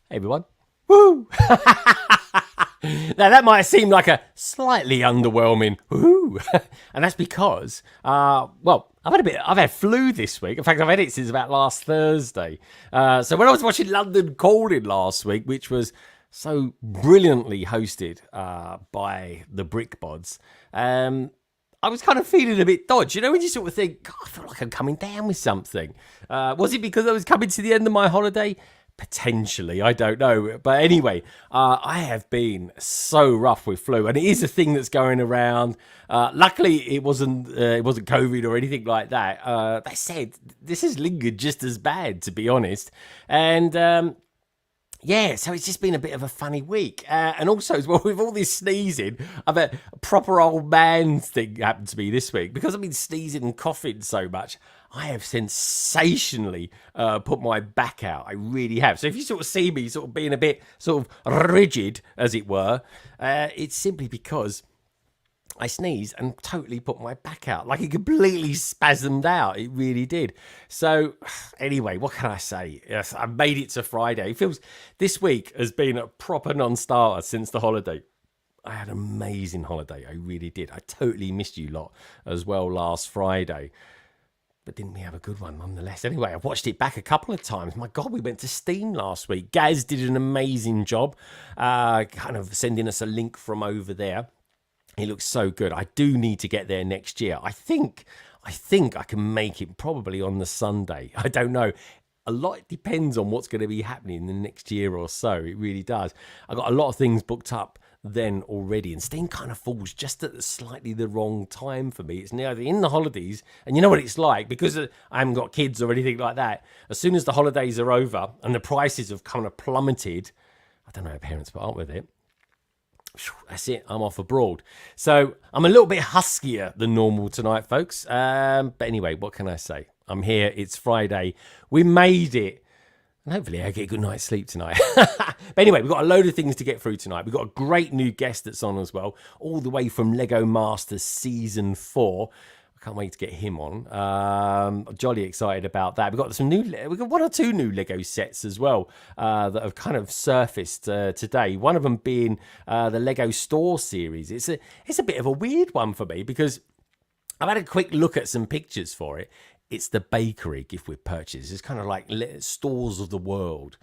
Hey everyone. Woo! Now that might seem like a slightly underwhelming woo, and that's because, I've had flu this week. In fact, I've had it since about last Thursday. So when I was watching London Calling last week, which was so brilliantly hosted by the Bods, I was kind of feeling a bit dodgy. You know, when you sort of think, God, I feel like I'm coming down with something. Was it because I was coming to the end of my holiday? Potentially, I don't know. But anyway, I have been so rough with flu, and it is a thing that's going around. Luckily, it wasn't COVID or anything like that. They said this has lingered just as bad, to be honest. And yeah, so it's just been a bit of a funny week. And also, as well, with all this sneezing, I've had a proper old man thing happen to me this week. Because I've been sneezing and coughing so much, I have sensationally put my back out. I really have. So if you sort of see me sort of being a bit sort of rigid, as it were, it's simply because I sneezed and totally put my back out. Like it completely spasmed out. It really did. So anyway, what can I say? Yes, I made it to Friday. It feels this week has been a proper non-starter since the holiday. I had an amazing holiday. I really did. I totally missed you lot as well last Friday. But didn't we have a good one nonetheless? Anyway, I've watched it back a couple of times. My God, we went to Steam last week. Gaz did an amazing job kind of sending us a link from over there. It looks so good. I do need to get there next year. I think I can make it probably on the Sunday. I don't know. A lot depends on what's going to be happening in the next year or so. It really does. I've got a lot of things booked up then already, and Steam kind of falls just at slightly the wrong time for me. It's nearly in the holidays, and you know what it's like, because I haven't got kids or anything like that. As soon as the holidays are over and the prices have kind of plummeted, I don't know how parents put up with it. That's it, I'm off abroad. So I'm a little bit huskier than normal tonight, folks. But anyway, what can I say? I'm here, it's Friday. We made it. And hopefully I get a good night's sleep tonight. But anyway, we've got a load of things to get through tonight. We've got a great new guest that's on as well, all the way from Lego Masters Season 4. I can't wait to get him on. I'm jolly excited about that. We've got one or two new Lego sets as well that have kind of surfaced today. One of them being the Lego Store series. It's a bit of a weird one for me because I've had a quick look at some pictures for it. It's the bakery gift with purchase. It's kind of like stores of the world.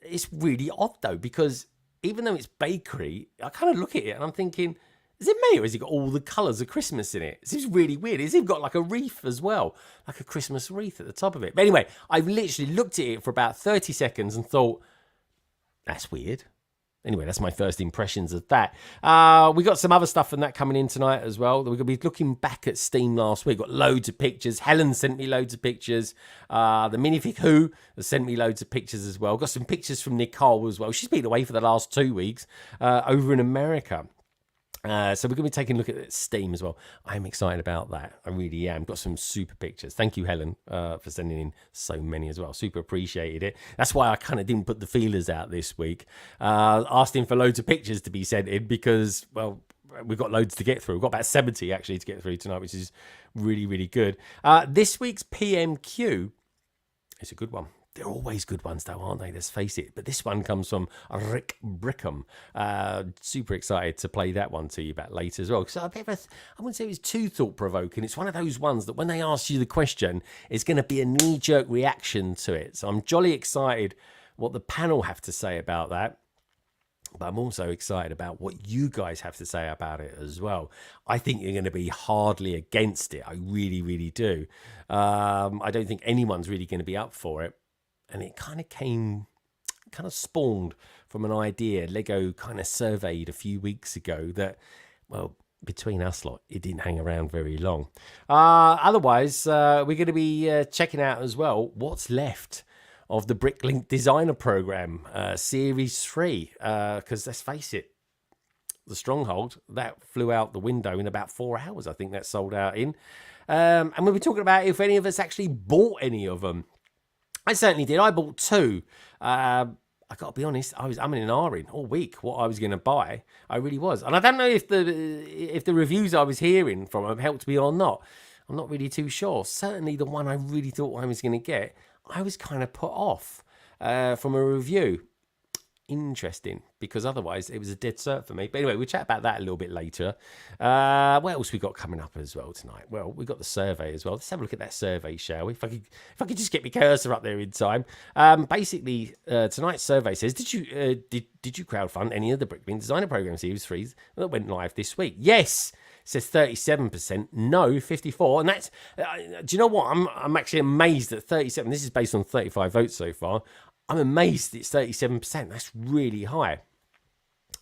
It's really odd though, because even though it's bakery, I kind of look at it and I'm thinking, is it me or has he got all the colours of Christmas in it? It seems really weird. Has he got like a wreath as well? Like a Christmas wreath at the top of it. But anyway, I've literally looked at it for about 30 seconds and thought, that's weird. Anyway, that's my first impressions of that. We got some other stuff from that coming in tonight as well. We're going to be looking back at Steam last week. Got loads of pictures. Helen sent me loads of pictures. The minifig Who has sent me loads of pictures as well. Got some pictures from Nicole as well. She's been away for the last 2 weeks over in America. So we're going to be taking a look at Steam as well. I'm excited about that. I really am. Got some super pictures. Thank you, Helen, for sending in so many as well. Super appreciated it. That's why I kind of didn't put the feelers out this week. Asking for loads of pictures to be sent in because, well, we've got loads to get through. We've got about 70 actually to get through tonight, which is really, really good. This week's PMQ is a good one. They're always good ones, though, aren't they? Let's face it. But this one comes from Rick Brickham. Super excited to play that one to you back later as well. Because I wouldn't say it was too thought-provoking. It's one of those ones that when they ask you the question, it's going to be a knee-jerk reaction to it. So I'm jolly excited what the panel have to say about that. But I'm also excited about what you guys have to say about it as well. I think you're going to be hardly against it. I really, really do. I don't think anyone's really going to be up for it. And it kind of spawned from an idea Lego kind of surveyed a few weeks ago that, well, between us lot, it didn't hang around very long. Otherwise, we're going to be checking out as well what's left of the Bricklink Designer Program, Series 3. Because let's face it, the Stronghold, that flew out the window in about 4 hours, I think that sold out in. And we'll be talking about if any of us actually bought any of them. I certainly did. I bought 2. I got to be honest, I'm in an R-ing all week what I was going to buy. I really was. And I don't know if the reviews I was hearing from them helped me or not. I'm not really too sure. Certainly the one I really thought I was going to get, I was kind of put off. from a review. Interesting, because otherwise it was a dead cert for me. But anyway, we'll chat about that a little bit later. What else we got coming up as well tonight? Well, we got the survey as well. Let's have a look at that survey, shall we? If I could just get my cursor up there in time. Basically, tonight's survey says, did you crowdfund any of the Bricklink Designer Program Series 3s that went live this week? Yes. It says 37%, no 54, and that's. Do you know what? I'm actually amazed at 37. This is based on 35 votes so far. I'm amazed it's 37%. That's really high.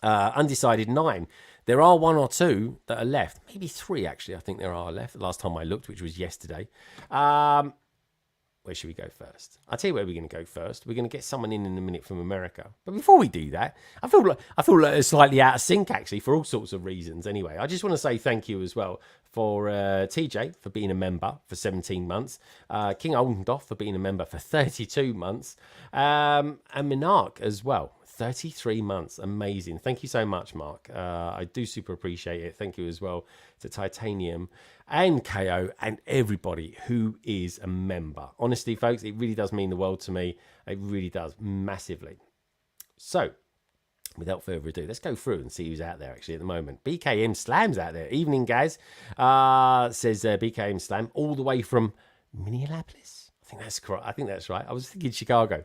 Undecided 9. There are 1 or 2 that are left. Maybe 3, actually. I think there are left. The last time I looked, which was yesterday. Where should we go first? I'll tell you where we're going to go first. We're going to get someone in a minute from America. But before we do that, I feel like it's slightly out of sync, actually, for all sorts of reasons. Anyway, I just want to say thank you as well for TJ for being a member for 17 months, King Oldendorf for being a member for 32 months, and Minark as well. 33 months. Amazing. Thank you so much, Mark. I do super appreciate it. Thank you as well to Titanium and KO and everybody who is a member. Honestly, folks, it really does mean the world to me. It really does, massively. So, without further ado, let's go through and see who's out there actually at the moment. BKM Slam's out there. Evening, guys. Says BKM Slam all the way from Minneapolis. I think that's correct. I think that's right. I was thinking Chicago.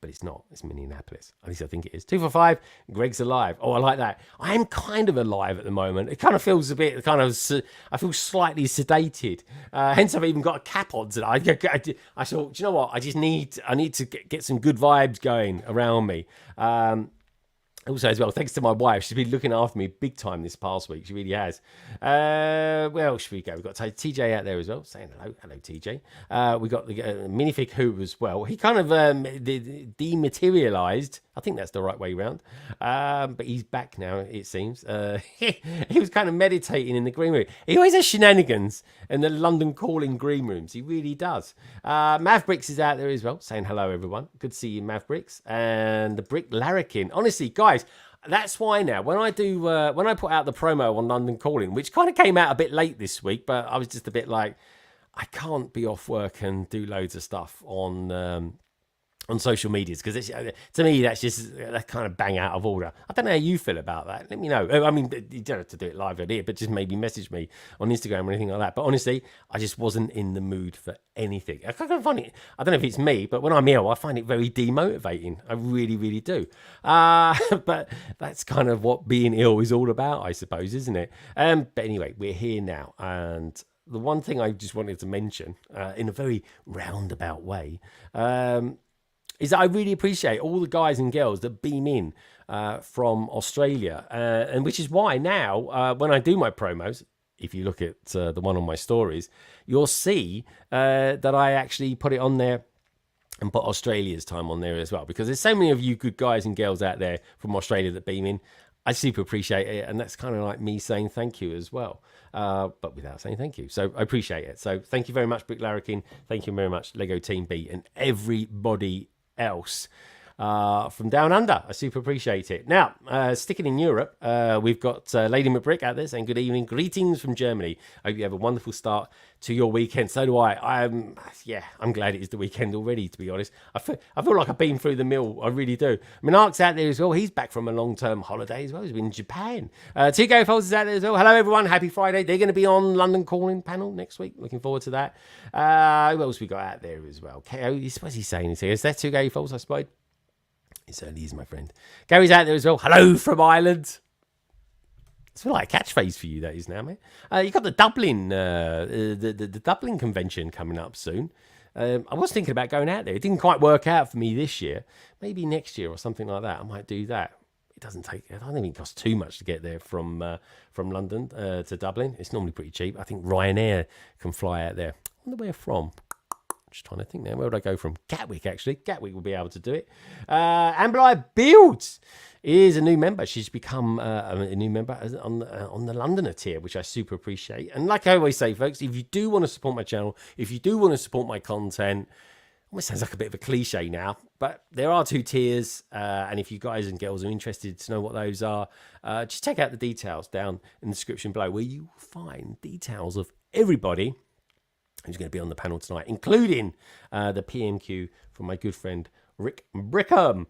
But it's not. It's Minneapolis. At least I think it is. 245. Greg's alive. Oh, I like that. I am kind of alive at the moment. It kind of feels a bit I feel slightly sedated. Hence, I've even got a cap on today. I thought, do you know what? I need to get some good vibes going around me. Also, as well, thanks to my wife. She's been looking after me big time this past week. She really has. Where else should we go? We've got TJ out there as well, saying hello. Hello, TJ. We got the Minifig Who as well. He kind of dematerialized. I think that's the right way around. But he's back now, it seems. He was kind of meditating in the green room. He always has shenanigans in the London calling green rooms. He really does. Mavericks is out there as well, saying hello, everyone. Good to see you, Mavericks. And the Brick Larrikin. Honestly, guys, that's why now when I put out the promo on London Calling, which kind of came out a bit late this week, but I was just a bit like, I can't be off work and do loads of stuff on social medias, because to me that's kind of bang out of order. I don't know how you feel about that. Let me know. I mean, you don't have to do it live on here, but just maybe message me on Instagram or anything like that. But honestly, I just wasn't in the mood for anything. I kind of find it, I don't know if it's me, but when I'm ill, I find it very demotivating. I really, really do. But that's kind of what being ill is all about, I suppose, isn't it? But anyway, we're here now, and the one thing I just wanted to mention in a very roundabout way is that I really appreciate all the guys and girls that beam in from Australia. And which is why now, when I do my promos, if you look at the one on my stories, you'll see that I actually put it on there and put Australia's time on there as well. Because there's so many of you good guys and girls out there from Australia that beam in. I super appreciate it. And that's kind of like me saying thank you as well. But without saying thank you. So I appreciate it. So thank you very much, Brick Larrikin. Thank you very much, Lego Team B, and everybody else from down under. I super appreciate it. Now, sticking in Europe, we've got Lady McBrick out there saying good evening. Greetings from Germany. I hope you have a wonderful start to your weekend. So do I. I'm glad it is the weekend already, to be honest. I feel like I've been through the mill. I really do. Minark's out there as well. He's back from a long-term holiday as well. He's been in Japan. Two Go Folds is out there as well. Hello, everyone. Happy Friday. They're going to be on London Calling panel next week. Looking forward to that. Who else we got out there as well? KO, what's he saying? Is that Two Go Folds I spotted? It certainly is, my friend. Gary's out there as well. Hello from Ireland. It's like a catchphrase for you, that is now, mate. You've got the Dublin, the Dublin convention coming up soon. I was thinking about going out there. It didn't quite work out for me this year. Maybe next year or something like that. I might do that. I don't think it costs too much to get there from London to Dublin. It's normally pretty cheap. I think Ryanair can fly out there. I wonder where from. Just trying to think now. Where would I go from? Gatwick, actually. Gatwick will be able to do it. Amberlia Builds is a new member. She's become a new member on the Londoner tier, which I super appreciate. And like I always say, folks, if you do want to support my channel, if you do want to support my content, almost sounds like a bit of a cliche now, but there are 2 tiers. And if you guys and girls are interested to know what those are, just check out the details down in the description below, where you will find details of everybody who's going to be on the panel tonight, including the PMQ from my good friend Rick Brickham.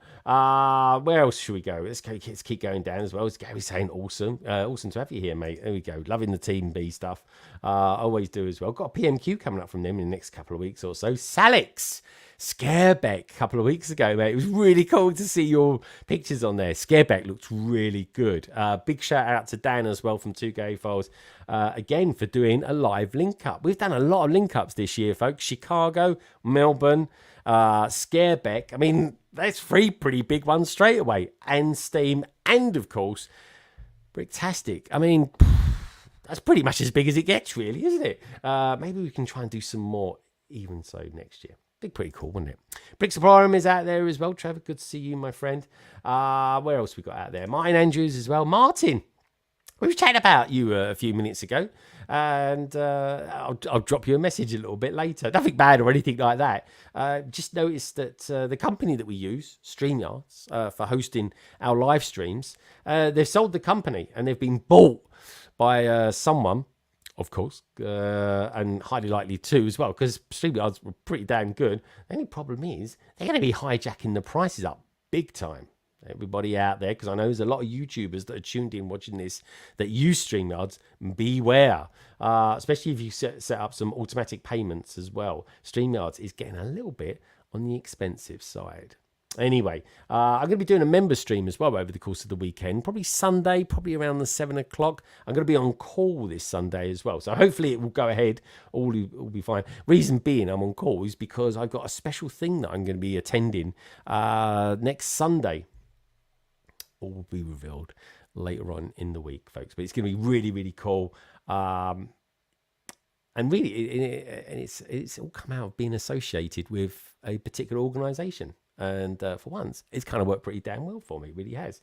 Where else should we go? Let's keep going down as well. As Gary saying, awesome. Awesome to have you here, mate. There we go. Loving the Team B stuff. Always do as well. Got a PMQ coming up from them in the next couple of weeks or so. Salix. Scareback a couple of weeks ago, mate. It was really cool to see your pictures on there. Scareback looked really good. Big shout out to Dan as well from 2K Files, again, for doing a live link up. We've done a lot of link ups this year, folks. Chicago, Melbourne, Scareback. I mean, that's 3 pretty big ones straight away. And Steam, and of course, Bricktastic. I mean, that's pretty much as big as it gets, really, isn't it? Maybe we can try and do some more even so next year. Be pretty cool, wouldn't it? Brick Supplier is out there as well. Trevor, good to see you, my friend. Where else we got out there? Martin Andrews as well. Martin, we were chatting about you a few minutes ago, and I'll drop you a message a little bit later. Nothing bad or anything like that. Just noticed that the company that we use, StreamYards, for hosting our live streams, they've sold the company and they've been bought by someone, of course, and highly likely too as well, because StreamYards were pretty damn good. The only problem is they're going to be hijacking the prices up big time. Everybody out there, because I know there's a lot of YouTubers that are tuned in watching this that use StreamYards, beware. Especially if you set up some automatic payments as well. StreamYards is getting a little bit on the expensive side. Anyway, I'm going to be doing a member stream as well over the course of the weekend. Probably Sunday, probably around the 7 o'clock. I'm going to be on call this Sunday as well. So hopefully it will go ahead. All will be fine. Reason being I'm on call is because I've got a special thing that I'm going to be attending next Sunday. All will be revealed later on in the week, folks. But it's going to be really, really cool. And really, it's all come out of being associated with a particular organisation. And for once, it's kind of worked pretty damn well for me. It really has.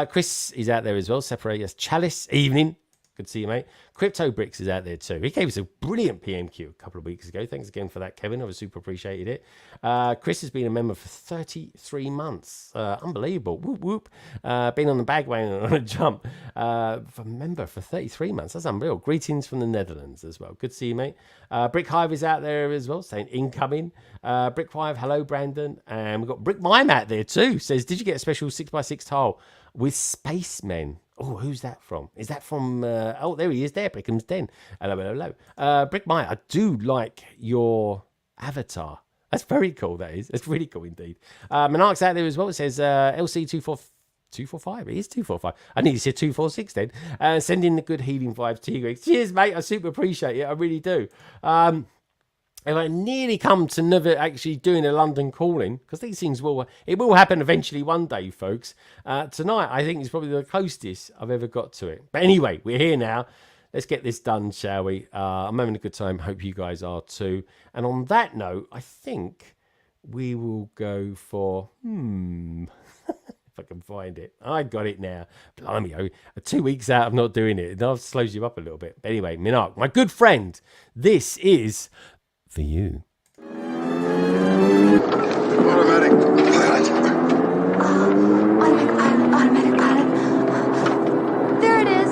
Chris is out there as well. Separate us. Chalice, evening. Good to see you, mate. Crypto Bricks is out there too. He gave us a brilliant PMQ a couple of weeks ago. Thanks again for that, Kevin. I super appreciated it. Chris has been a member for 33 months. Unbelievable. Whoop, whoop. Been on the bagwagon on a jump. For a member for 33 months. That's unreal. Greetings from the Netherlands as well. Good to see you, mate. Brick Hive is out there as well, saying incoming. Brick Hive, hello, Brandon. And we've got Brick Mime out there too. Says, did you get a special 6x6 tile with spacemen? Oh, who's that from? Is that from... oh, there he is there. Brickham's Den. Hello, hello, hello. Brick Maya, I do like your avatar. That's very cool, that is. That's really cool indeed. Monarch's out there as well. It says LC245. It is 245. I need to say 246 then. Send in the good healing vibes to you, Greg. Cheers, mate. I super appreciate it. I really do. And I nearly come to never actually doing a London calling, because these things will happen eventually one day, folks. Tonight, I think is probably the closest I've ever got to it. But anyway, we're here now. Let's get this done, shall we? I'm having a good time. Hope you guys are too. And on that note, I think we will go for... if I can find it. I got it now. Blimey, 2 weeks out of not doing it. That slows you up a little bit. But anyway, Minark, my good friend, this is... for you. Automatic pilot. Automatic pilot. There it is.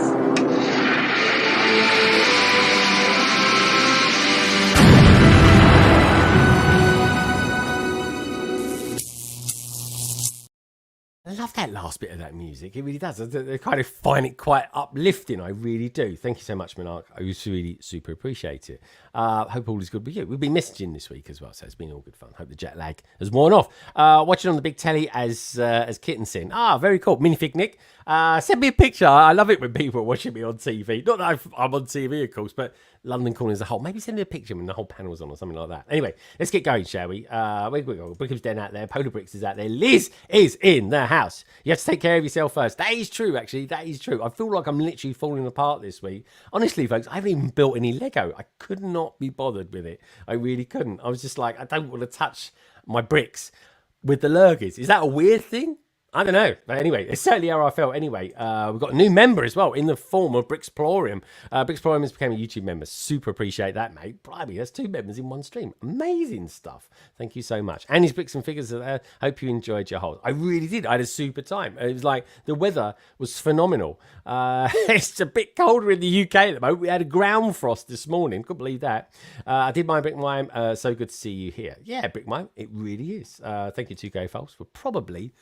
I love that last bit of that music. It really does. I kind of find it quite uplifting. I really do. Thank you so much, Monarch. I really super appreciate it. Hope all is good with you. We've been messaging this week as well, so it's been all good fun. Hope the jet lag has worn off. Watching on the big telly as Kitten Sin. Very cool. Minifig Nick. Send me a picture. I love it when people are watching me on TV. Not that I'm on TV, of course, but London Calling as a whole. Maybe send me a picture when the whole panel's on or something like that. Anyway, let's get going, shall we? Where we go? Brickham's Den out there. Polar Bricks is out there. Liz is in the house. You have to take care of yourself first. That is true, actually. That is true. I feel like I'm literally falling apart this week. Honestly, folks, I haven't even built any Lego. I could not be bothered with it. I really couldn't. I was just like, I don't want to touch my bricks with the lurgers. Is that a weird thing? I don't know. But anyway, it's certainly how I felt. Anyway, we've got a new member as well in the form of Brixplorium. Brixplorium has become a YouTube member. Super appreciate that, mate. Blimey, that's 2 members in one stream. Amazing stuff. Thank you so much. And his Bricks and Figures are there. Hope you enjoyed your whole. I really did. I had a super time. It was like the weather was phenomenal. It's a bit colder in the UK at the moment. We had a ground frost this morning. Couldn't believe that. I did my Brick Mime. So good to see you here. Yeah, Brick Mime. It really is. Thank you to Go Folks for probably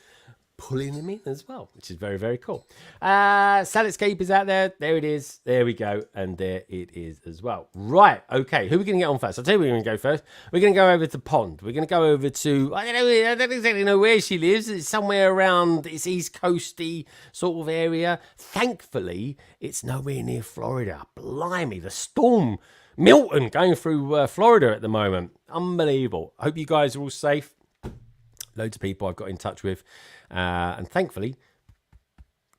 pulling them in as well, which is very, very cool. Saladscape is out there. There it is. There we go. And there it is as well. Right. Okay. Who are we going to get on first? I'll tell you where we're going to go first. We're going to go over to Pond. We're going to go over to, I don't exactly know where she lives. It's somewhere around, it's East Coasty sort of area. Thankfully, it's nowhere near Florida. Blimey, the storm Milton going through Florida at the moment. Unbelievable. I hope you guys are all safe. Loads of people I've got in touch with. And thankfully,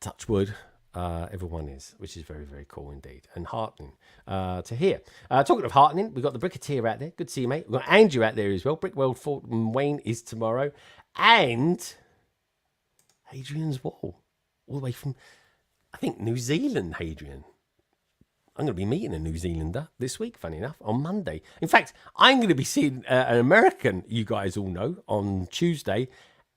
touch wood, everyone is, which is very, very cool indeed. And heartening to hear. Talking of heartening, we've got the Bricketeer out there. Good to see you, mate. We've got Andrew out there as well. Brickworld Fort Wayne is tomorrow. And Hadrian's Wall. All the way from, I think, New Zealand, Hadrian. I'm going to be meeting a New Zealander this week, funny enough, on Monday. In fact, I'm going to be seeing an American, you guys all know, on Tuesday.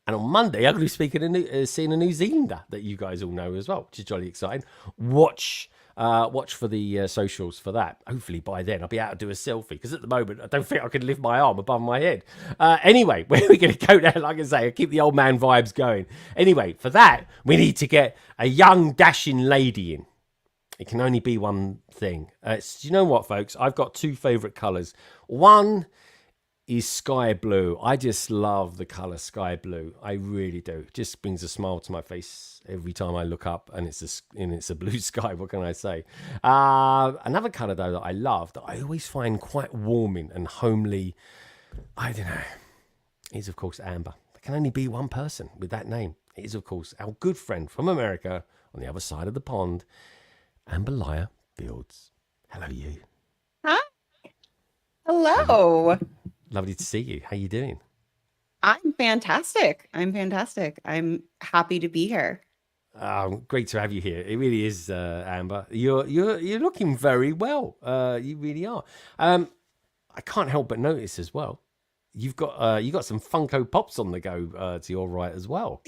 And on Monday, I'm going to be seeing a New Zealander that you guys all know as well, which is jolly exciting. Watch for the socials for that. Hopefully by then I'll be able to do a selfie, because at the moment I don't think I can lift my arm above my head. Anyway, where are we going to go now? Like I say, I'll keep the old man vibes going. Anyway, for that, we need to get a young, dashing lady in. It can only be one thing. You know what, folks? I've got 2 favourite colours. One is sky blue. I just love the colour sky blue. I really do. It just brings a smile to my face every time I look up, and it's a blue sky. What can I say? Another colour, though, that I love, that I always find quite warming and homely, I don't know, is, of course, amber. There can only be one person with that name. It is, of course, our good friend from America on the other side of the pond, Amberlia builds. Hello, you. Hi. Hello. Lovely to see you. How you doing? I'm fantastic. I'm happy to be here. Great to have you here. It really is, Amber. You're looking very well. You really are. I can't help but notice as well. You got some Funko Pops on the go to your right as well.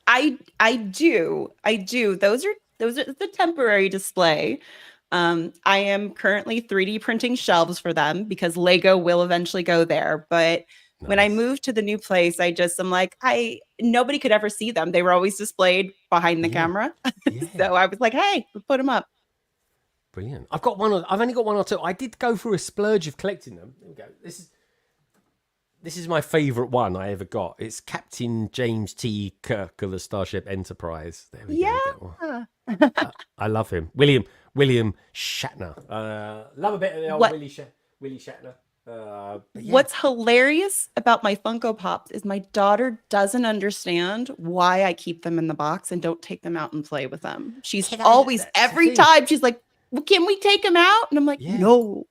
I do. Those are the temporary display. I am currently 3D printing shelves for them because Lego will eventually go there. But when I moved to the new place, I'm like, nobody could ever see them. They were always displayed behind the camera. Yeah. So I was like, hey, we'll put them up. Brilliant. I've only got 1 or 2. I did go through a splurge of collecting them. There we go. This is my favourite one I ever got. It's Captain James T. Kirk of the Starship Enterprise. There we go. I love him. William Shatner. Love a bit of the old Willie Shatner. Yeah. What's hilarious about my Funko Pops is my daughter doesn't understand why I keep them in the box and don't take them out and play with them. She's always, every time, she's like, well, can we take them out? And I'm like, no.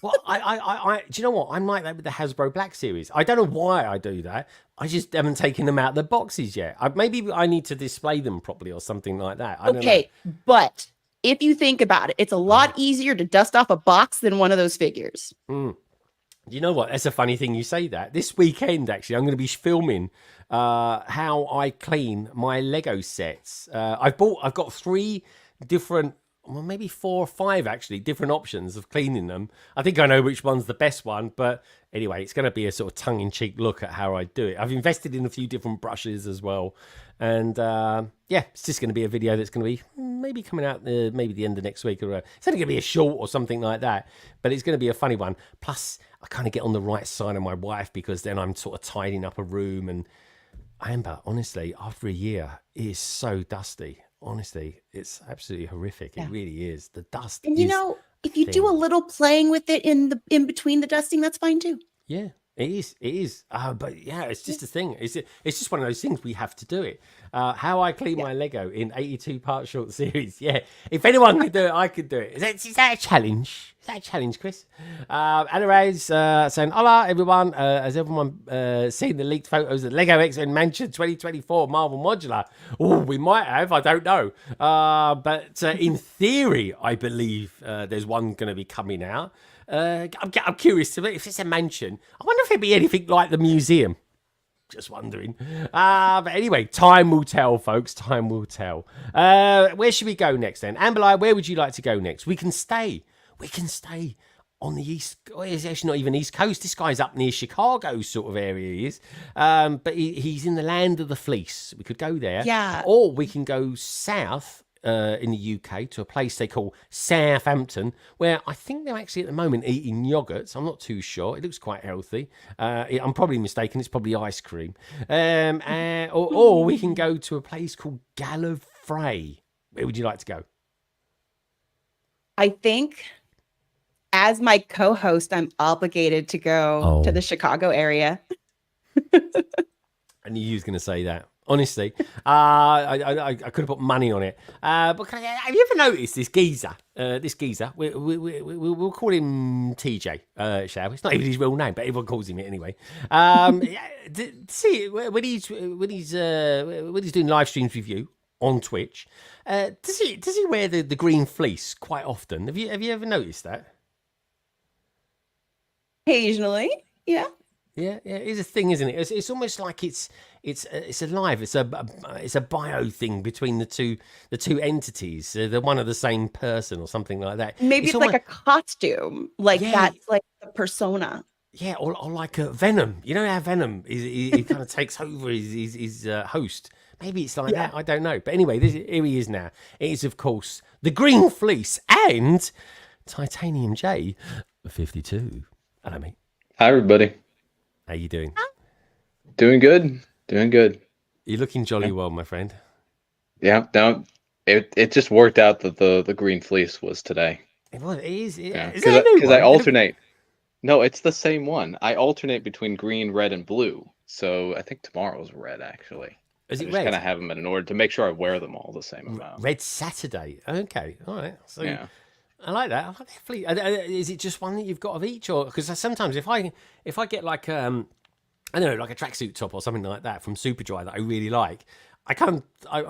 Well, I do you know what? I'm like that with the Hasbro Black series. I don't know why I do that. I just haven't taken them out of the boxes yet. Maybe I need to display them properly or something like that. I don't know. But if you think about it, it's a lot easier to dust off a box than one of those figures. You know what? That's a funny thing you say that. This weekend, actually, I'm going to be filming how I clean my Lego sets. I've got 3 different, well, maybe 4 or 5 actually, different options of cleaning them. I think I know which one's the best one, but anyway, it's going to be a sort of tongue-in-cheek look at how I do it. I've invested in a few different brushes as well. And yeah, it's just going to be a video that's going to be maybe coming out maybe the end of next week. Or it's only going to be a short or something like that, but it's going to be a funny one. Plus, I kind of get on the right side of my wife because then I'm sort of tidying up a room. And Amber, honestly, after a year, it is so dusty. Honestly, it's absolutely horrific. Yeah. It really is. The dust. And you know, if you do a little playing with it in between the dusting, that's fine too. Yeah. It is. It is. But yeah, it's just a thing. It's just one of those things. We have to do it. How I clean my Lego in 82-part short series. Yeah. If anyone could do it, I could do it. Is that a challenge? Is that a challenge, Chris? Anna Ray's saying, "Hola, everyone. Has everyone seen the leaked photos of Lego X-Men Mansion 2024 Marvel Modular? Oh, we might have. I don't know. But in theory, I believe there's one going to be coming out. I'm curious to if it's a mansion. I wonder if it'd be anything like the museum. Just wondering. But anyway, time will tell, folks. Time will tell. Where should we go next then? Amberlia, where would you like to go next? We can stay. On the east. Well, it's actually not even east coast. This guy's up near Chicago sort of area. He is. But he's in the land of the fleece. We could go there. Yeah. Or we can go south. In the UK to a place they call Southampton, where I think they're actually at the moment eating yogurts. I'm not too sure. It looks quite healthy. I'm probably mistaken. It's probably ice cream. Or we can go to a place called Gallifrey. Where would you like to go? I think as my co-host, I'm obligated to go to the Chicago area. I knew you was going to say that. Honestly, I could have put money on it. But have you ever noticed this geezer? We'll call him TJ, shall we? It's not even his real name, but everyone calls him it anyway. See, when he's doing live streams with you on Twitch, does he wear the green fleece quite often? Have you ever noticed that? Occasionally, yeah. Yeah, it's a thing, isn't it? It's almost like it's alive. It's a bio thing between the two entities. They're one of the same person or something like that. Maybe it's almost like a costume, like that's like the persona. Yeah, or like a Venom. You know how Venom he kind of takes over his host. Maybe it's like that. I don't know. But anyway, here he is now. It is, of course, the Green Fleece and Titanium J 52. Hello, mate. Hi, everybody. How you doing? Doing good. You're looking jolly well, my friend. Yeah, no, it just worked out that the green fleece was today. It was. It is. Yeah, Because I alternate. No, it's the same one. I alternate between green, red, and blue. So I think tomorrow's red, actually. Is it I red? kind of have them in order to make sure I wear them all the same amount. Red Saturday. Okay. All right. So Yeah. I like that. I like that fleece. Is it just one that you've got of each, or because sometimes if I get like I don't know, like a tracksuit top or something like that from Superdry that I really like, I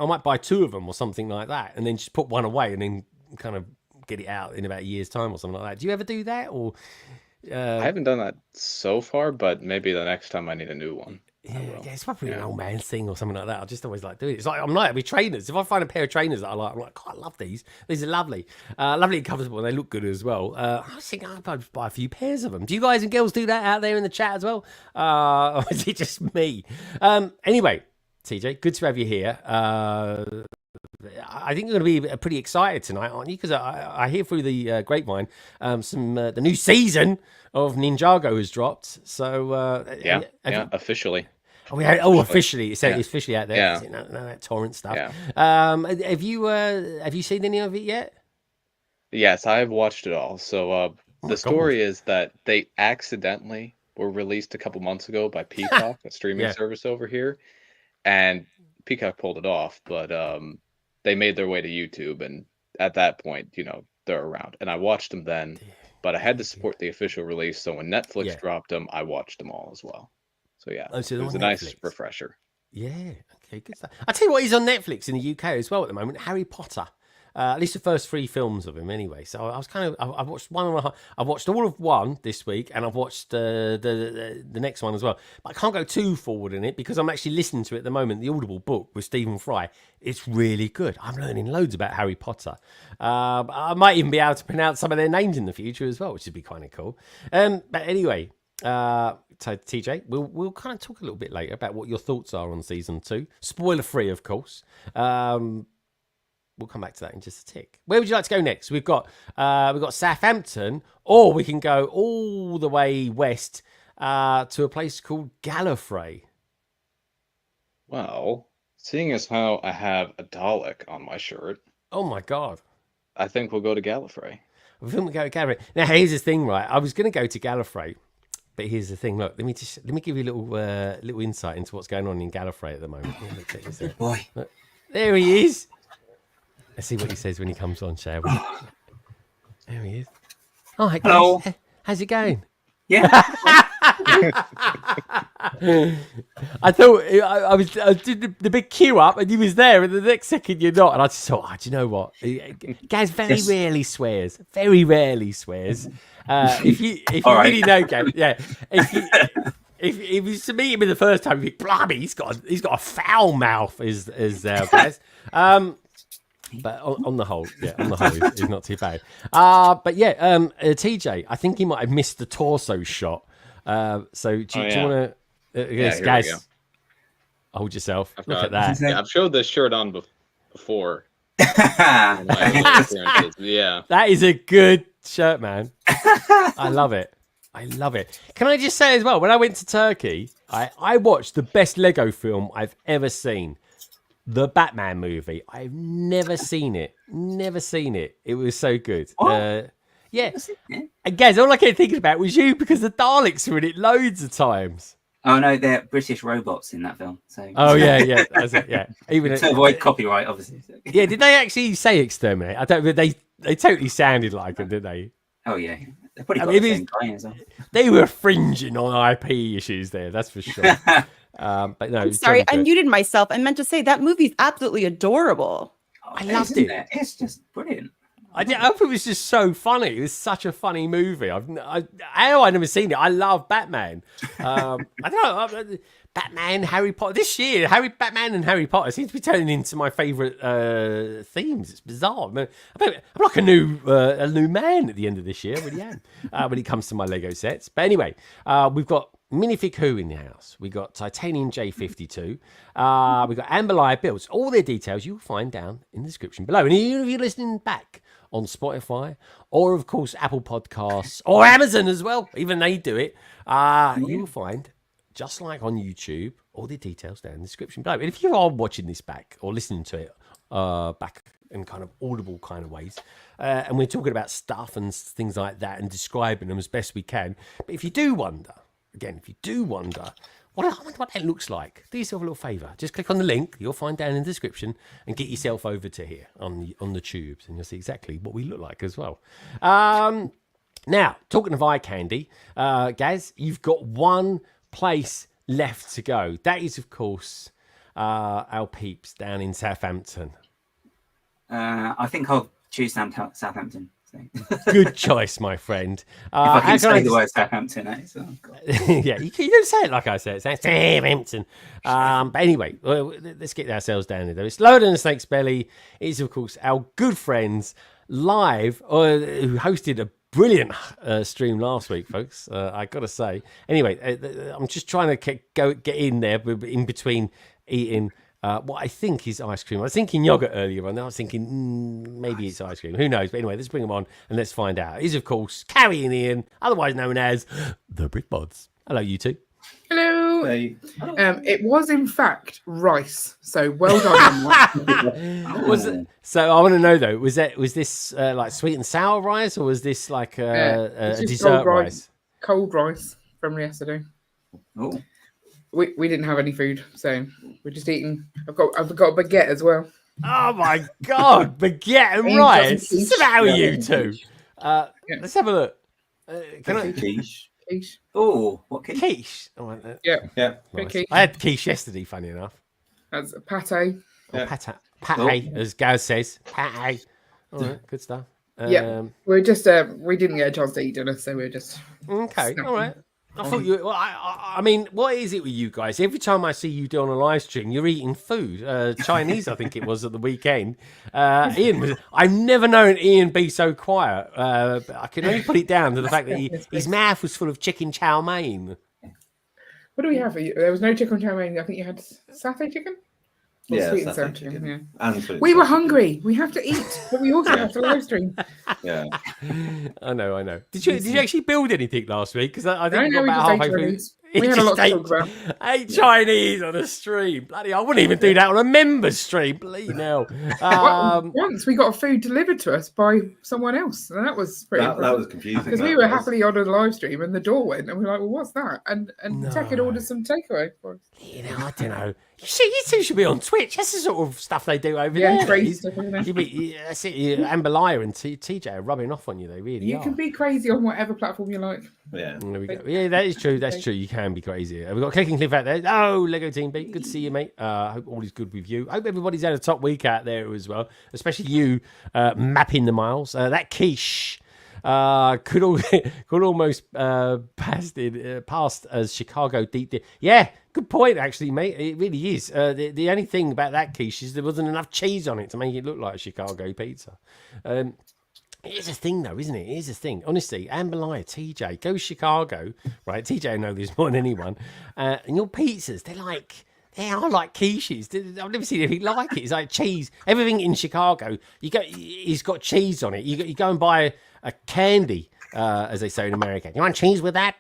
might buy two of them or something like that, and then just put one away and then kind of get it out in about a year's time or something like that. Do you ever do that, or? I haven't done that so far, but maybe the next time I need a new one. Yeah, it's probably an old man thing or something like that. I just always like doing it. It's like I'm like with trainers. If I find a pair of trainers that I like, I'm like, God, I love these. These are lovely, lovely and comfortable, and they look good as well. I was thinking I'd buy a few pairs of them. Do you guys and girls do that out there in the chat as well? Or is it just me? Anyway, TJ, good to have you here. I think you're going to be pretty excited tonight, aren't you? Because I hear through the grapevine the new season of Ninjago has dropped. So Yeah, officially. Officially, it's officially out there. Yeah. None of that torrent stuff. Yeah. Have you seen any of it yet? Yes, I have watched it all. So the story is that they accidentally were released a couple months ago by Peacock, a streaming service over here, and Peacock pulled it off, but they made their way to YouTube, and at that point, they're around. And I watched them then, but I had to support the official release, so when Netflix dropped them, I watched them all as well. So yeah, it was a nice refresher. Yeah, okay, good stuff. I tell you what, he's on Netflix in the UK as well at the moment. Harry Potter. At least the first 3 films of him, anyway. So I was I watched I've watched all of one this week, and I've watched the next one as well. But I can't go too forward in it because I'm actually listening to it at the moment. The Audible book with Stephen Fry. It's really good. I'm learning loads about Harry Potter. I might even be able to pronounce some of their names in the future as well, which would be kind of cool. But anyway. So TJ, we'll kind of talk a little bit later about what your thoughts are on season 2. Spoiler free, of course. We'll come back to that in just a tick. Where would you like to go next? We've got Southampton, or we can go all the way west to a place called Gallifrey. Well, seeing as how I have a Dalek on my shirt, oh my God, I think we'll go to Gallifrey. I think we'll go to Gallifrey. Now here's the thing, right? I was going to go to Gallifrey, But here's the thing. Look, let me give you a little insight into what's going on in Gallifrey at the moment. Let me check this out. Boy. Look, there he is. Let's see what he says when he comes on, shall we? There he is. Oh, hi, Hello. guys. How's it going? Yeah. I thought I did the big queue up, and you was there, and the next second you're not. And I just thought, do you know what? Gaz very rarely swears. Very rarely swears. If you really know Gaz, yeah. If you to meet him in the first time, you think, blimey, he's got a foul mouth, is Gaz. But on the whole, he's not too bad. But yeah, TJ, I think he might have missed the torso shot. So do you want to, guys, hold yourself. Look at that. Yeah, I've showed this shirt on before. Yeah, that is a good shirt, man. I love it. Can I just say as well, when I went to Turkey, I watched the best Lego film I've ever seen. The Batman movie. I've never seen it. It was so good. Yeah. And guys, all I kept thinking about was you, because the Daleks were in it loads of times. Oh no, they're British robots in that film. So. Oh yeah, that's it. Yeah, even to avoid copyright, obviously. Yeah, did they actually say exterminate? I don't. They totally sounded like them, didn't they? Oh yeah, they probably got the same guy as well. They were fringing on IP issues there. That's for sure. But no, I'm sorry, I muted myself. I meant to say that movie's absolutely adorable. I loved it. It's just brilliant. I thought it was just so funny. It was such a funny movie. I've never seen it. I love Batman. I don't know. Batman, Harry Potter. This year, Batman and Harry Potter seems to be turning into my favourite themes. It's bizarre. I'm like a new man at the end of this year. I really am when it comes to my Lego sets. But anyway, we've got Minifig Who in the house. We got Titanium J52. We got Amberlia builds. All their details you'll find down in the description below. And even if you're listening back on Spotify, or of course Apple Podcasts, or Amazon as well, even they do it, you will find, just like on YouTube, all the details down in the description below. And if you are watching this back or listening to it back in kind of audible kind of ways, and we're talking about stuff and things like that and describing them as best we can, but if you do wonder, I wonder what that looks like, do yourself a little favour. Just click on the link you'll find down in the description and get yourself over to here on the tubes, and you'll see exactly what we look like as well. Now, talking of eye candy, Gaz, you've got one place left to go. That is, of course, our peeps down in Southampton. I think I'll choose Southampton. So. Good choice, my friend. If I can say the word Southampton, yeah, you don't say it like I said. It's Southampton. But anyway, let's get ourselves down there. It's Lower Than a Snake's Belly. It's, of course, our good friends live, who hosted a brilliant stream last week, folks. I got to say. Anyway, I'm just trying to get in there in between eating what I think is ice cream. I was thinking yogurt earlier on. Now I was thinking maybe it's ice cream. Who knows? But anyway, let's bring them on and let's find out. It is, of course, Carrie and Ian, otherwise known as the Brick Bods. Hello, you two. Hello. Hey. It was, in fact, rice. So well done on that. So I want to know, though, was this like sweet and sour rice, or was this like a dessert rice? Cold rice from yesterday. Oh. We didn't have any food, so we're just eating. I've got a baguette as well. Oh my god, baguette and rice! How are you two? Let's have a look. Quiche. Quiche. Oh, what quiche? Quiche. Oh, yeah. Nice. Quiche. I had quiche yesterday. Funny enough. That's pate. Oh, pate, as Gaz says. Pate. All right, good stuff. Yeah, we're just we didn't get a chance to eat dinner, so we're just okay. All right. I thought you. Well, I mean, what is it with you guys? Every time I see you do on a live stream, you're eating food. Chinese, I think it was at the weekend. Ian, I've never known Ian be so quiet. But I can only put it down to the fact that his mouth was full of chicken chow mein. What do we have for you? There was no chicken chow mein. I think you had satay chicken. Yeah, sweet and sour chicken. Yeah. And we were hungry. We have to eat, but we also have to live stream. Yeah. I know. Did you actually build anything last week? Because I think we we got about halfway through. We had a lot to talk about. Ate Chinese on a stream. Bloody, I wouldn't even do that on a member's stream. Bloody hell. Once we got food delivered to us by someone else, and that was pretty. That was confusing. Because we were happily on a live stream, and the door went, and we were like, "Well, what's that?" And Tech had ordered some takeaway for us. You know, I don't know. You two should be on Twitch. That's the sort of stuff they do over Yeah, there. crazy stuff, isn't it? That's it. Amberlia and TJ are rubbing off on you. They really You are. can be crazy on whatever platform you like. Yeah. There we go. Yeah, that is true. That's true. You can be crazy. We've got Clicking Cliff out there. Oh, Lego Team B. Good to see you, mate. Hope all is good with you. Hope everybody's had a top week out there as well, especially you mapping the miles. That quiche could almost passed as Chicago deep. Yeah, good point, actually, mate. It really is. The only thing about that quiche is there wasn't enough cheese on it to make it look like a Chicago pizza. It is a thing, though, isn't it? It is a thing. Honestly, Amberlia, TJ, go Chicago, right? TJ know this more than anyone. And your pizzas, they are like quiches. I've never seen anything like it. It's like cheese. Everything in Chicago, it's got cheese on it. You go and buy a candy, as they say in America. You want cheese with that?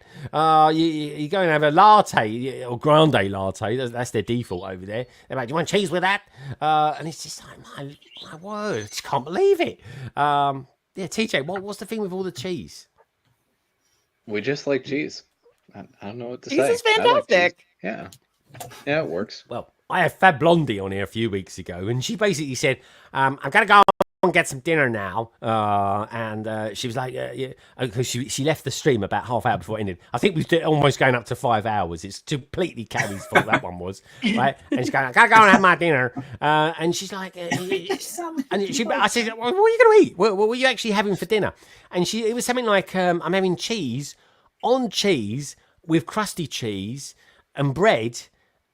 You go and have a latte or grande latte. That's their default over there. They're like, do you want cheese with that? And it's just like, my word, I just can't believe it. Yeah, TJ, what's the thing with all the cheese? We just like cheese. I don't know what to Cheese say. is fantastic. Yeah, it works. Well, I had Fab Blondie on here a few weeks ago, and she basically said, I'm going to go and get some dinner now. And she was like, yeah, because she left the stream about half hour before it ended. I think we're almost going up to 5 hours. It's completely Carrie's fault, that one was. Right? And she's going, I got to go and have my dinner. And she's like, I said, well, what are you going to eat? What were you actually having for dinner? And it was something like, I'm having cheese on cheese with crusty cheese and bread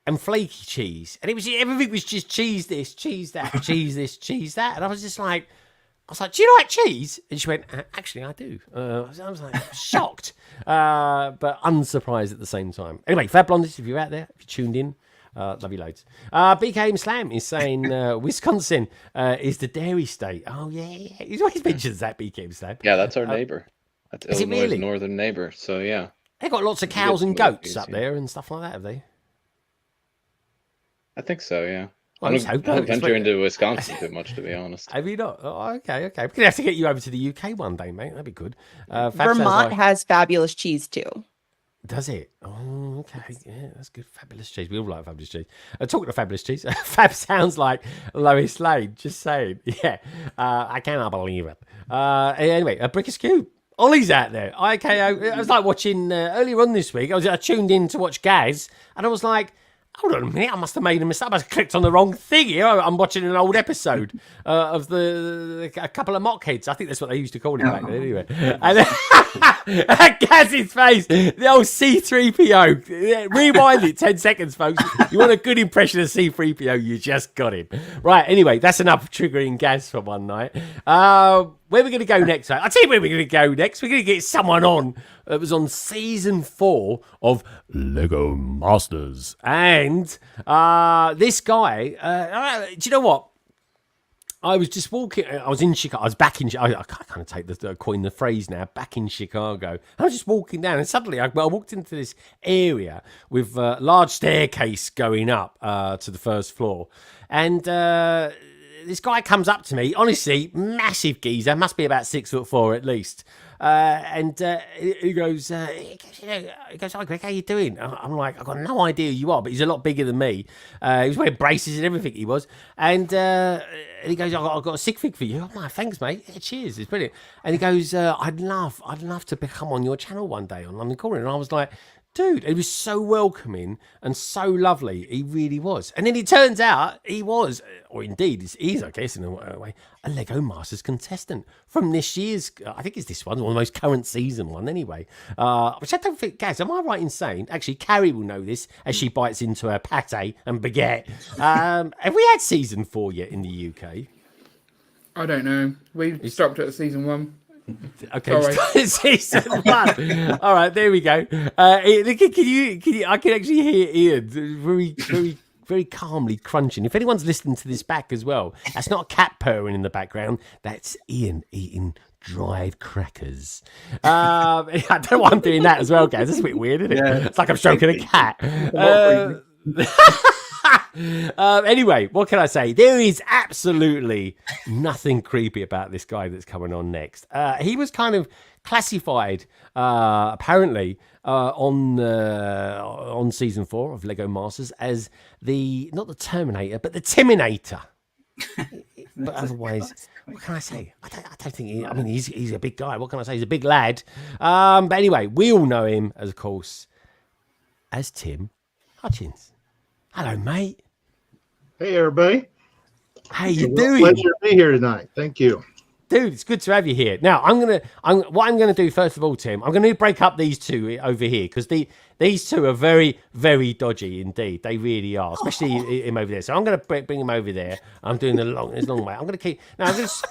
and flaky cheese, and everything was just cheese this, cheese that, cheese this, cheese that, and I was like, do you like cheese? And she went, actually, I do. I was like shocked, but unsurprised at the same time. Anyway, Fab Blondies, if you're out there, if you tuned in, love you loads. BKM Slam is saying Wisconsin is the dairy state. Oh yeah, he always mentions that, BKM Slam. Yeah, that's our neighbor. That's Illinois' really? northern neighbor. So yeah, They've got lots of cows and goats up there and stuff like that, have they? I think so, yeah. Well, I don't venture into Wisconsin too much, to be honest. Have you not? Oh, okay. We're going to have to get you over to the UK one day, mate. That'd be good. Fab Vermont has fabulous cheese too. Does it? Oh, okay. Yeah, that's good. Fabulous cheese. We all like fabulous cheese. Talking of fabulous cheese, Fab sounds like Lois Lane. Just saying. Yeah. I cannot believe it. Anyway, a Brick Askew. Ollie's out there. IKO. I was like watching earlier on this week. I tuned in to watch Gaz, and I was like, hold on a minute, I must have made a mistake. I must have clicked on the wrong thing here. I'm watching an old episode of a couple of mockheads. I think that's what they used to call it back then anyway. And Gaz's face, the old C-3PO. Rewind it 10 seconds, folks. You want a good impression of C-3PO, you just got him. Right, anyway, that's enough triggering Gaz for one night. Where are we going to go next? I'll tell you where we're going to go next. We're going to get someone on that was on season 4 of Lego Masters. And this guy, do you know what? I was just walking. I was in Chicago. I was back in. I kind of take coin the phrase now. Back in Chicago. I was just walking down, and suddenly I walked into this area with a large staircase going up to the first floor, and this guy comes up to me. Honestly, massive geezer, must be about 6'4" at least. And he goes, "Hi Greg, how you doing?" I'm like, "I've got no idea who you are," but he's a lot bigger than me. He was wearing braces and everything. He was, and he goes, "I've got a sick fig for you." I'm like, "Thanks, mate. Yeah, cheers, it's brilliant." And he goes, I'd love to become on your channel one day on London Calling." And I was like, dude, he was so welcoming and so lovely. He really was. And then it turns out he was, or indeed is, I guess, in a way, a Lego Masters contestant from this year's, I think it's this one, or the most current season one anyway. Which I don't think, guys, am I right in saying? Actually, Carrie will know this as she bites into her pate and baguette. Have we had season 4 yet in the UK? I don't know. We stopped at season 1. Okay, season 1. All right, there we go. Can you? I can actually hear Ian very, very very calmly crunching. If anyone's listening to this back as well, that's not a cat purring in the background. That's Ian eating dried crackers. I don't know why I'm doing that as well, guys. That's a bit weird, isn't it? Yeah. It's like I'm stroking a cat. Anyway, what can I say? There is absolutely nothing creepy about this guy that's coming on next. He was kind of classified, apparently, on season 4 of Lego Masters as not the Terminator, but the Timinator. But otherwise, what can I say? I don't think I mean, he's a big guy. What can I say? He's a big lad. But anyway, we all know him, as of course, as Tim Hutchings. Hello, mate. Hey, everybody. How you It's a doing? pleasure to be here tonight. Thank you. Dude, it's good to have you here. Now, what I'm gonna do first of all, Tim, I'm gonna break up these two over here because these two are very, very dodgy indeed. They really are, especially him over there. So I'm gonna bring him over there. I'm doing the long way. I'm gonna keep. Now, let's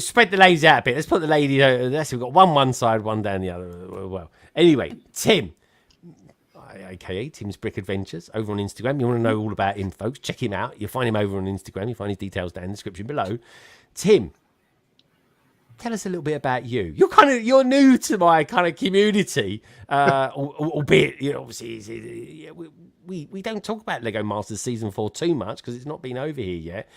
spread the ladies out a bit. Let's put the lady. We've got one side, one down the other. Well, anyway, Tim, aka Tim's Brick Adventures, over on Instagram. You want to know all about him, folks? Check him out. You'll find him over on Instagram. You'll find his details down in the description below. Tim, tell us a little bit about you. You're new to my kind of community, albeit obviously we don't talk about Lego Masters season 4 too much because it's not been over here yet.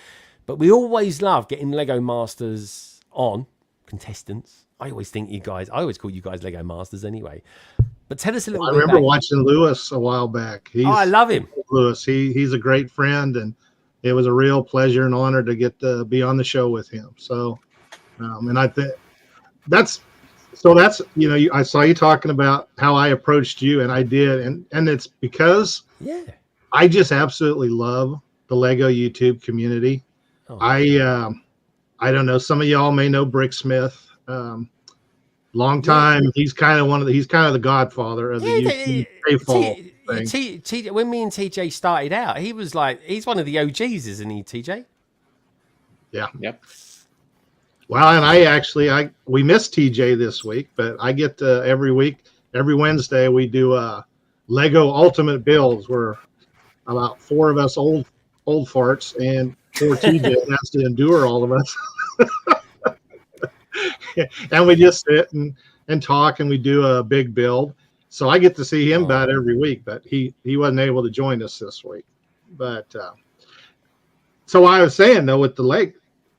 But we always love getting Lego Masters on contestants. I always call you guys Lego Masters anyway. But tell us a little bit. I remember watching Lewis a while back. I love him. Lewis. He's a great friend, and it was a real pleasure and honor to get to be on the show with him. So, and I think that's I saw you talking about how I approached you, and I did, and it's because I just absolutely love the Lego YouTube community. Oh. I don't know. Some of y'all may know Bricksmith. Long time. Yeah. He's kind of the godfather of the YouTube thing. When me and TJ started out, he's one of the OGs, isn't he, TJ? Yeah. Yep. Well, and we missed TJ this week, but I get every Wednesday we do Lego Ultimate Builds where about 4 of us old farts and poor TJ has to endure all of us. And we just sit and talk, and we do a big build. So I get to see him about every week, but he wasn't able to join us this week. But so I was saying though, with the Lego,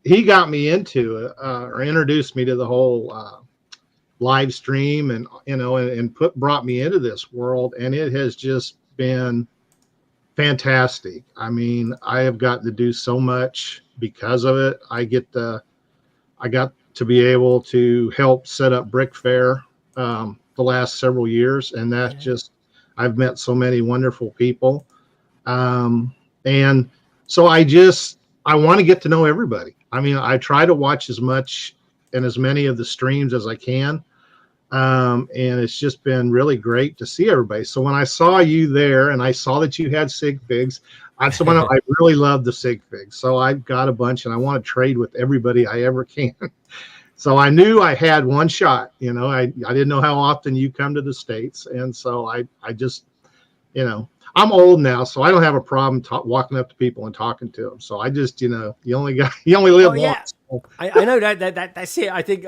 he got me into or introduced me to the whole live stream, and brought me into this world, and it has just been fantastic. I mean, I have gotten to do so much because of it. I got to be able to help set up Brick Fair the last several years, and I've met so many wonderful people, and so I want to get to know everybody. I mean, I try to watch as much and as many of the streams as I can, and it's just been really great to see everybody. So when I saw you there, and I saw that you had sig figs, I really love the sig figs. So I've got a bunch, and I want to trade with everybody I ever can. So I knew I had one shot. I didn't know how often you come to the States, and so I just, I'm old now, so I don't have a problem walking up to people and talking to them. So I just, you only live once. I know that's it. I think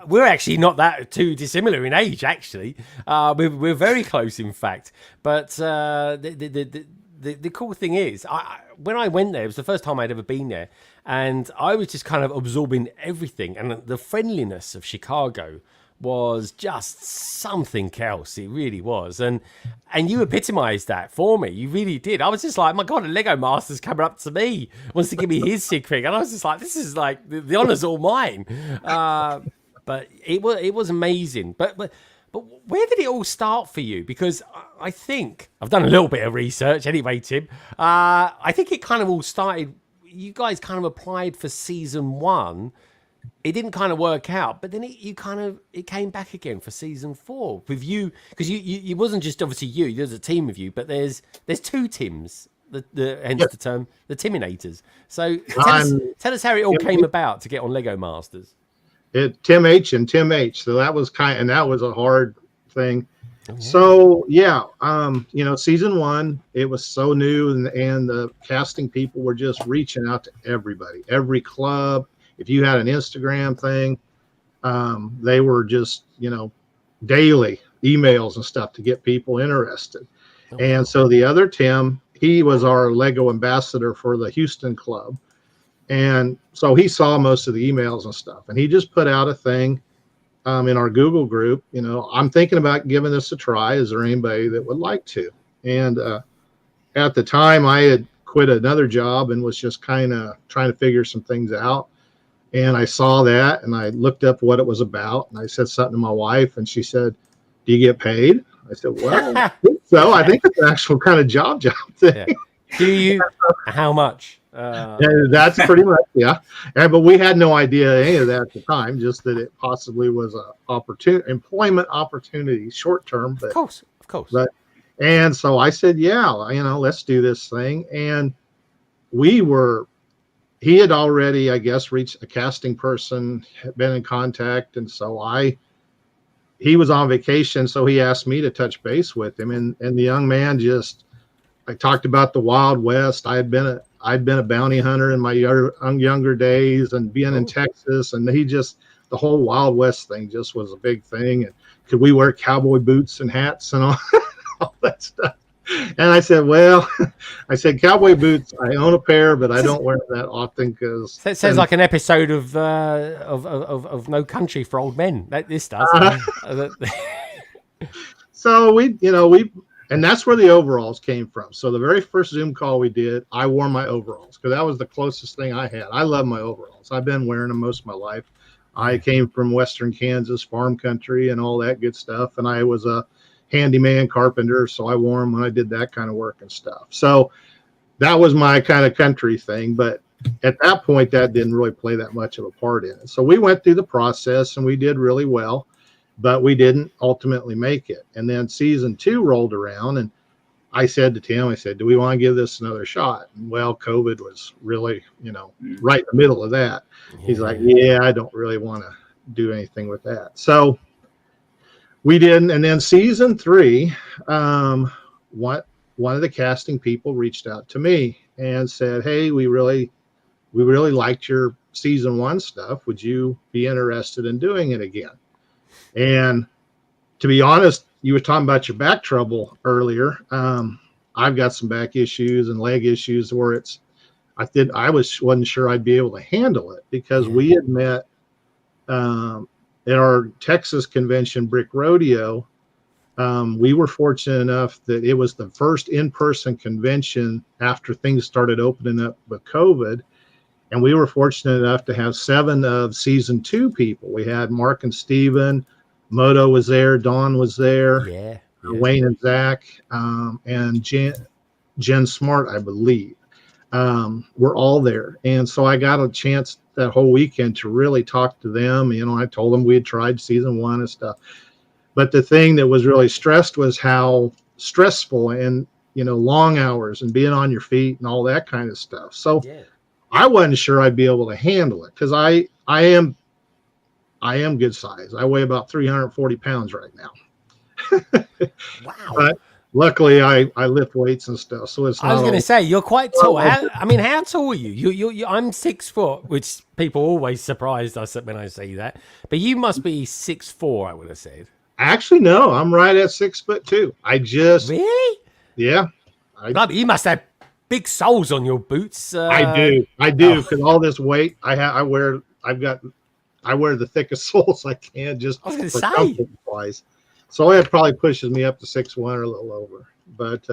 we're actually not that too dissimilar in age. Actually, we're very close, in fact. But the cool thing is, when I went there, it was the first time I'd ever been there, and I was just kind of absorbing everything, and the friendliness of Chicago was just something else. It really was, and you epitomized that for me. You really did. I was just like, my God, a Lego Master's coming up to me, wants to give me his sig fig, and I was just like, this is like the honor's all mine. But it was amazing. But where did it all start for you? Because I think I've done a little bit of research anyway, Tim. I think it kind of all started. You guys kind of applied for season 1. It didn't kind of work out, but then it came back again for season 4 with you, because you wasn't just obviously you. There's a team of you, but there's 2 Tims. Hence the term, the Timinators. So tell us how it all came about to get on Lego Masters. Tim H and Tim H. So that was a hard thing. So yeah, season 1, it was so new, and the casting people were just reaching out to everybody, every club. If you had an Instagram thing, they were just, daily emails and stuff to get people interested. And so the other Tim, he was our Lego ambassador for the Houston club. And so he saw most of the emails and stuff, and he just put out a thing in our Google group. I'm thinking about giving this a try. Is there anybody that would like to? And at the time, I had quit another job and was just kind of trying to figure some things out. And I saw that, and I looked up what it was about, and I said something to my wife, and she said, "Do you get paid?" I said, "Well, I think so. I think it's an actual kind of job thing." Yeah. Do you? How much? That's pretty much, yeah. But we had no idea any of that at the time, just that it possibly was a employment opportunity, short term. But, of course. And so I said, yeah, let's do this thing. And he had already, I guess, reached a casting person, had been in contact. And so he was on vacation. So he asked me to touch base with him. And the young man I talked about the Wild West. I'd been a bounty hunter in my younger days, and being in Texas, and the whole Wild West thing just was a big thing. And could we wear cowboy boots and hats and all that stuff? And I said, cowboy boots, I own a pair, but I don't wear them that often because it sounds like an episode of No Country for Old Men. This does. So and that's where the overalls came from. So the very first Zoom call we did, I wore my overalls because that was the closest thing I had. I love my overalls. I've been wearing them most of my life. I came from Western Kansas, farm country and all that good stuff. And I was a handyman carpenter, so I wore them when I did that kind of work and stuff. So that was my kind of country thing. But at that point, that didn't really play that much of a part in it. So we went through the process, and we did really well, but we didn't ultimately make it. And then season 2 rolled around, and I said to Tim, do we want to give this another shot? And well, COVID was really, right in the middle of that. He's like, yeah, I don't really want to do anything with that. So we didn't. And then season 3, one of the casting people reached out to me and said, hey, we really liked your season 1 stuff. Would you be interested in doing it again? And to be honest, you were talking about your back trouble earlier. I've got some back issues and leg issues where I wasn't sure I'd be able to handle it because we had met at our Texas convention, Brick Rodeo. We were fortunate enough that it was the first in-person convention after things started opening up with COVID. And we were fortunate enough to have 7 of season 2 people. We had Mark and Steven, Moto was there, Dawn was there, Wayne and Zach, and Jen Smart, I believe, were all there. And so I got a chance that whole weekend to really talk to them. I told them we had tried season 1 and stuff. But the thing that was really stressed was how stressful and, long hours and being on your feet and all that kind of stuff. So I wasn't sure I'd be able to handle it because I am good size. I weigh about 340 pounds right now. Wow. But luckily I lift weights and stuff. So it's I was going to say, you're quite tall. How tall are you? I'm 6 foot, which people always surprised us when I say that. But you must be 6'4", I would have said. Actually, no, I'm right at 6'2". Really? Yeah. You must have big soles on your boots. I do because all this weight I wear the thickest soles I can just I was going to for say. comfort wise. So it probably pushes me up to 6'1" or a little over. But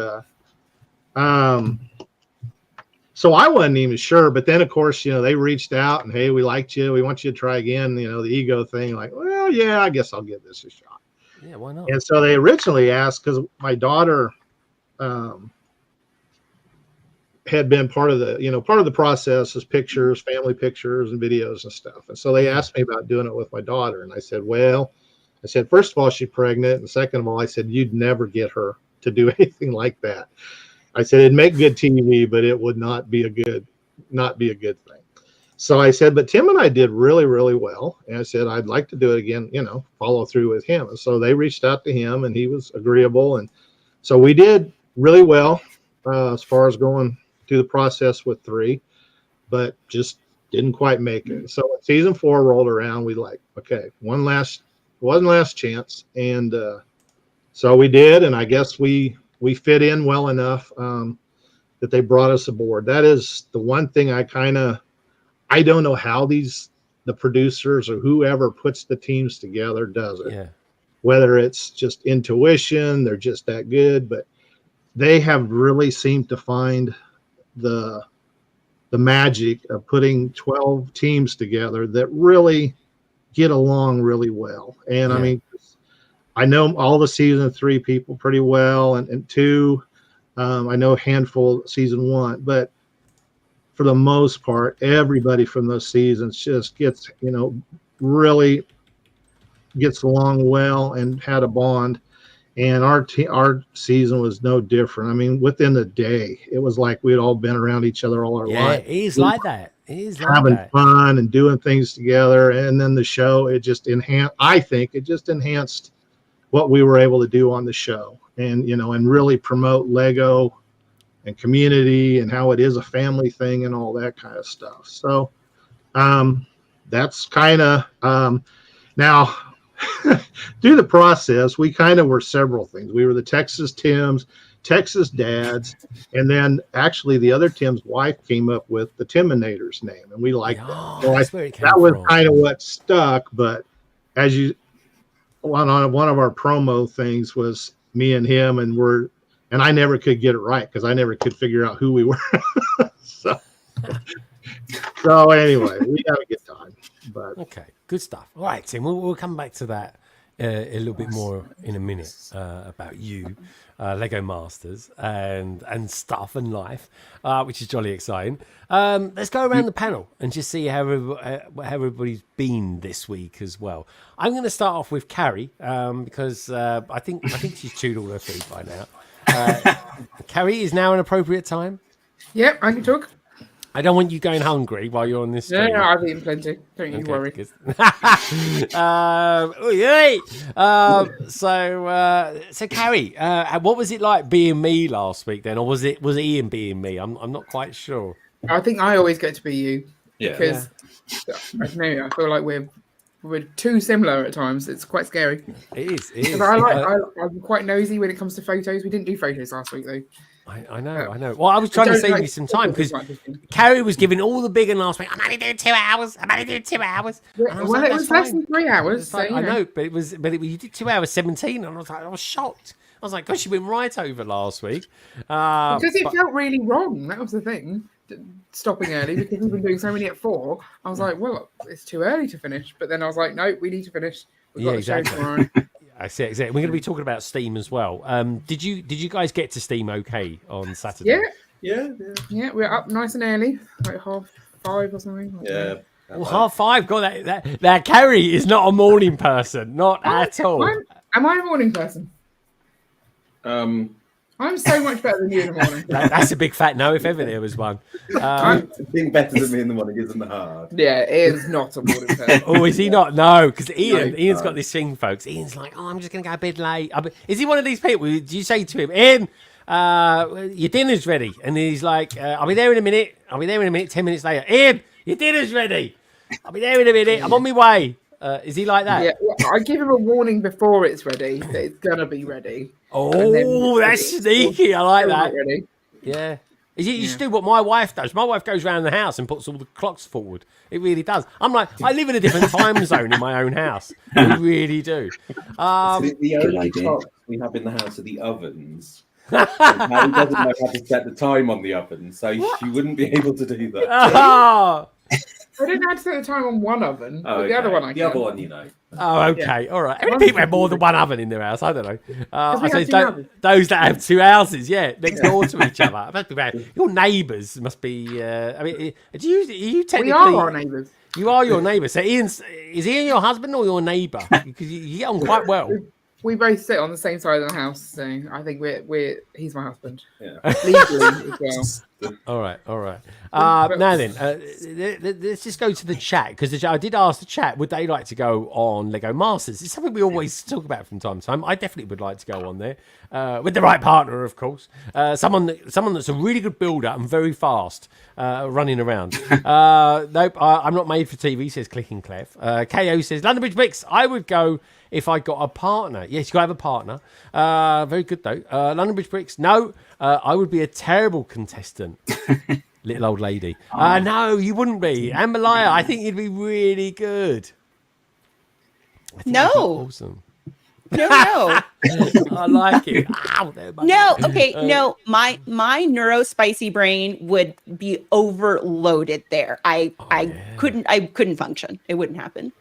so I wasn't even sure. But then of course, they reached out and hey, we liked you. We want you to try again. The ego thing, like, well, yeah, I guess I'll give this a shot. Yeah, why not? And so they originally asked because my daughter had been part of the process is pictures, family pictures and videos and stuff. And so they asked me about doing it with my daughter. And I said, first of all, she's pregnant. And second of all, I said, you'd never get her to do anything like that. I said, it'd make good TV, but it would not be a good thing. So I said, but Tim and I did really, really well. And I said, I'd like to do it again, follow through with him. And so they reached out to him and he was agreeable. And so we did really well as far as going through the process with 3, but just didn't quite make it. So when season 4 rolled around, we okay, one last chance. And so we did. And I guess we fit in well enough that they brought us aboard. That is the one thing I don't know how the producers or whoever puts the teams together does it. Yeah. Whether it's just intuition, they're just that good, but they have really seemed to find the magic of putting 12 teams together that really get along really well. And I mean, I know all the season 3 people pretty well, and 2, I know a handful season 1, but for the most part, everybody from those seasons just gets, really gets along well and had a bond. And our season was no different. I mean, within the day, it was like we'd all been around each other all our life. Yeah, it is like that. It is like having that. fun and doing things together. And then the show, it just enhanced. I think it just enhanced what we were able to do on the show, and and really promote Lego and community and how it is a family thing and all that kind of stuff. So that's kind of now through the process, we kind of were several things. We were the Texas Tims, Texas Dads, and then actually the other Tim's wife came up with the Timinators name, and we liked that. So That's where it came that was from. kind of what stuck. But as one of our promo things was me and him, and I never could get it right because I never could figure out who we were. so anyway, we had a good time. But Okay, good stuff. All right, Tim, we'll come back to that a little bit more in a minute about you, Lego Masters, and stuff and life, which is jolly exciting. Let's go around the panel and just see how everybody's been this week as well. I'm going to start off with Carrie because I think she's chewed all her food by now. Carrie, is now an appropriate time? Yep, I can talk. I don't want you going hungry while you're on this stream. No, I've eaten plenty. Don't you worry. So Carrie, what was it like being me last week then, or was Ian being me? I'm not quite sure. I think I always get to be you. Yeah. Because I don't know, I feel like we're too similar at times. It's quite scary. It is. But I'm quite nosy when it comes to photos. We didn't do photos last week though. I know. Well, I was trying to save you some time because Carrie was giving all the big and last week. I'm only doing 2 hours. Yeah, well, it was less than 3 hours. So, I know, but you did 2 hours 17, and I was shocked. I was like, gosh, you went right over last week. Because it felt really wrong. That was the thing. Stopping early because we've been doing so many at 4. I was like, well, it's too early to finish. But then I was like, no, we need to finish. We've got the show tomorrow. I see. Exactly. We're going to be talking about Steam as well. Did you guys get to Steam okay on Saturday? Yeah, we're up nice and early, like 5:30 or something. Yeah. Well, 5:30. God, that Carrie is not a morning person, not at all. Am I a morning person? I'm so much better than you in the morning. That's a big fat no, if ever there was one. Being better than me in the morning isn't hard. Yeah, Ian's not a morning person. Oh, is he not? No, because Ian's got this thing, folks. Ian's like, I'm just going to go to bed late. Is he one of these people? Do you say to him, Ian, your dinner's ready? And he's like, I'll be there in a minute. 10 minutes later. Ian, your dinner's ready. I'll be there in a minute. I'm on my way. Is he like that? Yeah, well, I give him a warning before it's ready that it's going to be ready. Oh, that's sneaky. I like that. Ready. Yeah. You should do what my wife does. My wife goes around the house and puts all the clocks forward. It really does. I'm like, I live in a different time zone in my own house. I really do. The only clocks we have in the house are the ovens. Harry doesn't know how to set the time on the oven, so she wouldn't be able to do that. Oh, I didn't have to set the time on one oven, but the other one I can. The other one, you know. Oh, okay. All right. How many people have more than one oven in their house? I don't know. I have suppose two those that have 2 houses, next door to each other. It must be bad. Your neighbours must be. I mean, are you technically? We are our neighbours. You are your neighbour. So is Ian your husband or your neighbour? Because you get on quite well. We both sit on the same side of the house, so I think he's my husband. Yeah. Legally as well. All right. Now then, let's just go to the chat, because I did ask the chat, would they like to go on Lego Masters? It's something we always talk about from time to time. I definitely would like to go on there, with the right partner, of course. Someone that's a really good builder and very fast, running around. Nope, I'm not made for TV, says Clicking Clef. KO says, London Bridge Bricks, I would go if I got a partner. Yes, you got to have a partner. Very good, though. London Bridge Bricks, no. I would be a terrible contestant. Little old lady. No, you wouldn't be. Amberlia, I think you'd be really good. No. Awesome. No. I like it. Ow, No, okay, no. My neurospicy brain would be overloaded there. I couldn't function. It wouldn't happen.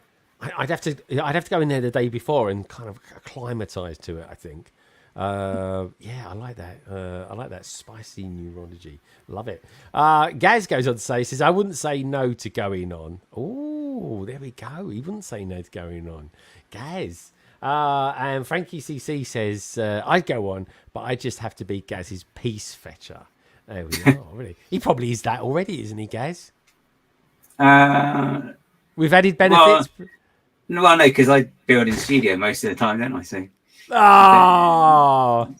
I'd have to go in there the day before and kind of acclimatise to it, I think. Yeah, I like that. I like that spicy neurology. Love it. Gaz goes on to say, says, I wouldn't say no to going on. Oh, there we go. He wouldn't say no to going on. Gaz. And Frankie CC says, I'd go on, but I just have to be Gaz's peace fetcher. There we are, really. He probably is that already, isn't he, Gaz? With added benefits. No, because I build in studio most of the time, don't I? So. Oh,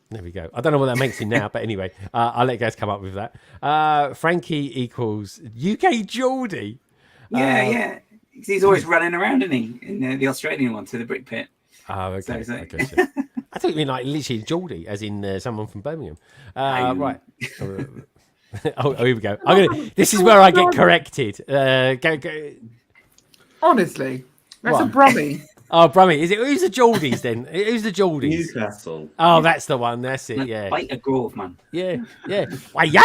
there we go. I don't know what that makes him now, but anyway, I'll let Gaz come up with that. Frankie equals UK Geordie. Yeah. He's always running around, isn't he? In the Australian one to the brick pit. Oh, okay. So. I thought you mean like literally Geordie, as in someone from Birmingham. Right. Oh, here we go. This is where I get corrected. Go. Honestly, that's What? a Brummie. Oh, Brummie. Who's the Geordies then? Who's the Geordies? Newcastle. Oh, that's the one. That's it. Yeah. Quite a grove, man. Yeah. Why yay,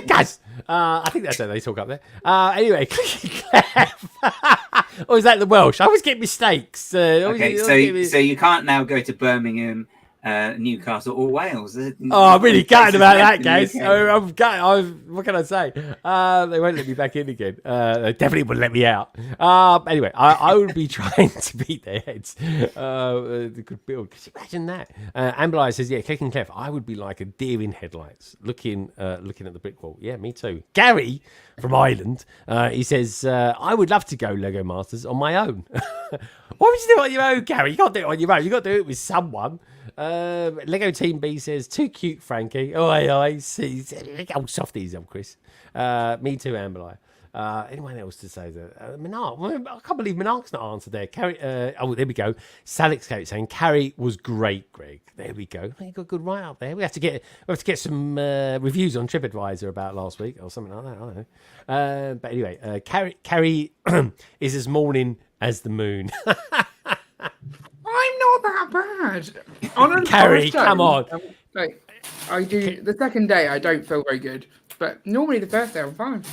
guys. I think that's how they talk up there. Anyway, or is that the Welsh? I always get mistakes. Okay, so you can't now go to Birmingham, Newcastle, or Wales. Oh, I'm really gutted about that, guys. I'm gutted. What can I say? They won't let me back in again. They definitely wouldn't let me out. Anyway, I would be trying to beat their heads. The good build. Could you imagine that? Amberlia says, yeah, Clicking Clef. I would be like a deer in headlights, looking at the brick wall. Yeah, me too. Gary from Ireland, he says, I would love to go Lego Masters on my own. Why would you do it on your own, Gary? You can't do it on your own. You got to do it with someone. Lego Team B says, too cute, Frankie. Oi. Oh, softies, Chris. Me too, Amberlia. Anyone else to say that? Minark. I can't believe Minark's not answered there. Carrie, there we go. Salix saying Carrie was great, Greg. There we go. You got a good write up there. We have to get some reviews on TripAdvisor about last week or something like that. I don't know. But anyway, Carrie is as morning as the moon. I'm not that bad. Carrie, come on. I do the second day. I don't feel very good, but normally the first day I'm fine.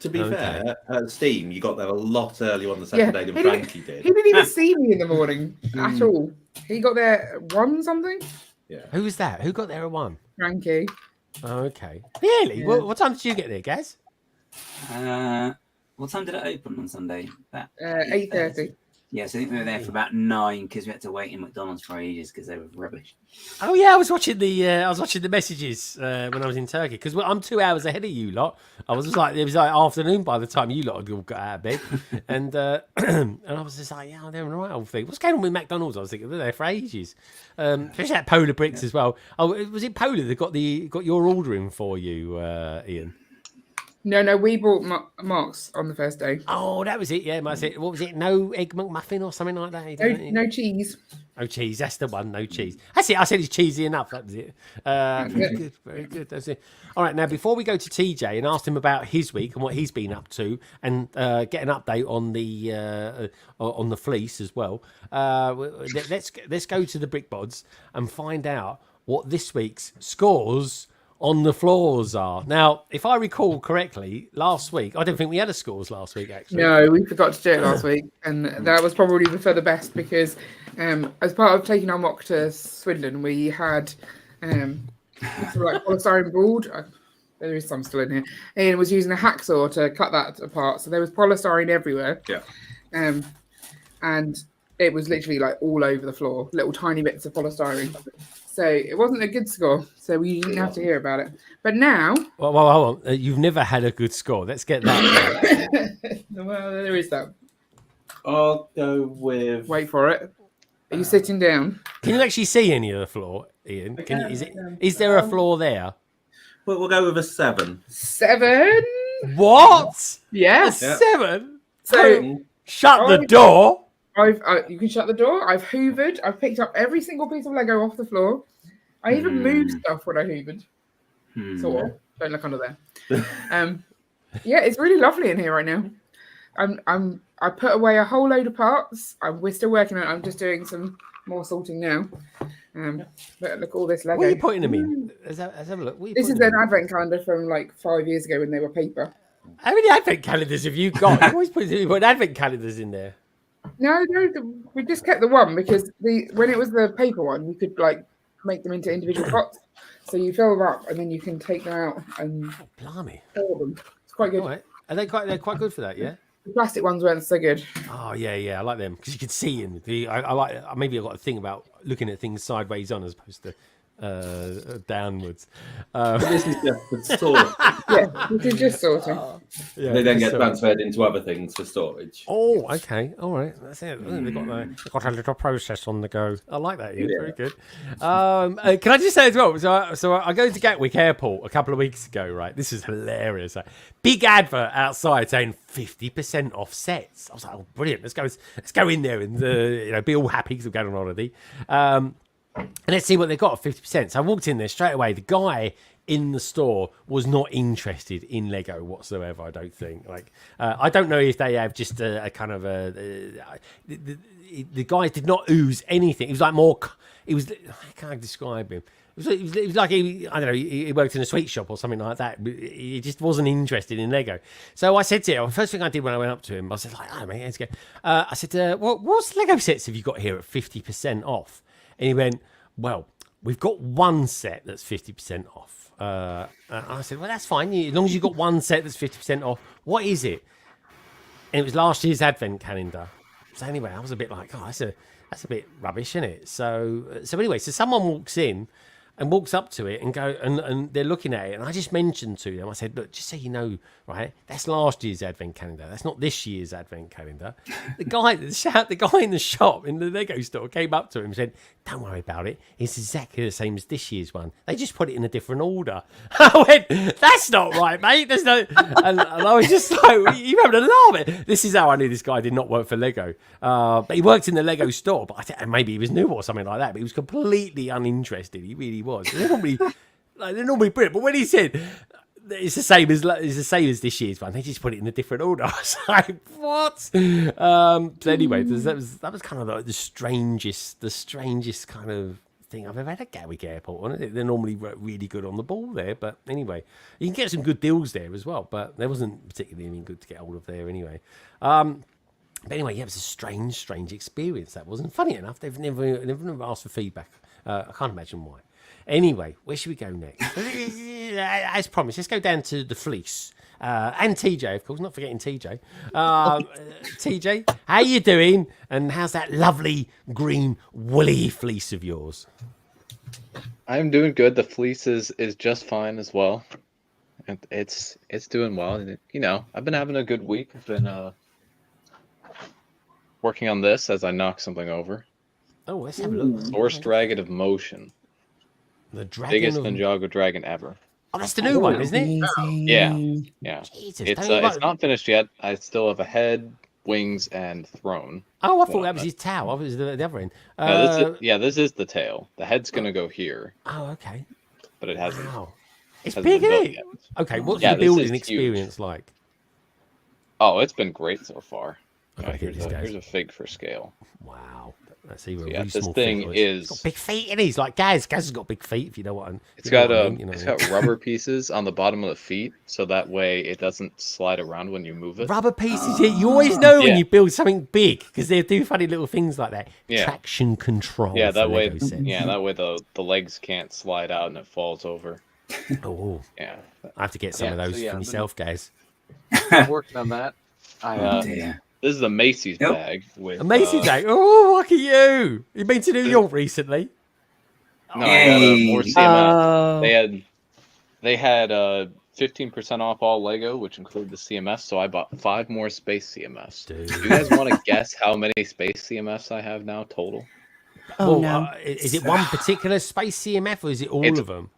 To be fair, at Steam, you got there a lot earlier on the second day than Frankie did. He didn't even see me in the morning at all. He got there at 1 something. Yeah. Who was that? Who got there at 1? Frankie. Oh, okay. Really? Yeah. What time did you get there, Gaz? What time did it open on Sunday? 8:30. Yeah, so I think we were there for about 9 because we had to wait in McDonald's for ages because they were rubbish. Oh yeah, I was watching the messages when I was in Turkey because I'm 2 hours ahead of you lot. It was like afternoon by the time you lot had all got out of bed, and I was just like, yeah, they're on the right old thing. What's going on with McDonald's? I was thinking they're there for ages, especially that Polar Bricks as well. Oh, was it Polar that got your order in for you, Ian? No, we bought Mark's on the first day. Oh, that was it. Yeah, what was it? No egg McMuffin or something like that. No cheese. No cheese. That's the one. No cheese. That's it. I said it's cheesy enough. That was it. Very good. That's it. All right. Now, before we go to TJ and ask him about his week and what he's been up to, and get an update on the fleece as well, let's go to the Brick Bods and find out what this week's scores on the floors are. Now, if I recall correctly, last week, I don't think we had a scores last week, actually. No, we forgot to do it last week. And that was probably for the best because as part of taking our mock to Swindon, we had polystyrene board. There is some still in here. And was using a hacksaw to cut that apart. So there was polystyrene everywhere. Yeah. And it was literally like all over the floor, little tiny bits of polystyrene. So it wasn't a good score. So we didn't have to hear about it. But now, Well, hold on. You've never had a good score. Let's get that. well, there is that. I'll go with. Wait for it. Are you sitting down? Can you actually see any of the floor, Ian? Is there a floor there? Well, we'll go with a 7. 7. What? Yes. A 7? So shut the door. You can shut the door. I've hoovered. I've picked up every single piece of Lego off the floor. I even moved stuff when I hoovered. Sort of. Don't look under there. Yeah, it's really lovely in here right now. I put away a whole load of parts. We're still working on it. I'm just doing some more sorting now. But look, all this Lego. What are you putting them in? Let's have a look. This is an advent calendar from like 5 years ago when they were paper. How many advent calendars have you got? You always put advent calendars in there. No, we just kept the one because when it was the paper one, you could like make them into individual pots. So you fill them up and then you can take them out and blimey, fill them. It's quite good. All right. Are they quite? They're quite good for that, yeah. The plastic ones weren't so good. Oh yeah, I like them because you can see in. I like. Maybe I've got a thing about looking at things sideways on as opposed to downwards. This is just the store. Yeah, this is just sorting. Yeah, they then get transferred into other things for storage. Oh, okay, all right, that's it. They've got a little process on the go. I like that. Ian. Very good. Can I just say as well? So I go to Gatwick Airport a couple of weeks ago. Right, this is hilarious. Big advert outside saying 50% off sets. I was like, oh, brilliant. Let's go in there and be all happy because we're going on holiday. And let's see what they got at 50%. So I walked in there straight away. The guy in the store was not interested in Lego whatsoever, I don't think. I don't know if they have just a kind of the guy did not ooze anything. It was like more, how can I describe him? It was like, I don't know, he worked in a sweet shop or something like that. He just wasn't interested in Lego. So I said to him, the first thing I did when I went up to him, I said, oh, mate, let's go. I said, what's Lego sets have you got here at 50% off? And he went, well, we've got one set that's 50% off. And I said, well, that's fine. As long as you've got one set that's 50% off, what is it? And it was last year's advent calendar. So anyway, I was a bit like, oh, that's a bit rubbish, isn't it? So anyway, someone walks in and walks up to it and and they're looking at it. And I just mentioned to them, I said, look, just so you know, right, that's last year's advent calendar. That's not this year's advent calendar. The guy in the shop, in the Lego store, came up to him and said, don't worry about it. It's exactly the same as this year's one. They just put it in a different order. I went, that's not right, mate. There's no... And I was just like, you having a laugh. This is how I knew this guy did not work for Lego. But he worked in the Lego store. But maybe he was new or something like that. But he was completely uninterested. He really was. They're normally brilliant. But when he said... It's the same as this year's one. They just put it in a different order. I was like, what? So anyway, that was kind of like the strangest kind of thing I've ever had at Gatwick Airport. Wasn't it? They're normally really good on the ball there, but anyway, you can get some good deals there as well. But there wasn't particularly anything good to get hold of there anyway. But anyway, yeah, it was a strange experience. That wasn't funny enough. They've never asked for feedback. I can't imagine why. Anyway, where should we go next? As promised, let's go down to the fleece. And TJ, of course, not forgetting TJ. TJ, how you doing? And how's that lovely green woolly fleece of yours? I'm doing good. The fleece is just fine as well. It's doing well. And I've been having a good week. I've been working on this as I knock something over. Oh, let's have a look. Source Dragon of Motion. The biggest Ninjago dragon ever. Oh, that's the new one, isn't it? Yeah. Jesus, it's not finished yet. I still have a head, wings, and throne. Oh, I thought that was his tail. I thought it was the other end. This is the tail. The head's gonna go here. Oh, okay. But it hasn't. Wow. It's big, isn't it? Okay, what's the building experience like? Oh, it's been great so far. Okay, here's a fig for scale. Wow. That's even this thing is... It's got big feet, and he's like Gaz. Gaz has got big feet, if you know what I'm... It's got rubber pieces on the bottom of the feet, so that way it doesn't slide around when you move it. Rubber pieces, yeah. You always know when you build something big, because they do funny little things like that. Yeah. Traction control. Yeah, that way the legs can't slide out and it falls over. Oh. Yeah. I have to get some of those for myself, guys. I'm working on that. This is a Macy's bag. A Macy's bag? Oh, look at you. You've been to New York recently? No, I got more CMF. Oh. They had 15% off all Lego, which included the CMS. So I bought 5 more space CMS. Dude. Do you guys want to guess how many space CMS I have now total? Oh, no. Is it one particular space CMF or is it all of them?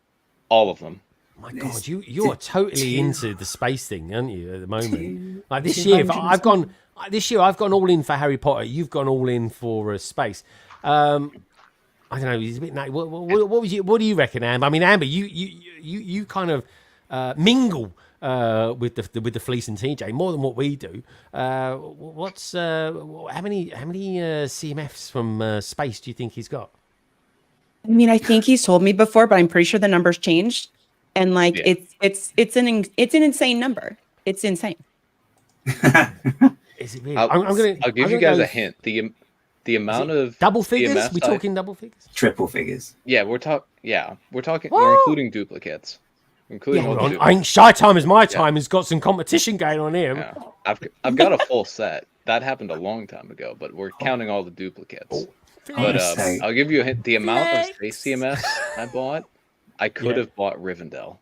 All of them. My God, you're totally into the space thing, aren't you? At the moment, like this year, I've gone all in for Harry Potter. You've gone all in for space. I don't know. He's a bit. What do you reckon, Amber? I mean, Amber, you kind of mingle with the Fleece and TJ more than what we do. How many CMFs from space do you think he's got? I mean, I think he's told me before, but I'm pretty sure the number's changed. And like it's an insane number. It's insane. Is it really? I'll give you guys a hint. The amount of double figures. CMS We talking double figures? Triple figures. Yeah, we're talking. We're including duplicates. Including Shy Time is my time. Has got some competition going on here. Yeah. I've got a full set. That happened a long time ago, but we're counting all the duplicates. But I'll give you a hint. The amount of space CMS I bought, I could have bought Rivendell.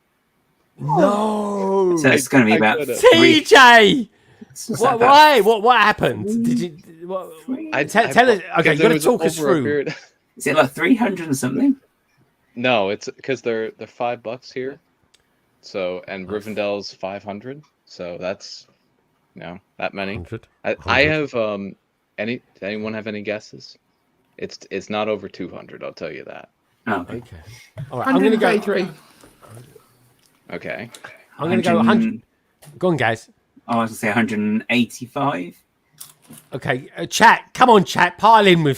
No. So it's going to be about TJ. Why? What happened? Did you? Tell us. Okay, you got to talk us through. Is it like 300 and something? No, it's because they're $5 here. So and Rivendell's 500. So that's that many. 100. I have does anyone have any guesses? It's not over 200. I'll tell you that. Oh, okay. All right, I'm going to go 3. Okay. I'm going to go 100. Go on, guys. I was going to say 185. Okay, chat. Come on, chat. Pile in with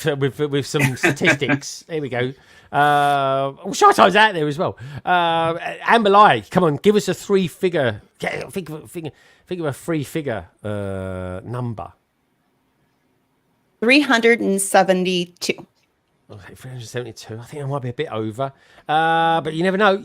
some statistics. There we go. Shy Time's out there as well. Amberlia, come on, give us a 3-figure. Think of a 3-figure number. 372. Okay, 372. I think I might be a bit over. But you never know.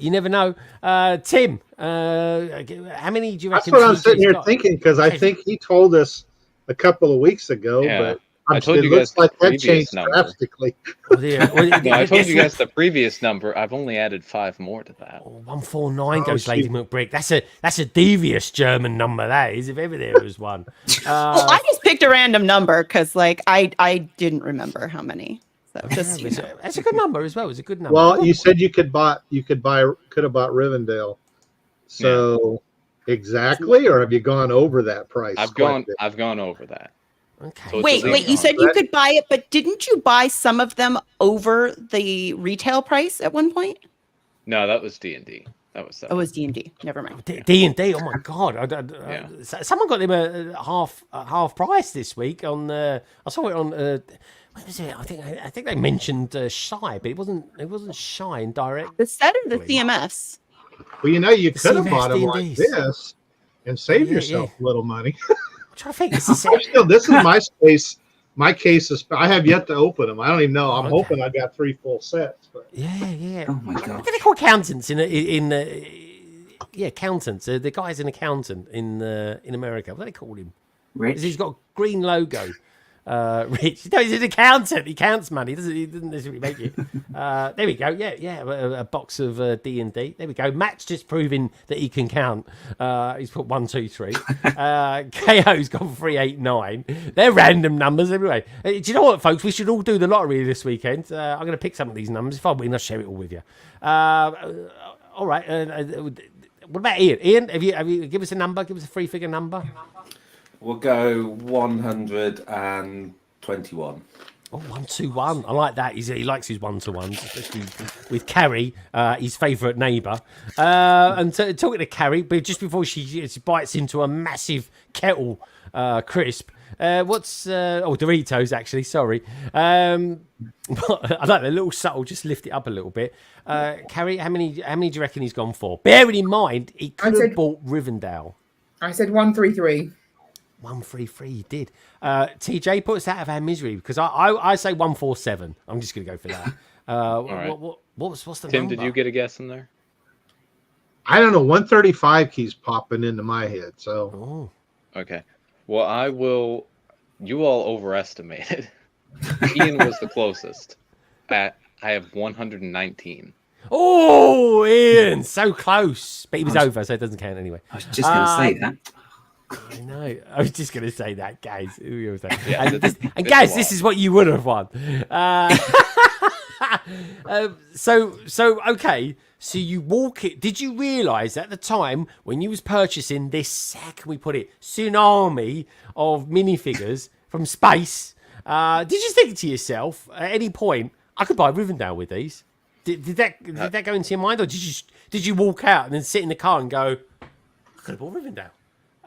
Tim, how many do you reckon? That's what I'm sitting here thinking, because I think he told us a couple of weeks ago, but I told you guys like the that changed number. drastically. I told you guys the previous number. I've only added 5 more to that. 149 goes Lady McBrick. That's a devious German number, that is, if ever there was one. Well, I just picked a random number because, like, I didn't remember how many. So just that's a good number as well. It's a good number. Well, you said could have bought Rivendell. So exactly, or have you gone over that price? I've gone over that. Okay. So wait, you said you could buy it, but didn't you buy some of them over the retail price at one point? No, that was D&D. That was it was D&D. Never mind. D&D. Oh my God! Someone got them a half price this week on. I saw it on. What was it? I think they mentioned Shy, but it wasn't Shy in direct. The set of the CMS. Well, you could have bought them like this and saved yourself a little money. I'm trying to think. This is my space. My case is. I have yet to open them. I don't even know. I'm hoping I got 3 full sets. But. Yeah. Oh my God. What do they call accountants accountants. The guy's an accountant in America. What do they call him? Rich. He's got a green logo. Rich. No, he's an accountant. He counts money. He doesn't necessarily make it. There we go. Yeah. A box of D&D. There we go. Matt's just proving that he can count. He's put 1, 2, 3. KO's got 389. They're random numbers anyway. Do you know what, folks? We should all do the lottery this weekend. I'm going to pick some of these numbers. If I win, I'll share it all with you. All right. What about Ian? Ian, have you give us a number? Give us a 3-figure number. We'll go 121. Oh, 121. I like that. He likes his 1-to-ones, especially with Carrie, his favourite neighbour. And so, talking to Carrie, but just before she bites into a massive kettle crisp. Doritos, actually. Sorry. I like the little subtle. Just lift it up a little bit. Carrie, how many do you reckon he's gone for? Bearing in mind, he could have bought Rivendell. I said 133. 133, you did. TJ, put us out of our misery because I say 147. I'm just going to go for that. All right. What's the Tim, number? did you get a guess in there? I don't know. 135 keeps popping into my head. So. Okay. Well, you all overestimated. Ian was the closest at I have 119. Oh, Ian, so close. But he was over, so it doesn't count anyway. I was just going to say that. I know. I was just going to say that, guys. Yeah, and guys, this is what you would have won. Okay. So you walk it. Did you realise at the time when you was purchasing this, how can we put it, tsunami of minifigures from space? Did you think to yourself at any point, I could buy Rivendell with these? Did that go into your mind, or did you walk out and then sit in the car and go, I could have bought Rivendell?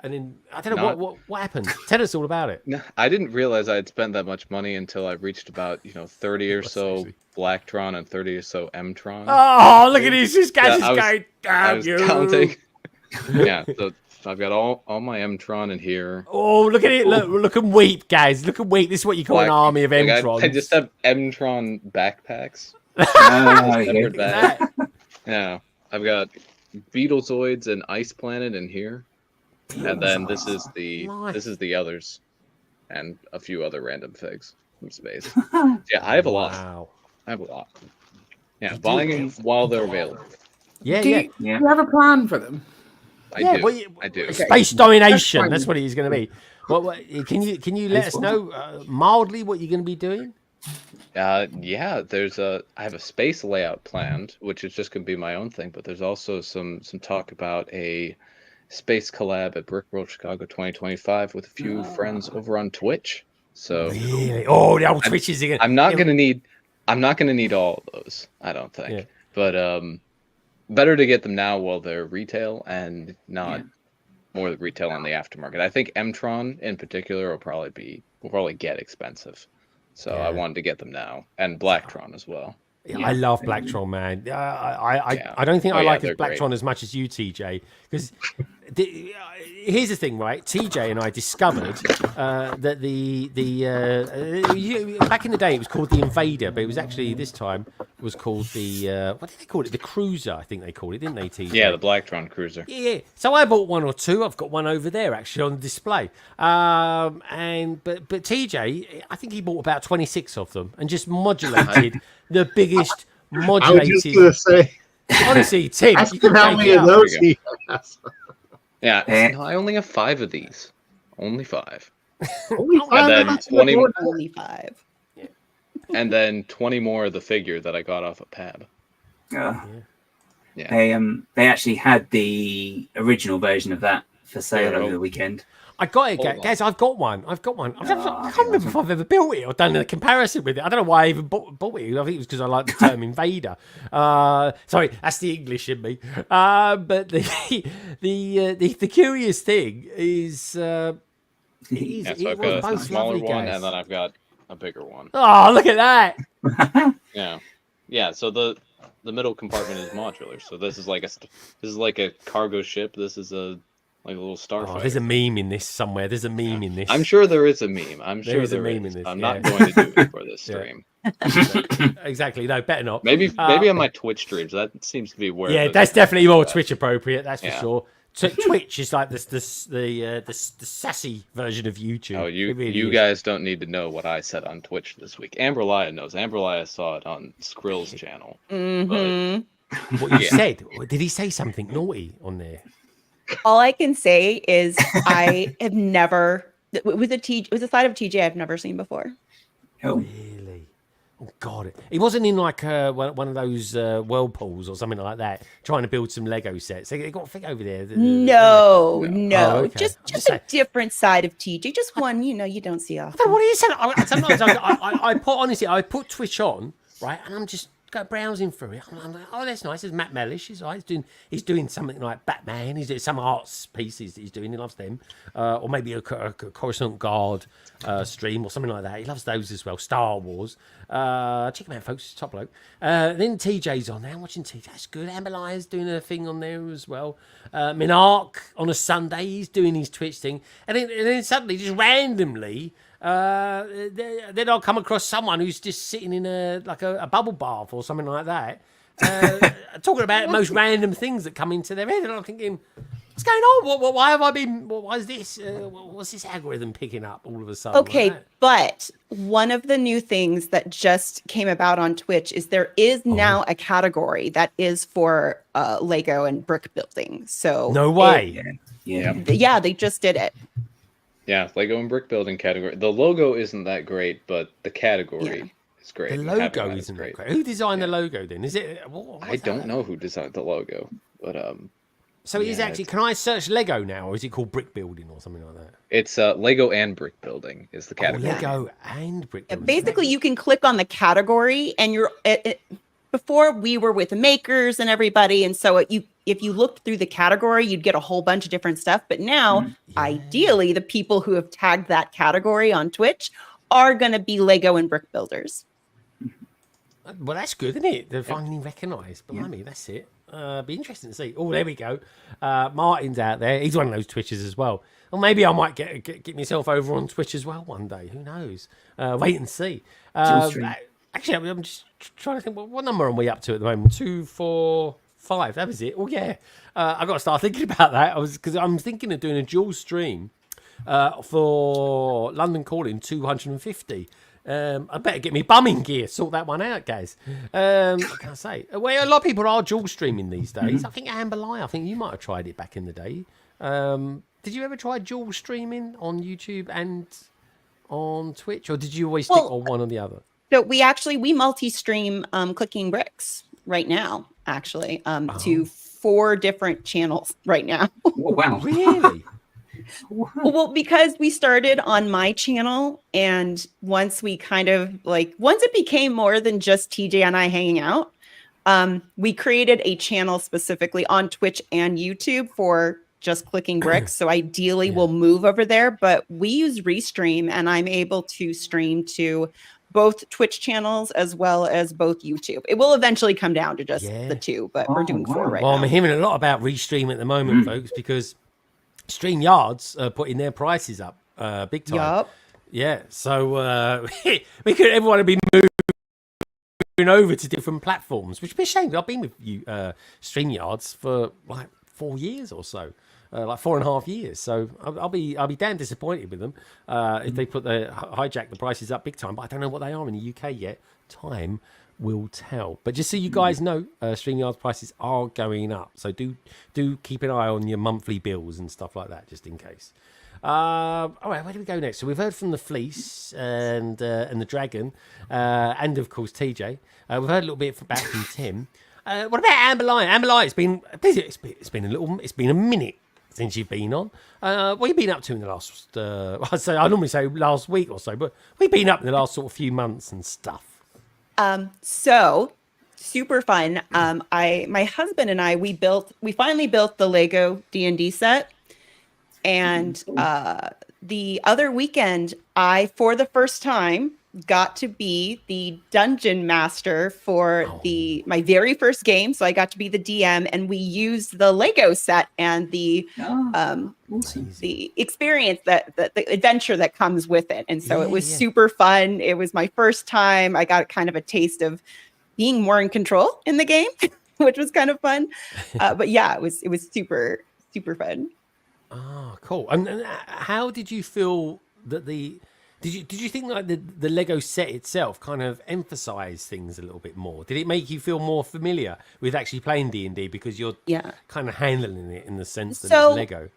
And then I don't know what happened. Tell us all about it. No, I didn't realize I had spent that much money until I reached about 30 or so Blacktron and 30 or so Mtron. Oh, look at this! This guy's just going. I was counting. Yeah, so I've got all my Mtron in here. Oh, look at it! Look and weep, guys. Look and weep. This is what you call an army of Mtrons. I just have Mtron backpacks. Yeah, I've got Beetlezoids and Ice Planet in here. And then this is the others, and a few other random figs from space. Yeah, I have a lot. Wow. I have a lot. Yeah, buying them while they're available. Yeah, Do you have a plan for them? I do. I do. Space domination. That's what it is going to be. What can you let us know mildly what you're going to be doing? Yeah, I have a space layout planned, which is just going to be my own thing. But there's also some talk about a space collab at Brickworld Chicago 2025 with a few friends over on Twitch. So really, the old Twitch is again. I'm not gonna need all of those, I don't think. Yeah. But better to get them now while they're retail and not more retail on the aftermarket. I think Mtron in particular will probably get expensive. So I wanted to get them now, and Blacktron as well. Yeah, I love Blacktron, man. I don't think I like Blacktron as much as you, TJ, because here's the thing, right? TJ and I discovered that back in the day it was called the Invader, but it was actually this time was called the what did they call it? The Cruiser, I think they called it, didn't they, TJ? Yeah, the Blacktron Cruiser. Yeah. So I bought one or two. I've got one over there actually on display. But TJ, I think he bought about 26 of them and just modulated the biggest modulated. I was just going to say. Honestly, Tim, ask him how many of those he has. Yeah, no, I only have 5 of these. Only 5. Only 5. And then 20. Only 5. And then 20 more of the figure that I got off of Pab. They actually had the original version of that for sale over the weekend. I got it, guys. I've got one. I can't remember if I've ever built it or done a comparison with it. I don't know why I even bought it. I think it was because I like the term Invader. Sorry, that's the English in me. But the curious thing is, so I've got a smaller one, and then I've got a bigger one. Oh, look at that! Yeah. So the middle compartment is modular. So this is like a cargo ship. This is like a little starfighter. There's a meme in this somewhere. There's a meme in this. I'm sure there is a meme. I'm sure there is. In this. I'm not going to do it for this stream. Exactly. No, better not. Maybe on my Twitch streams. That seems to be where. Yeah, that's definitely more Twitch appropriate. That's for sure. Twitch is like the sassy version of YouTube. Oh, you guys don't need to know what I said on Twitch this week. Amberlia knows. Amberlia saw it on Skrill's channel. Mm-hmm. What you said? Did he say something naughty on there? All I can say is I have never it was a side of TJ I've never seen before. Oh, really? Oh God! He wasn't in like one of those whirlpools or something like that, trying to build some Lego sets. They got a thing over there. No. Oh, okay. Just a different side of TJ. Just one, you don't see often. What are you saying? Sometimes I put Twitch on, right, and I'm just browsing through it. I'm like, oh, that's nice. There's Matt Mellish. He's doing something like Batman. He's doing some arts pieces that he's doing. He loves them. Or maybe a Coruscant Guard stream or something like that. He loves those as well. Star Wars. Check him out, folks. Top bloke. Then TJ's on there. I'm watching TJ. That's good. Amberlia's doing a thing on there as well. Minark on a Sunday. He's doing his Twitch thing. And then suddenly, just randomly, then I'll come across someone who's just sitting in a bubble bath or something like that, talking about most random things that come into their head, and I'm thinking, What's going on? Why have I been? Why is this? What's this algorithm picking up all of a sudden? Okay, but one of the new things that just came about on Twitch is there is now a category that is for Lego and brick building. So no way. Yeah, they just did it. Yeah, Lego and brick building category. The logo isn't that great, but the category is great. The logo isn't that great. Who designed the logo then? Is it? I don't know who designed the logo, but So it is actually. Can I search Lego now, or is it called brick building or something like that? It's Lego and brick building is the category. Lego and brick building. Basically, you can click on the category, and you're. Before we were with makers and everybody, and so if you looked through the category, you'd get a whole bunch of different stuff. But now, ideally, the people who have tagged that category on Twitch are going to be Lego and brick builders. Well, that's good, isn't it? They're finally recognised. But I mean, that's it. Be interesting to see. Oh, there we go. Martin's out there. He's one of those Twitchers as well. Or maybe I might get myself over on Twitch as well one day. Who knows? Wait and see. Actually, I'm just trying to think. What number are we up to at the moment? 245. That was it. Oh yeah. I got to start thinking about that. Because I'm thinking of doing a dual stream for London Calling 250. I better get me bumming gear, sort that one out, guys. What can I say? Well, a lot of people are dual streaming these days. I think Amberlia, I think you might have tried it back in the day. Did you ever try dual streaming on YouTube and on Twitch, or did you always stick on one or the other? So we multi-stream clicking bricks right now, actually, to 4 different channels right now. Wow. Really? Well, because we started on my channel, and once it became more than just TJ and I hanging out, we created a channel specifically on Twitch and YouTube for just clicking bricks. So ideally we'll move over there, but we use Restream, and I'm able to stream to both Twitch channels as well as both YouTube. It will eventually come down to just the 2, but we're doing 4 right now. Well, I'm hearing a lot about Restream at the moment, folks, because StreamYards are putting their prices up big time. Yeah, so everyone would be moving over to different platforms, which would be a shame. I've been with you StreamYards for like 4 years or so, like 4.5 years. So I'll be damn disappointed with them if they hijack the prices up big time. But I don't know what they are in the UK yet. Time will tell. But just so you guys know, StreamYard's prices are going up. So do keep an eye on your monthly bills and stuff like that, just in case. All right, where do we go next? So we've heard from the Fleece and the Dragon, and of course TJ. We've heard a little bit about from Tim. What about Amberlia? Amberlia, it's been a minute since you've been on. What have you been up to in the last? I normally say last week or so, but we've been up in the last sort of few months and stuff. So super fun. My husband and I, we finally built the Lego D&D set. And the other weekend, I, for the first time, got to be the dungeon master for my very first game. So I got to be the DM, and we used the Lego set and the experience, the adventure that comes with it. And so it was super fun. It was my first time. I got kind of a taste of being more in control in the game, which was kind of fun. But yeah, it was super, super fun. Oh, cool. And how did you feel that did you think like the Lego set itself kind of emphasized things a little bit more? Did it make you feel more familiar with actually playing D&D because you're kind of handling it in the sense that it's Lego?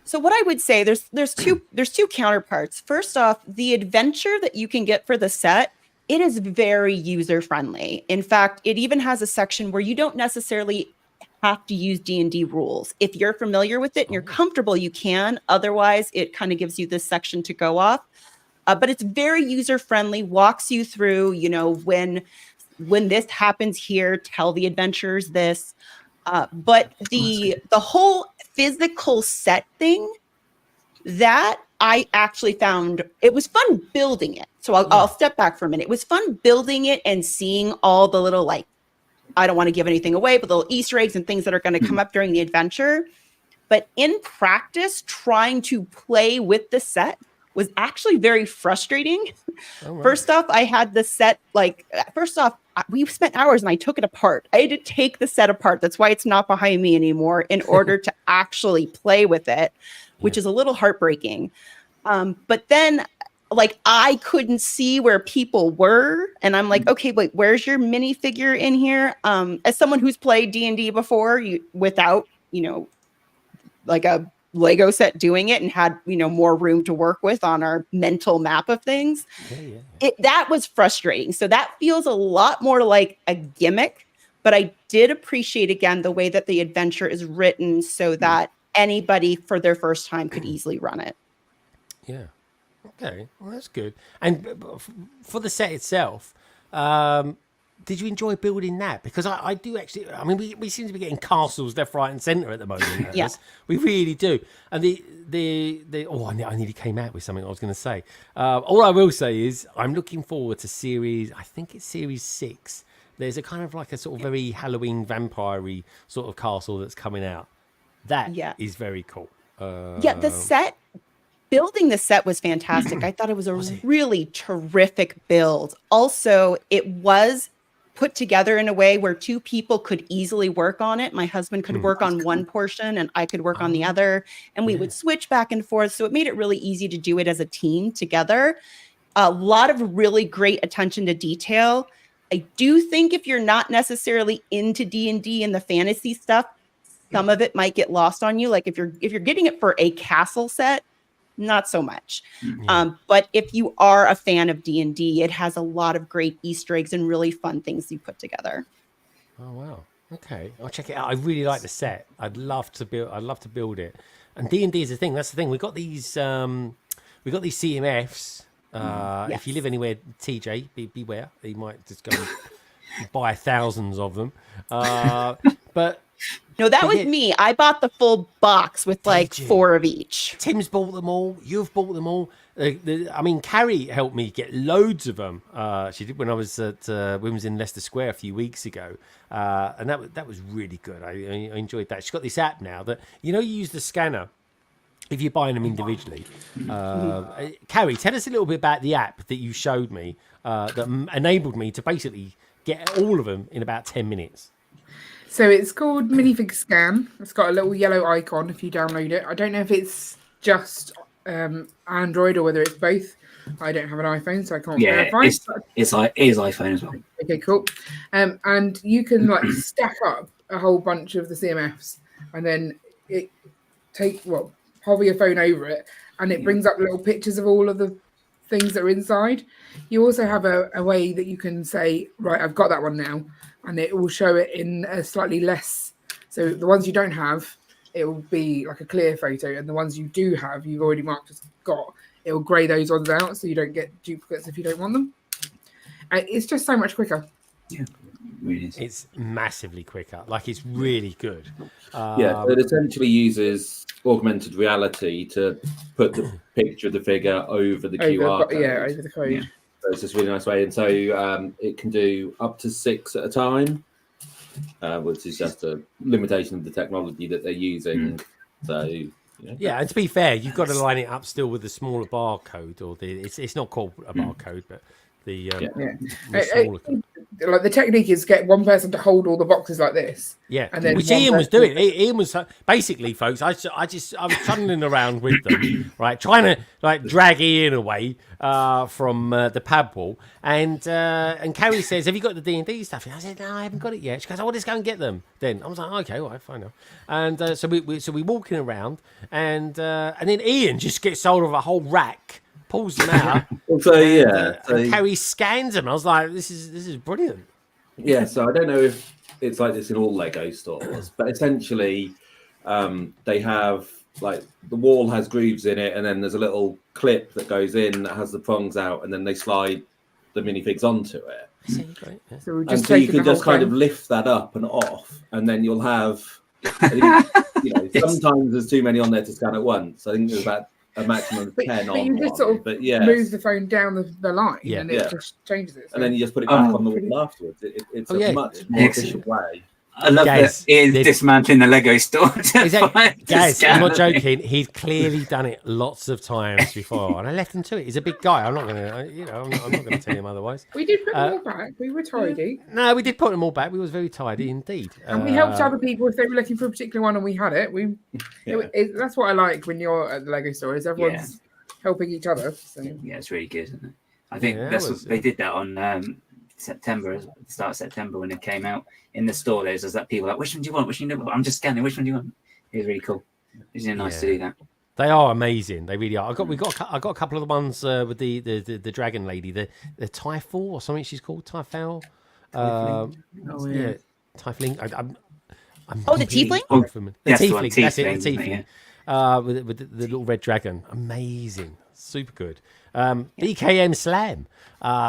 So what I would say, there's two counterparts. First off, the adventure that you can get for the set, it is very user friendly. In fact, it even has a section where you don't necessarily have to use D&D rules. If you're familiar with it and you're comfortable, you can. Otherwise, it kind of gives you this section to go off. But it's very user-friendly, walks you through, when this happens here, tell the adventurers this. But the whole physical set thing, that I actually found, it was fun building it. So I'll step back for a minute. It was fun building it and seeing all the little, I don't want to give anything away, but the little Easter eggs and things that are going to come up during the adventure. But in practice, trying to play with the set was actually very frustrating. First off, I had the set, we spent hours and I took it apart. I had to take the set apart. That's why it's not behind me anymore in order to actually play with it, which is a little heartbreaking. But then like I couldn't see where people were. And I'm like, okay, wait, where's your minifigure in here? As someone who's played D&D before, without, like a Lego set doing it and had, more room to work with on our mental map of things. That was frustrating. So that feels a lot more like a gimmick, but I did appreciate again the way that the adventure is written so that anybody for their first time could easily run it. Yeah. Okay, well, that's good. And for the set itself, did you enjoy building that? Because I do actually. I mean, we seem to be getting castles left, right, and centre at the moment. Yes, we really do. And I nearly came out with something I was going to say. All I will say is I'm looking forward to series. I think it's series 6. There's a kind of like a sort of very Halloween vampire-y sort of castle that's coming out. That is very cool. The set. Building the set was fantastic. I thought it was a really terrific build. Also, it was put together in a way where 2 people could easily work on it. My husband could work on one portion and I could work on the other, and we would switch back and forth. So it made it really easy to do it as a team together. A lot of really great attention to detail. I do think if you're not necessarily into D&D and the fantasy stuff, some of it might get lost on you. Like if you're getting it for a castle set, not so much. But if you are a fan of D&D, it has a lot of great Easter eggs and really fun things you put together. Oh wow! Okay, I'll check it out. I really like the set. I'd love to build it. And D&D is the thing. That's the thing. We got these CMFs. If you live anywhere, TJ, beware. He might just go and buy thousands of them. But. No, that was me. I bought the full box with like 4 of each. Tim's bought them all. You've bought them all. I mean, Carrie helped me get loads of them. She did when I was at Women's in Leicester Square a few weeks ago, and that was really good. I enjoyed that. She's got this app now that you use the scanner if you're buying them individually. Carrie, tell us a little bit about the app that you showed me that enabled me to basically get all of them in about 10 minutes. So it's called Minifig Scan. It's got a little yellow icon if you download it. I don't know if it's just Android or whether it's both. I don't have an iPhone, so I can't verify. It is iPhone as well. Okay, cool. And you can like stack up a whole bunch of the CMFs, and then hover your phone over it, and it brings up little pictures of all of the things that are inside. You also have a way that you can say, right, I've got that one now. And it will show it in a slightly less. So the ones you don't have, it will be like a clear photo. And the ones you do have, you've already marked as got. It will grey those ones out so you don't get duplicates if you don't want them. It's just so much quicker. Yeah, it really is. It's massively quicker. Like, it's really good. So it essentially uses augmented reality to put the picture of the figure over the QR code. Yeah, over the code. Yeah. So it's just a really nice way. And so it can do up to 6 at a time, which is just a limitation of the technology that they're using. So, yeah, and to be fair, you've got to line it up still with the smaller barcode, or it's not called a barcode, but the smaller code. Like the technique is get one person to hold all the boxes like this. Yeah, and then which Ian was doing. Ian was basically, folks. I was tunneling around with them, right, trying to like drag Ian away from the pad wall. And Carrie says, "Have you got the D&D stuff?" And I said, "No, I haven't got it yet." She goes, "Oh, well, let's go and get them." Then I was like, "Okay, all right, fine now." And so we're walking around, and then Ian just gets hold of a whole rack. Pulls them out. And Carrie scans them. I was like, "This is brilliant." Yeah, so I don't know if it's like this in all Lego stores, but essentially, they have like the wall has grooves in it, and then there's a little clip that goes in that has the prongs out, and then they slide the minifigs onto it. So you can just kind of lift that up and off, and then you'll have. Sometimes there's too many on there to scan at once. I think there's about a maximum of 10 but on you just sort of move the phone down the line and it just changes it. So. And then you just put it back on the wall afterwards. It's a much more efficient way. I love Gaz, that Ian's dismantling the Lego store. Gaz, I'm not joking. He's clearly done it lots of times before, and I left him to it. He's a big guy. I'm not going to tell him otherwise. We did put them all back. We were tidy. No, we did put them all back. We was very tidy indeed. And we helped other people if they were looking for a particular one and we had it. That's what I like when you're at the Lego store, is everyone's helping each other. So. Yeah, it's really good, isn't it? I think they did that on September, the start of September when it came out in the store. There's that people like, which one do you want? Which one do you want? I'm just scanning. Which one do you want? It was really cool. It's really nice to do that. They are amazing. They really are. I got a couple of the ones with the dragon lady, the Typhal or something she's called, Typhal. Tiefling. Tiefling. The tiefling. The tiefling. That's it. The tiefling. Yeah. With the little red dragon. Amazing. Super good. BKM Slam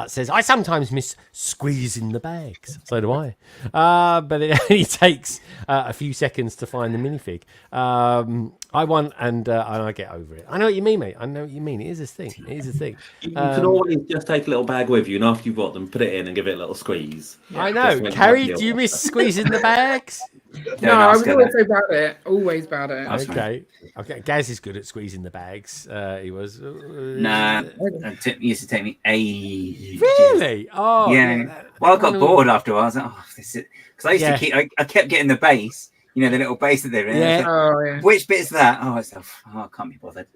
says, I sometimes miss squeezing the bags. So do I. But it only takes a few seconds to find the minifig. I want, and I get over it. I know what you mean, mate. I know what you mean. It is a thing. You can always just take a little bag with you, and after you've got them, put it in and give it a little squeeze. I know. Carrie, do you miss squeezing the bags? No, I was always about it. Always about it. Okay. Gaz is good at squeezing the bags. He was. Nah, it used to take me ages. Really? Oh, yeah. Well, I got bored after a while. I was like, oh, this is because I used to keep. I kept getting the base. You know, the little base that they're in. Yeah. Like, which bit's that? Oh, I can't be bothered.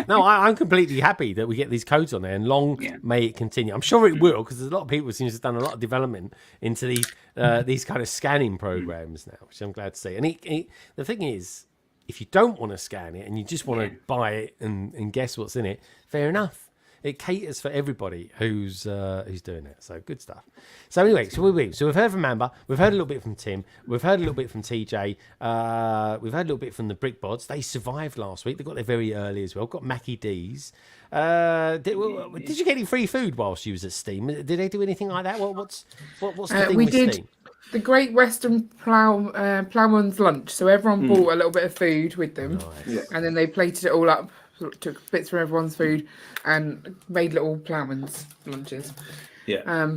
No, I'm completely happy that we get these codes on there, and may it continue. I'm sure it will, because there's a lot of people seem to have done a lot of development into these kind of scanning programs now, which I'm glad to see. And the thing is, if you don't want to scan it and you just want to buy it and guess what's in it, fair enough. It caters for everybody who's doing it. So good stuff. So anyway, so we've heard from Amber, we've heard a little bit from Tim, we've heard a little bit from TJ, we've heard a little bit from the Bods. They survived last week. They got there very early as well. Got Mackie D's. Did you get any free food whilst you was at Steam? Did they do anything like that? What's the thing with Steam? The Great Western Ploughman's Lunch. So everyone bought a little bit of food with them, and then they plated it all up. Took bits from everyone's food and made little ploughman's lunches. Yeah.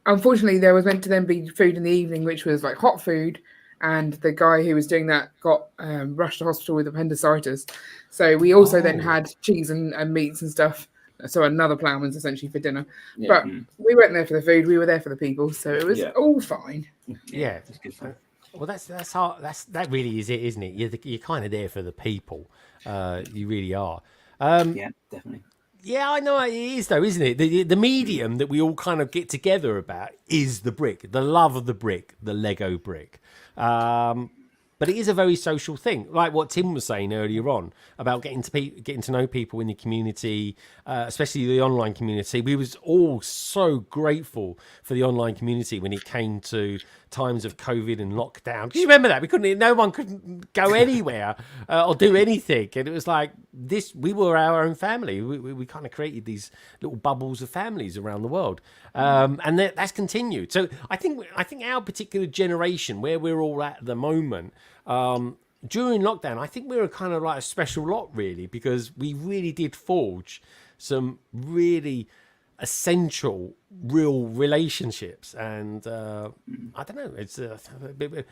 Unfortunately, there was meant to then be food in the evening, which was like hot food, and the guy who was doing that got rushed to hospital with appendicitis. So we also then had cheese and meats and stuff. So another ploughman's essentially for dinner. Yeah. But we weren't there for the food; we were there for the people. So it was all fine. Yeah. Well, that's hard. That really is it, isn't it? You're kind of there for the people. You really are. Yeah, definitely. Yeah, I know it is though, isn't it? The medium that we all kind of get together about is the brick, the love of the brick, the Lego brick. But it is a very social thing, like what Tim was saying earlier on about getting to know people in the community, especially the online community. We was all so grateful for the online community when it came to times of COVID and lockdown. Do you remember that? No one could go anywhere or do anything, and it was like this. We were our own family. We kind of created these little bubbles of families around the world, and that's continued. So I think our particular generation, where we're all at the moment. During lockdown, I think we were kind of like a special lot, really, because we really did forge some really essential, real relationships. And I don't know, it's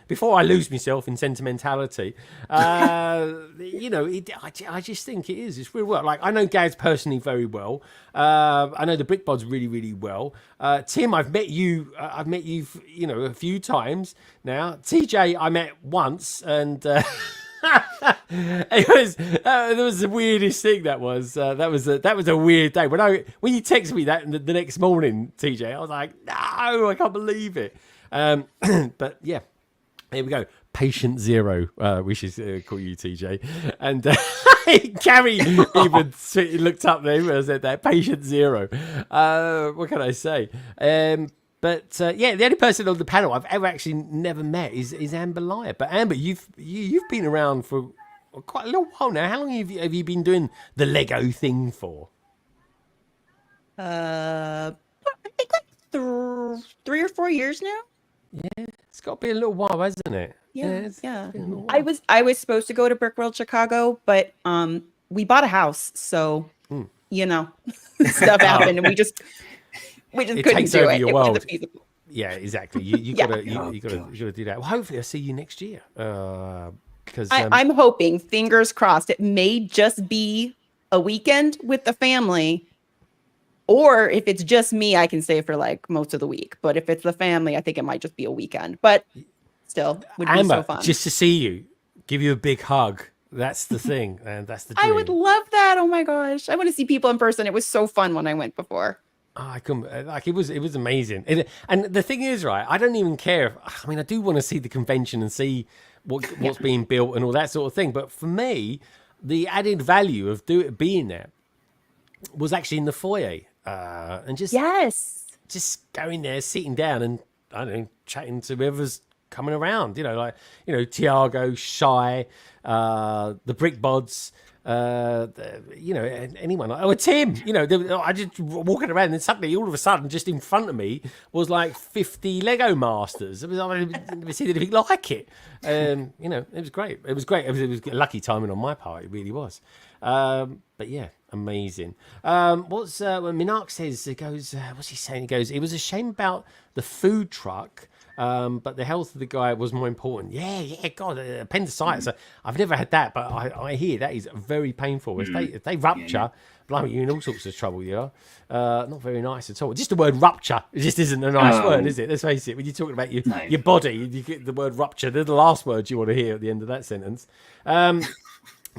before I lose myself in sentimentality, you know, I just think it's real well. Like, I know Gaz personally very well. I know the Bods really, really well. Tim, I've met you, you know, a few times now. TJ, I met once, and it was the weirdest thing. That was a weird day when you texted me that the next morning, TJ. I was like, no, I can't believe it. But yeah, here we go. Patient Zero, we should call you, TJ. And Carrie even looked up there and said that Patient Zero. What can I say? But yeah, the only person on the panel I've ever actually never met is Amberlia. But Amber, you've been around for quite a little while now. How long have you been doing the Lego thing for? I think like 3 or 4 years now. Yeah, it's got to be a little while, hasn't it? Yeah. I was supposed to go to Brick World Chicago, but we bought a house, so you know, stuff happened, and we just couldn't do it. Your world. Yeah, exactly. You Yeah. gotta you gotta do that. Well, hopefully I'll see you next year. Because I'm hoping, fingers crossed, it may just be a weekend with the family. Or if it's just me, I can stay for like most of the week. But if it's the family, I think it might just be a weekend. But still, would be so Amber, fun. just to see you, give you a big hug. That's the thing, and that's the dream. I would love that. Oh my gosh, I want to see people in person. It was so fun when I went before. Oh, I couldn't, like it was amazing. And the thing is, right, I don't even care. I mean, I do want to see the convention and see what's being built and all that sort of thing. But for me, the added value of being there was actually in the foyer and just going there, sitting down, and I don't know, chatting to whoever's coming around. Tiago, Shy, the Brick Bods. Anyone, Tim, I just walking around and suddenly all of a sudden just in front of me was like 50 Lego Masters. I've never seen anything like it. It was great. It was great. It was lucky timing on my part. It really was. But yeah, amazing. When Minark says, he goes, what's he saying? He goes, it was a shame about the food truck. But the health of the guy was more important. Yeah, God, appendicitis. I've never had that, but I hear that is very painful. If they rupture, blimey, you're in all sorts of trouble. You are not very nice at all. Just the word rupture, it just isn't a nice word, is it? Let's face it. When you're talking about your body, you get the word rupture. They're the last words you want to hear at the end of that sentence.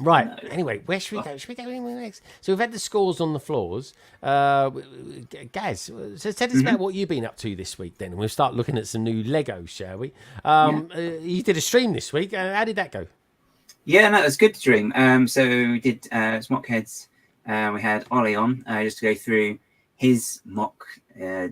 Right. No. Anyway, where should we go? Should we go next? So we've had the scores on the floors. Gaz, so tell us about what you've been up to this week then. We'll start looking at some new Legos, shall we? You did a stream this week. How did that go? Yeah, no, it was a good stream. So we did Smockheads. We had Ollie on just to go through his mock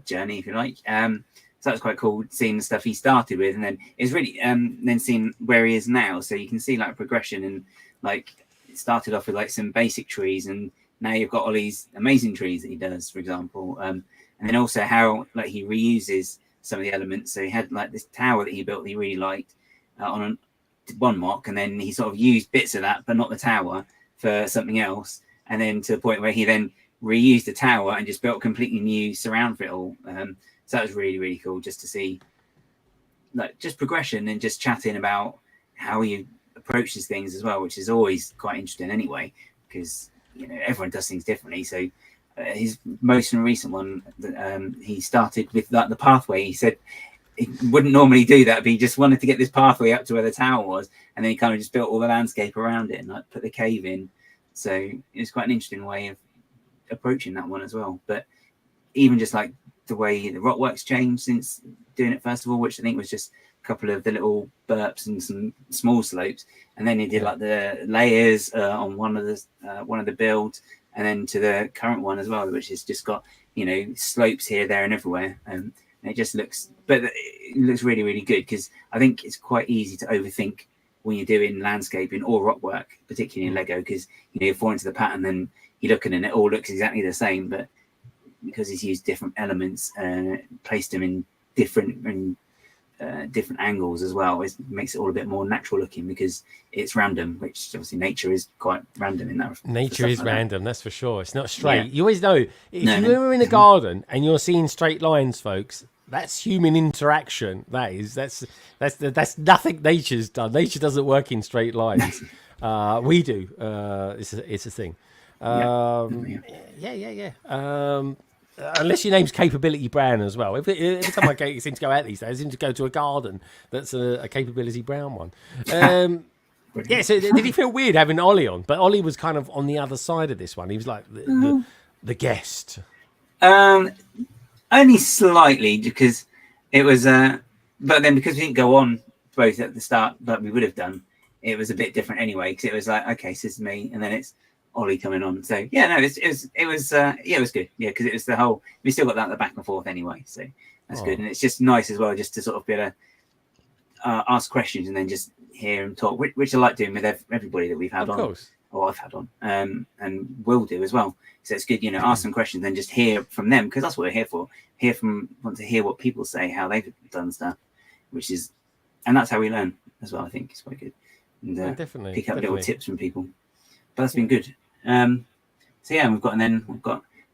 journey, if you like. So that was quite cool, seeing the stuff he started with. And then it's really then seeing where he is now. So you can see like progression and like it started off with like some basic trees, and now you've got Ollie's amazing trees that he does, for example, and then also how like he reuses some of the elements. So he had like this tower that he built that he really liked on one mock, and then he sort of used bits of that but not the tower for something else, and then to the point where he then reused the tower and just built a completely new surround for it all. So that was really, really cool just to see like just progression and just chatting about how you approaches things as well, which is always quite interesting anyway, because everyone does things differently. So his most recent one, he started with like the pathway. He said he wouldn't normally do that, but he just wanted to get this pathway up to where the tower was, and then he kind of just built all the landscape around it and like put the cave in. So it was quite an interesting way of approaching that one as well. But even just like the way the rock work's changed since doing it first of all, which I think was just couple of the little burps and some small slopes, and then he did like the layers on one of the builds, and then to the current one as well, which has just got slopes here, there, and everywhere, and it just looks really, really good, because I think it's quite easy to overthink when you're doing landscaping or rock work, particularly in Lego, because you fall into the pattern and you're looking and it all looks exactly the same, but because he's used different elements and placed them in different angles as well, it makes it all a bit more natural looking, because it's random, which obviously nature is quite random in that. Nature is random, that's for sure. It's not straight. You always know if you're in a garden and you're seeing straight lines, folks, that's human interaction. That's nothing nature's done. Nature doesn't work in straight lines. We do. It's a thing. Unless your name's Capability Brown as well. Every time I seem to go out these days, I seem to go to a garden that's a Capability Brown one. So did he feel weird having Ollie on? But Ollie was kind of on the other side of this one. He was like the guest. Only slightly, because it was... but then because we didn't go on both at the start like we would have done, it was a bit different anyway, because it was like, okay, so this is me, and then it's Ollie coming on. So yeah, no, it was good. Yeah, because it was the whole. We still got that at the back and forth anyway, so that's good. And it's just nice as well, just to sort of be able to ask questions and then just hear him talk, which I like doing with everybody that we've had on, or I've had on, and will do as well. So it's good, ask some questions and just hear from them, because that's what we're here for. Want to hear what people say, how they've done stuff, and that's how we learn as well. I think it's quite good, and definitely pick up little tips from people. But that's been good. So yeah, we've got,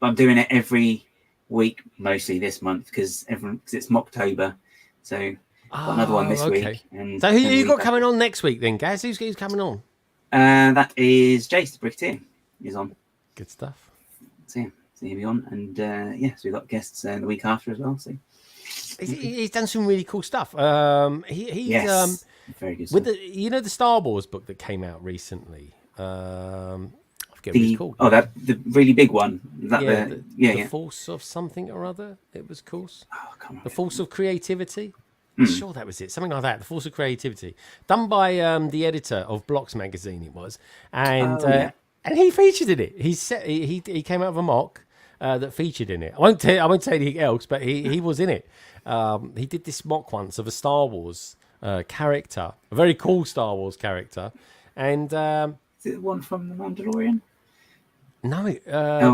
but I'm doing it every week mostly this month because it's Mocktober. So got another one this week. And so who you got coming on next week then, Gaz? Who's coming on? That is Jace, the Bricketeer, is on. Good stuff. So yeah, so he'll be on, and so we've got guests the week after as well. So he's done some really cool stuff. He's very good. With the Star Wars book that came out recently. I forget what it's called. Oh, the really big one. The Force of something or other. It was called. Oh, I can't remember. The Force of Creativity. I'm sure that was it. Something like that. The Force of Creativity, done by the editor of Blocks magazine. It was, and he featured in it. He came out of a mock that featured in it. I won't tell anything else, but he was in it. He did this mock once of a Star Wars character, a very cool Star Wars character, and is it the one from The Mandalorian? No,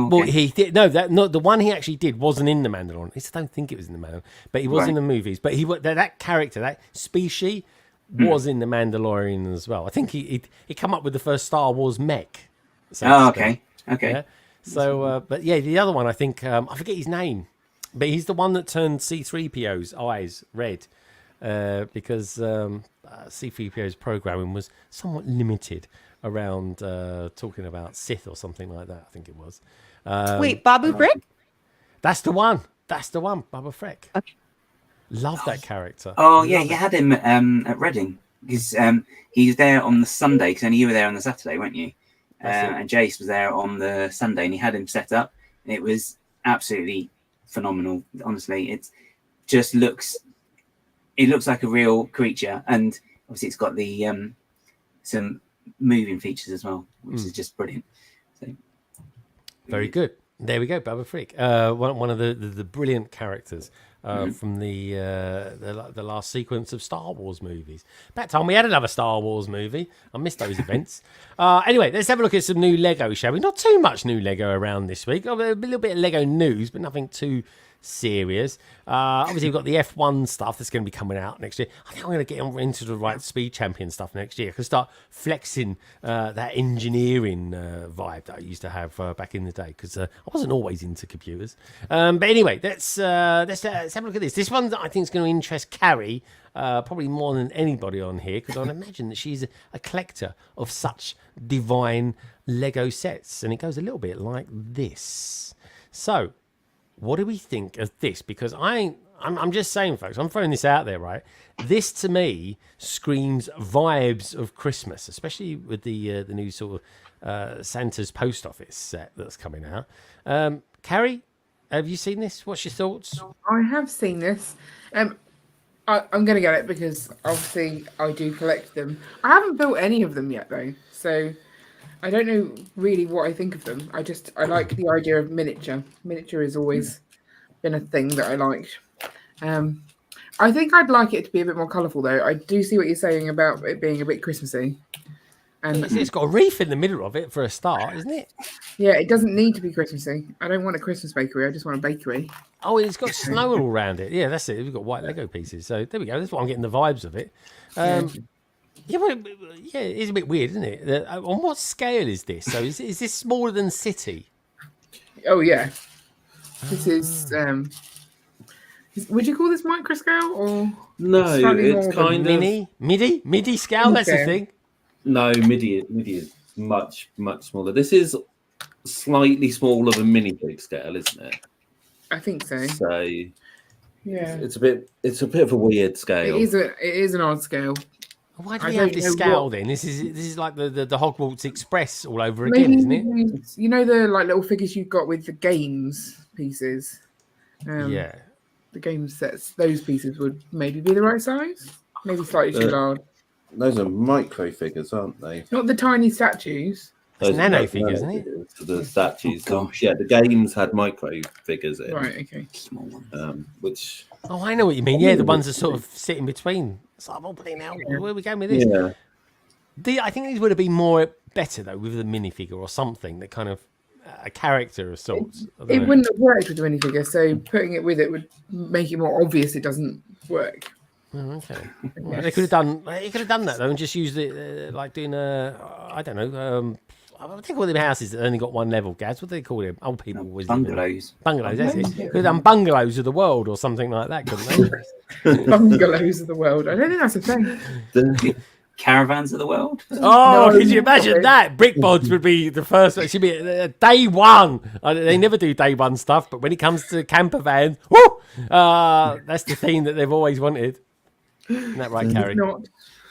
well, he did. No, the one he actually did wasn't in The Mandalorian. I just don't think it was in The Mandalorian, but he was in the movies. But that character, that species, was in The Mandalorian as well. I think he come up with the first Star Wars mech. Okay. Yeah? So, but yeah, the other one, I think I forget his name, but he's the one that turned C-3PO's eyes red because C-3PO's programming was somewhat limited around talking about Sith or something like that. I think it was. Wait, Babu Frick? That's the one. Babu Frick. Okay. Love that character. Oh yeah, you had him at Reading because he's there on the Sunday. Because only you were there on the Saturday, weren't you? And Jace was there on the Sunday, and he had him set up. And it was absolutely phenomenal. Honestly, it looks like a real creature, and obviously it's got the some moving features as well, which is just brilliant. So, very good. There we go, Babu Frick. One of the brilliant characters from the last sequence of Star Wars movies. About time we had another Star Wars movie. I missed those events. Anyway, let's have a look at some new Lego, shall we? Not too much new Lego around this week. A little bit of Lego news, but nothing too serious. Obviously, we've got the F1 stuff that's going to be coming out next year. I think I'm going to get into the right Speed Champion stuff next year. I can start flexing that engineering vibe that I used to have back in the day, because I wasn't always into computers. But anyway, let's have a look at this. This one I think is going to interest Carrie probably more than anybody on here, because I imagine that she's a collector of such divine Lego sets, and it goes a little bit like this. So, what do we think of this? Because I'm just saying, folks, I'm throwing this out there, right? This to me screams vibes of Christmas, especially with the new sort of Santa's post office set that's coming out. Carrie, have you seen this? What's your thoughts? I have seen this. I'm going to get it because obviously I do collect them. I haven't built any of them yet though, so I don't know really what I think of them. I like the idea of miniature. Miniature has always been a thing that I liked. I think I'd like it to be a bit more colourful though. I do see what you're saying about it being a bit Christmassy. And it's got a reef in the middle of it for a start, isn't it? Yeah, it doesn't need to be Christmassy. I don't want a Christmas bakery. I just want a bakery. Oh, it's got snow all around it. Yeah, that's it. We've got white Lego pieces. So there we go. That's what I'm getting the vibes of it. Yeah, it's a bit weird, isn't it? On what scale is this? So is this smaller than City? Oh yeah, this is. Would you call this micro scale or no? It's kind of midi scale. That's the thing. No, midi is much smaller. This is slightly smaller than minifig scale, isn't it? I think so. So yeah, it's a bit of a weird scale. It is an odd scale. Why do we have this scale then? This is like the Hogwarts Express all over again, isn't it? You know the like little figures you've got with the games pieces. Yeah. The game sets, those pieces would maybe be the right size. Maybe slightly too large. Those are micro figures, aren't they? Not the tiny statues. It's nano figures, isn't it? The statues. Oh, gosh. Yeah, the games had micro figures in. Right, okay. Small one. Which. Oh, I know what you mean. Yeah, the ones that sort of sit in between. It's like, oh, bloody hell, where are we going with this? Yeah. I think these would have been better, though, with a minifigure or something that kind of a character of sorts. It wouldn't have worked with the minifigure, so putting it with it would make it more obvious it doesn't work. Oh, okay. Well, they could have done that though, and just used it like doing I don't know. what do they call them houses that only got one level, Gaz? What do they call them? Old people. Bungalows. Bungalows, that's it. Could have done bungalows of the world or something like that, couldn't they? Bungalows of the world. I don't think that's a thing. Caravans of the world. Oh, No, could you imagine that? Brickbods would be the first. It should be day one. They never do day one stuff, but when it comes to camper vans, woo! That's the theme that they've always wanted. Isn't that right, Carrie?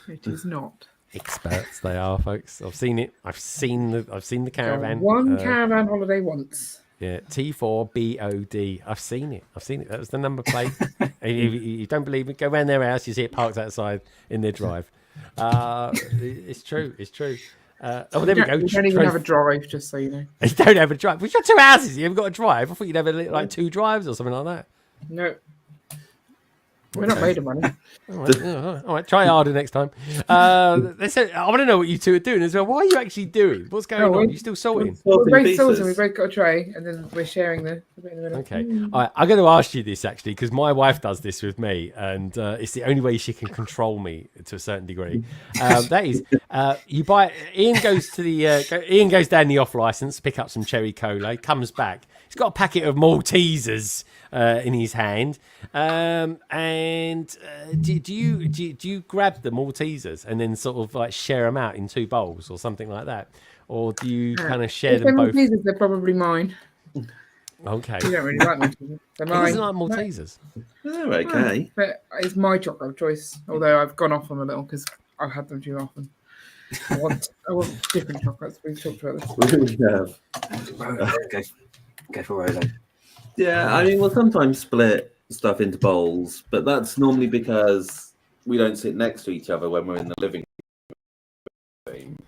It is not. Experts they are, folks. I've seen it. I've seen the caravan. One caravan holiday once. Yeah, T4BOD. I've seen it. That was the number plate. And you don't believe me? Go around their house. You see it parked outside in their drive. It's true. Oh, there we go. You don't even have a drive, just so you know. You don't have a drive. We've got 2 houses. You haven't got a drive. I thought you'd have like 2 drives or something like that. No. We're not made of money. All right. Try harder next time. I want to know what you two are doing as well. What are you actually doing? What's going on? You still sorting? We're both sorting. We've both got a tray, and then we're sharing the bit in the middle. Okay. All right. I'm going to ask you this actually because my wife does this with me, and it's the only way she can control me to a certain degree. That is, you buy. Ian goes down the off license, pick up some cherry cola, comes back. He's got a packet of Maltesers in his hand, and do you grab the Maltesers and then sort of like share them out in 2 bowls or something like that, or do you kind of share them both? Maltesers, they're probably mine. Okay. You don't really like Maltesers. They're mine. He doesn't like Maltesers. They're okay. But it's my chocolate of choice. Although I've gone off them a little because I've had them too often. I want different chocolates. We've talked about this. Go for Rolo. Yeah, I mean, we'll sometimes split stuff into bowls, but that's normally because we don't sit next to each other when we're in the living room.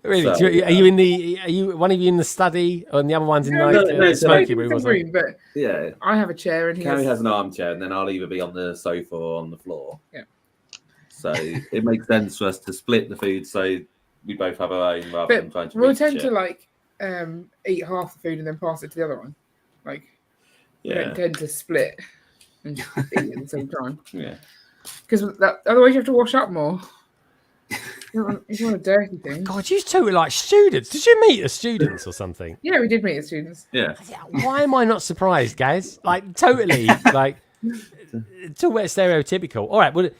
Really? So, are you one of you in the study and the other one's in the smoky room or something? But yeah, I have a chair and Carrie has an armchair, and then I'll either be on the sofa or on the floor. Yeah. So it makes sense for us to split the food so we both have our own rather than trying to we'll tend to like eat half the food and then pass it to the other one. Like, we don't tend to split and just eat at the same time. Yeah. Because otherwise you have to wash up more. You want a dirty thing. God, you two are like students. Did you meet as students or something? Yeah, we did meet as students. Yeah. Why am I not surprised, guys? Like, totally, like, it's all stereotypical. All right, well,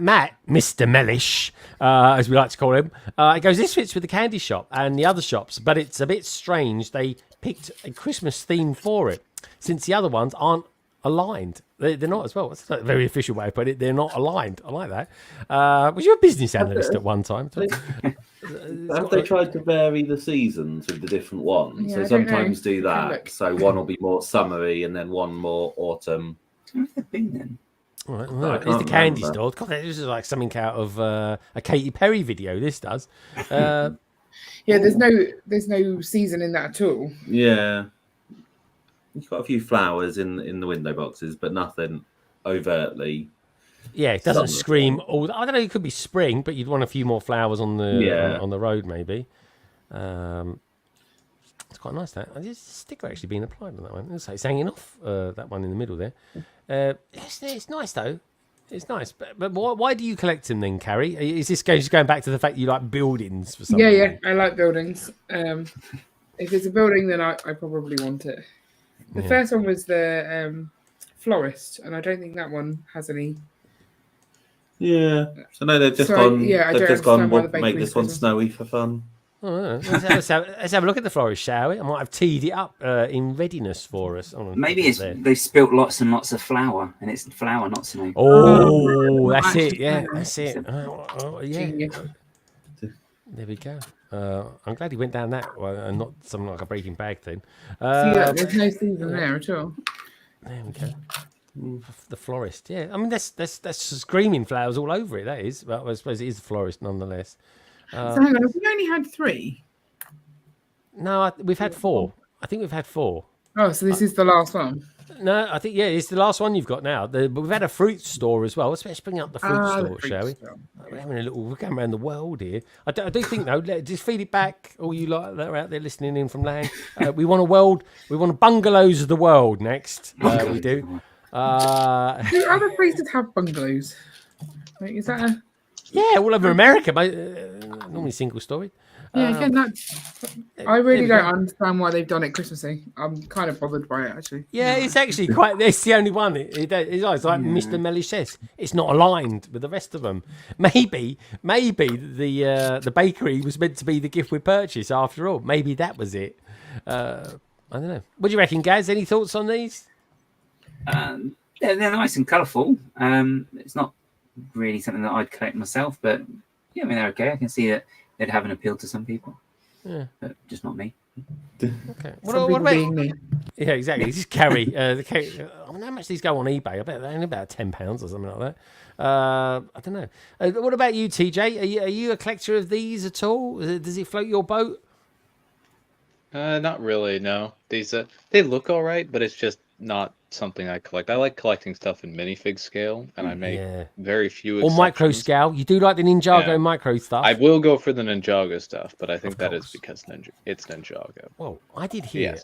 Matt, Mr. Mellish, as we like to call him, he goes, this fits with the candy shop and the other shops, but it's a bit strange. They picked a Christmas theme for it, since the other ones aren't aligned. They're not as well. That's a very official way of putting it. They're not aligned. I like that. Was you a business analyst at one time? Have they tried to vary the seasons with the different ones? Yeah, They sometimes do that. So one will be more summery and then one more autumn. Where's the been then? All right, well, it's the candy store. God, this is like something out of a Katy Perry video. This does. Yeah, there's no season in that at all. Yeah. You've got a few flowers in the window boxes, but nothing overtly. Yeah, it doesn't scream. I don't know. It could be spring, but you'd want a few more flowers on the on the road, maybe. It's quite nice that. There's a sticker actually being applied on that one. It's hanging off that one in the middle there. It's nice though. It's nice, but why do you collect them then, Carrie? Is this going back to the fact you like buildings for something? Yeah, I like buildings. If it's a building, then I probably want it. The first one was the florist, and I don't think that one has any. Yeah, so no, they've just gone. Yeah, they've just gone. We'll make this one snowy for fun. Oh, let's have a look at the florist, shall we? I might have teed it up in readiness for us. Maybe they spilt lots and lots of flour, and it's flour, not snow. Oh, that's it. Yeah, that's it. Yeah. There we go. I'm glad he went down that one and not something like a Breaking Bag thing. There's no season there at all. There we go. The florist, yeah. I mean, that's screaming flowers all over it. That is. Well, I suppose it is the florist nonetheless. So hang on, have we only had 3? No, we've had 4. I think we've had 4. Oh, so this is the last one. No, I think it's the last one you've got now. But we've had a fruit store as well. Let's bring up the fruit store, shall we? We're having we're going around the world here. I do think though, just feed it back, all you lot that are out there listening in from land. We want bungalows of the world next. We do. Do other places have bungalows? Like, is that a... Yeah, all over America, normally single story. Yeah, again, I really don't understand why they've done it Christmassy. I'm kind of bothered by it, actually. Yeah, it's actually quite. It's the only one. It's like Mr. Mellish says. It's not aligned with the rest of them. Maybe the bakery was meant to be the gift we purchased after all. Maybe that was it. I don't know. What do you reckon, Gaz? Any thoughts on these? They're nice and colourful. It's not really something that I'd collect myself, but yeah, I mean they're okay. I can see that they'd have an appeal to some people. Yeah, but just not me. Okay. What about me? Yeah, exactly. Just carry I mean, how much these go on eBay? I bet they're only about £10 or something like that. I don't know. What about you, TJ? Are you a collector of these at all? Does it float your boat? Not really. No, these they look all right, but it's just not something I collect. I like collecting stuff in minifig scale, and I make very few exceptions. Or micro scale. You do like the Ninjago micro stuff. I will go for the Ninjago stuff, but I think that is because it's Ninjago. Well, I did hear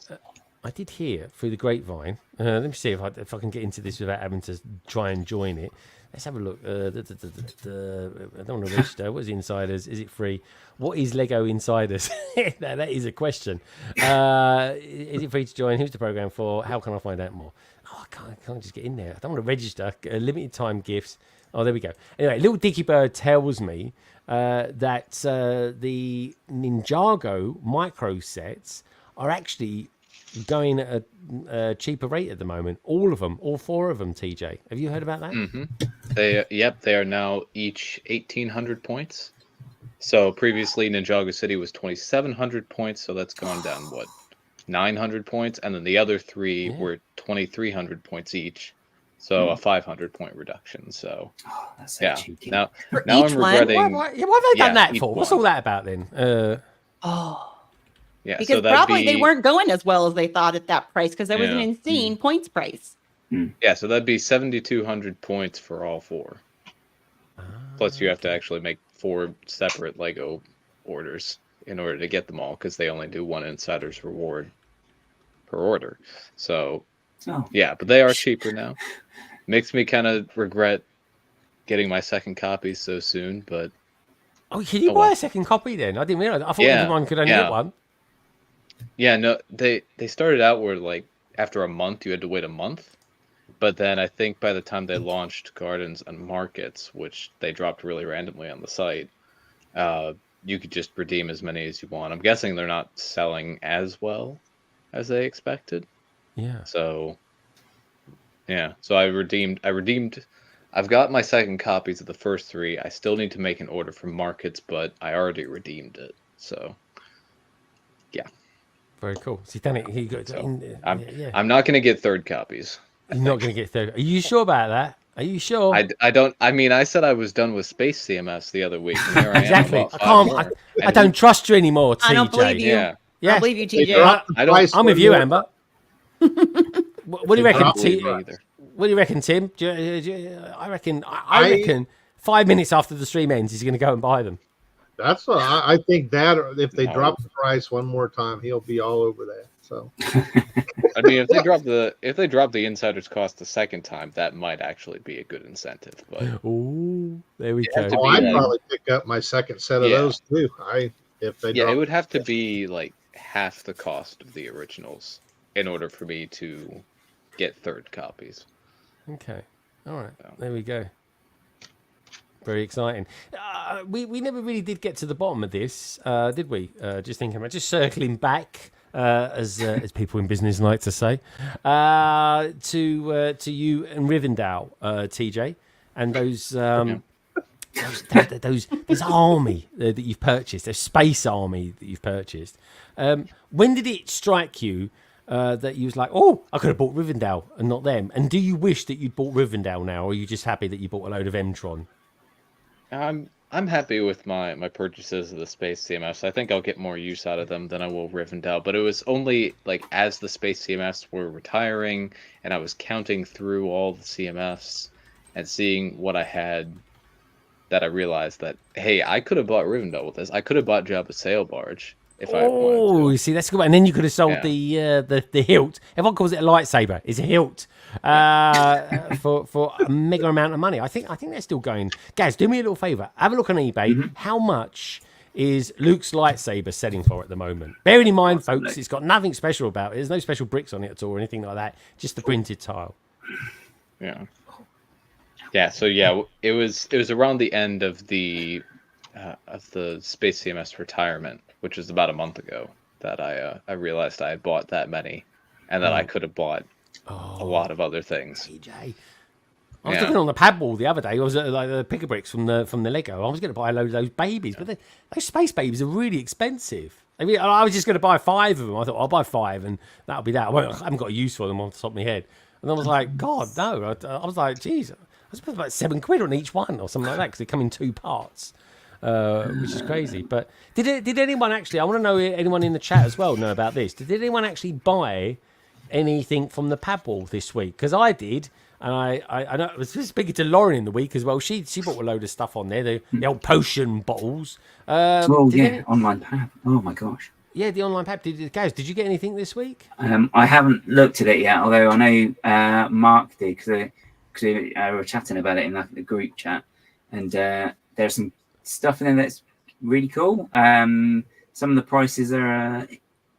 through the grapevine. Let me see if I can get into this without having to try and join it. Let's have a look. I don't want to register. What is Insiders? Is it free? What is Lego Insiders? that is a question. Is it free to join? Who's the program for? How can I find out more? Oh, I can't just get in there. I don't want to register. Limited time gifts. Oh, there we go. Anyway, Little Dicky Bird tells me that the Ninjago micro sets are actually going at a cheaper rate at the moment. All of them, all 4 of them, TJ. Have you heard about that? Mm-hmm. They are now each 1,800 points. So previously Ninjago City was 2,700 points, so that's gone down, 900 points? And then the other 3 were 2,300 points each. So a 500 point reduction. So that's so cheeky. Now I'm regretting. Why have they done that for? What's all that about then? Yeah, because so probably they weren't going as well as they thought at that price because there was an insane points price. Yeah, so that'd be 7,200 points for all 4. Plus, you have to actually make 4 separate Lego orders in order to get them all because they only do 1 insider's reward per order. So, yeah, but they are cheaper now. Makes me kind of regret getting my second copy so soon, but... Oh, can you buy a second copy then? I didn't realize. I thought everyone could only get one. Yeah, no, they started out where, like, after a month, you had to wait a month. But then I think by the time they launched Gardens and Markets, which they dropped really randomly on the site, you could just redeem as many as you want. I'm guessing they're not selling as well as they expected. Yeah. So, yeah. So I redeemed. I've got my second copies of the first 3. I still need to make an order for Markets, but I already redeemed it. So, yeah. Very cool. So done it. I'm not going to get third copies. You're not going to get third. Are you sure about that? Are you sure? I don't. I mean, I said I was done with Space CMS the other week. And here exactly. I can't trust you anymore, TJ. I don't believe you. Yeah. I don't believe you, TJ. I'm with you, Amber. What do you reckon, What do you reckon, Tim? I reckon 5 minutes after the stream ends, he's going to go and buy them. That's what I think. That if they drop the price one more time, he'll be all over that. So, I mean, if they drop the insider's cost the second time, that might actually be a good incentive. But there we go. I'd probably pick up my second set of those too. It would have to be like half the cost of the originals in order for me to get third copies. Okay, all right, there we go. Very exciting. We never really did get to the bottom of this, did we? Just thinking about circling back, as people in business like to say, to you and Rivendell, TJ, and those army that you've purchased, a space army that you've purchased. When did it strike you that you was like, oh, I could have bought Rivendell and not them? And do you wish that you'd bought Rivendell now, or are you just happy that you bought a load of Mtron? I'm happy with my purchases of the Space CMS. I think I'll get more use out of them than I will Rivendell. But it was only like as the Space CMS were retiring and I was counting through all the CMS and seeing what I had that I realized that, hey, I could have bought Rivendell with this. I could have bought Jabba's sail barge if I wanted to. Oh, you see, that's a good one. And then you could have sold the hilt. Everyone calls it a lightsaber. It's a hilt. For a mega amount of money. I think they're still going. Guys, do me a little favor. Have a look on eBay. How much is Luke's lightsaber selling for at the moment. Bearing in mind, folks, it's got nothing special about it. There's no special bricks on it at all or anything like that. Just the printed tile. Yeah. Yeah. So it was around the end of the Space CMS retirement, which was about a month ago, that I realized I had bought that many, and that I could have bought a lot of other things. TJ. I was looking on the pad wall the other day. I was at like the picker bricks from the Lego. I was going to buy a load of those babies, but those space babies are really expensive. I mean, I was just going to buy 5 of them. I thought I'll buy 5, and that'll be that. I haven't got a use for them off the top of my head. And I was like, God, no. I was like, geez, I was supposed to buy £7 on each one or something like that because they come in 2 parts, which is crazy. But did anyone actually? I want to know anyone in the chat as well know about this. Did anyone actually buy anything from the pad wall this week? Because I did. And I know I was speaking to Lauren in the week as well. She bought a load of stuff on there, the old potion bottles. Online pad. Oh my gosh. Yeah, the online pad. Guys, did you get anything this week? I haven't looked at it yet, although I know Mark did because we were chatting about it in the group chat, and there's some stuff in there that's really cool. Some of the prices are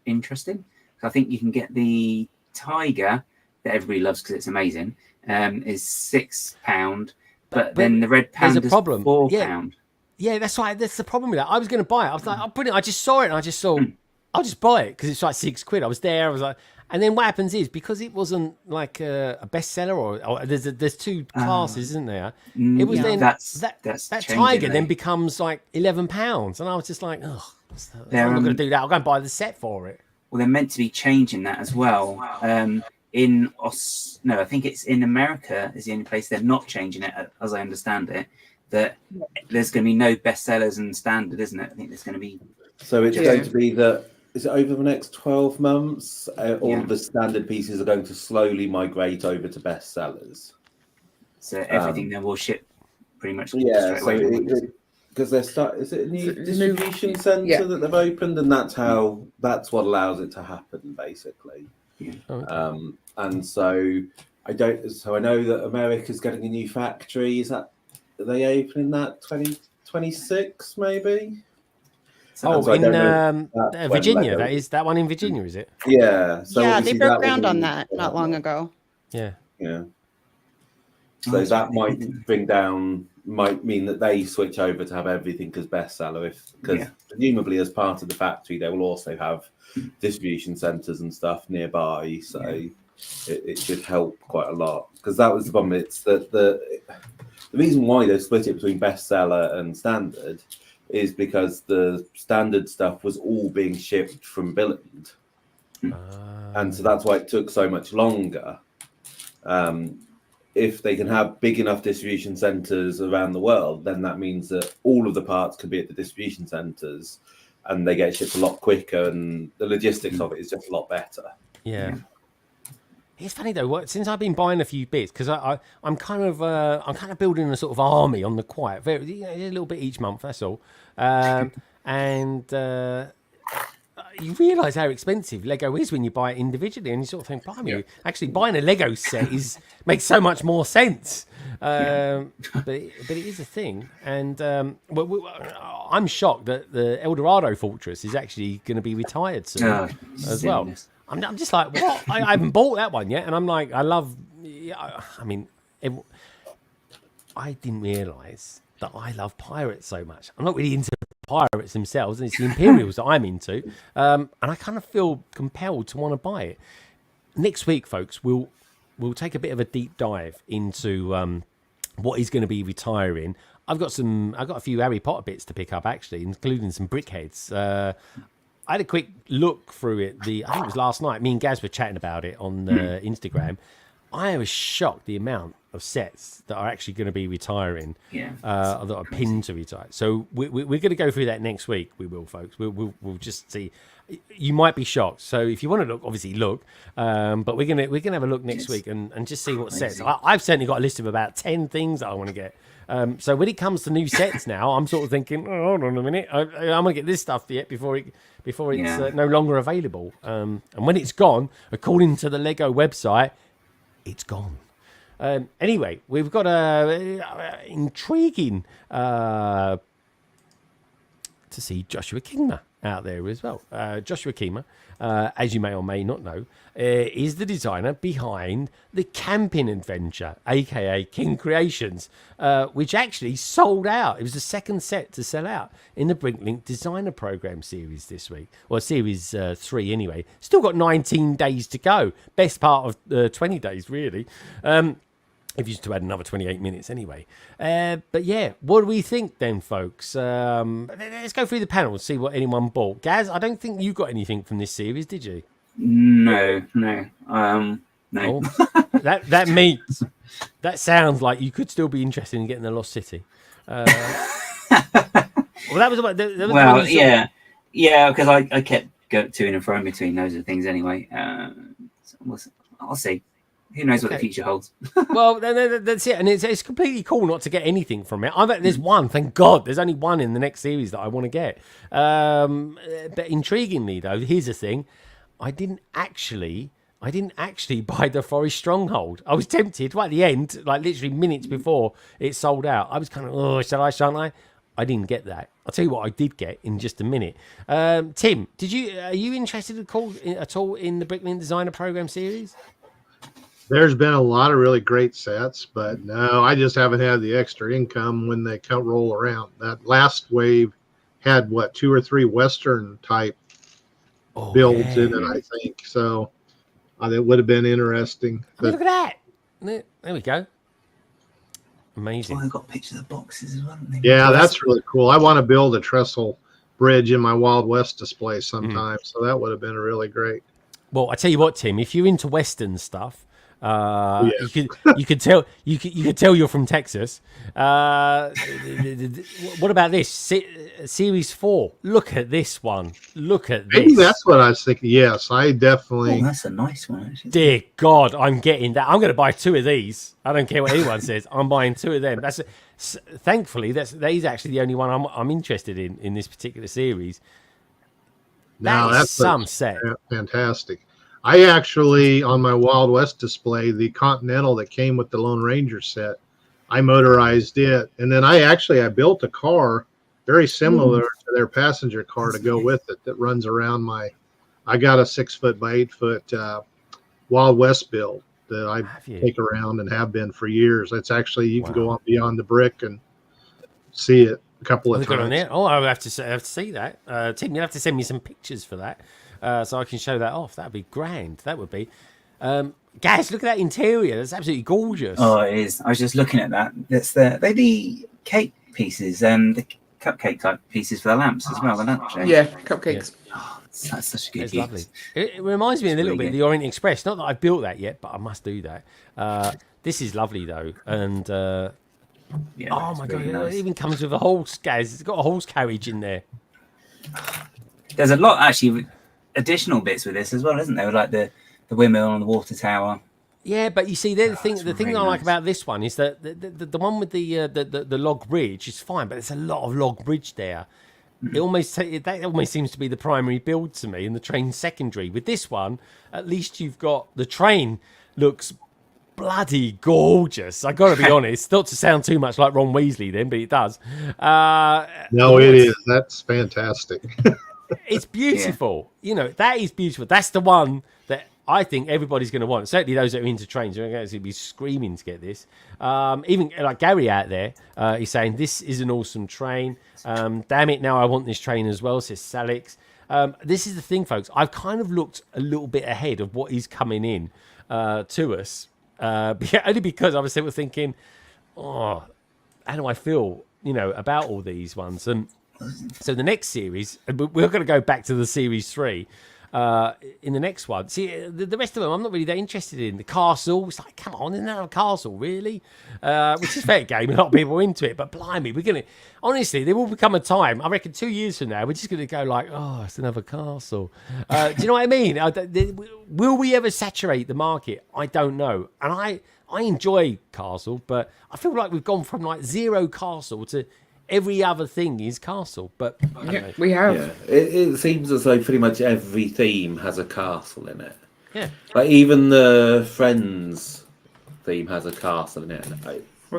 interesting. So I think you can get the tiger that everybody loves because it's amazing. Is £6, but then the red panda is £4. Yeah, that's right. That's the problem with that. I was going to buy it. I was like, oh, brilliant. I just saw it and I just thought, I'll just buy it because it's like £6. I was there. I was like, and then what happens is because it wasn't like a bestseller or there's 2 classes, isn't there? It was then that tiger then becomes like £11, and I was just like, oh, I'm not going to do that. I'll go and buy the set for it. Well, they're meant to be changing that as well. I think it's in America is the only place they're not changing it, as I understand it. That there's going to be no bestsellers and standard, isn't it? I think there's going to be. So it's going to be that. Is it over the next 12 months? All of the standard pieces are going to slowly migrate over to bestsellers. So everything then will ship pretty much. Yeah. So because is it a new distribution center that they've opened, and that's what allows it to happen, basically. Yeah. And so I know that America's getting a new factory. Are they opening that 2026 maybe? In Virginia. That one in Virginia, is it? Yeah. So they broke ground on that not long ago. Yeah. Yeah. So that might mean that they switch over to have everything as bestseller, because presumably as part of the factory they will also have distribution centers and stuff nearby. So it should help quite a lot, because that was the problem. It's that the reason why they split it between bestseller and standard is because the standard stuff was all being shipped from Billund, and so that's why it took so much longer. If they can have big enough distribution centers around the world, then that means that all of the parts can be at the distribution centers and they get shipped a lot quicker, and the logistics of it is just a lot better. Yeah. It's funny though, since I've been buying a few bits, because I'm kind of building a sort of army on the quiet, a little bit each month. That's all, you realise how expensive Lego is when you buy it individually, and you sort of think, blimey, actually buying a Lego set makes so much more sense. But it is a thing, and I'm shocked that the El Dorado Fortress is actually going to be retired soon as well. I'm just like, what? I haven't bought that one yet, and I'm like, I didn't realise that I love pirates so much. I'm not really into pirates themselves, and it's the Imperials that I'm into, and I kind of feel compelled to want to buy it. Next week, folks, we'll take a bit of a deep dive into what he's going to be retiring. I've got a few Harry Potter bits to pick up, actually, including some brickheads. I had a quick look through it. I think it was last night. Me and Gaz were chatting about it on Instagram. I was shocked the amount of sets that are actually going to be retiring, that are pinned to retire. So we're going to go through that next week. We will, folks. We'll just see. You might be shocked. So if you want to look, obviously look. But we're gonna have a look next week and just see what sets. I've certainly got a list of about 10 things that I want to get. So when it comes to new sets now, I'm sort of thinking, hold on a minute, I'm going to get this stuff yet before it's no longer available. And when it's gone, according to the Lego website, it's gone. Anyway, we've got a intriguing to see Joshua Kingma out there as well. Joshua Kingma, as you may or may not know, is the designer behind the Camping Adventure, aka King Creations, which actually sold out. It was the second set to sell out in the Bricklink Designer Program series this week, or series 3 anyway. Still got 19 days to go. Best part of 20 days, really. If you used to add another 28 minutes anyway. But yeah, what do we think then, folks? Let's go through the panel and see what anyone bought. Gaz, I don't think you got anything from this series, did you? No. No. Oh, that sounds like you could still be interested in getting the Lost City. Well, that was about. Well, yeah, because I kept going to and fro between those things anyway. So I'll see. Who knows what the future holds? Well, that's it, and it's completely cool not to get anything from it. I bet there's one. Thank God, there's only one in the next series that I want to get. But intriguingly, though, here's the thing: I didn't actually buy the Forest Stronghold. I was tempted right at the end, like literally minutes before it sold out. I was kind of, oh, shan't I? I didn't get that. I'll tell you what I did get in just a minute. Tim, are you interested at all in the Bricklink Designer Program series? There's been a lot of really great sets, but no, I just haven't had the extra income when they roll around. That last wave had 2 or 3 Western type builds in it, I think. So it would have been interesting. Look at that. There we go. Amazing. I've got pictures of boxes as well. Yeah, that's really cool. I want to build a trestle bridge in my Wild West display sometime. So that would have been really great. Well, I tell you what, Tim, if you're into Western stuff, you could tell you're from Texas. What about this series 4? Look at this one. Look at this. Maybe that's what I was thinking. Yes, I definitely. Oh, that's a nice one. Actually. Dear God, I'm getting that. I'm going to buy 2 of these. I don't care what anyone says. I'm buying 2 of them. Thankfully that is actually the only one I'm interested in this particular series. That's some set. Fantastic. I actually, on my Wild West display, the Continental that came with the Lone Ranger set, I motorized it. And then I built a car very similar to their passenger car to go with it that runs around I got a 6-foot by 8-foot Wild West build that I take around and have been for years. It's actually, you can go on beyond the brick and see it a couple of times. Oh, I have to see that. Tim, you'll have to send me some pictures for that. So I can show that off. That'd be grand. That would be. Guys, look at that interior. That's absolutely gorgeous. Oh, it is. I was just looking at that. They're the cake pieces, the cupcake type pieces for the lamps as well. Yeah, cupcakes. Yeah. Oh, that's such a good It's lovely. It reminds me a little bit of the Orient Express. Not that I've built that yet, but I must do that. This is lovely though, and oh my God, nice. It even comes with a horse, guys. It's got a horse carriage in there. There's a lot actually. Additional bits with this as well, isn't there? Like the windmill and the water tower. Yeah, but you see, the thing that I like about this one is that the one with the log bridge is fine, but there's a lot of log bridge there. That almost seems to be the primary build to me, and the train secondary. With this one, at least you've got the train looks bloody gorgeous. I got to be honest, not to sound too much like Ron Weasley, then, but it does. No, it is. That's fantastic. It's beautiful. Yeah. That is beautiful. That's the one that I think everybody's going to want. Certainly those that are into trains are going to be screaming to get this. Even like Gary out there, he's saying, this is an awesome train. Damn it, now I want this train as well, says Salix. This is the thing, folks. I've kind of looked a little bit ahead of what is coming in to us. Only because I was still thinking, how do I feel, about all these ones? And so the next series, we're going to go back to the series 3 in the next one. See, the rest of them, I'm not really that interested in. The castle, it's like, come on, isn't that a castle, really? Which is fair game. A lot of people are into it, but blimey, honestly, there will become a time, I reckon 2 years from now, we're just going to go like, oh, it's another castle. Do you know what I mean? Will we ever saturate the market? I don't know. And I enjoy castle, but I feel like we've gone from like 0 castle to every other thing is castle, but we have. Yeah. It seems as though pretty much every theme has a castle in it. Yeah, like even the Friends theme has a castle in it.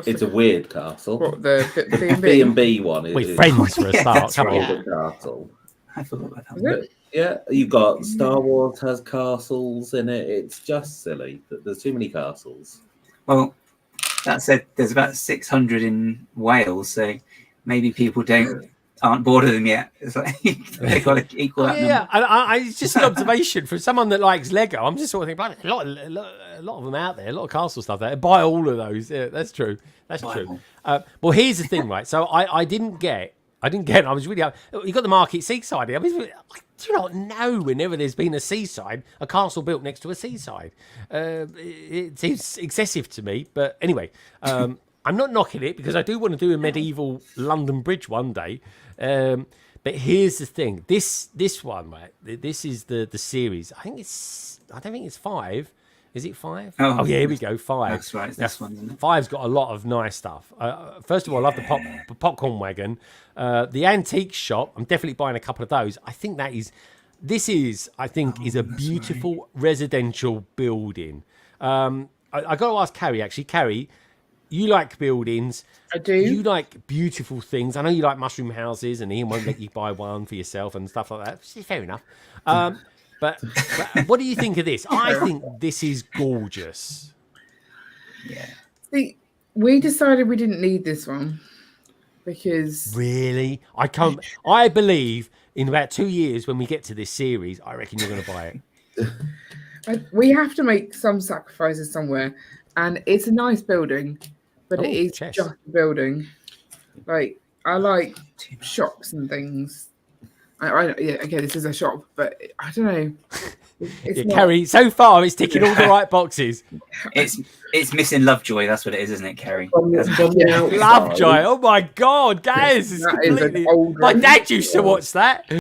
It's a weird castle. What, the B and B one is With friends for a start. Come right. on. a castle. I forgot about that. Is it? Yeah, you've got Star Wars has castles in it. It's just silly. There's too many castles. Well, that said, there's about 600 in Wales, so maybe people aren't bored of them yet. It's like they've got to equal that Yeah, number. it's just an observation from someone that likes Lego. I'm just sort of thinking, a lot of them out there, a lot of castle stuff there. Buy all of those. Yeah, that's true. That's true. Well, here's the thing, right? So I didn't get. I was really. You got the market seaside. I mean, I do not know whenever there's been a seaside, a castle built next to a seaside. It seems excessive to me, but anyway, I'm not knocking it because I do want to do a medieval London Bridge one day. But here's the thing: this one, right? This is the series. I don't think it's 5. Is it 5? Oh yeah, here we go. 5. That's right. It's this one, isn't it? 5's got a lot of nice stuff. First of all, I love the popcorn wagon. The antique shop. I'm definitely buying a couple of those. I think this is a beautiful residential building. I got to ask Carrie actually. Carrie, you like buildings. I do. You like beautiful things. I know you like mushroom houses, and Ian won't let you buy one for yourself and stuff like that. Fair enough. But what do you think of this? I think this is gorgeous. Yeah. See, we decided we didn't need this one because Really? I believe in about 2 years when we get to this series, I reckon you're going to buy it. we have to make some sacrifices somewhere, and it's a nice building, but it is chess. just a building. Like, I like shops and things. Okay, this is a shop, but I don't know. It's not... Carrie, so far it's ticking all the right boxes. It's missing Lovejoy. That's what it is, isn't it, Carrie? From the outside, Lovejoy. Oh my God, guys. It's That is an completely... old My one. dad used to watch that.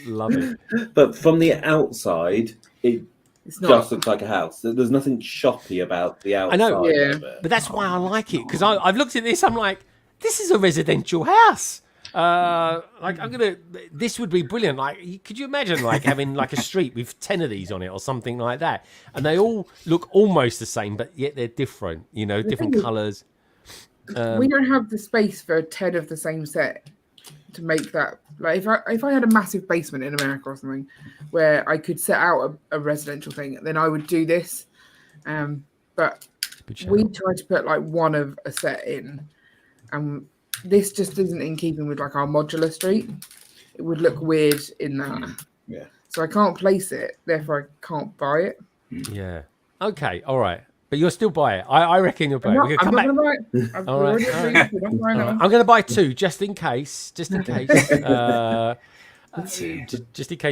Love it. But from the outside, it It's not. just looks like a house. There's nothing shoppy about the outside. know. Yeah. of it. But that's why I like it, because I've looked at this, I'm like, this is a residential house. This would be brilliant. Like, could you imagine like having like a street with 10 of these on it or something like that? And they all look almost the same, but yet they're different, different colours. We don't have the space for 10 of the same set to make that. Like, if I had a massive basement in America or something where I could set out a residential thing, then I would do this. But we tried to put like one of a set in, and this just isn't in keeping with like our modular street. It would look weird in that. Yeah. So I can't place it, therefore I can't buy it. Yeah. Okay. All right. But you'll still buy it. I reckon you'll buy it. I'm not going to buy it. I've All right, already all agreed. right. We're not buying All that right. one. I'm going to buy 2 just in case. Just in case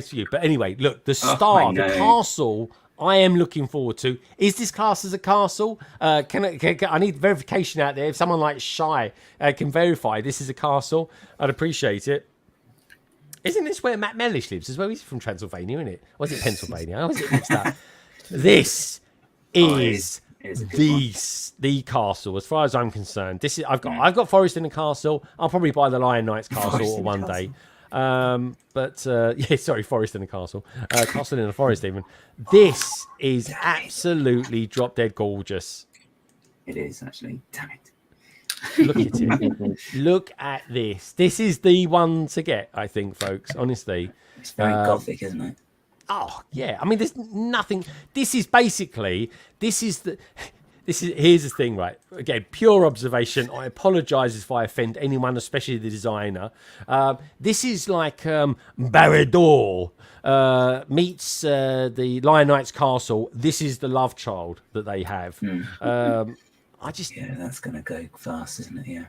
for you. But anyway, look, the star, the castle. I am looking forward to. Is this classed as a castle? I need verification out there. If someone like Shy can verify this is a castle, I'd appreciate it. Isn't this where Matt Mellish lives as well? He's from Transylvania, isn't it? Or is it Pennsylvania? I always get mixed up. This is the castle, as far as I'm concerned. This is I've got Forest in the Castle. I'll probably buy the Lion Knight's castle one day. Forest in the Castle. Castle in the Forest, even. This is absolutely drop dead gorgeous. It is, actually. Damn it. Look at it. Look at this. This is the one to get, I think, folks. Honestly. It's very gothic, isn't it? Oh, yeah. I mean, there's nothing. Here's the thing, right? Again, pure observation. I apologise if I offend anyone, especially the designer. This is like Barad-dûr meets the Lion Knight's castle. This is the love child that they have. Yeah, that's going to go fast, isn't it? Yeah.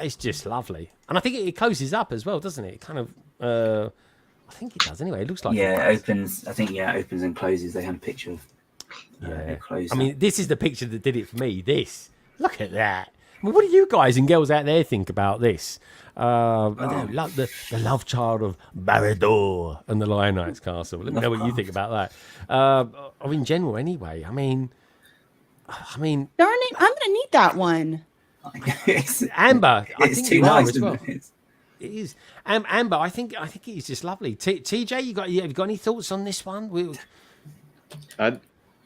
It's just lovely. And I think it closes up as well, doesn't it? It kind of... I think it does anyway. It looks like it opens. I think it opens and closes. They had a picture of it closing. I mean, this is the picture that did it for me. Look at that. I mean, what do you guys and girls out there think about this? The love child of Barad-dûr and the Lion Knight's castle. Let me know what you think about that. Or in general, anyway. I mean, darn it! I'm gonna need that one. Amber, I think too you are nice, as well. isn't it? It is. Amber, I think it is just lovely. TJ, have you got any thoughts on this one?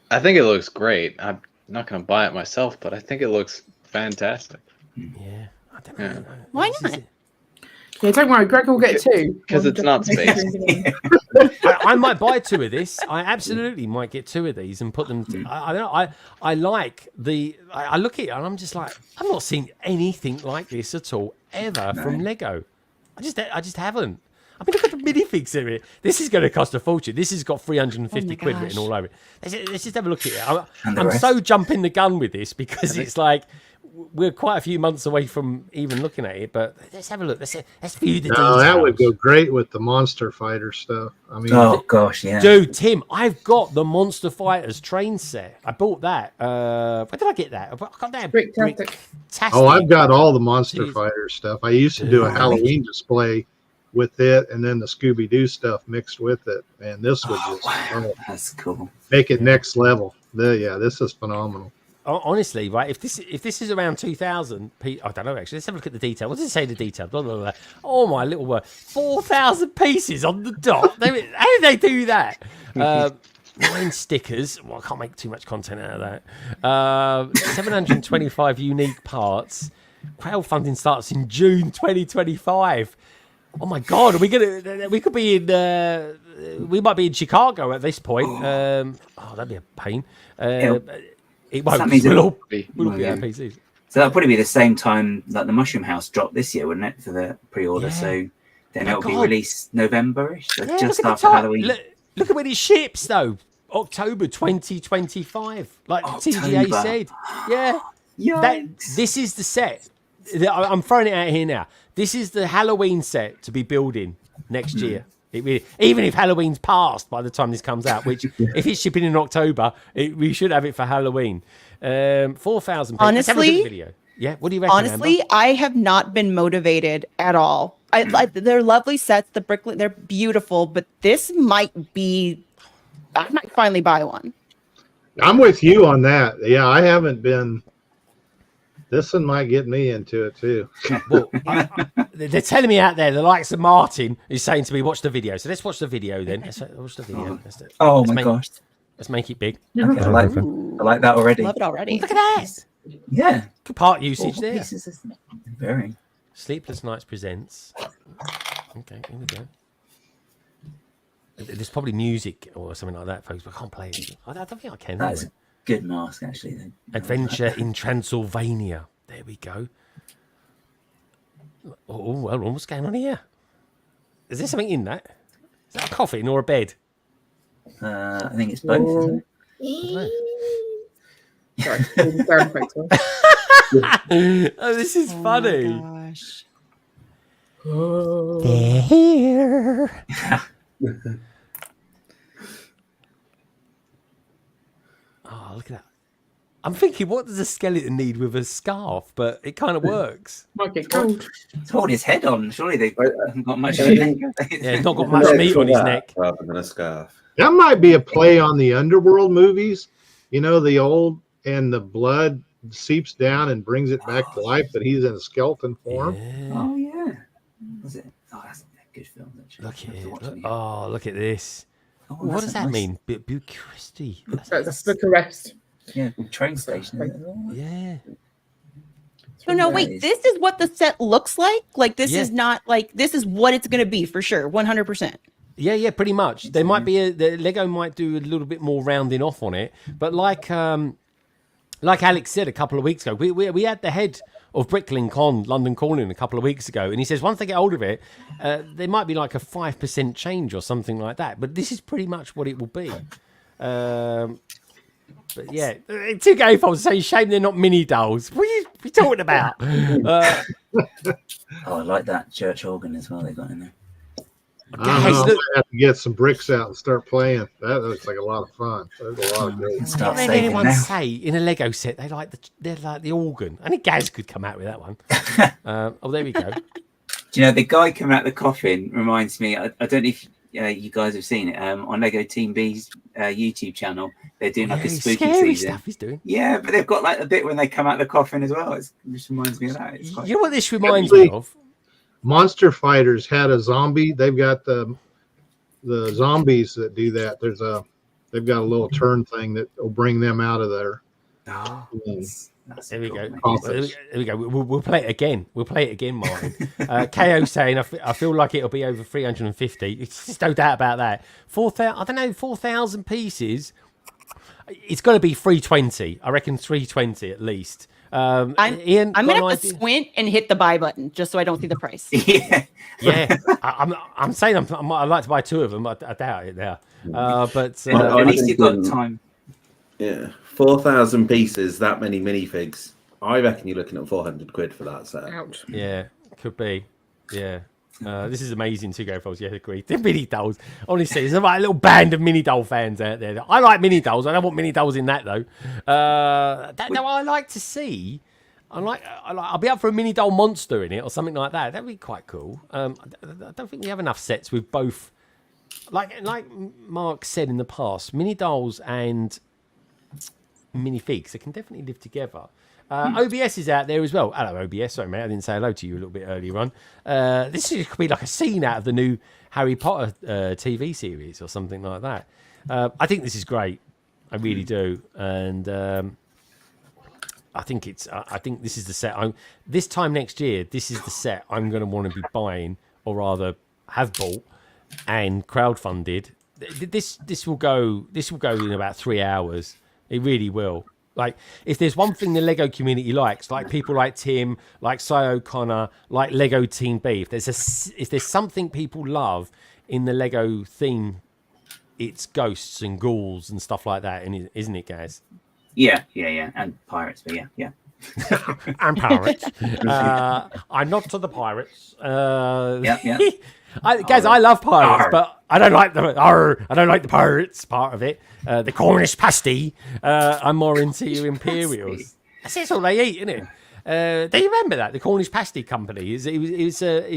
I think it looks great. not gonna buy it myself, but I think it looks fantastic. Yeah, I don't Yeah. know. Why not? Yeah, don't worry, Greg will get two. Because it's not space. I might buy 2 of this. I absolutely might get 2 of these and put them. I don't know. I like the. I look at it and I'm just like, I've not seen anything like this at all ever from Lego. I just haven't. I mean, look at the minifigs in it. This is going to cost a fortune. This has got 350 quid written all over it. Let's just have a look at it. I'm so jumping the gun with this because it's like we're quite a few months away from even looking at it. But let's have a look. Let's view the details. That would go great with the Monster Fighter stuff. I mean, Oh gosh, yeah. Dude, Tim, I've got the Monster Fighters train set. I bought that. Where did I get that? I got that. Bricktastic. oh, I've got all the Monster Fighter stuff. I used to do a Halloween display with it, and then the Scooby-Doo stuff mixed with it. And this would just That's cool. make it next level. This is phenomenal. Honestly, right? If this is around 2000, I don't know actually. Let's have a look at the detail. What does it say? The detail. Blah, blah, blah. Oh my little word! 4,000 pieces on the dot. How did they do that? 9 stickers. Well, I can't make too much content out of that. 725 unique parts. Crowdfunding starts in June 2025. Oh my God! We could be in. We might be in Chicago at this point. That'd be a pain. It won't. We'll all be on PCs. So that'll probably be the same time that the Mushroom House dropped this year, wouldn't it, for the pre-order? So then it'll be released November-ish, so just after Halloween. Look at when it ships, though. October 2025, like TGA said. Yeah. This is the set. I'm throwing it out here now. This is the Halloween set to be building next year. Even if Halloween's passed by the time this comes out, which if it's shipping in October, we should have it for Halloween. 4,000 people. Let's have a look at the video. Yeah, what do you reckon? Honestly, Amber? I have not been motivated at all. They're lovely sets. The Bricklink, they're beautiful, but this might be. I might finally buy one. I'm with you on that. Yeah, I haven't been. This one might get me into it too. Well, they're telling me out there, the likes of Martin is saying to me, watch the video. So let's watch the video then. Let's watch the video. Gosh. Let's make it big. Okay, I like that already. Love it already. Look at that. Yeah. Good part usage there. Pieces, isn't it? Very. Sleepless Nights presents. Okay, here we go. There's probably music or something like that, folks, but I can't play it. I don't think I can. That's a good mask, actually. Then. Adventure in Transylvania. There we go. Oh, well, what's going on here? Is there something in that? Is that a coffin or a bed? I think it's both. Sorry, oh, this is funny. My gosh. They're here. Oh, look at that. I'm thinking, what does a skeleton need with a scarf? But it kind of works. Might get cold. He's holding his head on. Surely they haven't got much. He's not got much meat on his neck. Rather than a scarf. That might be a play on the Underworld movies. You know, the old and the blood seeps down and brings it back to life, but he's in a skeleton form. Yeah. Oh, yeah. Was it? Oh, that's a good film. Actually. Look at it. Look at this. Oh, what does that mean? Bucharest. That's Bucharest. Yeah, train station. Yeah. No, wait. This is what the set looks like. Like this is not like this is what it's going to be for sure. 100%. Yeah, pretty much. There might be the Lego might do a little bit more rounding off on it, but like Alex said a couple of weeks ago, we had the head of Bricklink on London Calling a couple of weeks ago, and he says once they get hold of it, there might be like a 5% change or something like that. But this is pretty much what it will be. But yeah, two game folks say shame they're not mini dolls. What are you talking about? Oh, I like that church organ as well they got in there. I might have to get some bricks out and start playing. That looks like a lot of fun. There's a lot of great. What did anyone say in a Lego set? They're like the organ. Only Gaz could come out with that one. There we go. Do you know the guy coming out the coffin reminds me? I don't know if you guys have seen it on Lego Team B's YouTube channel. They're doing like a spooky season stuff he's doing. Yeah, but they've got like a bit when they come out the coffin as well. It just reminds me of that. You know what this reminds me of? Monster Fighters had a zombie. They've got the zombies that do that. They've got a little turn thing that will bring them out of there. There we go. There we go. We'll play it again. Martin. KO saying, I feel like it'll be over 350. It's just no doubt about that. 4,000. I don't know. 4,000 pieces. It's going to be 320. I reckon 320 at least. Ian, I'm gonna have to squint and hit the buy button just so I don't see the price. Yeah. I'm saying I'd like to buy 2 of them. I doubt it now. But at least you've got time. Yeah, 4,000 pieces, that many minifigs. I reckon you're looking at 400 quid for that set. Ouch. Yeah, could be. Yeah. This is amazing to go, folks. Yeah, agree. The mini dolls. Honestly, there's a little band of mini doll fans out there. I like mini dolls. I don't want mini dolls in that though. I like to see. I'll be up for a mini doll monster in it or something like that. That'd be quite cool. I don't think we have enough sets with both. Like Mark said in the past, mini dolls and minifigs. They can definitely live together. OBS is out there as well. Hello, OBS. Sorry, mate. I didn't say hello to you a little bit earlier on. This could be like a scene out of the new Harry Potter TV series or something like that. I think this is great. I really do. And I think this is the set. This time next year, this is the set I'm going to want to be buying, or rather have bought and crowdfunded. This will go in about 3 hours. It really will. Like, if there's one thing the Lego community likes, like people like Tim, like Cy O'Connor, like Lego Team B, if there's something people love in the Lego theme, it's ghosts and ghouls and stuff like that, isn't it, guys? Yeah, and pirates, but yeah. And pirates. I'm not to the pirates. Yeah. Guys, I love pirates, but I don't like the pirates part of it. The Cornish pasty. I'm more into your Imperials. That's all they eat, isn't it? Do you remember that the Cornish pasty company is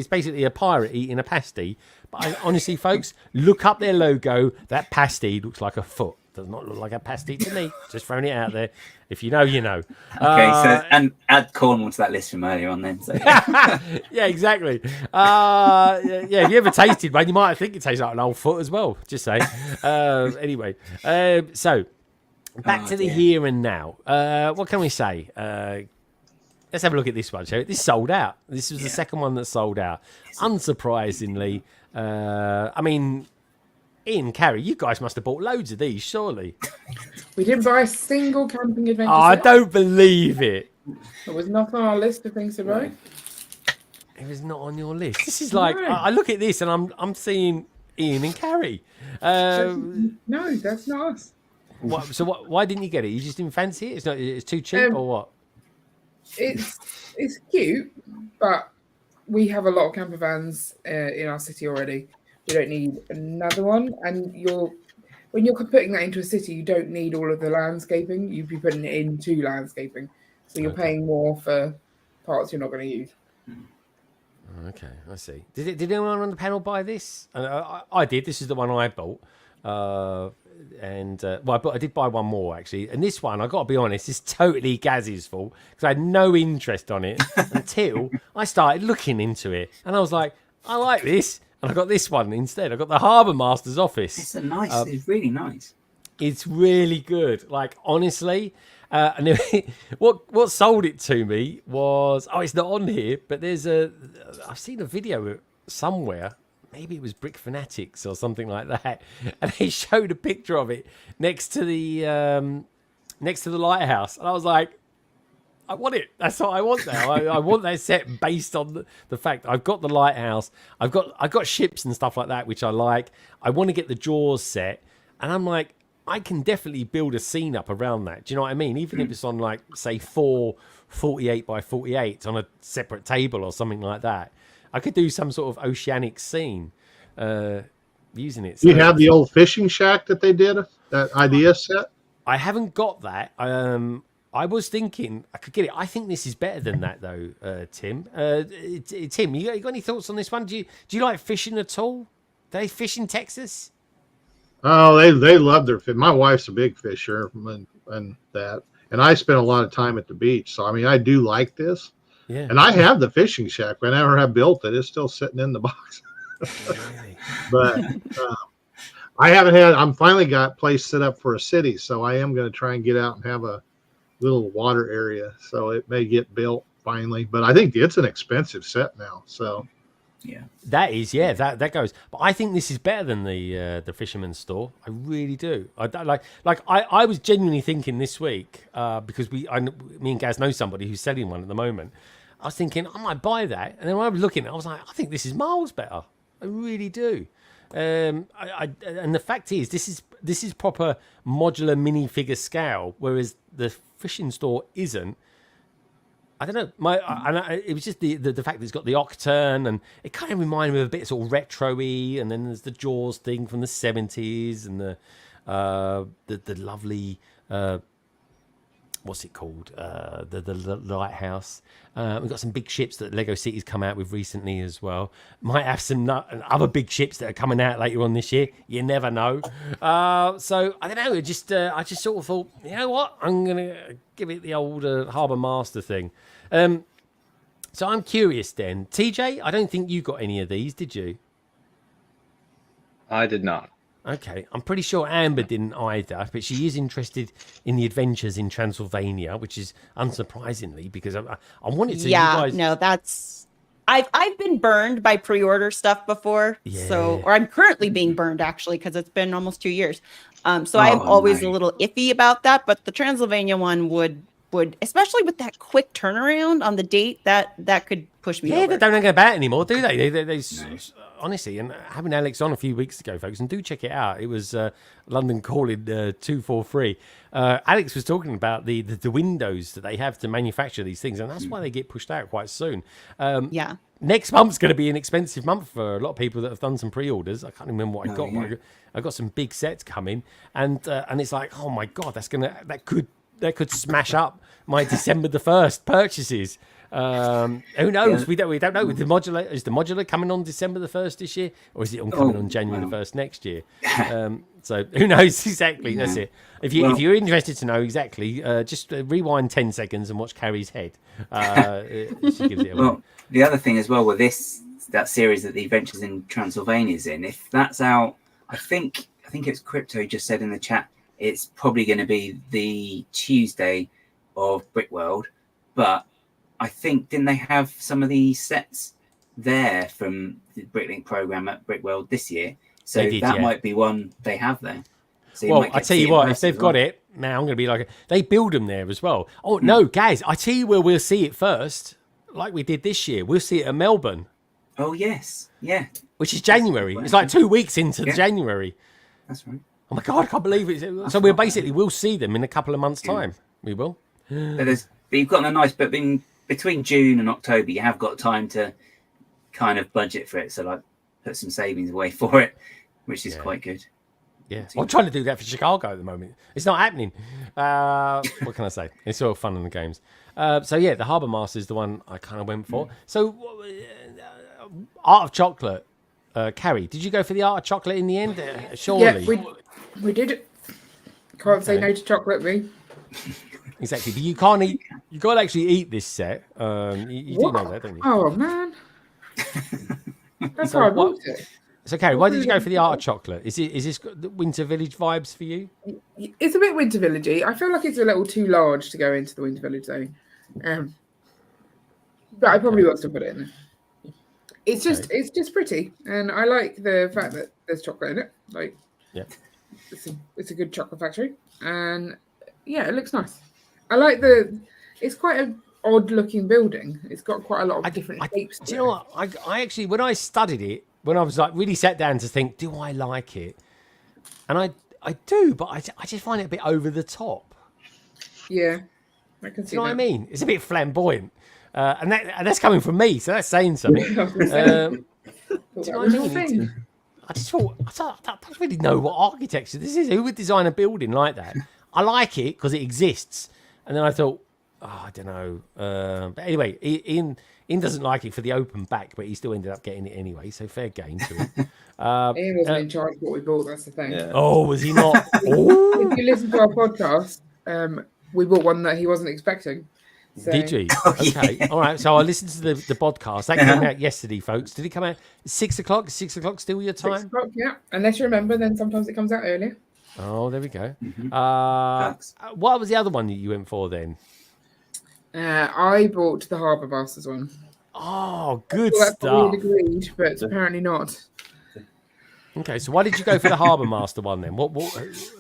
basically a pirate eating a pasty? But honestly, folks, look up their logo. That pasty looks like a foot. Does not look like a pasty to me. Just throwing it out there. If you know, you know. Okay, so and add Cornwall to that list from earlier on then. So. Yeah, exactly. If you ever tasted one, you might think it tastes like an old foot as well. Just say. Anyway, so back to the here and now. What can we say? Let's have a look at this one, shall we? This sold out. This was the second one that sold out. Unsurprisingly. I mean, Ian, Carrie, you guys must have bought loads of these, surely. We didn't buy a single camping adventure. I don't believe it. It was not on our list of things to buy. It was not on your list. This is like, I look at this and I'm seeing Ian and Carrie. No, that's not us. Why didn't you get it? You just didn't fancy it? It's too cheap or what? It's cute, but we have a lot of camper vans in our city already. You don't need another one, and when you're putting that into a city, you don't need all of the landscaping. You'd be putting it into landscaping, so you're paying more for parts you're not going to use. Okay, I see. Did anyone on the panel buy this? I did. This is the one I bought, I did buy one more actually, and this one I got to be honest, is totally Gaz's fault because I had no interest on it until I started looking into it, and I was like, I like this. And I got this one instead. I got the Harbour Master's office. It's it's really nice. It's really good. Like, honestly, and what sold it to me was, it's not on here, but I've seen a video somewhere. Maybe it was Brick Fanatics or something like that. And they showed a picture of it next to the lighthouse. And I was like, I want it. That's what I want now. I want that set based on the fact I've got the lighthouse. I've got ships and stuff like that, which I like. I want to get the Jaws set. And I'm like, I can definitely build a scene up around that. Do you know what I mean? Even if it's on, like, say, 4 48 by 48 on a separate table or something like that. I could do some sort of oceanic scene using it. So, you have the old fishing shack that they did, that idea set? I haven't got that. I was thinking I could get it. I think this is better than that, though, Tim. Tim, you got any thoughts on this one? Do you like fishing at all? Do they fish in Texas? Oh, they love their fish. My wife's a big fisher and that. And I spend a lot of time at the beach. So, I mean, I do like this. Yeah. And I have the fishing shack. Whenever I built it, it's still sitting in the box. But I'm finally got a place set up for a city. So I am going to try and get out and have a little water area, so it may get built finally. But I think it's an expensive set now. So Yeah, that is, that goes. But I think this is better than the Fisherman's Store. I really do. I was genuinely thinking this week because me and Gaz know somebody who's selling one at the moment. I was thinking I might buy that, and then when I was looking, I was like, I think this is miles better. I really do. And the fact is, this is proper modular minifigure scale, whereas the Fishing Store isn't. I don't know. It was just the fact that it's got the Octurn, and it kind of reminded me of a bit sort of retro-y. And then there's the Jaws thing from the 70s, and the lovely what's it called? The lighthouse. We've got some big ships that Lego City's come out with recently as well. Might have some other big ships that are coming out later on this year. You never know. So I don't know. I just sort of thought, you know what? I'm gonna give it the old Harbour Master thing. So I'm curious then, TJ. I don't think you got any of these, did you? I did not. Okay, I'm pretty sure Amber didn't either, but she is interested in the adventures in Transylvania, which is unsurprisingly because I wanted to. Yeah, you guys... no, that's I've been burned by pre-order stuff before, or I'm currently being burned actually because it's been almost 2 years. So I'm always a little iffy about that, but the Transylvania one would especially with that quick turnaround on the date that could push me over. They don't go about anymore, do they? They honestly, and having Alex on a few weeks ago, folks, and do check it out. It was London Calling 243. Alex was talking about the windows that they have to manufacture these things, and that's why they get pushed out quite soon. Next month's going to be an expensive month for a lot of people that have done some pre-orders. I can't remember what I got. Yeah. I got some big sets coming, and it's like, oh my god, that could smash up my December the 1st purchases. Who knows? We don't know. With the modular coming on December the 1st this year, or is it coming on January the 1st next year? So who knows exactly? That's it. If you're interested to know exactly, just rewind 10 seconds and watch Carrie's head. She gives it away. Well, the other thing as well with that series that the Adventures in Transylvania is in, if that's out, I think it's Crypto just said in the chat, it's probably going to be the Tuesday of Brickworld, but I think, didn't they have some of the sets there from the Bricklink program at Brickworld this year? So that might be one they have there. So I tell you what, if they've got it, now I'm going to be like, they build them there as well. Oh, no, guys, I tell you where we'll see it first, like we did this year. We'll see it at Melbourne. Oh, yes. Yeah. Which is January. It's like 2 weeks into January. That's right. Oh, my God, I can't believe it. So we'll see them in a couple of months' time. We will. But you've got a nice, but between June and October, you have got time to kind of budget for it. So, like, put some savings away for it, which is quite good. Yeah, I'm trying to do that for Chicago at the moment. It's not happening. What can I say? It's all fun in the games. The Harbour Master is the one I kind of went for. So, Art of Chocolate. Carrie, did you go for the Art of Chocolate in the end? Surely. Yeah, we did it. Can't say no to chocolate, me. Exactly, but you can't eat. You can't actually eat this set. You do know that, don't you? Oh man, that's how I bought it. So, Carrie, why did you go for the Art of Chocolate? Is this the Winter Village vibes for you? It's a bit Winter Villagey. I feel like it's a little too large to go into the Winter Village zone. But I probably will still put it in there. It's just pretty, and I like the fact that there's chocolate in it. Like, it's a good chocolate factory, and it looks nice. I like it's quite an odd looking building. It's got quite a lot of different shapes. Do you know what? I actually, when I studied it, when I was like really sat down to think, do I like it? And I do, but I just find it a bit over the top. Yeah, I can see. Do you know what I mean? It's a bit flamboyant, and that's coming from me, so that's saying something. Do you know what I mean? I just thought I don't really know what architecture this is. Who would design a building like that? I like it because it exists, and then I thought, I don't know. But anyway, Ian doesn't like it for the open back, but he still ended up getting it anyway. So fair game to him. Ian wasn't in charge of what we bought. That's the thing. Yeah. Oh, was he not? Oh. If you listen to our podcast, we bought one that he wasn't expecting. So. Did you? Okay. All right. So I listened to the podcast. That came out yesterday, folks. Did it come out 6 o'clock? 6 o'clock still your time? 6 o'clock, yeah. Unless you remember, then sometimes it comes out earlier. Oh, there we go. Thanks. What was the other one that you went for then? I bought the Harbour Masters one. Oh, good Well, that's what stuff. we had agreed, but apparently not. Okay, so why did you go for the Harbour Master one then?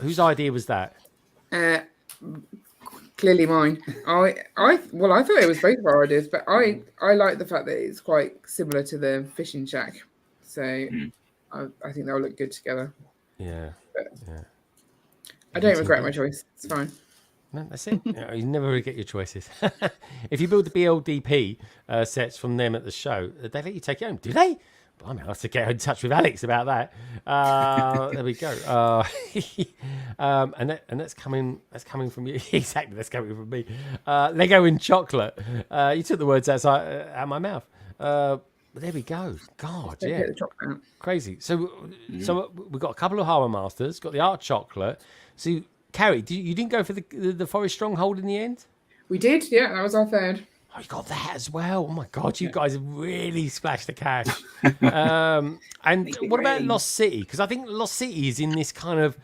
Whose idea was that? Clearly mine. I thought it was both of our ideas, but I like the fact that it's quite similar to the fishing shack. So I think they'll look good together. Yeah. Yeah. I don't regret my choice. It's fine. No, that's it. You never regret your choices. If you build the BLDP sets from them at the show, they let you take it home. Do they? I mean, I'll have to get in touch with Alex about that. There we go. And that's coming. That's coming from you. Exactly. That's coming from me. Lego in chocolate. You took the words out of my mouth. But there we go. God, yeah, crazy. So we've got a couple of Harbour Masters. Got the Art Chocolate. So, Carrie, you didn't go for the Forest Stronghold in the end? We did. Yeah, that was our third. Oh, you got that as well. Oh my God, you guys have really splashed the cash. And what about Lost City? Because I think Lost City is in this kind of.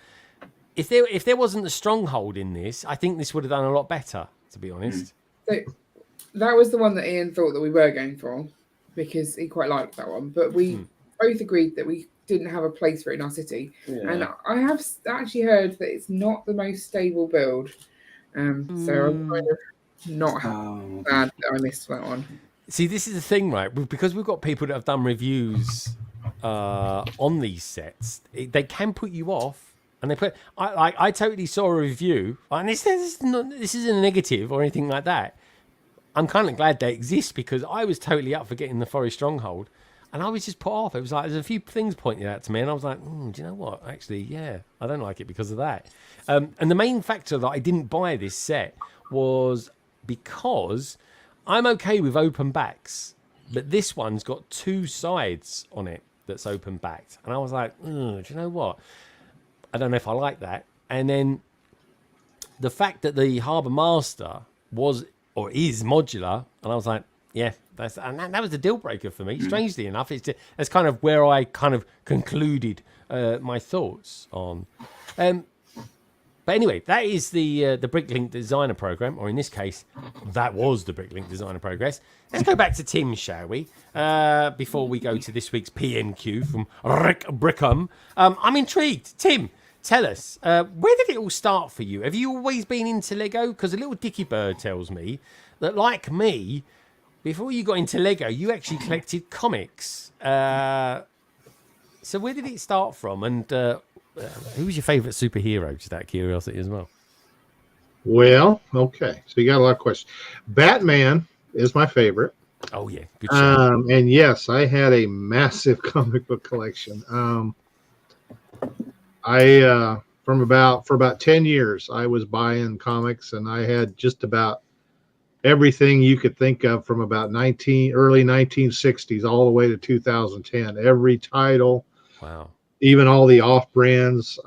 If there wasn't a stronghold in this, I think this would have done a lot better. To be honest. So that was the one that Ian thought that we were going for because he quite liked that one. But we both agreed that we didn't have a place for it in our city. Yeah. And I have actually heard that it's not the most stable build. So I'm kind of not glad that I missed that one. See, this is the thing, right? Because we've got people that have done reviews on these sets, they can put you off. And they put, I totally saw a review, and this isn't a negative or anything like that. I'm kind of glad they exist because I was totally up for getting the Forest Stronghold, and I was just put off. It was like there's a few things pointed out to me, and I was like, do you know what? Actually, yeah, I don't like it because of that. And the main factor that I didn't buy this set was because I'm okay with open backs, but this one's got two sides on it that's open backed, and I was like, do you know what? I don't know if I like that. And then the fact that the Harbour Master was or is modular, and I was like, yeah, that was the deal breaker for me. Strangely enough, it's kind of where I kind of concluded my thoughts on. But anyway, that is the Bricklink Designer Program, or in this case, that was the Bricklink Designer Progress. Let's go back to Tim, shall we? Before we go to this week's PMQ from Rick Brickham. I'm intrigued. Tim, tell us, where did it all start for you? Have you always been into Lego? Because a little Dicky Bird tells me that, like me, before you got into Lego, you actually collected comics. So where did it start from? And who was your favourite superhero? Just out of curiosity as well. Well, okay. So you got a lot of questions. Batman is my favorite. Oh yeah, good show. And yes, I had a massive comic book collection. For about 10 years, I was buying comics, and I had just about everything you could think of from about early 1960s all the way to 2010. Every title. Wow. Even all the off brands.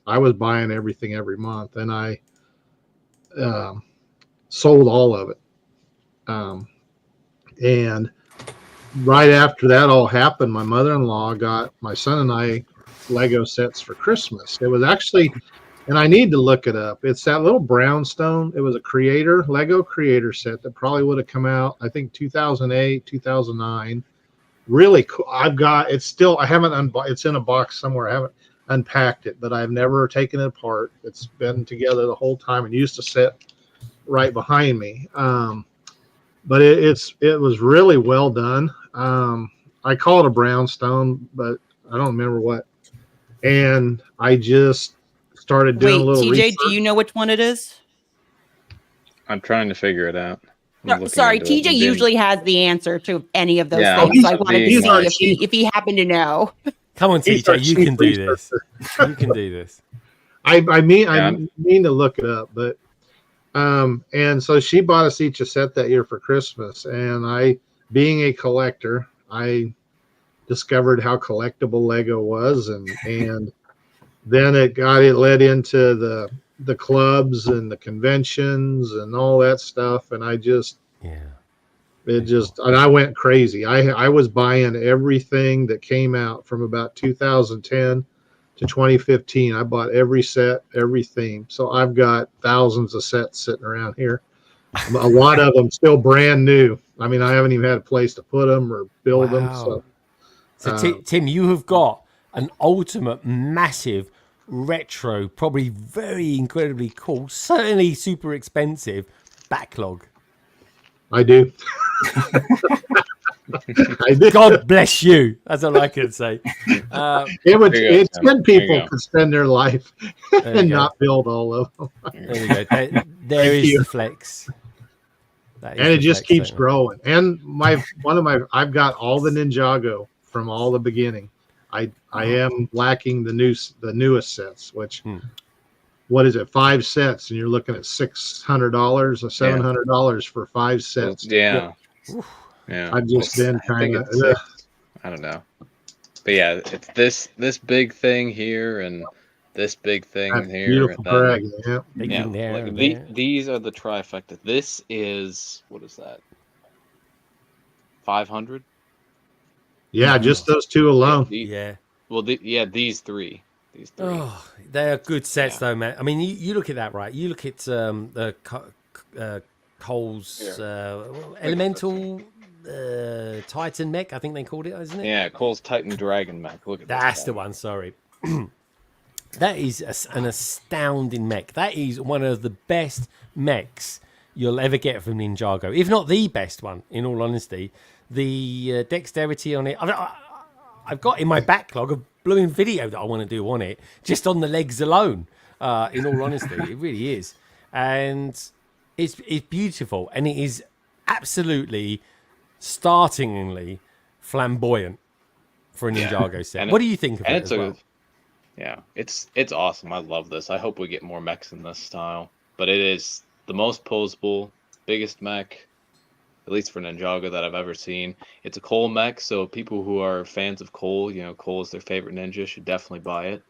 I was buying everything every month, and I sold all of it. And right after that all happened, my mother-in-law got my son and I Lego sets for Christmas. It was actually, and I need to look it up, it's that little brownstone. It was a Lego creator set that probably would have come out, I think 2008, 2009. Really cool. I haven't it's in a box somewhere. I haven't unpacked it, but I've never taken it apart. It's been together the whole time and used to sit right behind me. But it was really well done. I call it a brownstone, but I don't remember what. And I just started doing a little TJ, research. do you know which one it is? I'm trying to figure it out. No, sorry, TJ usually has the answer to any of those Yeah, things. So I wanted to these see if he happened to know. Come on, TJ, you can do this. You can do this. I mean to look it up, but and so she bought us each a set that year for Christmas, and I, being a collector, I discovered how collectible Lego was, and then it led into the clubs and the conventions and all that stuff, and and I went crazy. I was buying everything that came out from about 2010 to 2015. I bought every set, every theme. So I've got thousands of sets sitting around here. A lot of them still brand new. I mean, I haven't even had a place to put them or build them. So Tim, you have got an ultimate massive retro, probably very incredibly cool, certainly super expensive backlog. I do. I do. God bless you. That's all I can say. It's when people could spend their life and not build all of them. There you go. There is the flex. And it just keeps growing. And I've got all the Ninjago from all the beginning. I am lacking the newest sets, which what is it, 5 sets, and you're looking at $600 or $700 for 5 sets. Yeah. I've just been kind of I don't know. But yeah, it's this big thing here and this big thing here. Beautiful dragon, these are the trifecta. This is, what is that? 500? Yeah, just those 2 alone. These three. Oh, they are good sets though, man. I mean, you look at that, right? You look at the Cole's Elemental Titan mech, I think they called it, isn't it? Yeah, Cole's Titan Dragon mech. Look at that. That's the one, sorry. That is an astounding mech. That is one of the best mechs you'll ever get from Ninjago, if not the best one, in all honesty. The dexterity on it, I've got in my backlog a blooming video that I want to do on it, just on the legs alone, in all honesty. It really is. And it's beautiful, and it is absolutely startlingly flamboyant for a Ninjago set. What do you think of it as well? Yeah, it's awesome. I love this. I hope we get more mechs in this style. But it is the most posable, biggest mech, at least for Ninjago, that I've ever seen. It's a Cole mech, so people who are fans of Cole, Cole is their favorite ninja, should definitely buy it.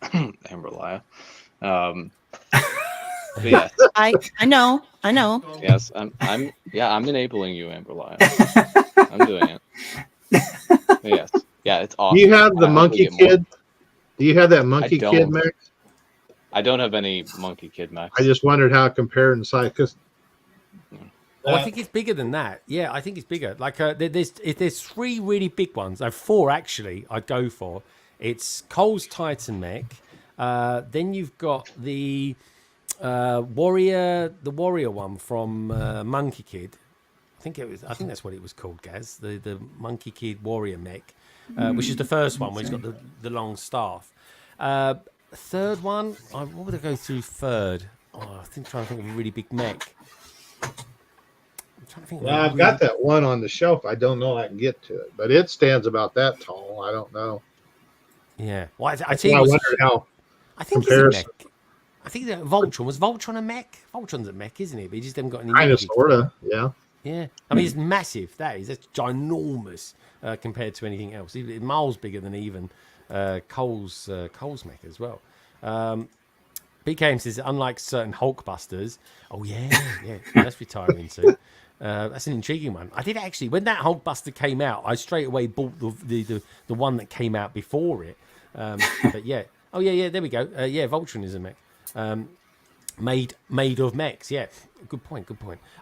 Amberlia. But yes. I know. Yes, I'm enabling you, Amberlia. I'm doing it. But yes. Yeah, it's awesome. Do you have the Monkey Kid? Do you have that Monkey Kid mech? I don't have any Monkey Kid mechs. I just wondered how it compared in size, because I think it's bigger than that. Yeah, I think it's bigger. Like there's 3 really big ones. 4 actually. I'd go for. It's Cole's Titan mech. Then you've got the warrior one from Monkey Kid. I think that's what it was called, Gaz. The Monkey Kid warrior mech, which is the first one where he's got the long staff. Third one, what would I go through third? Oh, trying to think of a really big mech. I've got that one on the shelf. I don't know if I can get to it, but it stands about that tall. I don't know. Yeah. Well, I wondered how. I think it's a mech. I think that Voltron was Voltron a mech. Voltron's a mech, isn't it? But he just haven't got any. Kind of, sorta, yeah. Yeah. I mean, it's massive. That's ginormous compared to anything else. It's miles bigger than even Cole's mech as well. BKM says, unlike certain Hulkbusters. Oh yeah, that's retiring soon. That's an intriguing one. I did actually, when that Hulkbuster came out, I straight away bought the one that came out before it. But yeah, there we go. Yeah, Voltron is a mech. Made of mechs. Yeah, good point.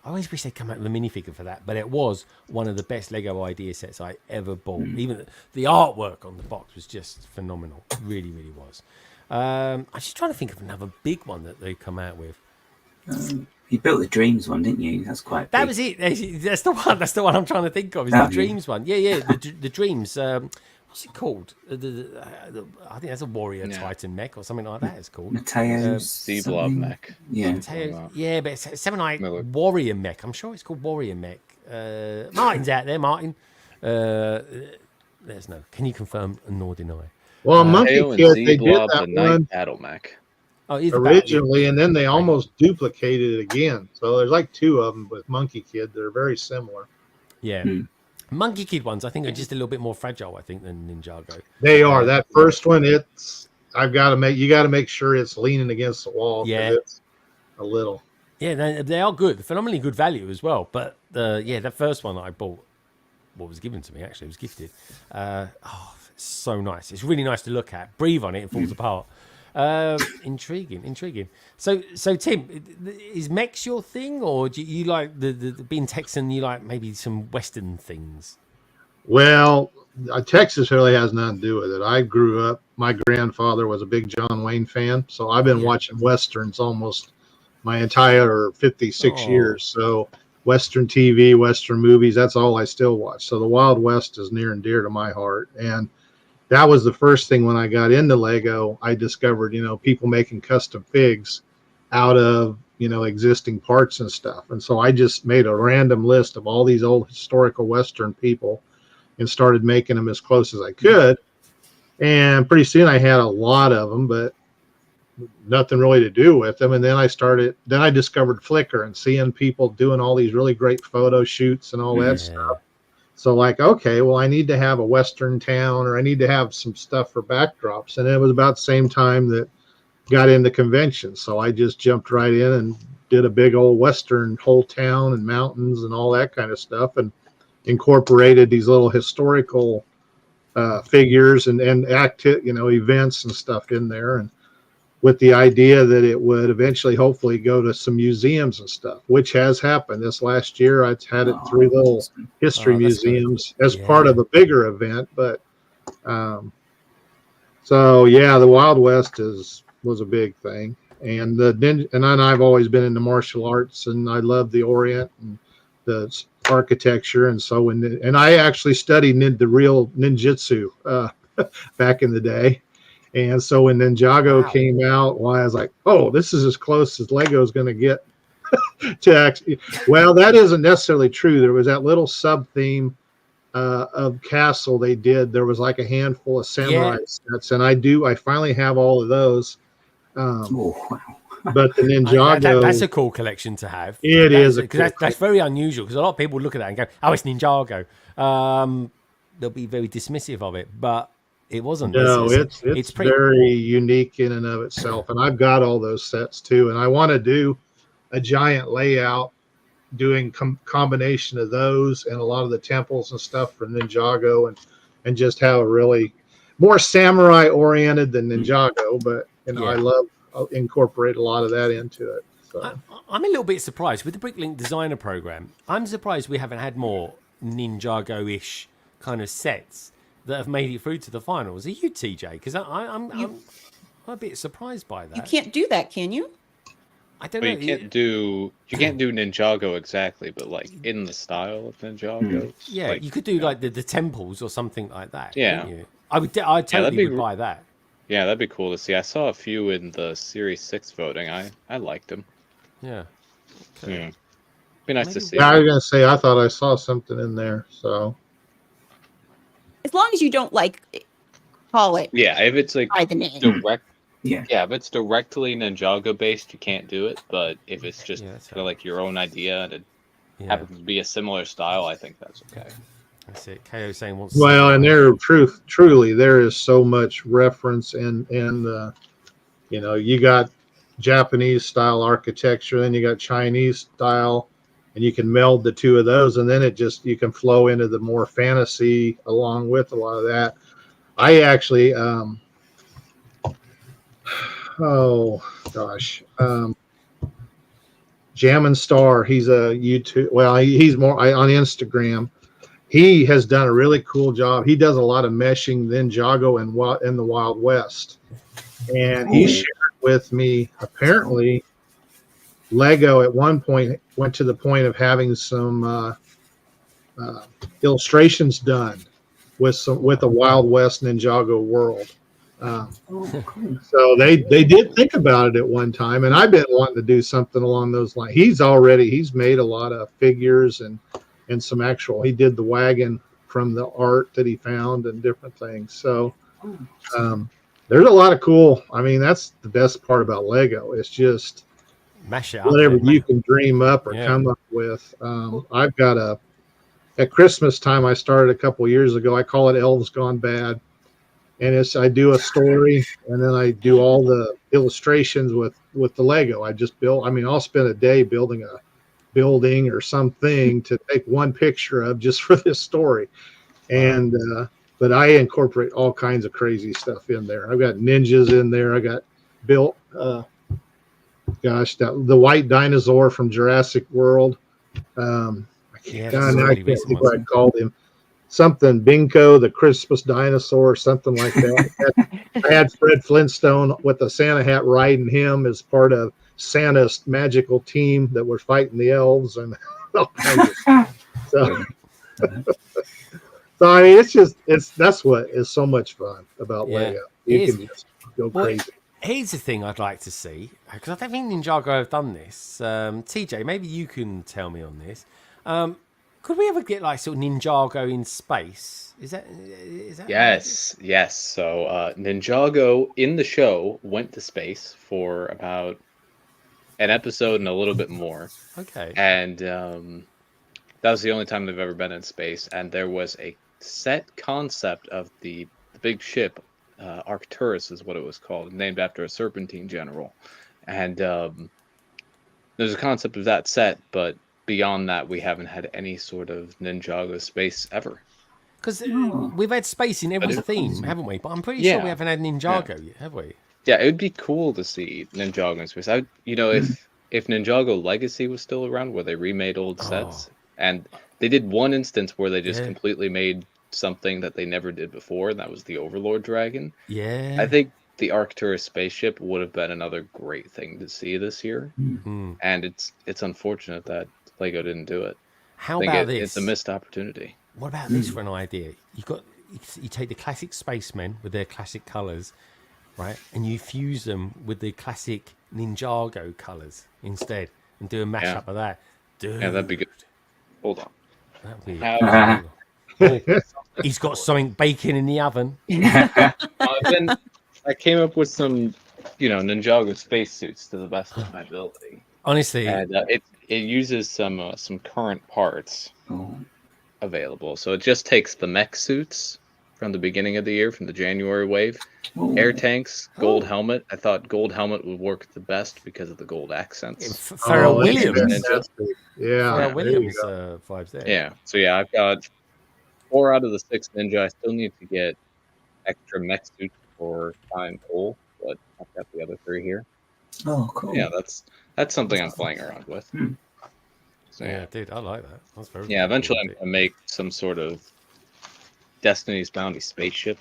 I always wish they'd come out with a minifigure for that, but it was one of the best Lego idea sets I ever bought. Even the artwork on the box was just phenomenal. It really, really was. I'm just trying to think of another big one that they come out with. You built the Dreams one, didn't you? That's quite. That was it. That's the one. That's the one I'm trying to think of. Is the Dreams one? Yeah. The Dreams. What's it called? I think that's a Warrior Titan mech or something like that. It's called Mateo's Sea Blob mech. Yeah, yeah, but it's something like Warrior mech. I'm sure it's called Warrior mech. Martin's out there. Martin. There's no. Can you confirm nor deny? Well, Monkey Kid, they did that one battle mech. Originally, and then they almost duplicated it again. So there's like 2 of them with Monkey Kid. They're very similar. Yeah. Monkey Kid ones, I think, are just a little bit more fragile, I think, than Ninjago. They are. That first one, you got to make sure it's leaning against the wall. Yeah. It's a little. Yeah, they are good. Phenomenally good value as well. But the first one that I bought, was given to me, actually, it was gifted. so nice. It's really nice to look at. Breathe on it, it falls apart. Intriguing. So Tim, is mechs your thing, or do you like the being Texan? You like maybe some Western things? Well, Texas really has nothing to do with it. I grew up. My grandfather was a big John Wayne fan, so I've been watching westerns almost my entire 56 years. So Western TV, Western movies, that's all I still watch. So the Wild West is near and dear to my heart. And that was the first thing when I got into Lego. I discovered, people making custom figs out of, existing parts and stuff. And so I just made a random list of all these old historical Western people and started making them as close as I could. And pretty soon I had a lot of them, but nothing really to do with them. And then I discovered Flickr and seeing people doing all these really great photo shoots and all that stuff. So like, okay, well, I need to have a Western town, or I need to have some stuff for backdrops. And it was about the same time that got into conventions. So I just jumped right in and did a big old Western whole town and mountains and all that kind of stuff, and incorporated these little historical figures and events and stuff in there, and with the idea that it would eventually hopefully go to some museums and stuff, which has happened. This last year I had it 3 little history museums as part of a bigger event. But so yeah, the Wild West was a big thing. And and I've always been into martial arts, and I love the Orient and the architecture. And so and I actually studied the real ninjutsu back in the day. And so when Ninjago came out, I was like, oh, this is as close as Lego's going to get to actually. Well, that isn't necessarily true. There was that little sub theme of Castle they did. There was like a handful of samurai sets, and I finally have all of those. But the Ninjago, that's a cool collection to have. It is, because that's very unusual. Because a lot of people look at that and go, "Oh, it's Ninjago." They'll be very dismissive of it, but it wasn't. No, it's very unique in and of itself. And I've got all those sets too. And I want to do a giant layout doing combination of those and a lot of the temples and stuff for Ninjago, and just have a really more samurai oriented than Ninjago. But, I love incorporate a lot of that into it. So I'm a little bit surprised with the Bricklink designer program. I'm surprised we haven't had more Ninjago-ish kind of sets that have made it through to the finals. Are you, TJ? Because I'm a bit surprised by that. You can't do that, can you? I don't know. You can't do Ninjago exactly, but like in the style of Ninjago. Yeah, you could do like the temples or something like that. Yeah, I totally would buy that. Yeah, that'd be cool to see. I saw a few in the Series 6 voting. I liked them. Yeah. Okay. Yeah. Be nice to see. Yeah, I was gonna say I thought I saw something in there. So as long as you don't call it. Yeah, if it's like by the name. direct. Yeah, if it's directly Ninjago based, you can't do it. But if it's just kind of like your own idea and it happens to be a similar style, I think that's okay. That's it. KO saying wants. Well, and truly, there is so much reference and you got Japanese style architecture, then you got Chinese style, and you can meld the two of those, and then you can flow into the more fantasy along with a lot of that. I actually, Jammin' Star, he's a YouTube. Well, he's more on Instagram. He has done a really cool job. He does a lot of meshing Ninjago and the Wild West. And he shared with me, apparently, Lego at one point went to the point of having some illustrations done with the Wild West Ninjago world. So they did think about it at one time, and I've been wanting to do something along those lines. He's made a lot of figures and some actual. He did the wagon from the art that he found and different things. So there's a lot of cool. I mean, that's the best part about Lego. It's just mash it up, whatever you can dream up or come up with. I've got at Christmas time I started a couple years ago. I call it Elves Gone Bad, and I do a story and then I do all the illustrations with the Lego. I just build. I mean, I'll spend a day building a building or something to take one picture of just for this story. And but I incorporate all kinds of crazy stuff in there. I've got ninjas in there. I got built, the white dinosaur from Jurassic World. I can't think what I called him. Something Binko, the Christmas dinosaur, something like that. I had Fred Flintstone with the Santa hat riding him as part of Santa's magical team that were fighting the elves and all kinds of stuff. So I mean, that's what is so much fun about Lego. You can just go crazy. Here's the thing I'd like to see, because I don't think Ninjago have done this. TJ, maybe you can tell me on this. Could we ever get like sort of Ninjago in space? Is that Yes. So Ninjago in the show went to space for about an episode and a little bit more. Okay. And that was the only time they've ever been in space. And there was a set concept of the big ship, Arcturus is what it was called, named after a Serpentine general. And there's a concept of that set, but beyond that, we haven't had any sort of Ninjago space ever. Because we've had space in every theme, haven't we? But I'm pretty sure we haven't had Ninjago yet, have we? Yeah, it would be cool to see Ninjago in space. If Ninjago Legacy was still around, where they remade old sets, and they did one instance where they just completely made something that they never did before, and that was the Overlord Dragon. Yeah. I think the Arcturus spaceship would have been another great thing to see this year. Mm-hmm. And it's unfortunate that Lego didn't do it. How about this? It's a missed opportunity. What about this for an idea? You take the classic spacemen with their classic colours, right, and you fuse them with the classic Ninjago colours instead, and do a mashup of that. Dude. Yeah, that'd be good. Hold on. That'd be. He's got something baking in the oven. Then I came up with some, Ninjago spacesuits to the best of my ability. Honestly, and it uses some current parts available. So it just takes the mech suits from the beginning of the year, from the January wave, air tanks, gold helmet. I thought gold helmet would work the best because of the gold accents. Pharrell Williams. Pharrell Williams vibes there. Yeah. So I've got 4 out of the 6 Ninja. I still need to get extra mech suits for Time Cole, but I've got the other 3 here. Oh, cool. Yeah, that's something I'm playing around with. So, yeah, dude, I like that. That's very cool. Eventually I'm going to make some sort of Destiny's Bounty spaceship.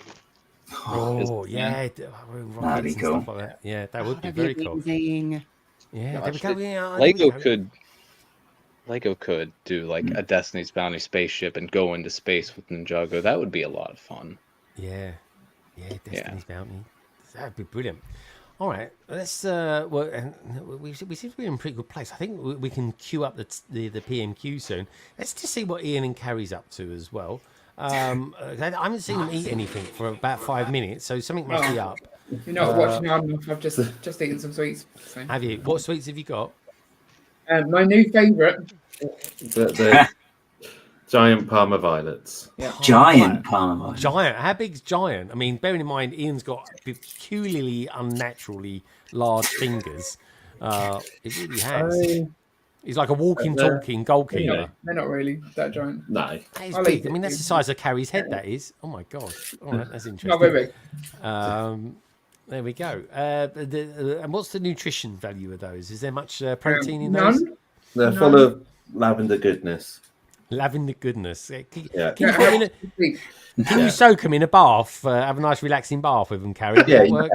Oh, yeah. That'd be cool. Like that. Yeah, that would be very cool. Amazing. Yeah, there we go. Yeah, Lego could do like a Destiny's Bounty spaceship and go into space with Ninjago. That would be a lot of fun. Yeah, Destiny's Bounty. That'd be brilliant. All right, let's. We seem to be in a pretty good place. I think we can queue up the PMQ soon. Let's just see what Ian and Carrie's up to as well. I haven't seen them eat anything for about 5 minutes, so something must be up. You're not watching hard enough. I've just eaten some sweets. So. Have you? What sweets have you got? My new favourite. The giant Parma violets. Yeah. Giant Parma violets. Giant. How big's giant? I mean, bearing in mind, Ian's got peculiarly, unnaturally large fingers. It really has. He's like a walking, talking goalkeeper. They're not really that giant. No. That is big. I mean, that's the size of Carrie's head, that is. Oh, my God. All right, that's interesting. Not very big. There we go. And what's the nutrition value of those? Is there much protein in those? None. They're full of lavender goodness. Lavender goodness. Can you soak them in a bath? Have a nice relaxing bath with them, Carrie? Yeah, That work?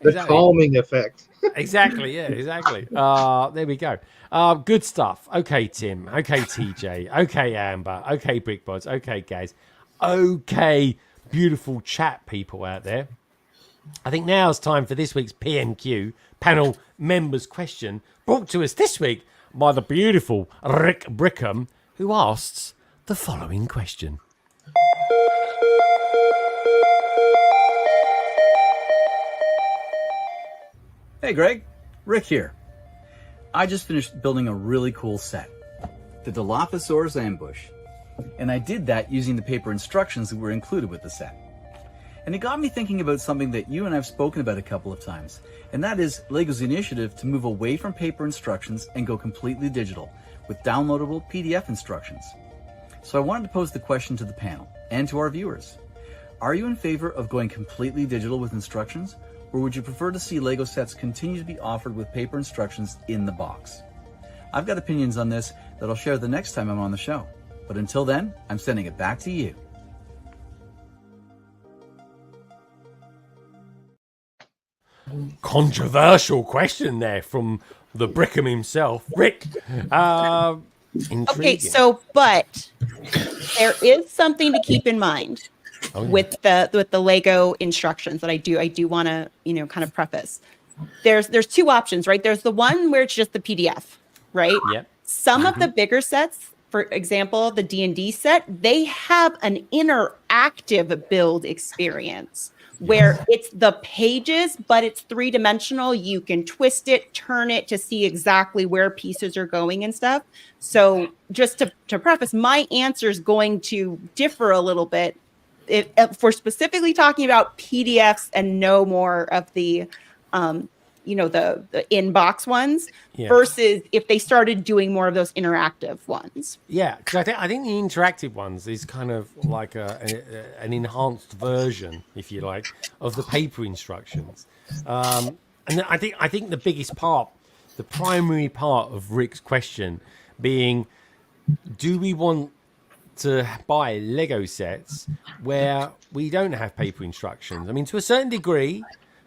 The calming effect. Exactly. Exactly. There we go. Good stuff. Okay, Tim. Okay, TJ. Okay, Amber. Okay, Brickbods. Okay, guys. Okay, beautiful chat people out there. I think now it's time for this week's PMQ panel members question, brought to us this week by the beautiful Rick Brickham, who asks the following question. Hey Greg, Rick here. I just finished building a really cool set, the Dilophosaurus Ambush, and I did that using the paper instructions that were included with the set. And it got me thinking about something that you and I have spoken about a couple of times, and that is LEGO's initiative to move away from paper instructions and go completely digital with downloadable PDF instructions. So I wanted to pose the question to the panel and to our viewers. Are you in favor of going completely digital with instructions, or would you prefer to see Lego sets continue to be offered with paper instructions in the box? I've got opinions on this that I'll share the next time I'm on the show. But until then, I'm sending it back to you. Controversial question there from the Brickham himself, Rick. Okay, but there is something to keep in mind with the Lego instructions that I do want to kind of preface. There's two options, right? There's the one where it's just the PDF, right? Yep. Some of the bigger sets, for example, the D&D set, they have an interactive build experience where it's the pages, but it's three-dimensional. You can twist it, turn it to see exactly where pieces are going and stuff. So just to preface, my answer is going to differ a little bit if we're specifically talking about PDFs and no more of the the in-box ones versus if they started doing more of those interactive ones. Yeah, because I think the interactive ones is kind of like an enhanced version, if you like, of the paper instructions. And I think the biggest part, the primary part of Rick's question being, do we want to buy Lego sets where we don't have paper instructions? I mean, to a certain degree,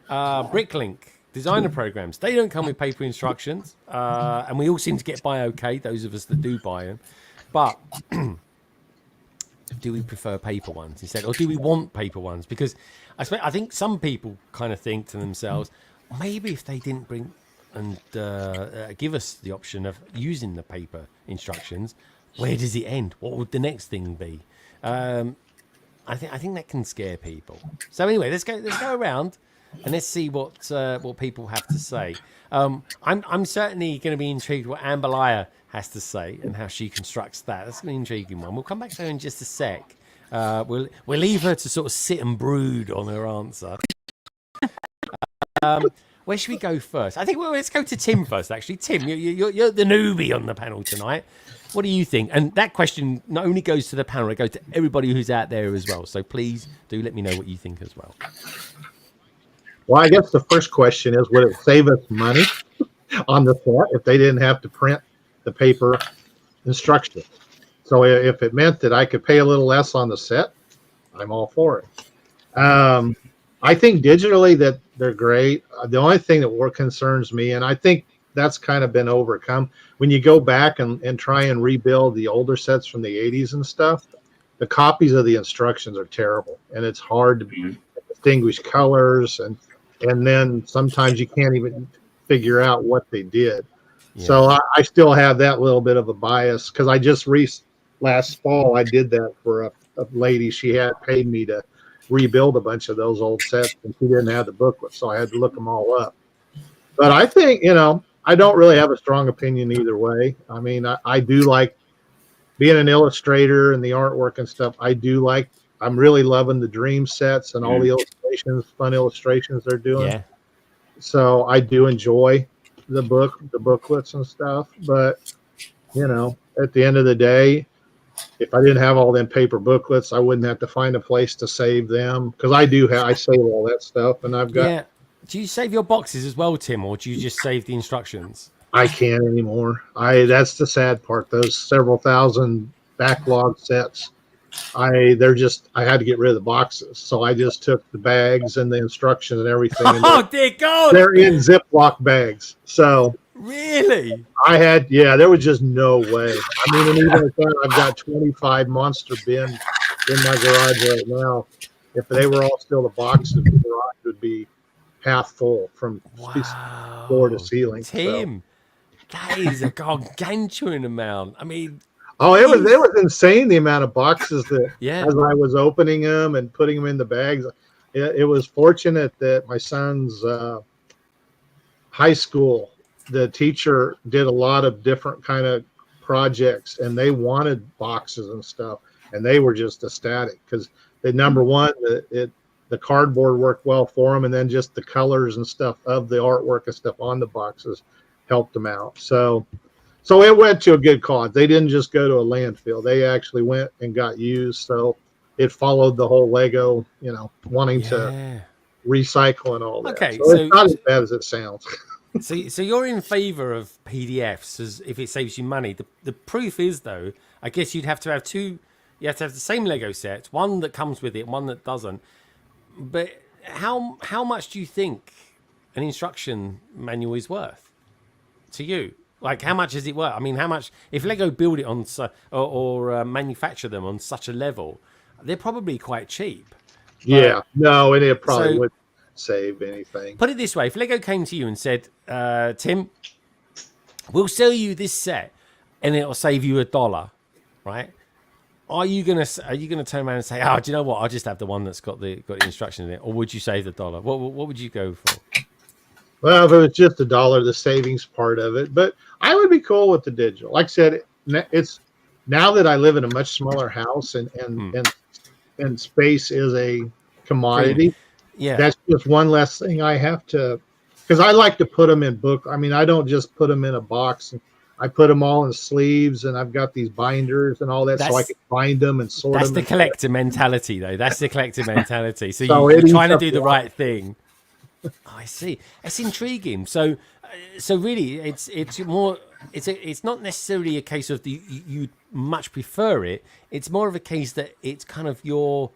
Bricklink designer programs, they don't come with paper instructions, and we all seem to get by okay, those of us that do buy them. But do we prefer paper ones instead, or do we want paper ones? Because I think some people kind of think to themselves, maybe if they didn't bring and give us the option of using the paper instructions, where does it end? What would the next thing be? I think that can scare people. So anyway, let's go around and let's see what people have to say. I'm certainly going to be intrigued what Amberlia has to say and how she constructs that. That's an intriguing one. We'll come back to her in just a sec. We'll leave her to sort of sit and brood on her answer. Where should we go first? I think let's go to Tim first. Actually, Tim, you're the newbie on the panel tonight. What do you think? And that question not only goes to the panel, it goes to everybody who's out there as well. So please do let me know what you think as well. Well, I guess the first question is, would it save us money on the set if they didn't have to print the paper instructions? So if it meant that I could pay a little less on the set, I'm all for it. I think digitally that they're great. The only thing that concerns me, and I think that's kind of been overcome, when you go back and try and rebuild the older sets from the 80s and stuff, the copies of the instructions are terrible, and it's hard to distinguish colors, and then sometimes you can't even figure out what they did. Yeah. So I still have that little bit of a bias, because I just last fall I did that for a lady. She had paid me to rebuild a bunch of those old sets, and she didn't have the booklet, so I had to look them all up. But I think, I don't really have a strong opinion either way. I mean, I do like being an illustrator and the artwork and stuff. I'm really loving the dream sets and all the illustrations, fun illustrations they're doing. Yeah. So I do enjoy the booklets and stuff. But, at the end of the day, if I didn't have all them paper booklets, I wouldn't have to find a place to save them, because I save all that stuff, and I've got. Yeah. Do you save your boxes as well, Tim, or do you just save the instructions? I can't anymore. That's the sad part. Those several thousand backlog sets, I had to get rid of the boxes. So I just took the bags and the instructions and everything. And dear God! They're in Ziploc bags. So really, there was just no way. I mean, and even at that, I've got 25 monster bins in my garage right now. If they were all still the boxes, the garage would be half full from floor to ceiling. Tim, that is a gargantuan amount. I mean, it was insane, the amount of boxes that as I was opening them and putting them in the bags. It was fortunate that my son's high school, the teacher did a lot of different kind of projects, and they wanted boxes and stuff, and they were just ecstatic, because number one, the cardboard worked well for them, and then just the colors and stuff of the artwork and stuff on the boxes helped them out. So So it went to a good cause. They didn't just go to a landfill. They actually went and got used. So it followed the whole Lego, wanting to recycle and all that. Okay, so it's not as bad as it sounds. So you're in favor of PDFs as if it saves you money. The proof is, though, I guess you'd have to have two. You have to have the same Lego sets, one that comes with it, one that doesn't. But how much do you think an instruction manual is worth to you? Like, how much is it worth? I mean, how much, if Lego build it on or manufacture them on such a level, they're probably quite cheap. Yeah, no, and it probably wouldn't save anything. Put it this way: if Lego came to you and said, "Tim, we'll sell you this set, and it'll save you $1," right? Are you gonna turn around and say, "Oh, do you know what? I'll just have the one that's got the instruction in it," or would you save the $1? What would you go for? Well, if it was just $1, the savings part of it, but I would be cool with the digital. Like I said, it's now that I live in a much smaller house and space is a commodity. Yeah, that's just one less thing I have to, because I like to put them in book. I mean, I don't just put them in a box. I put them all in sleeves, and I've got these binders and all that, so I can find them and sort them. That's the collector mentality, though. That's the collector mentality. So you're trying to do the right thing. Oh, I see. It's intriguing. So really, it's more. It's not necessarily a case of you much prefer it. It's more of a case that it's kind of your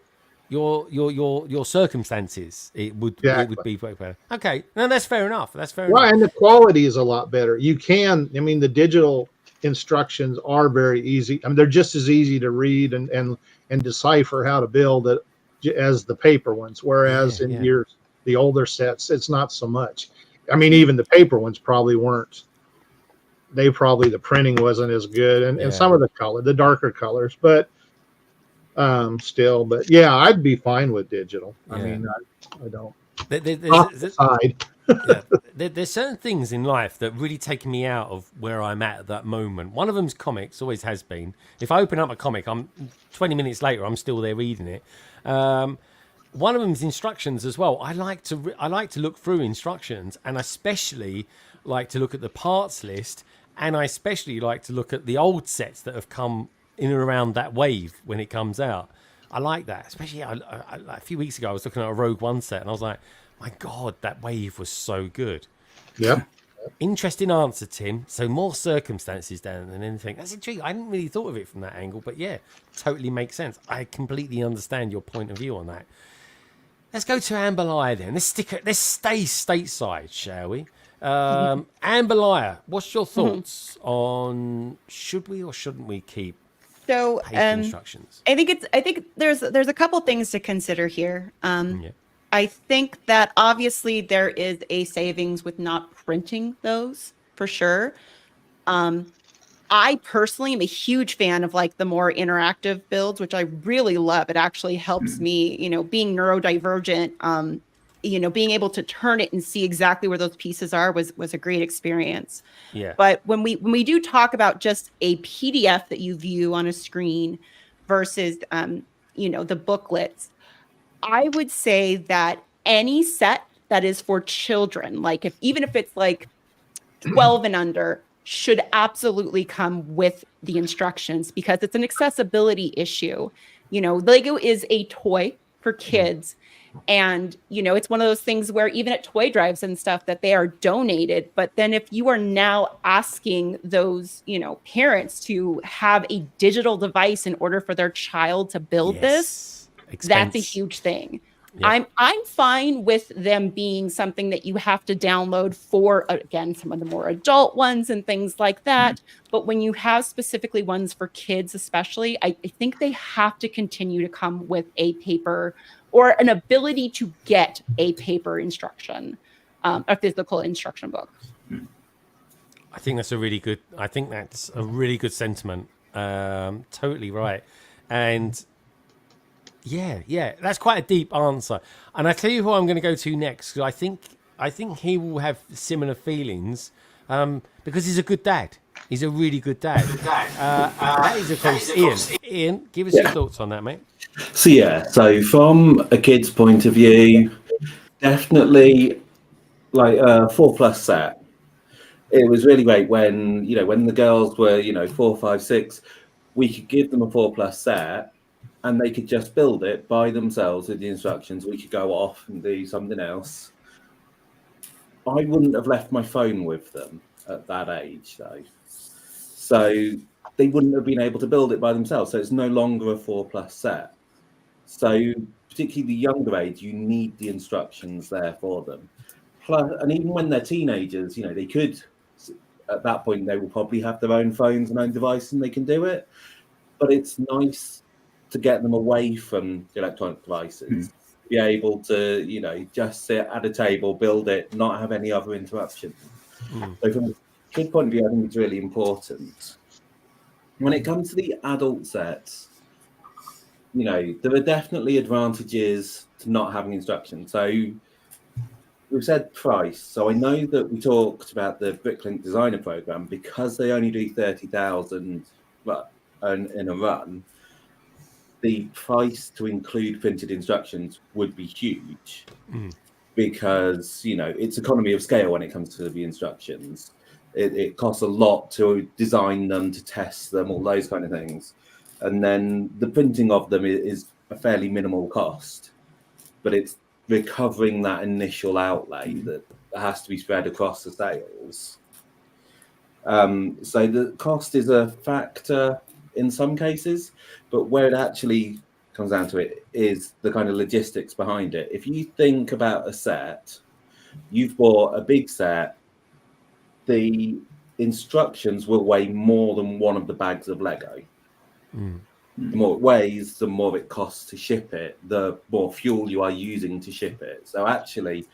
circumstances. It would be better. Okay, no, that's fair enough. Well, and the quality is a lot better. The digital instructions are very easy. I mean, they're just as easy to read and decipher how to build it as the paper ones. Whereas the older sets, it's not so much. I mean, even the paper ones probably weren't. The printing wasn't as good, and some of the darker colors, but still. But yeah, I'd be fine with digital. I mean, I don't. There's certain things in life that really take me out of where I'm at that moment. One of them's comics, always has been. If I open up a comic, I'm 20 minutes later, I'm still there reading it. One of them is instructions as well. I like to look through instructions, and I especially like to look at the parts list, and I especially like to look at the old sets that have come in and around that wave when it comes out. I like that, especially a few weeks ago I was looking at a Rogue One set, and I was like, my God, that wave was so good. Yeah. Interesting answer, Tim. So more circumstances than anything. That's intriguing. I hadn't really thought of it from that angle, but yeah, totally makes sense. I completely understand your point of view on that. Let's go to Amberlia then. Let's stay stateside, shall we? Amberlia, what's your thoughts on should we or shouldn't we keep paper instructions? I think there's a couple things to consider here. I think that obviously there is a savings with not printing those for sure. I personally am a huge fan of like the more interactive builds, which I really love. It actually helps me, being neurodivergent, being able to turn it and see exactly where those pieces are was a great experience. Yeah. But when we do talk about just a PDF that you view on a screen versus, the booklets, I would say that any set that is for children, like even if it's like 12 and under, should absolutely come with the instructions because it's an accessibility issue. Lego is a toy for kids. And, it's one of those things where even at toy drives and stuff that they are donated. But then if you are now asking those, parents to have a digital device in order for their child to build this, that's a huge thing. Yep. I'm fine with them being something that you have to download for, again, some of the more adult ones and things like that. But when you have specifically ones for kids, especially, I think they have to continue to come with a paper or an ability to get a paper instruction, a physical instruction book. I think that's a really good sentiment. Totally right. And yeah, that's quite a deep answer. And I tell you who I'm going to go to next, because I think he will have similar feelings because he's a good dad. He's a really good dad. That is, of course, Ian. Ian, give us your thoughts on that, mate. So from a kid's point of view, definitely like a 4+ set it was really great when when the girls were 4, 5, 6, we could give them a 4+ set, and they could just build it by themselves with the instructions. We could go off and do something else. I wouldn't have left my phone with them at that age, though. So they wouldn't have been able to build it by themselves. So it's no longer a 4+ set. So particularly the younger age, you need the instructions there for them. Plus, and even when they're teenagers, they could, at that point, they will probably have their own phones and own device and they can do it. But it's nice to get them away from electronic devices, be able to, just sit at a table, build it, not have any other interruptions. So from a kid point of view, I think it's really important. When it comes to the adult sets, there are definitely advantages to not having instructions. So we've said price. So I know that we talked about the Bricklink designer program, because they only do 30,000 in a run. The price to include printed instructions would be huge, because it's economy of scale when it comes to the instructions. It costs a lot to design them, to test them, all those kind of things, and then the printing of them is a fairly minimal cost, but it's recovering that initial outlay that has to be spread across the sales. So the cost is a factor in some cases, but where it actually comes down to it is the kind of logistics behind it. If you think about a set, you've bought a big set, the instructions will weigh more than one of the bags of Lego. The more it weighs, the more it costs to ship it, the more fuel you are using to ship it. So actually,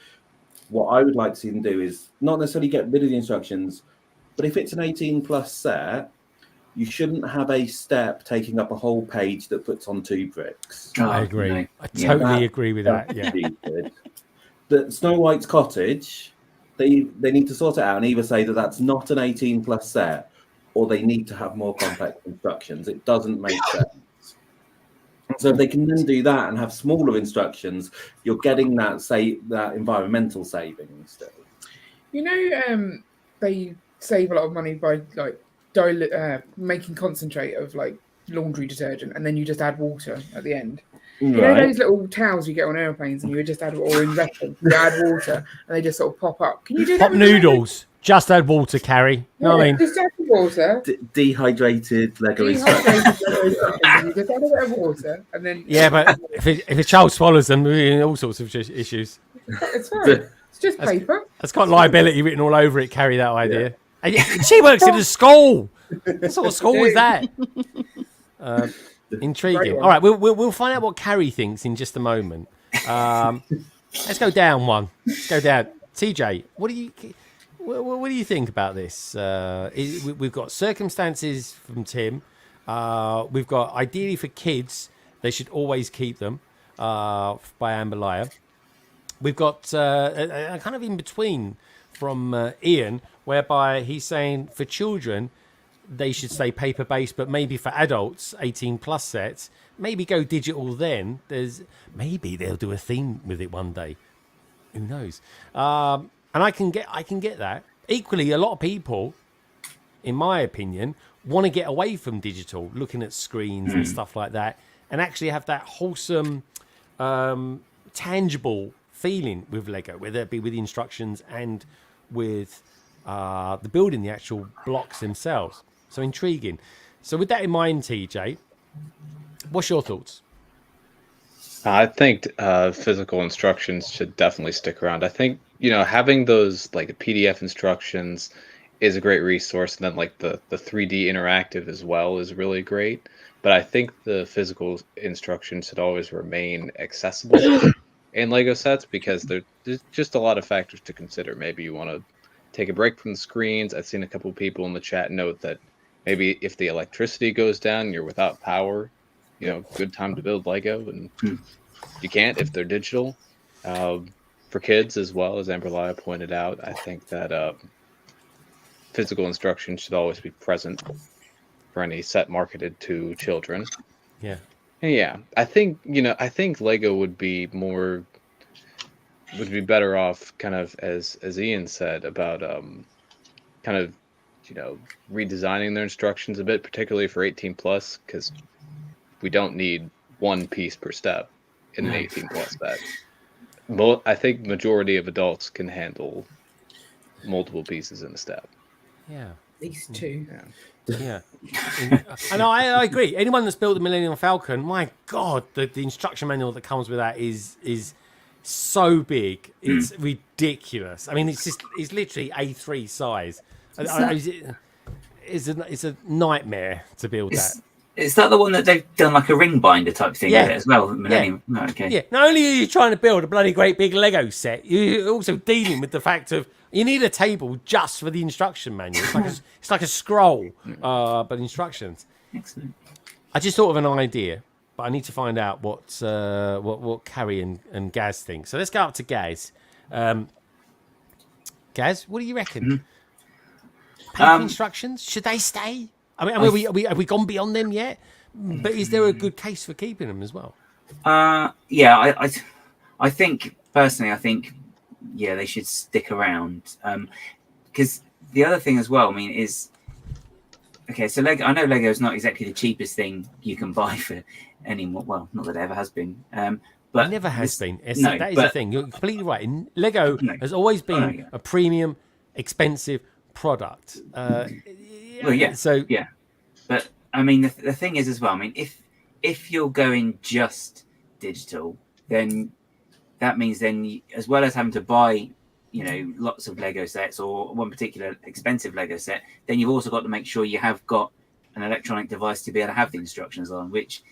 what I would like to see them do is not necessarily get rid of the instructions, but if it's an 18+ set, you shouldn't have a step taking up a whole page that puts on 2 bricks. I agree. No. I totally agree with that. Yeah. The Snow White's cottage, they need to sort it out and either say that that's not an 18+ set, or they need to have more complex instructions. It doesn't make sense. So if they can then do that and have smaller instructions, you're getting that environmental savings still. They save a lot of money by making concentrate of laundry detergent, and then you just add water at the end. You know those little towels you get on airplanes, and you just add, or in wrestling, you add water, and they just sort of pop up. Can you do that? Pop noodles. Just add water, Carrie. No, I mean, just add water. Dehydrated Lego instructions. You just add a bit of water, and then but if a child swallows them, all sorts of issues. It's fine. It's just paper. It's got liability written all over it. Carry that idea. She works in a school. What sort of school is that? Intriguing. All right, we'll find out what Carrie thinks in just a moment. Let's go down one. Let's go down. TJ, what do you think about this? We've got circumstances from Tim. We've got ideally for kids, they should always keep them by Amberlia. We've got a kind of in between from Ian, whereby he's saying for children, they should stay paper-based, but maybe for adults, 18+ sets, maybe go digital then. Maybe they'll do a theme with it one day. Who knows? And I can get that. Equally, a lot of people, in my opinion, want to get away from digital, looking at screens and stuff like that, and actually have that wholesome, tangible feeling with Lego, whether it be with the instructions and with the building, the actual blocks themselves. So intriguing. So with that in mind, TJ, what's your thoughts? I think physical instructions should definitely stick around. I think, having those PDF instructions is a great resource. And then the 3D interactive as well is really great. But I think the physical instructions should always remain accessible in Lego sets, because there's just a lot of factors to consider. Maybe you want to take a break from the screens. I've seen a couple of people in the chat note that maybe if the electricity goes down and you're without power, good time to build Lego, and you can't if they're digital. For kids as well, as Amberlia pointed out, I think that physical instruction should always be present for any set marketed to children. Yeah. Yeah, I think Lego would be better off, kind of as Ian said, about kind of, redesigning their instructions a bit, particularly for 18 plus, because we don't need one piece per step in an 18 plus set. I think majority of adults can handle multiple pieces in a step. Yeah. At least 2. Yeah. And I agree. Anyone that's built the Millennium Falcon, my God, the instruction manual that comes with that is so big. It's ridiculous. I mean, it's literally A3 size. It's a nightmare to build that. Is that the one that they've done like a ring binder type thing with it as well? Millennium. Yeah. Oh, okay. Yeah. Not only are you trying to build a bloody great big Lego set, you're also dealing with the fact of you need a table just for the instruction manual. It's like a scroll, but instructions. Excellent. I just thought of an idea, but I need to find out what Carrie and Gaz think. So let's go up to Gaz. Gaz, what do you reckon? Paper instructions, should they stay? I mean, have we gone beyond them yet? But is there a good case for keeping them as well? Yeah, I think personally, yeah, they should stick around. Because the other thing as well, I mean, is okay. So Lego, I know Lego is not exactly the cheapest thing you can buy for anymore. Well, not that it ever has been. But it never has been. No, that is the thing. You're completely right. Lego has always been a premium, expensive product. Well, yeah. So yeah, but I mean, the thing is as well. I mean, if you're going just digital, then that means then as well as having to buy, lots of Lego sets or one particular expensive Lego set, then you've also got to make sure you have got an electronic device to be able to have the instructions on. Which,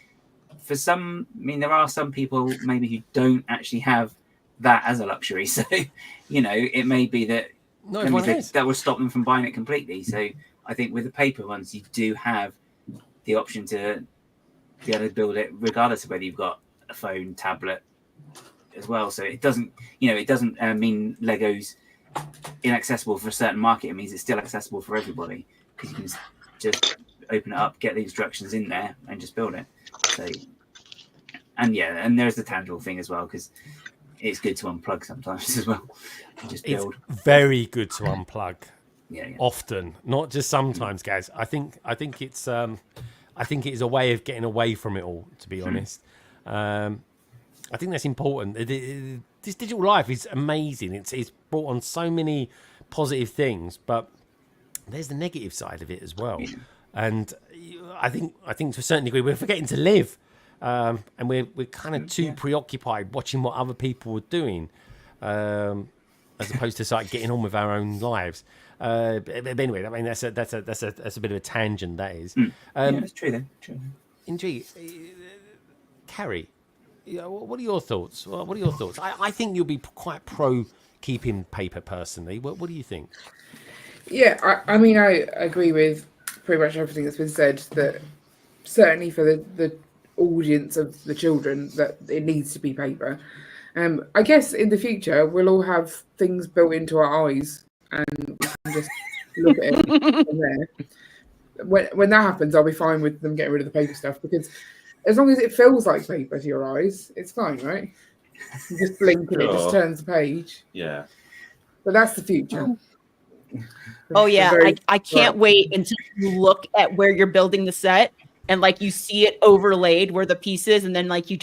for some, I mean, there are some people maybe who don't actually have that as a luxury. So, it may be that that will stop them from buying it completely. So I think with the paper ones, you do have the option to be able to build it regardless of whether you've got a phone, tablet as well. So it doesn't mean Lego's inaccessible for a certain market. It means it's still accessible for everybody because you can just open it up, get the instructions in there and just build it. So, and there's the tangible thing as well, because it's good to unplug sometimes as well. Just build. It's very good to unplug. Yeah. Often, not just sometimes, guys. I think it's a way of getting away from it all. To be honest, I think that's important. This digital life is amazing. It's brought on so many positive things, but there's the negative side of it as well. And I think to a certain degree we're forgetting to live, and we're kind of too preoccupied watching what other people are doing, as opposed to like getting on with our own lives. But anyway, I mean that's a bit of a tangent. That is. That's true then. Indeed, Carrie, what are your thoughts? I think you'll be quite pro keeping paper personally. What do you think? Yeah, I mean, I agree with pretty much everything that's been said. That certainly for the audience of the children, that it needs to be paper. I guess in the future we'll all have things built into our eyes, and we can just look at it from there. When that happens, I'll be fine with them getting rid of the paper stuff, because as long as it feels like paper to your eyes, it's fine, right? You just blink and it just turns the page. Yeah. But that's the future. Oh yeah, I can't wait until you look at where you're building the set and like you see it overlaid where the piece is, and then like you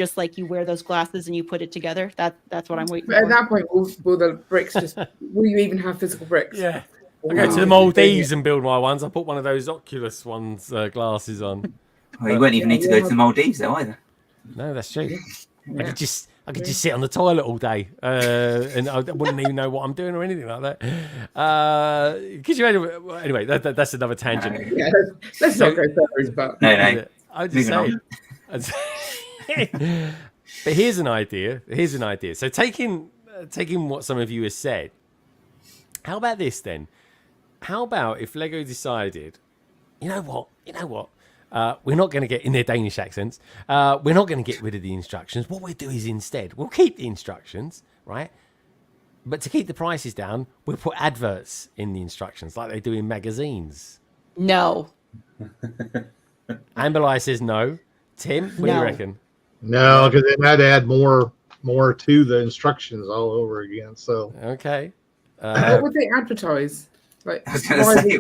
wear those glasses and you put it together. That's what I'm waiting for. At that point, will the bricks just? Will you even have physical bricks? Yeah. I go to the Maldives and build my ones. I put one of those Oculus ones glasses on. Well, you won't even need to go to the Maldives though either. No, that's true. Yeah. I could just sit on the toilet all day, and I wouldn't even know what I'm doing or anything like that. Anyway, that's another tangent. Yeah, let's not go further. But no. I just say. But here's an idea. So taking what some of you have said, how about this then? How about if Lego decided, you know what? We're not going to get in their Danish accents. We're not going to get rid of the instructions. What we'll do is instead, we'll keep the instructions, right? But to keep the prices down, we'll put adverts in the instructions like they do in magazines. No. Amberlia says no. Tim, what do you reckon? No, because then I'd add more to the instructions all over again. So okay. What would they advertise? Like I was gonna say-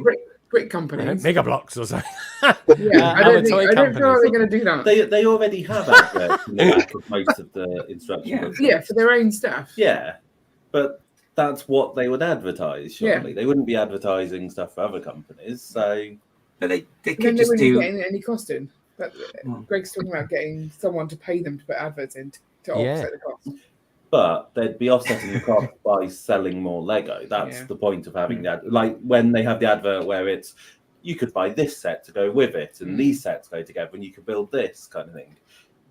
brick companies. Mega blocks or something. Yeah, I don't feel like companies. they're going to do that. They already have adverts in the back of most of the instruction books. Yeah, for their own stuff. Yeah, but that's what they would advertise. Surely they wouldn't be advertising stuff for other companies. So, but they Then could they just wouldn't do. be getting any cost in. But Greg's talking about getting someone to pay them to put adverts in to offset the cost. but they'd be offsetting the cost by selling more Lego. That's the point of having that. Like when they have the advert where it's you could buy this set to go with it, and these sets go together, and you could build this kind of thing.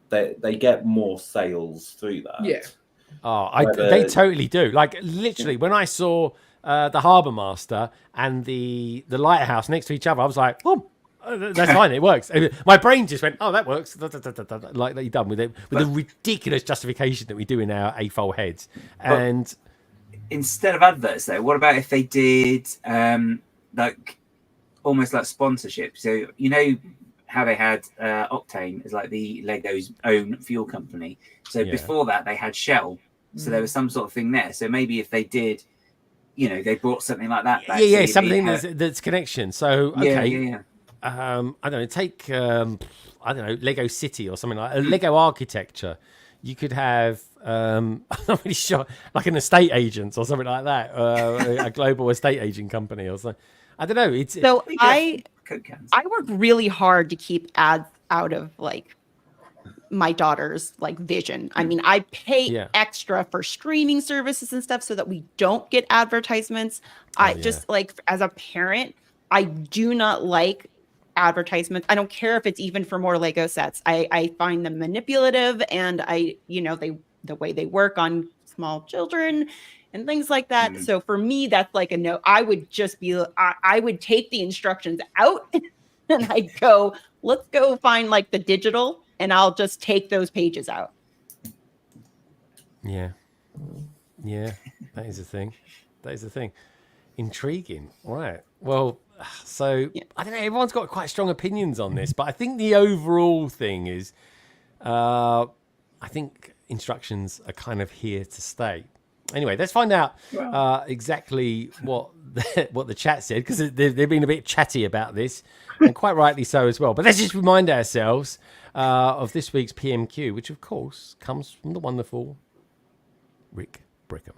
They get more sales through that. Yeah. Oh, they totally do. Like literally, when I saw the Harbour Master and the lighthouse next to each other, I was like, oh, that's fine, it works. My brain just went, oh, that works. Like you're done with it, with the ridiculous justification that we do in our AFOL heads. And instead of adverts, though, what about if they did like almost like sponsorship? So you know how they had Octane as like the Lego's own fuel company. So before that, they had Shell. So there was some sort of thing there. So maybe if they did, you know, they brought something like that back. Yeah, something that's connection. So okay. Yeah. I don't know, take, I don't know, Lego City or something like Lego Architecture. You could have, I'm not really sure, like an estate agent or something like that, a global estate agent company or something. I don't know. So I work really hard to keep ads out of like my daughter's like vision. I mean, I pay extra for streaming services and stuff so that we don't get advertisements. Just like as a parent, I do not like advertisements. I don't care if it's even for more Lego sets. I find them manipulative, and the way they work on small children and things like that. So for me, that's like a no. I would just be, I would take the instructions out and I'd go, let's go find like the digital, and I'll just take those pages out. Yeah, that is the thing. Intriguing, right? Well, so I don't know. Everyone's got quite strong opinions on this, but I think the overall thing is, I think instructions are kind of here to stay. Anyway, let's find out exactly what the chat said, because they've been a bit chatty about this, and quite rightly so as well. But let's just remind ourselves of this week's PMQ, which of course comes from the wonderful Rick Brickham.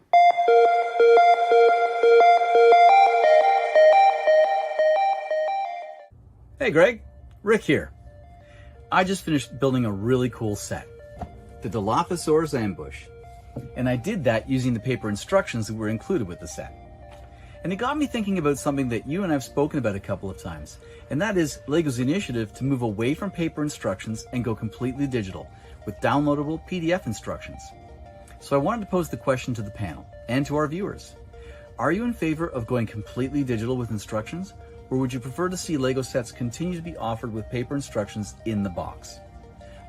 Hey Greg, Rick here. I just finished building a really cool set, the Dilophosaurus ambush. And I did that using the paper instructions that were included with the set. And it got me thinking about something that you and I've spoken about a couple of times, and that is LEGO's initiative to move away from paper instructions and go completely digital with downloadable PDF instructions. So I wanted to pose the question to the panel and to our viewers. Are you in favor of going completely digital with instructions, or would you prefer to see LEGO sets continue to be offered with paper instructions in the box?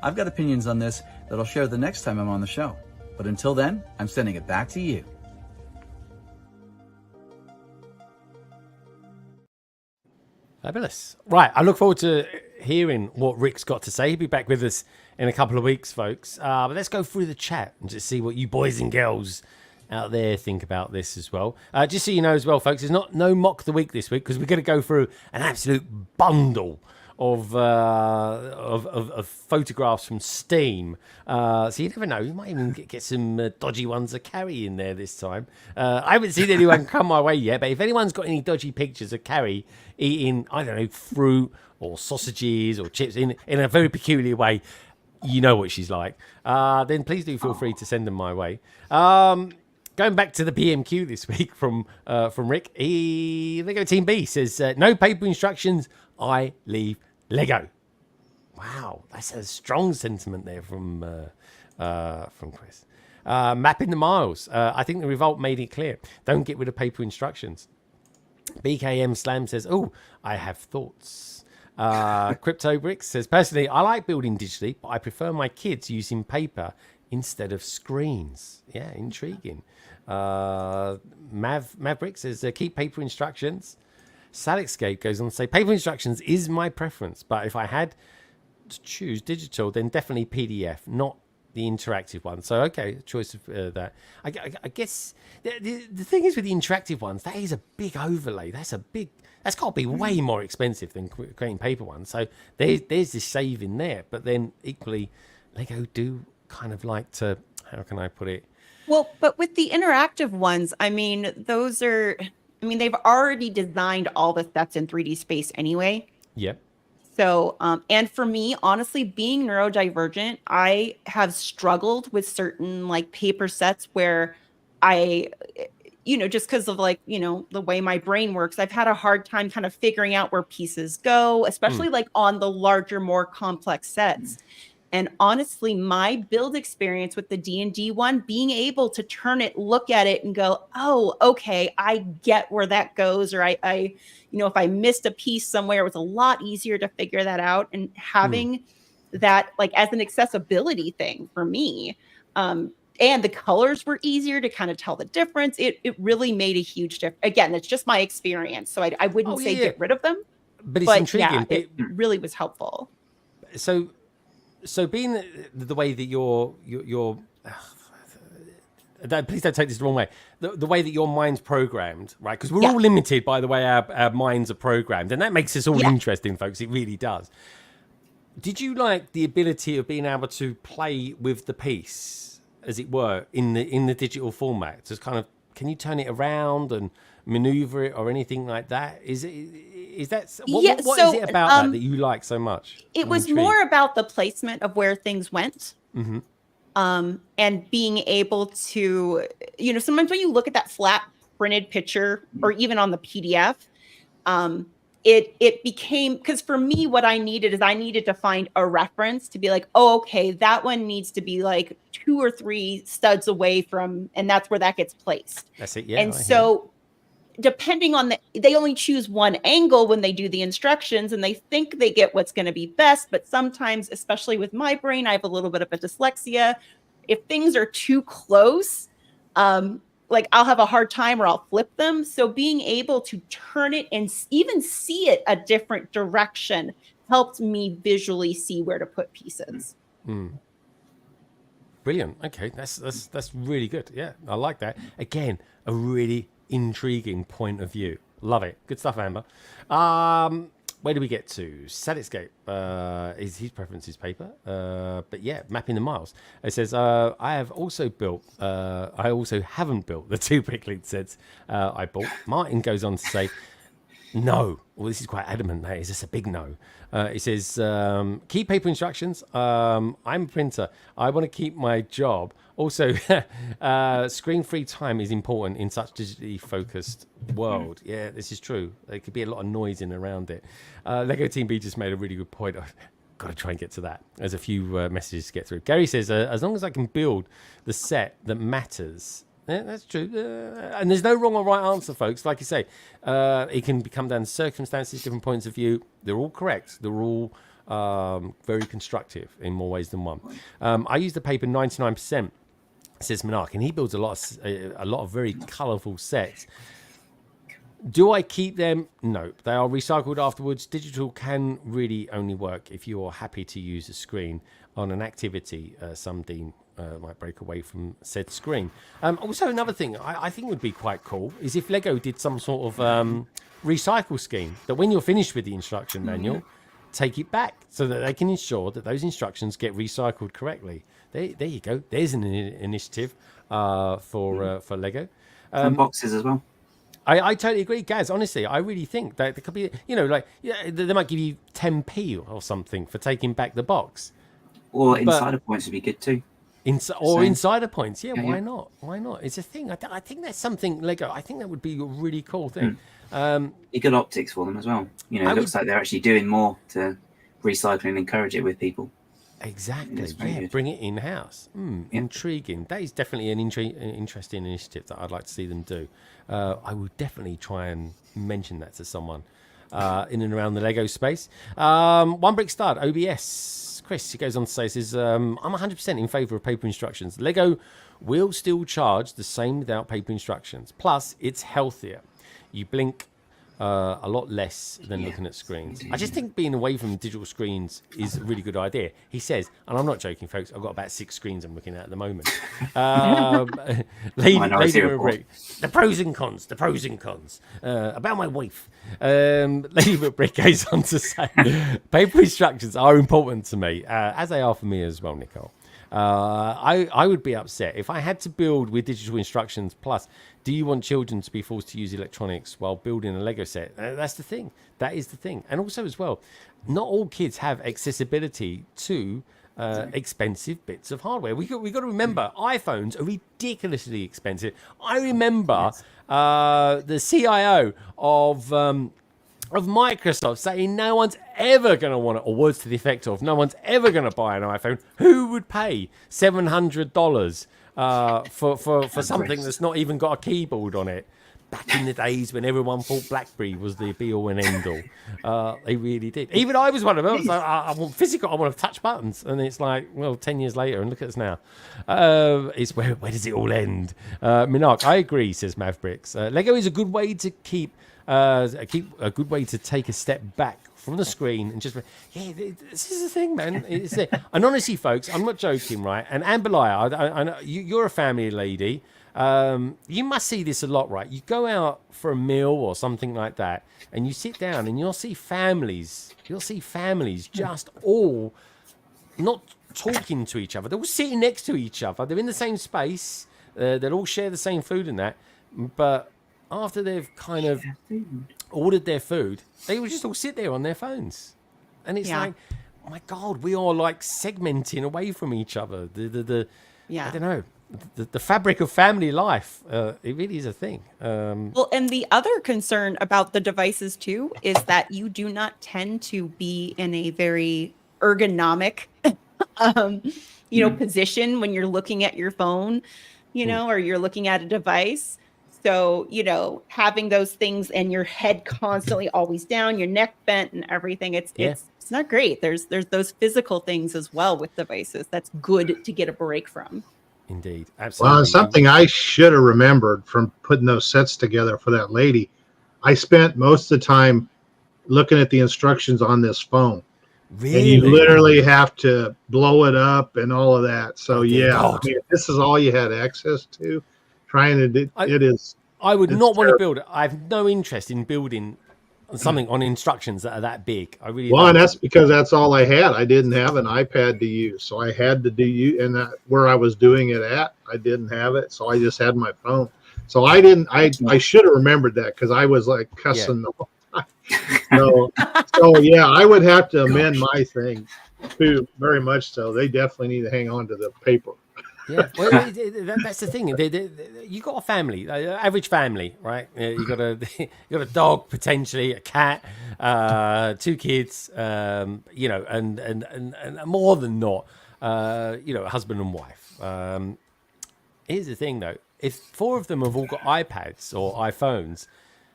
I've got opinions on this that I'll share the next time I'm on the show. But until then, I'm sending it back to you. Fabulous. Right, I look forward to hearing what Rick's got to say. He'll be back with us in a couple of weeks, folks. But let's go through the chat and just see what you boys and girls out there think about this as well. Just so you know as well, folks, there's no mock the week this week, because we're going to go through an absolute bundle of photographs from Steam. So you never know, you might even get some dodgy ones of Carrie in there this time. I haven't seen anyone come my way yet, but if anyone's got any dodgy pictures of Carrie eating, I don't know, fruit or sausages or chips in a very peculiar way, you know what she's like, then please do feel free to send them my way. Going back to the PMQ this week from Rick, Lego Team B says, no paper instructions, I leave Lego. Wow, that's a strong sentiment there from Chris. Mapping the miles. I think the revolt made it clear. Don't get rid of paper instructions. BKM Slam says, oh, I have thoughts. Crypto Bricks says, personally, I like building digitally, but I prefer my kids using paper instead of screens. Yeah, intriguing. Maverick says, keep paper instructions. Salixscape goes on to say, paper instructions is my preference, but if I had to choose digital, then definitely PDF, not the interactive one. So okay, choice of that. I guess the thing is with the interactive ones, that is a big overlay. That's got to be way more expensive than creating paper ones. So there's this saving there. But then equally, Lego do kind of like to, how can I put it? Well, but with the interactive ones, I mean, they've already designed all the sets in 3D space anyway. Yep. So, and for me, honestly, being neurodivergent, I have struggled with certain like paper sets where just because of like, the way my brain works, I've had a hard time kind of figuring out where pieces go, especially like on the larger, more complex sets. And honestly, my build experience with the D&D one, being able to turn it, look at it and go, oh, okay, I get where that goes. Or I if I missed a piece somewhere, it was a lot easier to figure that out. And having that like as an accessibility thing for me, and the colors were easier to kind of tell the difference. It really made a huge difference. Again, it's just my experience. So I wouldn't say get rid of them. But it's intriguing. Yeah, it really was helpful. So being the way that you're please don't take this the wrong way. The way that your mind's programmed, right? Because we're all limited by the way our minds are programmed, and that makes us all interesting, folks. It really does. Did you like the ability of being able to play with the piece, as it were, in the digital format? Just kind of, can you turn it around and maneuver it or anything like that? Is that what is it about that you like so much? It was more about the placement of where things went. Mm-hmm. And being able to, sometimes when you look at that flat printed picture or even on the PDF, it became, because for me, what I needed to find a reference to be like, oh, okay, that one needs to be like 2 or 3 studs away from, and that's where that gets placed. That's it. Yeah. And so depending on they only choose one angle when they do the instructions and they think they get what's going to be best. But sometimes, especially with my brain, I have a little bit of a dyslexia. If things are too close, like I'll have a hard time or I'll flip them. So being able to turn it and even see it a different direction helped me visually see where to put pieces. Brilliant. Okay. That's really good. Yeah. I like that. Again, a really intriguing point of view. Love it. Good stuff, Amber. Where do we get to? Sadiscape. His preference is paper. But yeah, mapping the miles. It says, I also haven't built the 2 Bricklink sets I bought. Martin goes on to say, no. Well, this is quite adamant. That is just a big no. It says, keep paper instructions. I'm a printer. I want to keep my job. Also, screen-free time is important in such digitally focused world. Yeah, this is true. There could be a lot of noise in around it. Lego Team B just made a really good point. I've got to try and get to that. There's a few messages to get through. Gary says, as long as I can build the set that matters. Yeah, that's true. And there's no wrong or right answer, folks. Like you say, it can come down to circumstances, different points of view. They're all correct. They're all very constructive in more ways than one. I use the paper 99%, says Monarch, and he builds a lot of very colourful sets. Do I keep them? No, they are recycled afterwards. Digital can really only work if you're happy to use a screen on an activity. Some deem might break away from said screen. Also, another thing I think would be quite cool is if Lego did some sort of recycle scheme that when you're finished with the instruction manual, take it back so that they can ensure that those instructions get recycled correctly. There you go. There's an initiative for Lego. And boxes as well. I totally agree, Gaz. Honestly, I really think that there could be, they might give you 10p or something for taking back the box. Or insider points would be good too. Insider points, why not? Why not? It's a thing. I think that's something Lego. I think that would be a really cool thing. Good optics for them as well. It looks like they're actually doing more to recycle and encourage it with people. Exactly. Yeah, bring it in house. Intriguing. That is definitely an interesting initiative that I'd like to see them do. I would definitely try and mention that to someone in and around the Lego space. One Brick Stud, OBS. Chris, he goes on to say, says, I'm 100% in favour of paper instructions. Lego will still charge the same without paper instructions. Plus, it's healthier. You blink a lot less than looking at screens. I just think being away from digital screens is a really good idea. He says, and I'm not joking, folks, I've got about 6 screens I'm looking at the moment. Lady Brick, the pros and cons, about my wife. Lady Brick goes on to say, paper instructions are important to me, as they are for me as well, Nicole. I would be upset if I had to build with digital instructions. Plus, do you want children to be forced to use electronics while building a Lego set? That's the thing. That is the thing. And also as well, not all kids have accessibility to expensive bits of hardware. We got to remember, iPhones are ridiculously expensive. I remember the CIO of Microsoft saying no one's ever going to want it, or words to the effect of no one's ever going to buy an iPhone. Who would pay $700 for something that's not even got a keyboard on it? Back in the days when everyone thought BlackBerry was the be-all and end-all. They really did. Even I was one of them. I was like, I want physical, I want to touch buttons. And it's like, well, 10 years later, and look at us now. It's where does it all end? Minark, I agree, says Mavbricks. Lego is a good way to keep a good way to take a step back from the screen and just, this is the thing, man. It's there. And honestly, folks, I'm not joking, right? And Amberlia, I know you're a family lady. You must see this a lot, right? You go out for a meal or something like that, and you sit down and you'll see families just all not talking to each other. They're all sitting next to each other. They're in the same space. They'll all share the same food and that. But after they've kind of ordered their food, they will just all sit there on their phones. And it's like, oh my God, we are like segmenting away from each other. I don't know. The fabric of family life, it really is a thing. Well, and the other concern about the devices too is that you do not tend to be in a very ergonomic, position when you're looking at your phone, or you're looking at a device. So, having those things and your head constantly always down, your neck bent and everything, it's not great. There's those physical things as well with devices. That's good to get a break from. Indeed. Absolutely. Well, something I should have remembered from putting those sets together for that lady. I spent most of the time looking at the instructions on this phone. Really? And you literally have to blow it up and all of that. So, if this is all you had access to. I would not want to build it. I have no interest in building something on instructions that are that big. I really don't. And that's because that's all I had. I didn't have an iPad to use, so I had to do and where I was doing it at, I didn't have it, so I just had my phone. So I didn't. I should have remembered that because I was like cussing the whole time. So I would have to amend my thing too, very much so. They definitely need to hang on to the paper. Yeah, well, that's the thing. You got a family, average family, right? You got a dog, potentially a cat, 2 kids, and more than not, a husband and wife. Here's the thing, though: if 4 of them have all got iPads or iPhones,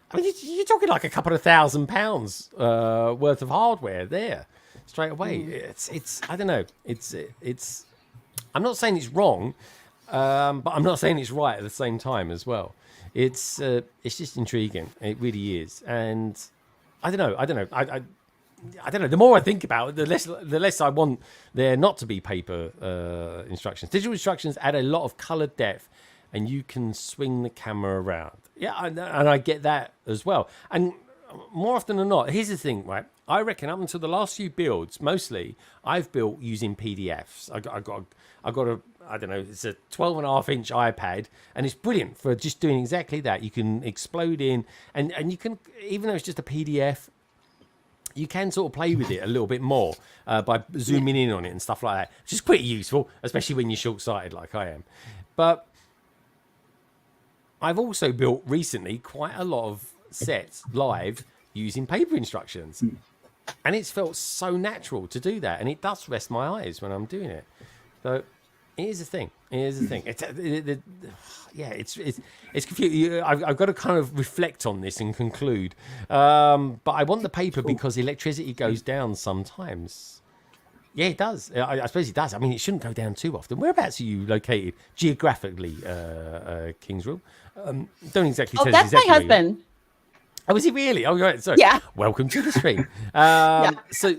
I mean, you're talking like a couple of £1,000 worth of hardware there straight away. It's I don't know. It's. I'm not saying it's wrong, but I'm not saying it's right at the same time as well. It's just intriguing. It really is, and I don't know. I don't know. The more I think about it, the less I want there not to be paper instructions. Digital instructions add a lot of color depth, and you can swing the camera around. Yeah, and I get that as well. And more often than not, here's the thing, right? I reckon up until the last few builds, mostly I've built using PDFs. I got a I don't know, it's a 12.5-inch iPad, and it's brilliant for just doing exactly that. You can explode in, and you can, even though it's just a PDF, you can sort of play with it a little bit more by zooming in on it and stuff like that, which is pretty useful, especially when you're short-sighted like I am. But I've also built recently quite a lot of sets live using paper instructions. And it's felt so natural to do that, and it does rest my eyes when I'm doing it. So here's the thing. It's confusing. I've got to kind of reflect on this and conclude. But I want the paper because electricity goes down sometimes. Yeah, it does. I suppose it does. I mean, it shouldn't go down too often. Whereabouts are you located geographically, Kingsrule? Don't exactly tell us that's exactly my husband. Oh, was he really? Oh, right. Sorry. Yeah. Welcome to the stream. Yeah. So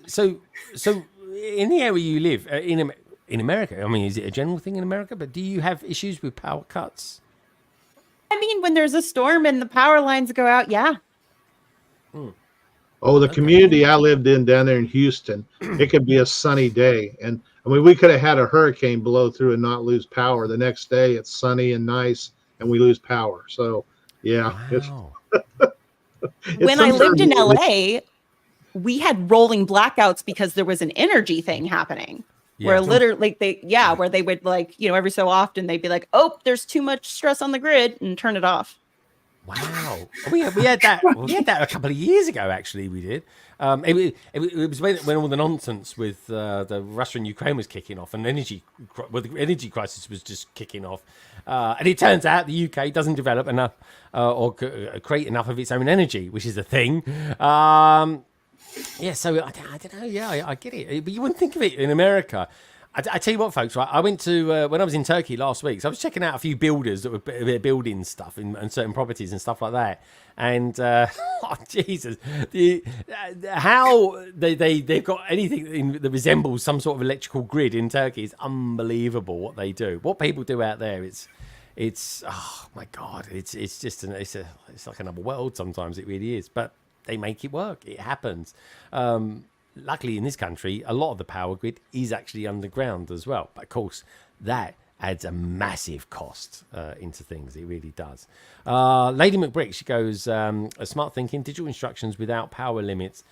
in the area you live in America, I mean, is it a general thing in America? But do you have issues with power cuts? I mean, when there's a storm and the power lines go out, yeah. Oh, the community I lived in down there in Houston, it could be a sunny day. And I mean, we could have had a hurricane blow through and not lose power. The next day it's sunny and nice and we lose power. So, yeah. Wow. When I lived in LA, we had rolling blackouts because there was an energy thing happening. Where literally where they would like, every so often they'd be like, oh, there's too much stress on the grid and turn it off. Wow, we had that. We had that a couple of years ago. Actually, we did. It was when all the nonsense with the Russia and Ukraine was kicking off, and the energy crisis was just kicking off. And it turns out the UK doesn't develop enough or create enough of its own energy, which is a thing. Yeah, so I don't know. Yeah, I get it, but you wouldn't think of it in America. I tell you what, folks, right? I went to, when I was in Turkey last week, so I was checking out a few builders that were building stuff and certain properties and stuff like that. And, oh, Jesus, how they've got anything that resembles some sort of electrical grid in Turkey is unbelievable what they do. What people do out there, it's oh, my God, it's just, it's like another world sometimes, it really is. But they make it work. It happens. Luckily, in this country, a lot of the power grid is actually underground as well. But of course, that adds a massive cost into things. It really does. Lady McBrick, she goes, smart thinking, digital instructions without power limits,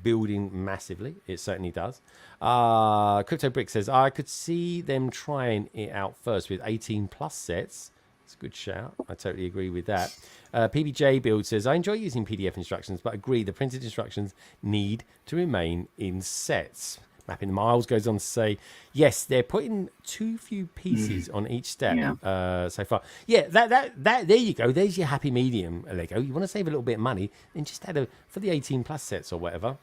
building massively. It certainly does. Crypto Brick says, I could see them trying it out first with 18 plus sets. It's a good shout. I totally agree with that. PBJ Build says, I enjoy using PDF instructions, but agree the printed instructions need to remain in sets. Mapping the Miles goes on to say, yes, they're putting too few pieces on each step so far. Yeah, that there you go. There's your happy medium, Lego. You want to save a little bit of money, then just add for the 18 plus sets or whatever,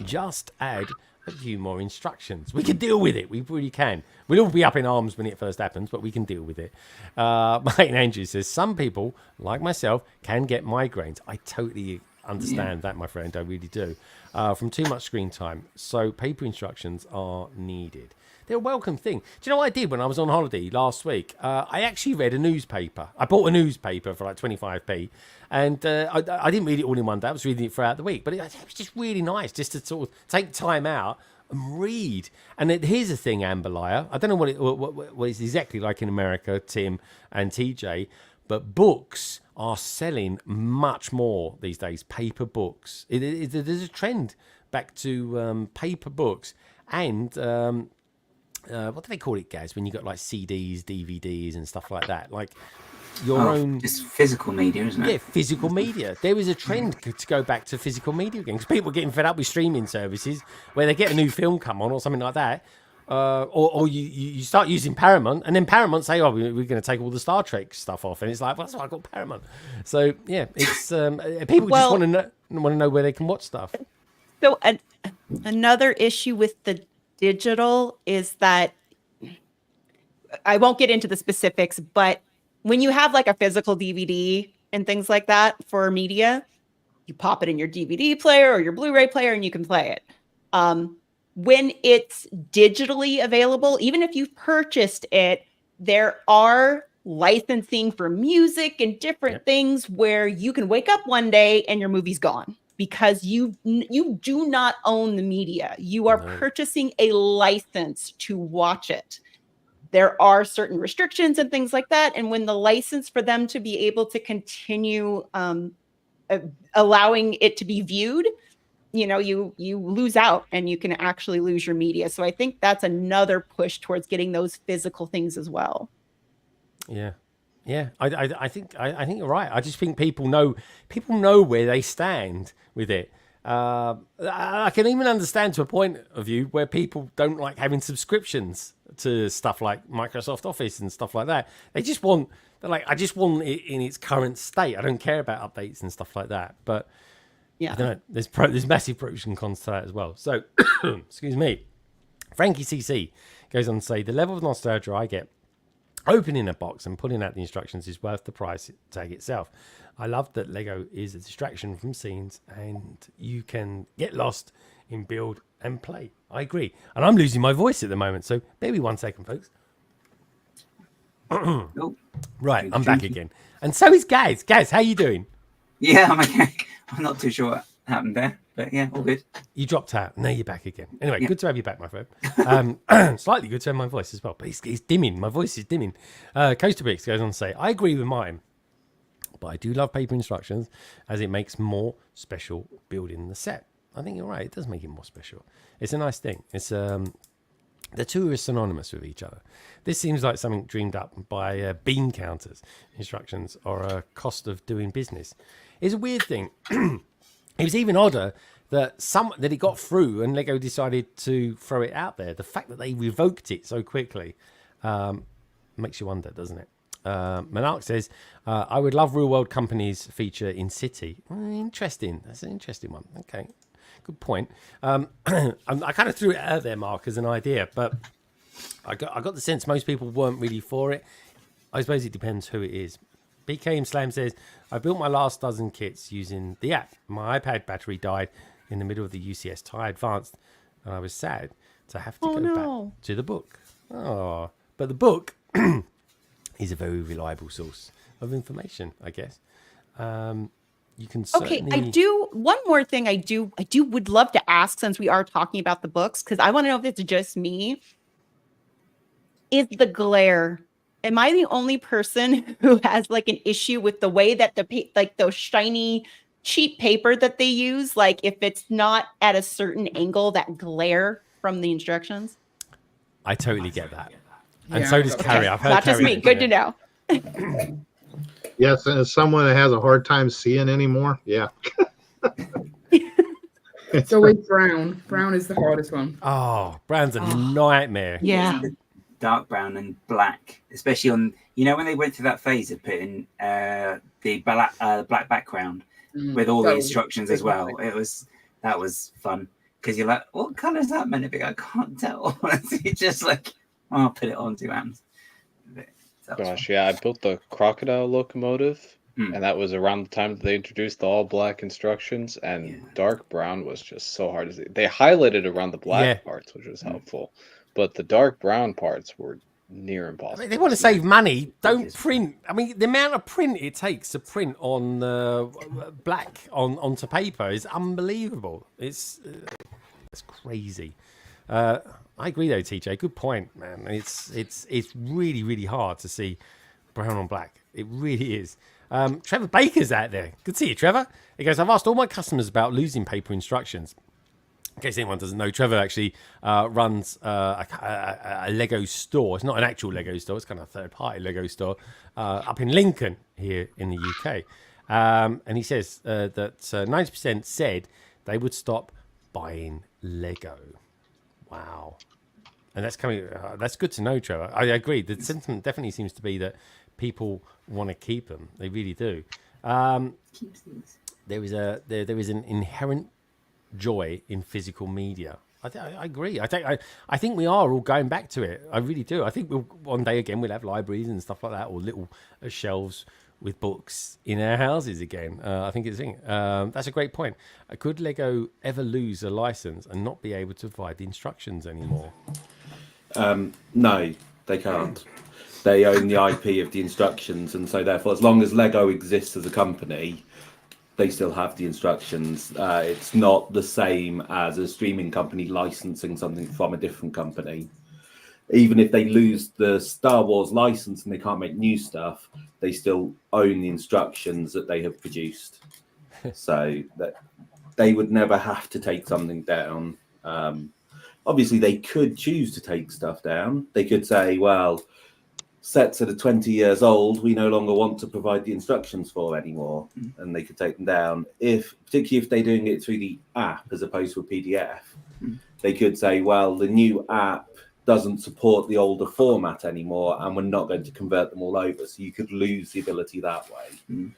just add a few more instructions. We can deal with it. We really can. We'll all be up in arms when it first happens, but we can deal with it. Mike Andrew says, some people, like myself, can get migraines. I totally understand that, my friend. I really do. From too much screen time. So paper instructions are needed. They're a welcome thing. Do you know what I did when I was on holiday last week? I actually read a newspaper. I bought a newspaper for like 25p. And I didn't read it all in one day. I was reading it throughout the week. But it was just really nice just to sort of take time out and read. And here's the thing, Amberlia. I don't know what it's exactly like in America, Tim and TJ. But books are selling much more these days. Paper books. There's a trend back to paper books. And what do they call it, Gaz? When you got like CDs, DVDs, and stuff like that, like your own. It's physical media, isn't it? Yeah, physical media. There is a trend to go back to physical media again because people are getting fed up with streaming services where they get a new film come on or something like that. Or you start using Paramount, and then Paramount say, "Oh, we're going to take all the Star Trek stuff off," and it's like, "Well, that's why I got Paramount." So yeah, it's people just want to know where they can watch stuff. So another issue with the digital is that I won't get into the specifics, but when you have like a physical DVD and things like that for media, you pop it in your DVD player or your Blu-ray player, and you can play it. When it's digitally available, even if you've purchased it, there are licensing for music and different things where you can wake up one day and your movie's gone because you do not own the media. You are purchasing a license to watch it. There are certain restrictions and things like that. And when the license for them to be able to continue allowing it to be viewed, you lose out and you can actually lose your media. So I think that's another push towards getting those physical things as well. Yeah. I think you're right. I just think people know where they stand with it. I can even understand to a point of view where people don't like having subscriptions to stuff like Microsoft Office and stuff like that. I just want it in its current state. I don't care about updates and stuff like that. But yeah, I don't know. There's massive pros and cons to that as well. So, excuse me. Frankie CC goes on to say, the level of nostalgia I get Opening a box and pulling out the instructions is worth the price tag itself. I love that Lego is a distraction from scenes and you can get lost in build and play. I agree. And I'm losing my voice at the moment, so bear with 1 second, folks. Right, I'm back again. And so is Gaz. Gaz, how you doing? Yeah, I'm okay. I'm not too sure what happened there, but yeah, all good. You dropped out. Now you're back again. Anyway, good to have you back, my friend. Slightly good to have my voice as well, but it's dimming. My voice is dimming. Coaster Bricks goes on to say, I agree with mine, but I do love paper instructions as it makes more special building the set. I think you're right. It does make it more special. It's a nice thing. It's the two are synonymous with each other. This seems like something dreamed up by bean counters, instructions, or a cost of doing business. It's a weird thing. It was even odder that it got through and Lego decided to throw it out there. The fact that they revoked it so quickly makes you wonder, doesn't it? Manark says, I would love real world companies feature in City. Interesting. That's an interesting one. Okay. Good point. I kind of threw it out there, Mark, as an idea, but I got the sense most people weren't really for it. I suppose it depends who it is. BKM Slam says, I built my last dozen kits using the app. My iPad battery died in the middle of the UCS Tie Advanced, and I was sad to have to go back to the book. Oh, but the book is a very reliable source of information, I guess. You can certainly... Okay, I do one more thing I would love to ask, since we are talking about the books, because I want to know if it's just me. Is the glare, am I the only person who has like an issue with the way that like those shiny cheap paper that they use, like if it's not at a certain angle, that glare from the instructions? I totally get that. And so does Carrie. I've heard not just me. Good to know. Yes, and as someone that has a hard time seeing anymore, yeah. It's always brown. Brown is the hardest one. Oh, brown's a nightmare. Yeah. Dark brown and black, especially on, when they went through that phase of putting the black background with all the instructions as well. That was fun because you're like, what color is that meant to be? I can't tell. You're just like, I'll put it on 2 hands. Gosh, yeah, I built the crocodile locomotive, and that was around the time that they introduced the all black instructions, and dark brown was just so hard to see. They highlighted around the black parts, which was helpful, but the dark brown parts were near impossible. I mean, they want to save money. Don't print. I mean, the amount of print it takes to print on black onto paper is unbelievable. It's crazy. I agree though, TJ. Good point, man. It's really, really hard to see brown on black. It really is. Trevor Baker's out there. Good to see you, Trevor. He goes, I've asked all my customers about losing paper instructions. In case anyone doesn't know, Trevor actually runs a Lego store. It's not an actual Lego store. It's kind of a third-party Lego store up in Lincoln here in the UK. And he says that 90% said they would stop buying Lego. Wow. And that's coming. That's good to know, Trevor. I agree. The sentiment definitely seems to be that people want to keep them. They really do. There is an inherent joy in physical media. I agree. I think we are all going back to it. I really do. I think one day again we'll have libraries and stuff like that, or little shelves with books in our houses again. I think it's a thing. That's a great point. Could Lego ever lose a license and not be able to provide the instructions anymore? No, they can't. They own the IP of the instructions, and so therefore, as long as Lego exists as a company, they still have the instructions. It's not the same as a streaming company licensing something from a different company. Even if they lose the Star Wars license and they can't make new stuff, they still own the instructions that they have produced. So that they would never have to take something down. Obviously, they could choose to take stuff down. They could say, well, sets that are 20 years old, we no longer want to provide the instructions for anymore, and they could take them down. Particularly if they're doing it through the app as opposed to a PDF, they could say, well, the new app doesn't support the older format anymore, and we're not going to convert them all over. So you could lose the ability that way.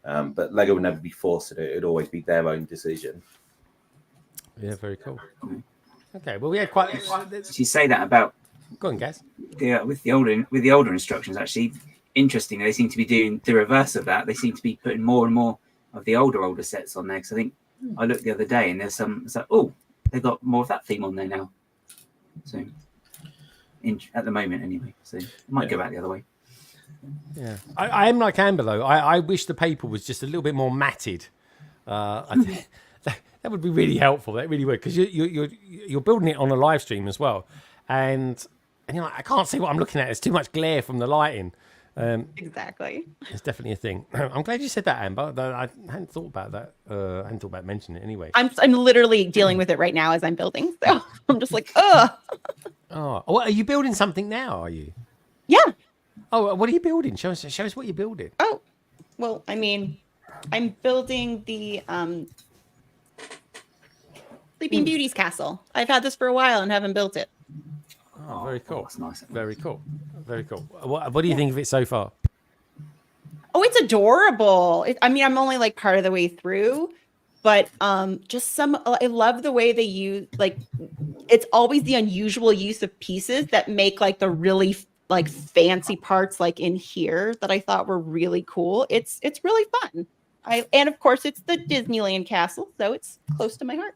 But Lego would never be forced to do it. It'd always be their own decision. Yeah, very cool. Okay, well, we had quite... Did you say that about Go on, Gaz. Yeah, with the older instructions, actually, interesting. They seem to be doing the reverse of that. They seem to be putting more and more of the older sets on there. Because I think I looked the other day and there's some. It's like, oh, they've got more of that theme on there now. So, at the moment, anyway. So it might go back the other way. Yeah, I am like Amber though. I wish the paper was just a little bit more matted. I think that would be really helpful. That really would, because you're building it on a live stream as well, and you're like, I can't see what I'm looking at. There's too much glare from the lighting. Exactly. It's definitely a thing. I'm glad you said that, Amber. I hadn't thought about that. I hadn't thought about mentioning it anyway. I'm literally dealing with it right now as I'm building. So I'm just like, ugh. Oh, well, are you building something now? Are you? Yeah. Oh, what are you building? Show us what you're building. Oh, well, I mean, I'm building the Sleeping Beauty's castle. I've had this for a while and haven't built it. Oh, very cool. That's nice. Very cool. Very cool. What do you think of it so far? Oh, it's adorable. I'm only like part of the way through, but I love the way they use, like, it's always the unusual use of pieces that make like the really like fancy parts like in here that I thought were really cool. It's really fun. And of course it's the Disneyland castle, so it's close to my heart.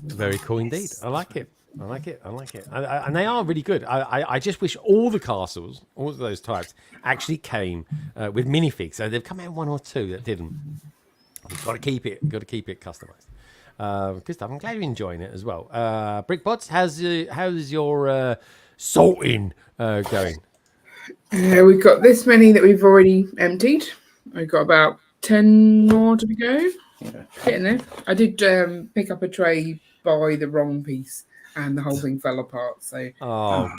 Very cool indeed. I like it. And they are really good. I just wish all the castles, all of those types, actually came with minifigs. So they've come out one or two that didn't. We've got to keep it customized. Good stuff. I'm glad you're enjoying it as well. Bods, how's your sorting going? We've got this many that we've already emptied. We've got about 10 more to go. Getting there. I did pick up a tray by the wrong piece, and the whole thing fell apart. So,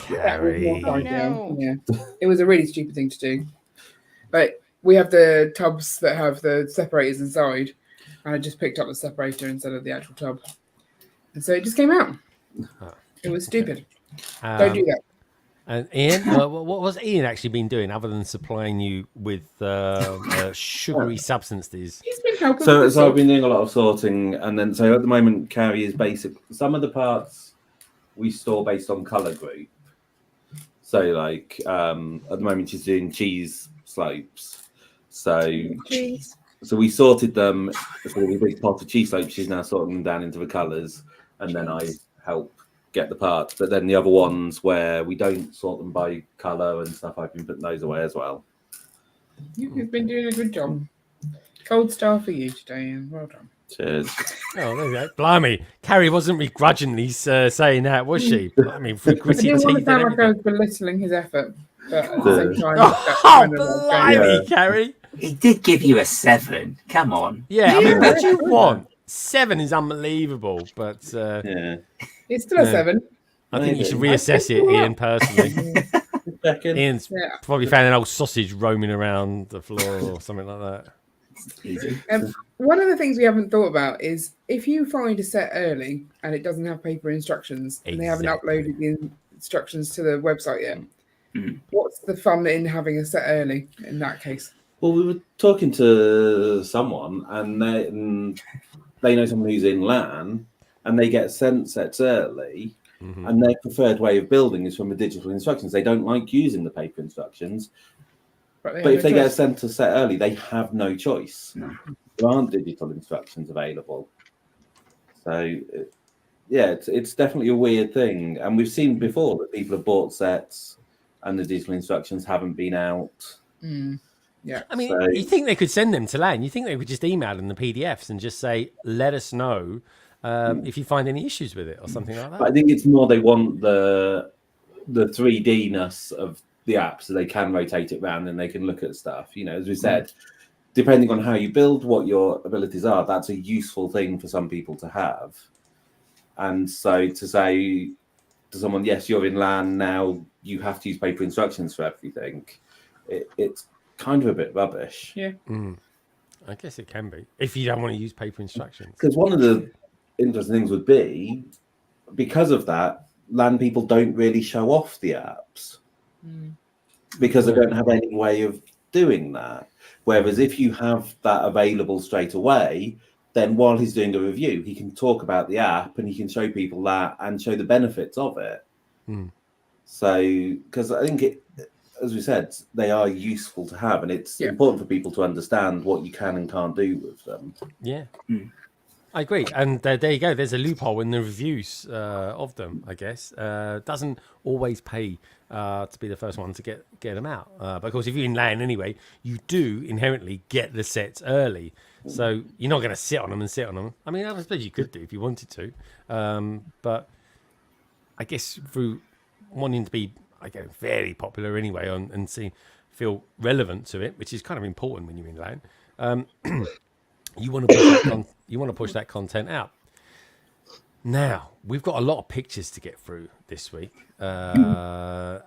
Carrie. Yeah, it was a really stupid thing to do. But we have the tubs that have the separators inside, and I just picked up the separator instead of the actual tub, and so it just came out. It was stupid. Don't do that. And Ian, what was Ian actually been doing other than supplying you with sugary substances? He's been helping. So I've been doing a lot of sorting, and then so at the moment, Carrie is basic. Some of the parts we store based on color group. So like at the moment, she's doing cheese slopes. So we sorted them. So a big pot of cheese slopes. She's now sorting them down into the colors, and then I help get the parts. But then the other ones where we don't sort them by color and stuff, I've been putting those away as well. You've been doing a good job. Gold star for you today, and well done. Cheers. Oh, there you go. Blimey, Carrie wasn't begrudgingly saying that, was she? I mean, for I gritty didn't want teeth. to sound And like I everything. was belittling his effort, but at the same time, Blimey, Carrie. He did give you a 7. Come on. Yeah, I mean, what do you want? 7 is unbelievable, but it's still a 7. I think you should reassess it, Ian, personally. Ian's probably found an old sausage roaming around the floor or something like that. One of the things we haven't thought about is if you find a set early and it doesn't have paper instructions and they haven't uploaded the instructions to the website yet, what's the fun in having a set early in that case? Well, we were talking to someone, and they know someone who's in LAN, and they get sent sets early, and their preferred way of building is from the digital instructions. They don't like using the paper instructions. But if they get sent a set early, they have no choice. There aren't digital instructions available. So, it's definitely a weird thing. And we've seen before that people have bought sets and the digital instructions haven't been out. Yeah. I mean, you think they could send them to LAN. You think they would just email them the PDFs and just say, let us know if you find any issues with it or something like that. But I think it's more they want the 3D-ness of the app so they can rotate it around and they can look at stuff. You know, as we said, depending on how you build, what your abilities are, that's a useful thing for some people to have. And so to say to someone, yes, you're in LAN now, you have to use paper instructions for everything, it's kind of a bit rubbish. Yeah. I guess it can be, if you don't want to use paper instructions. Because one of the interesting things would be, because of that, LAN people don't really show off the apps. Because they don't have any way of doing that. Whereas if you have that available straight away, then while he's doing a review, he can talk about the app and he can show people that and show the benefits of it. So, because I think as we said, they are useful to have, and it's important for people to understand what you can and can't do with them. Yeah. I agree, and there you go. There's a loophole in the reviews of them. I guess doesn't always pay to be the first one to get them out. But of course, if you're in LAN anyway, you do inherently get the sets early, so you're not going to sit on them. I mean, I suppose you could do if you wanted to, but I guess through wanting to be, very popular anyway, and feel relevant to it, which is kind of important when you're in LAN. You want to push that content out. Now we've got a lot of pictures to get through this week. A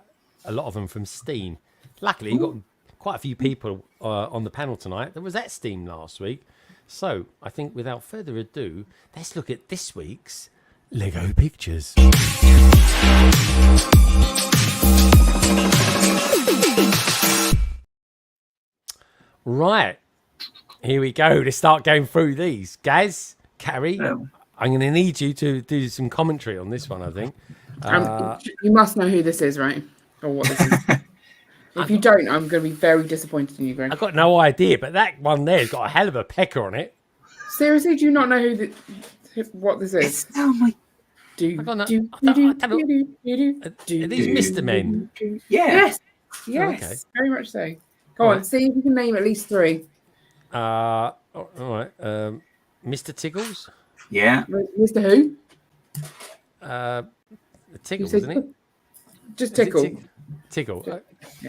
lot of them from Steam. Luckily, you've got quite a few people on the panel tonight that was at Steam last week. So I think without further ado, let's look at this week's Lego pictures. Right. Here we go to start going through these. Gaz, Carrie, I'm going to need you to do some commentary on this one, I think. You must know who this is, right? Or what this is. If you don't, I'm going to be very disappointed in you, Greg. I've got no idea, but that one there's got a hell of a pecker on it. Seriously, do you not know what this is? Oh my... Are these Mr. Men? Yes. Okay. Very much so. Go on, see if you can name at least 3. All right. Mr. Tiggles? Yeah. Mr. Who? Tiggles, isn't it? Just Tickle. Tickle.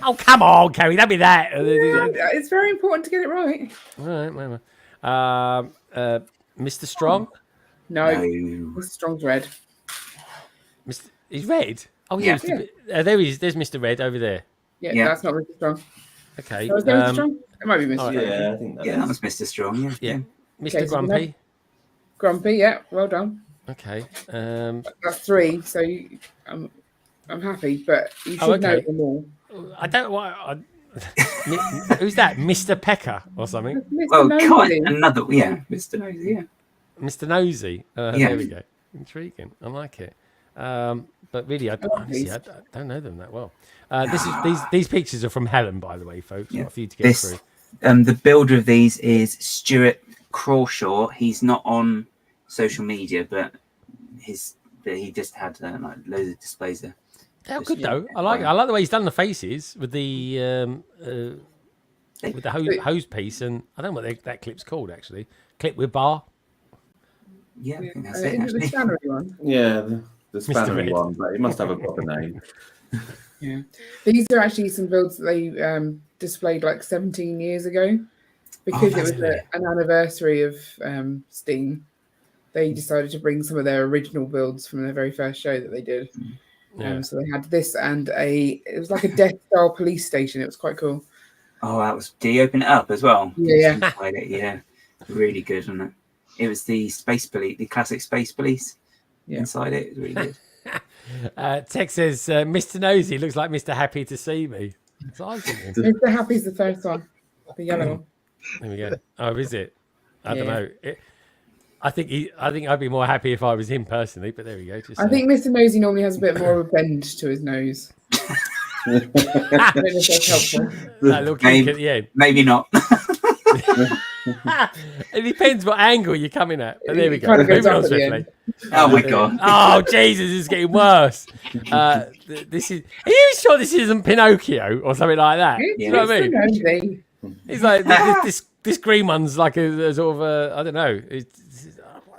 Oh, come on, Carrie, that'd be that. It's very important to get it right. All right. Mr. Strong? No. Mr. Strong's red. He's red? Oh, yeah. There he is. There's Mr. Red over there. Yeah. That's not Mr. Strong. Okay. So is there Mr. Strong? It might be Mr. Strong. Yeah, I think that was Mr. Strong. Yeah. Mr. Okay, Grumpy? Grumpy, yeah. Well done. Okay. That's 3, so I'm happy, but you should know them all. I don't want. Who's that? Mr. Pecker or something? Well, another, Mr. Nosy, yeah. Mr. Nosy. There we go. Intriguing. I like it. But really, I don't know them that well. These pictures are from Helen, by the way, folks. Yeah. For you to get through. The builder of these is Stuart Crawshaw. He's not on social media, but he just had like loads of displays there. They're good though. I like the way he's done the faces with the hose piece, and I don't know what that clip's called actually. Clip with bar. Yeah, I think that's it. Actually. The Spannery one. Yeah, the Spannery one, but it must have a proper name. Yeah, these are actually some builds that they displayed like 17 years ago because it was an anniversary of Steam. They decided to bring some of their original builds from their very first show that they did. So they had this and it was like a Death Star police station. It was quite cool. Oh, that was. Did you open it up as well? Yeah. Yeah, really good, wasn't it? It was the Space Police, the classic Space Police inside it. It was really good. Tex says, Mr. Nosy looks like Mr. Happy to see me. Mr. Happy's the first one, the yellow one. There we go. Oh, is it? I don't know. I think I'd be more happy if I was him personally, but there we go. I think Mr. Nosy normally has a bit more of a bend to his nose. I don't know if that's helpful. Maybe not. It depends what angle you're coming at. But there we go. Moving on swiftly. Oh my god. Oh Jesus, it's getting worse. This is. Are you sure this isn't Pinocchio or something like that? Do you know what I mean? It's like this green one's like a sort of I don't know.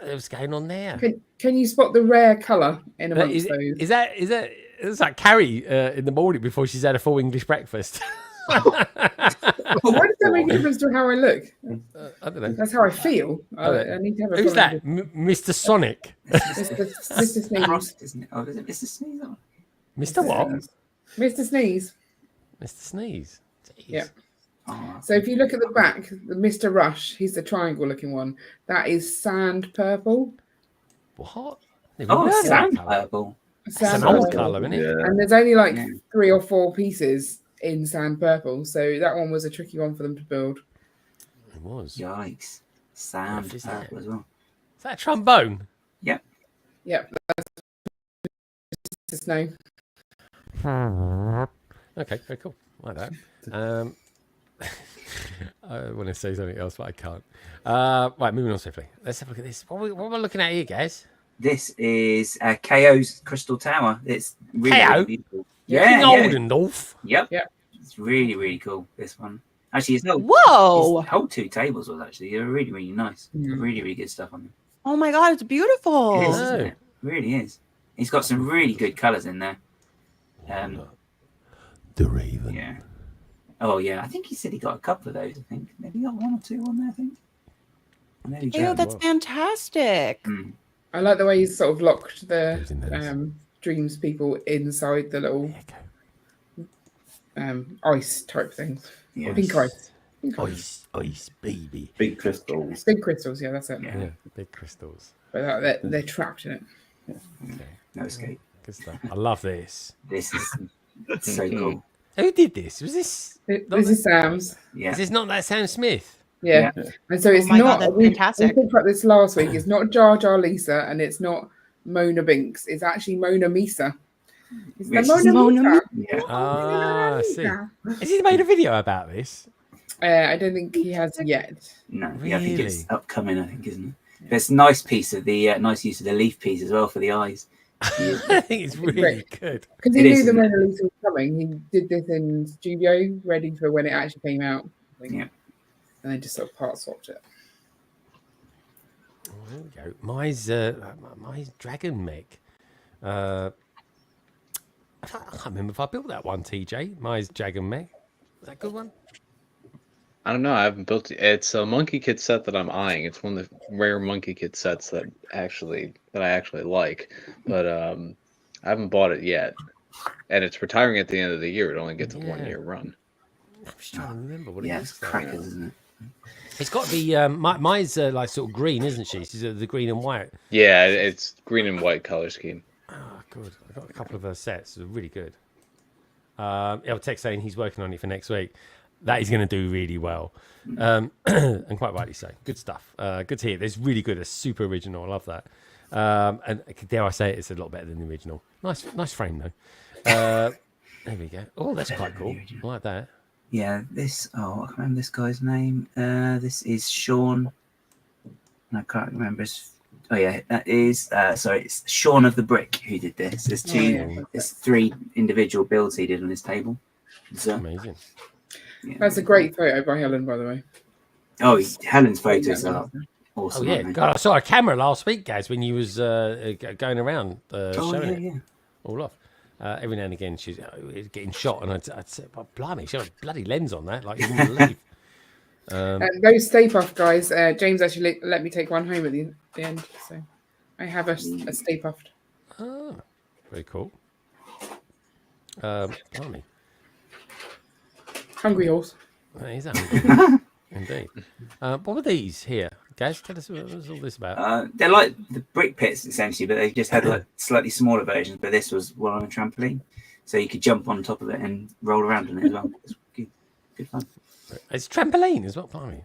What's going on there? Can you spot the rare colour in amongst those? Is that? It's like Carrie in the morning before she's had a full English breakfast. Why does that make a difference to how I look? I don't know. That's how I feel. I need to have a. Who's that? Mr. Sonic. Mr. Sneeze. Isn't it? Oh, is it Mr. Sneeze? Mr. What? Mr. Sneeze. Mr. Sneeze. Jeez. Yeah. So if you look at the back, the Mr. Rush, he's the triangle-looking one. That is sand purple. What? Sand purple. That's an old colour, isn't it? Yeah. And there's only like 3 or 4 pieces in sand purple, so that one was a tricky one for them to build. It was. Yikes! Sand purple as well. Is that a trombone? Yep. Yep. That's Mr. Snow. Okay, very cool. Like that. I want to say something else, but I can't. Right, moving on swiftly. Let's have a look at this. What are we looking at here, guys? This is KO's Crystal Tower. It's really, KO? really beautiful. King Yeah. Oldendorf. Yep. Yep. It's really, really cool, this one. Actually, his Whoa! whole 2 tables was actually really, really nice. Mm. Really, really good stuff on them. Oh my god, it's beautiful. It is, isn't it? It really is. He's got some really good colours in there. The Raven. Yeah. Oh, yeah. I think he said he got a couple of those, I think. Maybe he got 1 or 2 on there, I think. And there you go. Ew, that's fantastic. Mm. I like the way he's sort of locked the Those in those. dreams people inside the little ice type things. Yeah. Pink ice. Pink ice. Ice, baby. Big crystals. Big crystals, yeah, that's it. Yeah. Big crystals. But they're trapped in it. Okay, No escape. good stuff. I love this. This is so cool. Who did this? Was this? This is Sam's. Yeah. Is this not that Sam Smith? Yeah. And so it's my not. God, that's we fantastic. talked about this last week. It's not Jar Jar Lisa and it's not Mona Binks. It's actually Mona Misa. It's the Which is Mona Misa. Yeah. Ah, I see. Has he made a video about this? I don't think he has yet. No, yeah, I think it's Really? upcoming, I think, isn't it? There's a nice piece of the nice use of the leaf piece as well for the eyes. I think it's really good. Because he It knew is, the isn't it? Mona Lisa was coming. He did this in studio, ready for when it actually came out. I think. Yeah. And then just sort of part swapped it. Oh, there we go. Mine's Dragon Mech. I can't remember if I built that one, TJ. Mine's Dragon Mech. Is that a good one? I don't know. I haven't built it. It's a Monkey Kid set that I'm eyeing. It's one of the rare Monkey Kid sets that I actually like, but I haven't bought it yet. And it's retiring at the end of the year. It only gets a 1-year run. I'm just trying to remember what it Yeah, is. it's crackers, isn't it? It's got the mine's like sort of green, isn't she? She's the green and white. Yeah, it's green and white color scheme. Oh, good. I got a couple of her sets. They're really good. El Tech saying he's working on it for next week. That is going to do really well, and quite rightly so. Good stuff. Good to hear. It's really good. It's super original. I love that. And dare I say it, it's a lot better than the original. Nice frame though. There we go. Oh, that's quite cool. I like that. Yeah, this. Oh, I can't remember this guy's name. This is Sean. I can't remember his. Oh yeah, that is. Sorry, it's Sean of the Brick who did this. There's there's 3 individual builds he did on his table. So, Amazing. yeah. That's a great photo by Helen, by the way. Oh, Helen's photos are Oh awesome. yeah. aren't they? God, I saw a camera last week, guys, when you was going around showing it yeah. all off. Every now and again, she's getting shot, and I'd say, well, blimey, she had a bloody lens on that, like you wouldn't believe. Those Stay Puft guys, James actually let me take one home at the end. So I have a Stay Puft. Oh, very cool. Blimey, Hungry horse. that is hungry. Indeed. What were these here, guys? Tell us what was all this about. They're like the brick pits essentially, but they just had like slightly smaller versions. But this was one on a trampoline, so you could jump on top of it and roll around on it as well. It's good fun. It's trampoline as well, blimey.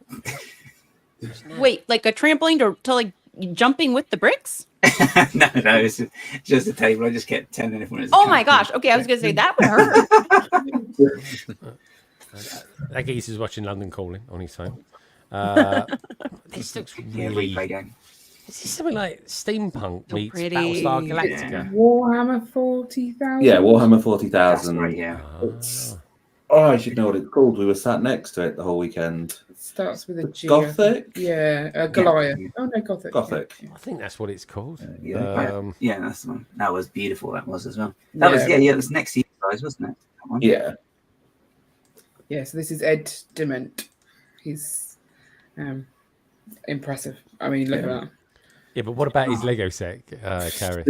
Wait, like a trampoline to like jumping with the bricks? no, it's just a table. I just kept telling everyone. Oh my gosh. Okay, I was gonna say that would hurt. That geese is watching London Calling on his phone. This looks Yeah, really. replay game. Is this something like steampunk So meets pretty. Battlestar Galactica? Warhammer 40,000. Yeah, Warhammer That's 40,000. right. Yeah. It's, I should know what it's called. We were sat next to it the whole weekend. It starts with a G. Gothic? Yeah, Goliath. Yeah. Oh no, Gothic. Gothic. I think that's what it's called. Yeah, that's the one. That was beautiful. That was as well. That was it was next to you guys, wasn't it? That one? Yeah. Yeah, so this is Ed Dement. He's impressive. I mean, look at that. Yeah, but what about his Lego set, Carrie?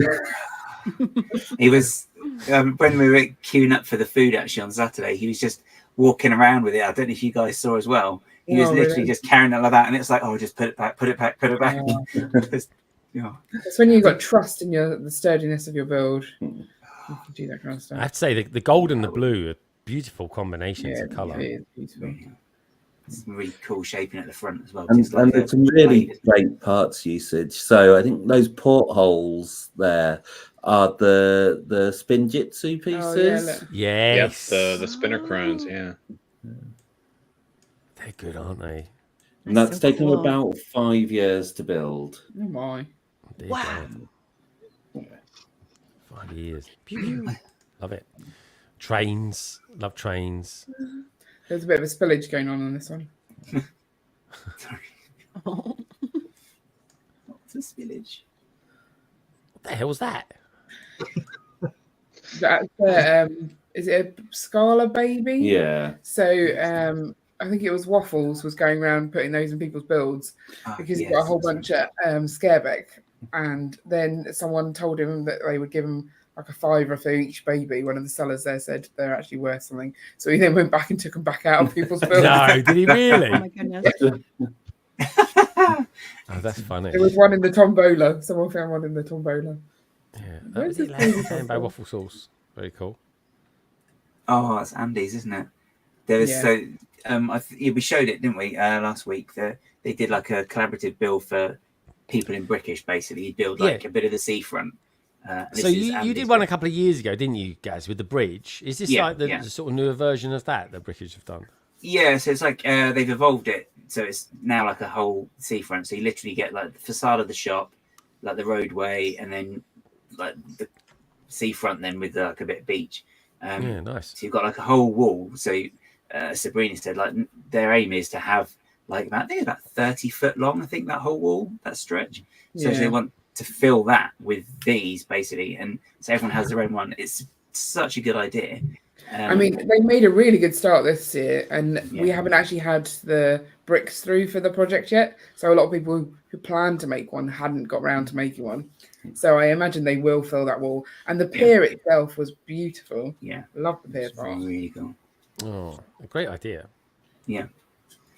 He was when we were queuing up for the food actually on Saturday. He was just walking around with it. I don't know if you guys saw as well. He was literally just carrying it like that, and it's like, oh, just put it back, put it back, put it back. Yeah. It's when you've got trust in the sturdiness of your build. You can do that kind of stuff. I have to say, the gold and the blue are beautiful combinations of colour. It is beautiful. some really cool shaping at the front as well. And, just like and there's some really great parts usage. So I think those portholes there are the spin jitsu pieces. Yes. The spinner crowns. Yeah. They're good, aren't they? And that's taken about 5 years to build. Oh my! Wow. 5 years. Pew, pew. Love it. Trains. Love trains. There's a bit of a spillage going on this one. What's a spillage? What the hell was that? That's is it a Scala baby? Yeah. So I think it was Waffles was going around putting those in people's builds because he got a whole bunch at Scareback, and then someone told him that they would give him like a $5 for each baby. One of the sellers there said they're actually worth something, so he then went back and took them back out of people's builds. No, did he really? Oh my goodness. Oh, that's funny. There was one in the tombola. Someone found one in the tombola. Yeah, that Where's was this it. baby Rainbow from? waffle sauce. Very cool. Oh, it's Andy's, isn't it? There was we showed it, didn't we, last week? They did like a collaborative build for people in Brickish. Basically, you build like a bit of the seafront. So you did one a couple of years ago, didn't you, guys, with the bridge? Is this like the sort of newer version of that Brickish have done? Yeah, so it's like they've evolved it, so it's now like a whole seafront. So you literally get like the facade of the shop, like the roadway, and then like the seafront, then with like a bit of beach. Yeah, nice. So you've got like a whole wall. So Sabrina said like their aim is to have like about 30 foot long. I think that whole wall, that stretch. So they want to fill that with these basically, and so everyone has their own one. It's such a good idea. I mean, they made a really good start this year, and we haven't actually had the bricks through for the project yet. So a lot of people who planned to make one hadn't got round to making one. So I imagine they will fill that wall. And the pier itself was beautiful. Yeah, love the pier part. Really cool. Oh, a great idea. Yeah,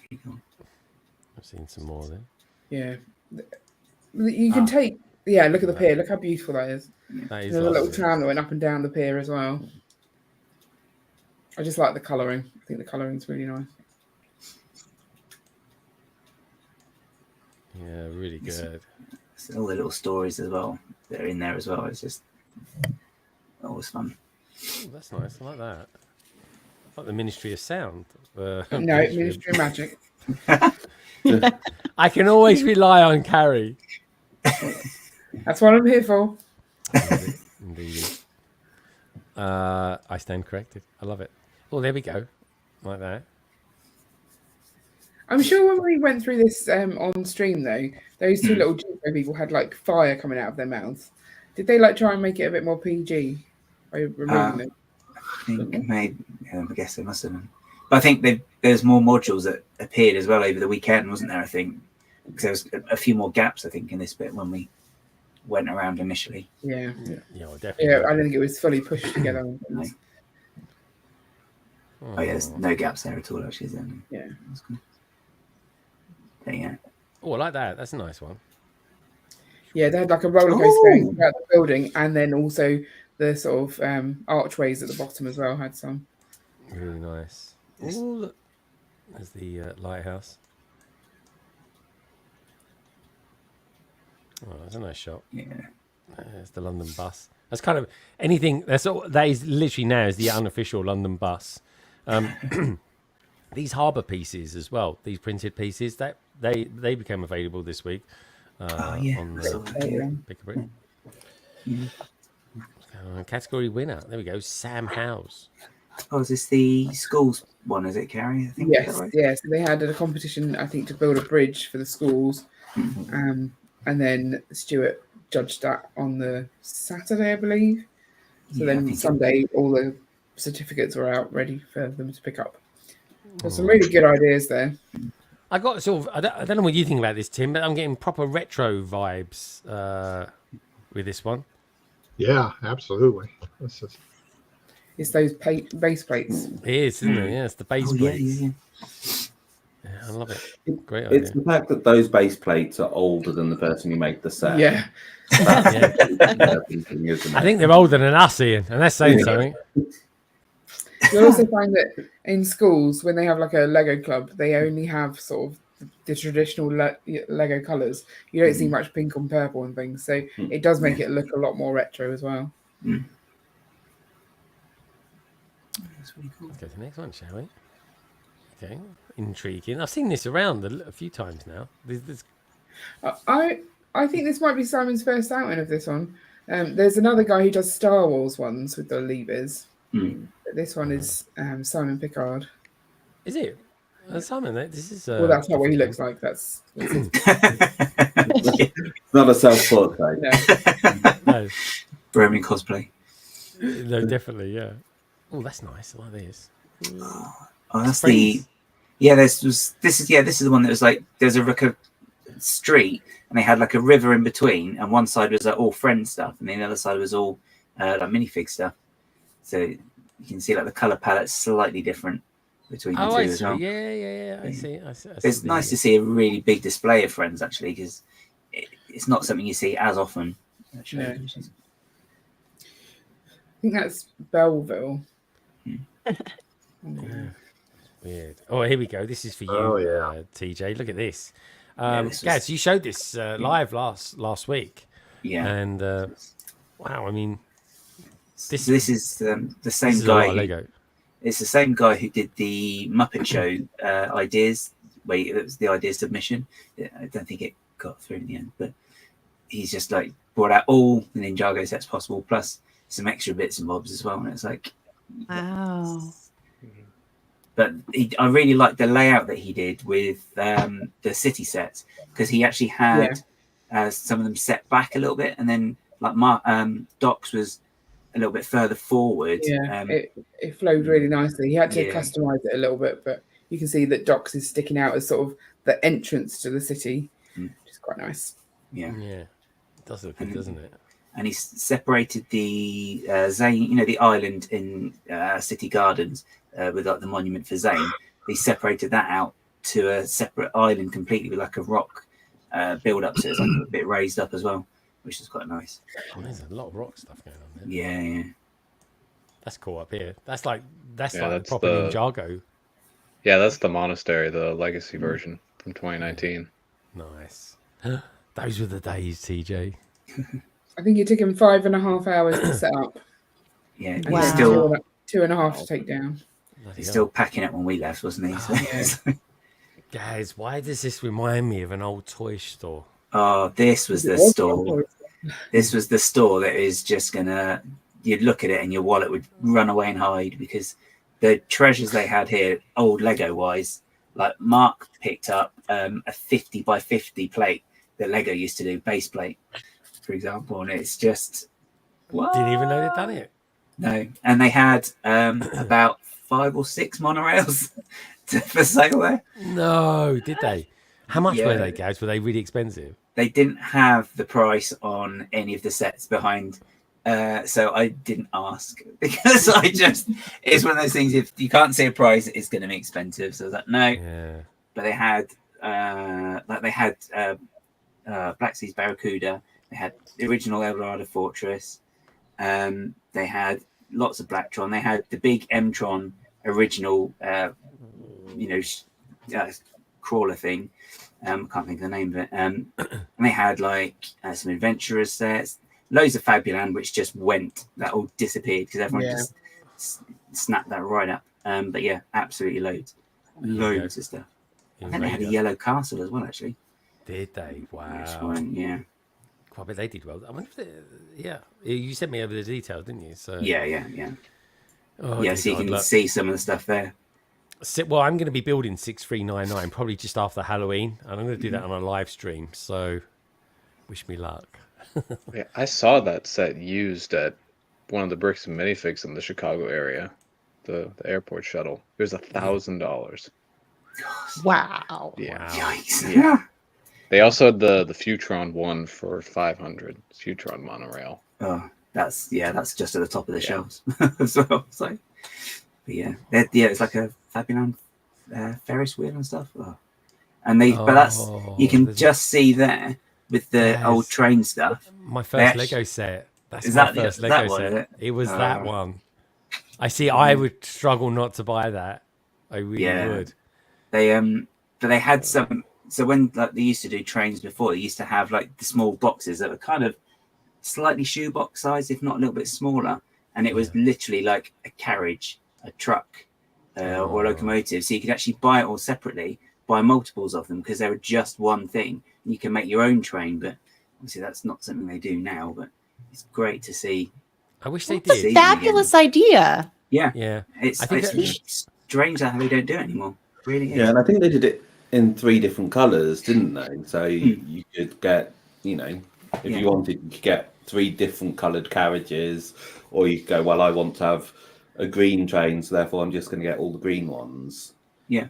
really cool. I've seen some more then. Yeah, you can take. Yeah, look at the pier. Look how beautiful that is. That is There's a little tram that went up and down the pier as well. I just like the colouring. I think the colouring's really nice. Yeah, really good. It's all the little stories as well that are in there as well. It's just always fun. Oh, that's nice. I like that. Like the Ministry of Sound. No, Ministry of Magic. I can always rely on Carrie. That's what I'm here for. Indeed. I stand corrected. I love it. Oh, there we go. Like that. I'm sure when we went through this on stream, though, those two little Jinko people had like fire coming out of their mouths. Did they like try and make it a bit more PG by removing it? I think maybe. I guess they must have. But I think there's more modules that appeared as well over the weekend, wasn't there? I think because there was a few more gaps. I think in this bit when we went around initially. Yeah, definitely. Yeah, I don't think it was fully pushed together. No. Oh yeah, there's no gaps there at all. Actually, is there? Yeah, that's cool. But, yeah. Oh, I like that. That's a nice one. Yeah, they had like a roller coaster going throughout the building, and then also the sort of archways at the bottom as well had some. Really nice. Oh, look. There's the lighthouse. Oh, that's a nice shot. Yeah. There's the London bus. That's kind of anything. That is literally now is the unofficial London bus. These harbour pieces as well. These printed pieces that they became available this week. On the Pick a Brick. Category winner. There we go. Sam Howes. Oh, is this the schools one? Is it, Carrie? I think. Yes, right? yes. They had a competition, I think, to build a bridge for the schools, and then Stuart judged that on the Saturday, I believe. So then Sunday, all the certificates were out ready for them to pick up. There's some really good ideas there. I got sort of. I don't know what you think about this, Tim, but I'm getting proper retro vibes with this one. Yeah, absolutely. It's those base plates. It is, isn't it? Yeah, it's the base plates. Yeah, I love it. Great idea. It's the fact that those base plates are older than the person who made the set. Yeah. I think they're older than us, Ian, and that's saying something. You'll also find that in schools, when they have like a Lego club, they only have sort of the traditional Lego colours. You don't see much pink and purple and things, so it does make it look a lot more retro as well. That's really cool. Let's go to the next one, shall we? Okay, intriguing. I've seen this around a few times now. I think this might be Simon's first outing of this one. There's another guy who does Star Wars ones with the levers. But this one is Simon Pickard. Is it? Simon, this is... well, that's not what he looks like. That's his... It's not a self-portrait. No. Roman cosplay. No, definitely, yeah. Oh, that's nice. I like this. Oh, that's the... Yeah, this is the one that was like, there's a street, and they had like a river in between, and one side was like all friend stuff, and the other side was all like minifig stuff. So you can see like the color palette's slightly different between the two as well. Yeah. I see. It's nice to see a really big display of friends actually, because it's not something you see as often. Actually. No. I think that's Belleville. Weird. Oh, here we go. This is for you, TJ. Look at this. Gaz, you showed this live last week. Yeah. And wow, I mean, this is the same guy. Lego. It's the same guy who did the Muppet Show ideas. It was the idea submission. I don't think it got through in the end, but he's just like brought out all the Ninjago sets possible, plus some extra bits and bobs as well. And it's like, wow. But I really liked the layout that he did with the city sets, because he actually had some of them set back a little bit, and then like Doc's was a little bit further forward. Yeah, it flowed really nicely. He had to customize it a little bit, but you can see that Doc's is sticking out as sort of the entrance to the city, which is quite nice. Yeah, it does look good, doesn't it? And he's separated the Zane, the island in City Gardens with like the monument for Zane. He separated that out to a separate island completely with like a rock build up, so it's like a bit raised up as well, which is quite nice. Oh, there's a lot of rock stuff going on there. Yeah. That's cool up here. That's like the proper Ninjago. Yeah, that's the monastery, the legacy version from 2019. Nice. Those were the days, TJ. I think it took him 5.5 hours to set up. Yeah, and he's still 2.5 to take down. He's still packing up when we left, wasn't he? Guys, why does this remind me of an old toy store? Oh, this was the store. This was the store that is just you'd look at it and your wallet would run away and hide, because the treasures they had here, old Lego wise, like Mark picked up a 50 by 50 plate that Lego used to do, base plate, for example, and it's just didn't even know they'd done it. No, and they had about 5 or 6 monorails for sale there. No, did they? How much were they, guys? Were they really expensive? They didn't have the price on any of the sets behind, so I didn't ask, because it's one of those things, if you can't say a price, it's going to be expensive. So I was like, no. Yeah. But they had Black Seas Barracuda. They had the original Eldorado Fortress. They had lots of Blacktron. They had the big M-Tron original, crawler thing. I can't think of the name of it. And they had like some Adventurers sets, loads of Fabuland, which just went. That all disappeared because everyone just snapped that right up. But yeah, absolutely loads of stuff. I think they had a yellow castle as well, actually. Did they? Wow. Which one? Yeah. Quite a bit they did well. I wonder if you sent me over the details, didn't you? So yeah. Oh, so you can see some of the stuff there. Well, I'm going to be building 6399 probably just after Halloween, and I'm going to do that on a live stream. So, wish me luck. Yeah, I saw that set used at one of the bricks and minifigs in the Chicago area, the airport shuttle. It was $1,000. Wow. Yeah. Yikes. Yeah. They also had the Futron one for 500. Futron monorail. Oh, that's just at the top of the shelves as well. So, but it's like a Fabuland Ferris wheel and stuff. Oh. And you can just see there with the old train stuff. My first Lego set. That's my first Lego set. It was that one. I see. I would struggle not to buy that. I really would. But they had some. So when like they used to do trains before, they used to have like the small boxes that were kind of slightly shoebox size, if not a little bit smaller, and it was literally like a carriage, a truck, or a locomotive. So you could actually buy it all separately, buy multiples of them because they were just one thing. You can make your own train, but obviously that's not something they do now. But it's great to see. I wish they It's did. a fabulous idea. Yeah. It's strange how they don't do it anymore. It really is. Yeah, and I think they did it in 3 different colours, didn't they? So you could get, if you wanted, you could get 3 different coloured carriages, or you could go, well, I want to have a green train, so therefore I'm just going to get all the green ones. Yeah.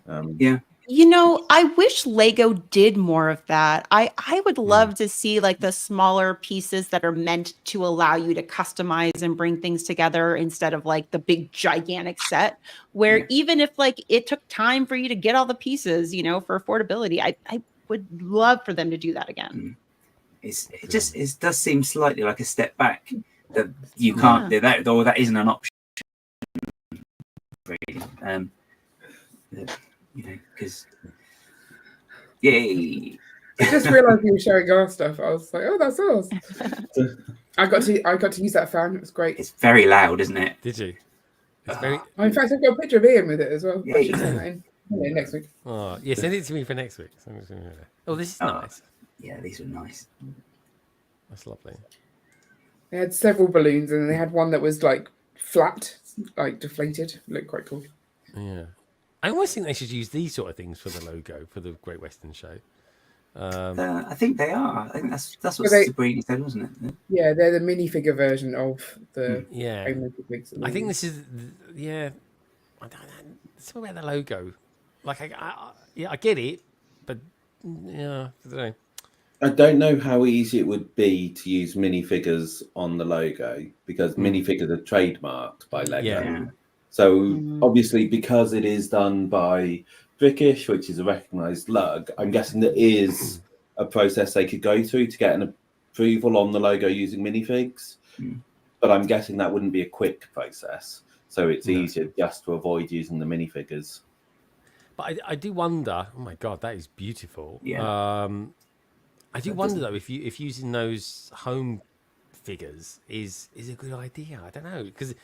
I wish Lego did more of that. I would love to see like the smaller pieces that are meant to allow you to customize and bring things together instead of like the big gigantic set where even if like it took time for you to get all the pieces, for affordability, I would love for them to do that again. It does seem slightly like a step back that you can't do that, or that isn't an option. Really. Because yay! I just realised you were showing our stuff. I was like, oh, that's us. I got to use that fan. It was great. It's very loud, isn't it? Did you? In fact, I've got a picture of Ian with it as well. Yeah, I should send that in next week. Oh, yeah, send it to me for next week. Oh, this is nice. Yeah, these are nice. That's lovely. They had several balloons, and they had one that was like flat, like deflated. It looked quite cool. Yeah. I almost think they should use these sort of things for the logo for the Great Western Show. I think they are. I think that's what Sabrina said, wasn't it? Yeah, they're the minifigure version of the pics. I think this is I don't know. Something about the logo. Like I get it, but I don't know. I don't know how easy it would be to use minifigures on the logo because minifigures are trademarked by Lego. Yeah. So obviously, because it is done by Brickish, which is a recognised lug, I'm guessing there is a process they could go through to get an approval on the logo using minifigs. But I'm guessing that wouldn't be a quick process. So it's easier just to avoid using the minifigures. But I do wonder. Oh my God, that is beautiful. Yeah. I do wonder though if using those home figures is a good idea. I don't know, because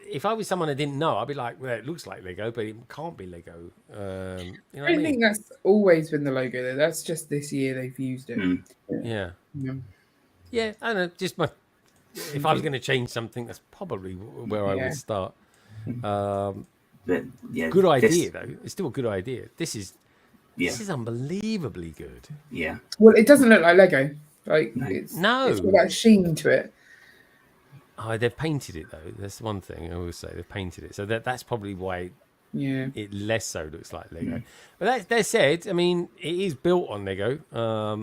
if I was someone I didn't know, I'd be like, well, it looks like Lego, but it can't be Lego. I don't think that's always been the logo though. That's just this year they've used it. Yeah, I don't know. Just if I was going to change something, that's probably where I would start. But, good idea though. It's still a good idea. This is unbelievably good. Yeah. Well, it doesn't look like Lego. Like it's got that sheen to it. Oh, they've painted it though. That's one thing I will say. They've painted it, so that's probably why. It less so looks like Lego. But that said, I mean, it is built on Lego. Well,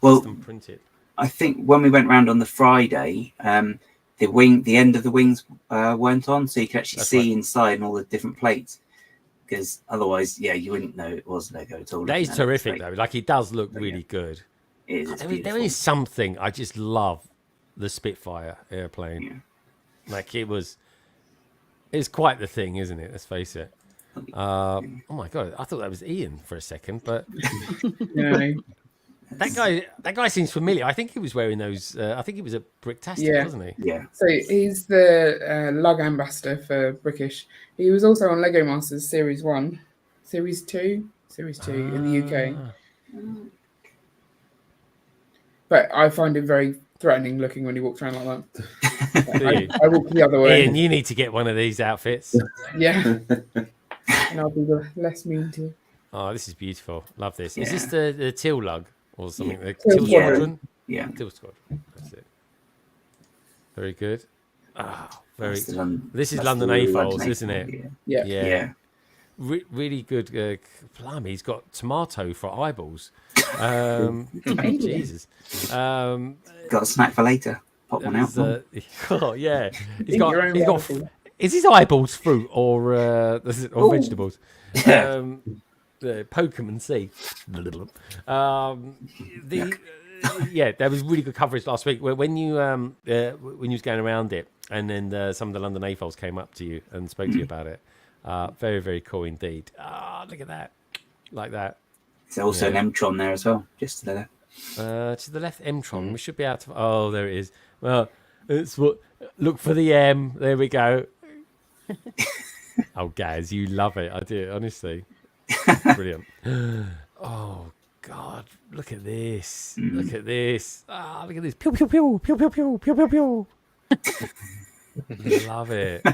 custom printed. I think when we went round on the Friday, the end of the wings weren't on, so you could actually see inside and all the different plates. Because otherwise, you wouldn't know it was Lego at all. That is terrific though. Like it does look really good. It is. There is something I just love. The Spitfire airplane, like it's quite the thing, isn't it? Let's face it. Oh my God, I thought that was Ian for a second, but that guy seems familiar. I think he was wearing those. I think he was a Bricktastic, wasn't he? Yeah. So he's the lug ambassador for Brickish. He was also on Lego Masters Series 1, Series 2 in the UK. But I find him very threatening looking when he walks around like that. I walk the other way. Ian, you need to get one of these outfits. Yeah. And I'll be the less mean to you. Oh, this is beautiful. Love this. Is this the Teal lug or something? The Teal Squadron? Yeah. Teal Squadron. That's it. Very good. This is London A-Files, isn't it? Yeah. Really good. Blimey, he's got tomato for eyeballs. Jesus. Got a snack for later. Pop one out. Oh yeah. He's got. Is his eyeballs fruit or vegetables? Poke 'em and see. yeah, there was really good coverage last week when you was going around it, and then some of the London AFOLs came up to you and spoke to you about it. Very, very cool indeed. Look at that, like that. There's also an M-tron there as well, just to the left. To the left, M-tron. We should be able to. Oh, there it is. Well, it's what. Look for the M. There we go. Oh, Gaz, you love it. I do, honestly. Brilliant. Oh God, look at this. Look at this. Look at this. Pew pew pew pew pew pew pew pew pew. Love it.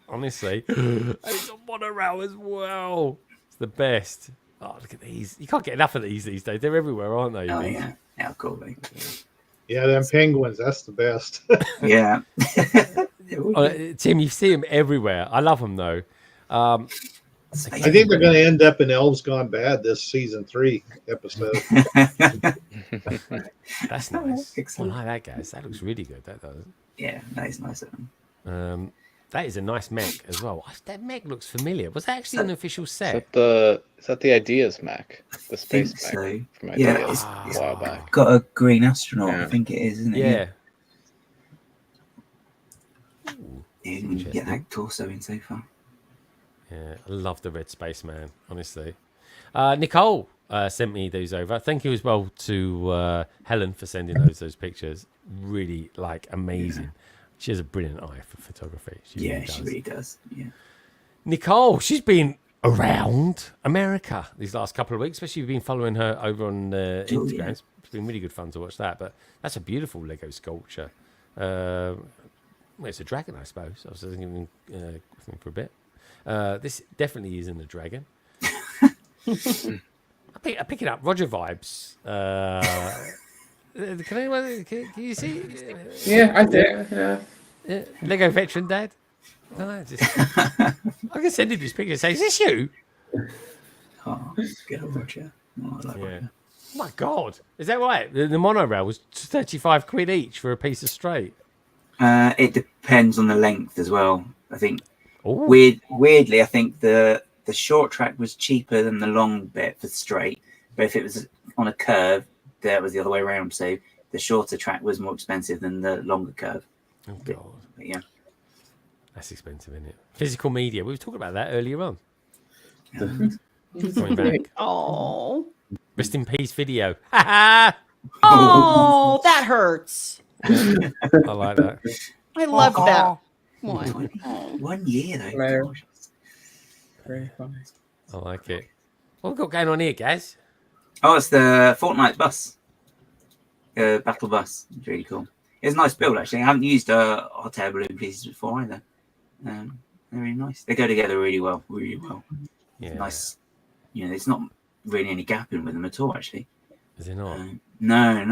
Honestly. And it's on monorail as well. It's the best. Oh, look at these. You can't get enough of these days. They're everywhere, aren't they? Oh, yeah. How cool, mate. Yeah, them penguins, that's the best. Yeah. Tim, you see them everywhere. I love them, though. I think they're going to end up in Elves Gone Bad this season 3 episode. That's nice. I like that, guys. That looks really good. That does. Yeah, that is nice of them. That is a nice mech as well. That mech looks familiar. Was that actually an official set? Is that the Ideas mech? The space mech so. from Ideas It's a while back. got a green astronaut, I think it is, isn't it? Yeah. You can get that torso in so far. Yeah, I love the red spaceman, honestly. Nicole sent me those over. Thank you as well to Helen for sending those pictures. Really, amazing. Yeah. She has a brilliant eye for photography. She really does. Yeah. Nicole, she's been around America these last couple of weeks, especially you've been following her over on Instagram. Yeah. It's been really good fun to watch that. But that's a beautiful Lego sculpture. Well, it's a dragon, I suppose. I was thinking for a bit. This definitely isn't a dragon. I pick it up. Roger vibes. Can you see? Yeah, I do. Yeah. Lego veteran dad. I can send you this picture and say, "Is this you?" Oh, good old Roger. Oh, I like Roger. Oh my God, is that right? The monorail was £35 each for a piece of straight. It depends on the length as well. I think. Weirdly, I think the short track was cheaper than the long bit for straight. But if it was on a curve, that was the other way around. So the shorter track was more expensive than the longer curve. Oh God! But yeah, that's expensive, isn't it? Physical media. We were talking about that earlier on. Coming back. Oh. Rest in peace, video. Oh, that hurts. I like that. I love that. 1 year though. Very funny. I like it. What have we got going on here, guys? Oh, it's the Fortnite bus. Battle bus. It's really cool. It's a nice build, actually. I haven't used hot air balloon pieces before either. They're really nice. They go together really well. Really well. Yeah. Nice. You know, there's not really any gap in with them at all, actually. Is there not? No.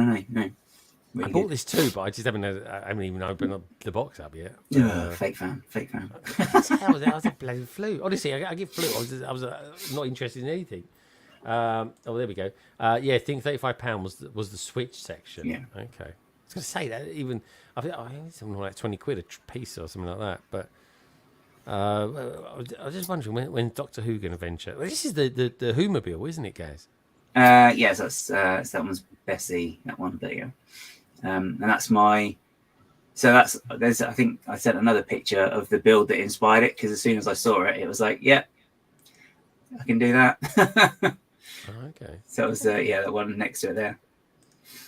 Really I bought this too, but I just haven't even opened up the box up yet. Fake fan. How was a bloody flu. Honestly, I get flu. I was not interested in anything. There we go. I think £35 was the Switch section. Yeah. Okay. I was going to say that even I think it's something like £20 a piece or something like that. But I was just wondering when Doctor Who going to venture. Well, this is the Who-mobile, isn't it, guys? Yes, that's that one's Bessie. That one, but yeah. And that's my. So there's. I think I sent another picture of the build that inspired it because as soon as I saw it, it was like, yeah, I can do that. Okay. So it was that one next to it there.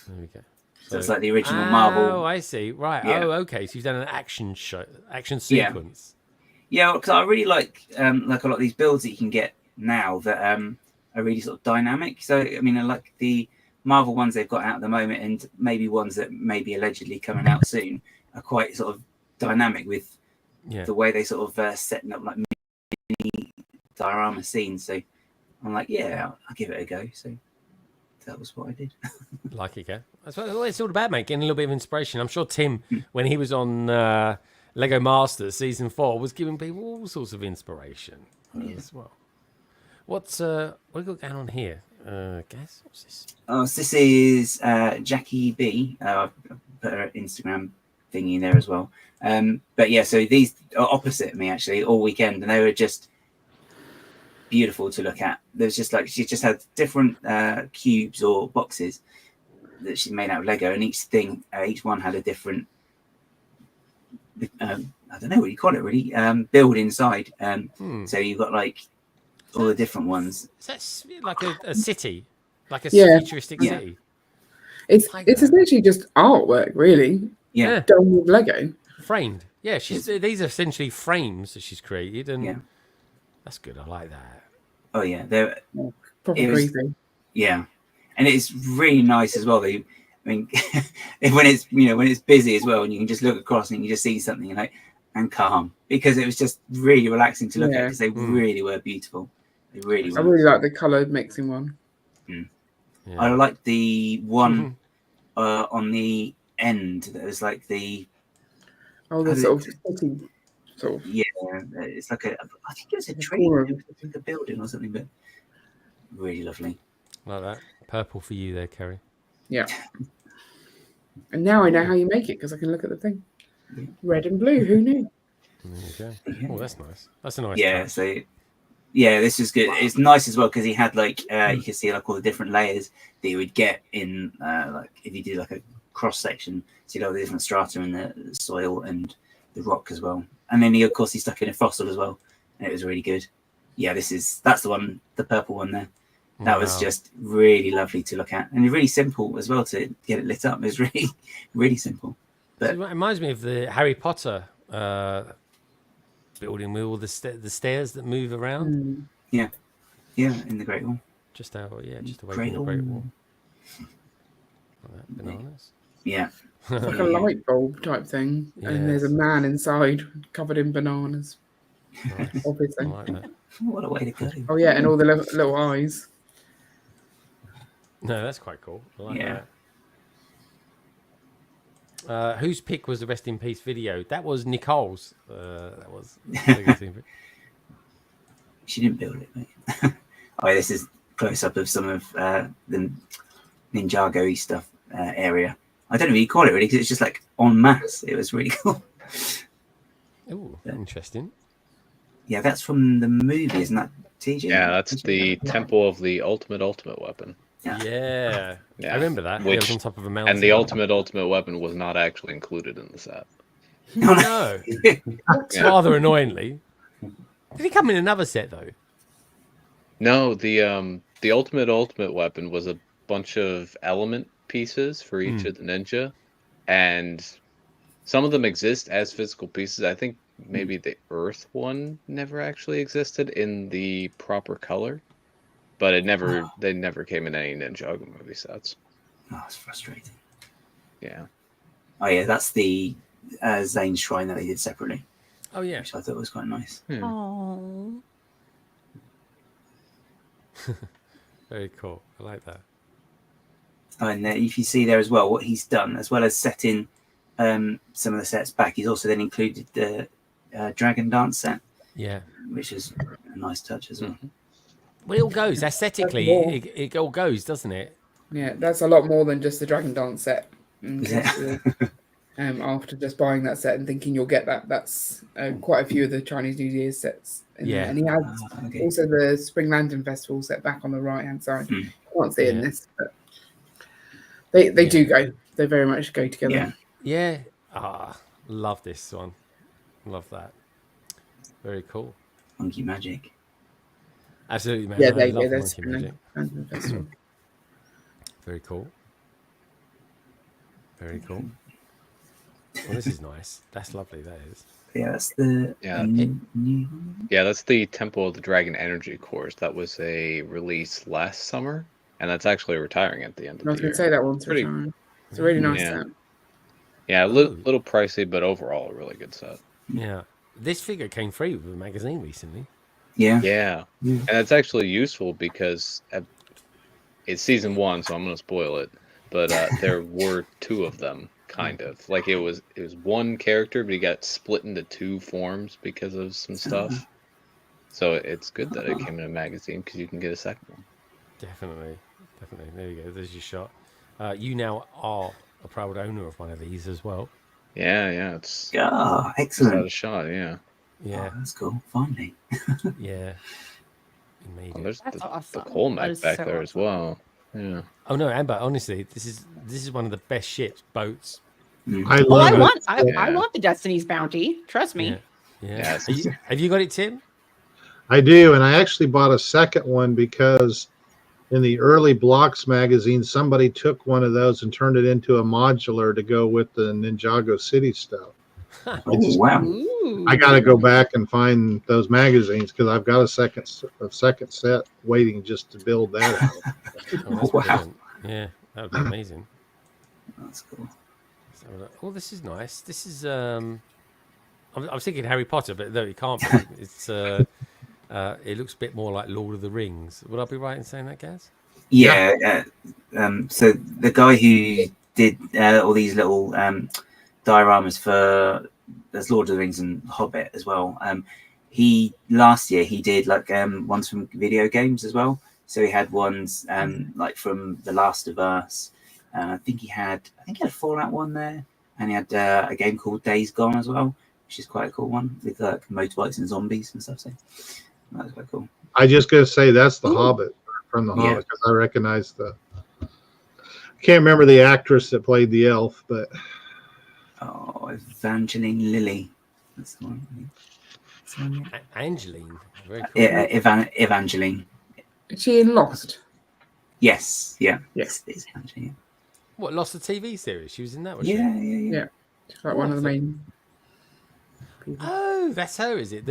There we go. So it's like the original Marvel. Oh, I see. Right. Yeah. Oh, okay. So you've done an action sequence. Yeah, because I really like a lot of these builds that you can get now that are really sort of dynamic. So I mean, I like the Marvel ones they've got out at the moment, and maybe ones that may be allegedly coming out soon are quite sort of dynamic with the way they sort of setting up like mini diorama scenes. So I'm like, yeah, I'll give it a go. So that was what I did. Like it, yeah. That's what it's all about, mate. Getting a little bit of inspiration. I'm sure Tim, when he was on Lego Masters Season 4, was giving people all sorts of inspiration as well. What we got going on here? Guys, what's this? Oh, so this is Jackie B. I've put her Instagram thingy in there as well. But yeah, so these are opposite me actually all weekend, and they were just beautiful to look at. There's just like she just had different cubes or boxes, that she's made out of Lego, and each one had a different. I don't know what you call it really. Build inside. So you've got like all the different ones. Is that like a city, like a Yeah. futuristic city? It's like it's that. essentially just artwork, really. Yeah. Done with Lego. Framed. Yeah, these are essentially frames that she's created, and Yeah. that's good. I like that. Oh yeah, they're Proper It was- creepy. yeah, and it's really nice as well. I mean, when it's busy as well, and you can just look across and you just see something and calm, because it was just really relaxing to look at, because they really were beautiful. They really I were. really like the colour mixing one. Yeah. I like the one on the end that was like the Sort of city, sort of. yeah, it's like I think it was a tree, like a building or something, but really lovely. Like that. Purple for you there, Kerry. Yeah. And now I know how you make it, because I can look at the thing. Red and blue. Who knew? There you go. Oh, that's nice. That's a nice. Yeah. touch. So yeah, this is good. It's nice as well because he had like you can see like all the different layers that you would get in like if you do like a cross section. So you got the different strata in the soil and the rock as well. And then of course he stuck in a fossil as well, and it was really good. Yeah, that's the one, the purple one there. That was just really lovely to look at, and really simple as well to get it lit up. It was really, really simple. But it reminds me of the Harry Potter building with all the stairs that move around. Yeah, in the Great Wall. Just away from the Great Wall. Like that, bananas. Yeah. It's like a light bulb type thing, and there's a man inside covered in bananas. Nice. Obviously. I like that. What a way to go. Oh yeah, and all the little eyes. No, that's quite cool. I like Yeah. that. Whose pick was the rest in peace video? That was Nicole's. That was. She didn't build it, mate. Oh, this is close up of some of the Ninjago-y stuff area. I don't know what you call it really, because it's just like en masse. It was really cool. Oh, interesting. Yeah, that's from the movie, isn't that, TJ? Yeah, that's the Temple of the Ultimate Weapon. Yeah. I remember that. It was on top of a mountain. And the Ultimate Weapon was not actually included in the set. No. Rather annoyingly. Did he come in another set though? No, the Ultimate Weapon was a bunch of element pieces for each of the ninja, and some of them exist as physical pieces. I think maybe the Earth one never actually existed in the proper color, but they never came in any Ninjago movie sets. Oh, it's frustrating. Yeah. Oh yeah, that's the Zane's shrine that they did separately. Oh yeah, which I thought was quite nice. Oh. Very cool. I like that. Oh, and if you see there as well, what he's done, as well as setting some of the sets back, he's also then included the Dragon Dance set. Yeah. Which is a nice touch as well. Well, it all goes aesthetically. It all goes, doesn't it? Yeah, that's a lot more than just the Dragon Dance set. After just buying that set and thinking you'll get that, that's quite a few of the Chinese New Year's sets. And he has also the Spring Lantern Festival set back on the right hand side. You can't see it in this, but they do go. They very much go together. Yeah. Love this one. Love that. Very cool. Monkey Magic. Absolutely, man. Yeah, I love there's Monkey Magic. Lantern Festival. Very cool. Very cool. Well, this is nice. That's lovely. That is. Yeah, that's the that's the Temple of the Dragon Energy Cores. That was a release last summer, and that's actually retiring at the end of I was the going year. to say that one's retiring. It's a really nice set. Yeah, a little pricey, but overall a really good set. Yeah, this figure came free with a magazine recently. Yeah, and it's actually useful because it's season 1, so I'm going to spoil it. But there were 2 of them. Kind of like it was one character, but he got split into 2 forms because of some stuff. So it's good that it came in a magazine because you can get a second one. Definitely. There you go. There's your shot. You now are a proud owner of one of these as well. Yeah. It's excellent. A shot. Yeah. Oh, that's cool. Finally. Yeah. You made it. There's That's awesome. the coal That mech is back so there as awesome. well. Yeah. Oh no, Amber. Honestly, this is one of the best ships boats. I love it. I want the Destiny's Bounty. Trust me. Yeah. Yes. Have you got it, Tim? I do, and I actually bought a second one because in the early Blocks magazine, somebody took one of those and turned it into a modular to go with the Ninjago City stuff. Wow. I got to go back and find those magazines because I've got a second set waiting just to build that out. Oh, that's Wow. brilliant. Yeah, that would be amazing. That's cool. So, oh, this is nice. This is I was thinking Harry Potter, but no, it can't be. It's it looks a bit more like Lord of the Rings. Would I be right in saying that, Gaz? Yeah. So the guy who did all these little dioramas for there's Lord of the Rings and Hobbit as well. He last year he did like ones from video games as well. So he had ones like from The Last of Us. I think he had Fallout one there, and he had a game called Days Gone as well, which is quite a cool one with like motorbikes and zombies and stuff. So that was quite cool. I just got to say that's the Hobbit from the Hobbit because I recognize I can't remember the actress that played the elf, but Evangeline Lilly. That's the one. Angeline. Very cool. Evangeline. Is she in Lost? Yes. Yeah. Yes. It's Evangeline. What, Lost the TV series? She was in that, was Yeah. She's like one of the main. Oh, that's her, is it?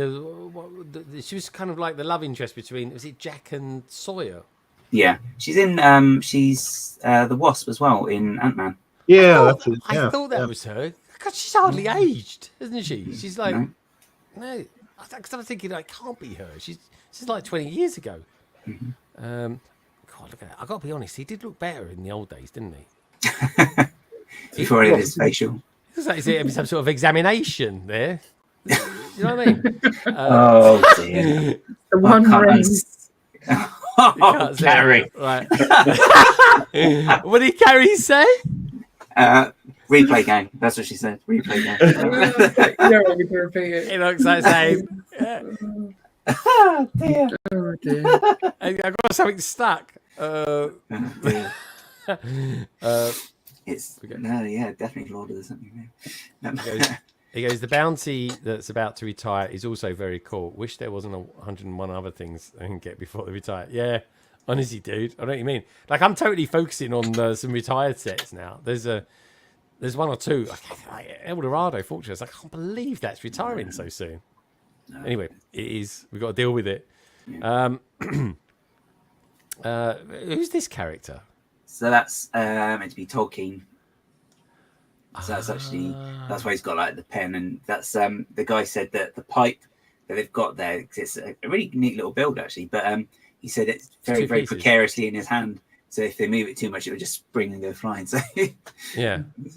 She was kind of like the love interest between, was it Jack and Sawyer? Yeah. She's in she's the Wasp as well in Ant-Man. yeah, I thought that was her. God, she's hardly aged, isn't she? She's like, no. Because I was thinking, it can't be her. She's like 20 years ago. God, look at that. I got to be honest, he did look better in the old days, didn't he? Before he did his facial. It was like some sort of examination there. You know what I mean? Oh dear. The one ring. Oh, Carrie. Right. What did Carrie say? Replay game. That's what she said. Replay game. You don't want me to repeat it. It looks like saying, Oh dear. Oh dear. I got something stuck. It's definitely Lord of the something. He goes, the bounty that's about to retire is also very cool. Wish there wasn't 101 other things I can get before they retire. Yeah, honestly, dude, I know what you mean. Like, I'm totally focusing on some retired sets now. There's one or two. El Dorado, Fortress. I can't believe that's retiring so soon. Anyway, it is. We've got to deal with it. Who's this character? So that's meant to be Tolkien. So that's actually that's why he's got like the pen, and that's the guy said that the pipe that they've got there, 'cause it's a really neat little build actually, but he said it's very precariously in his hand. So if they move it too much, it would just spring and go flying. So yeah, this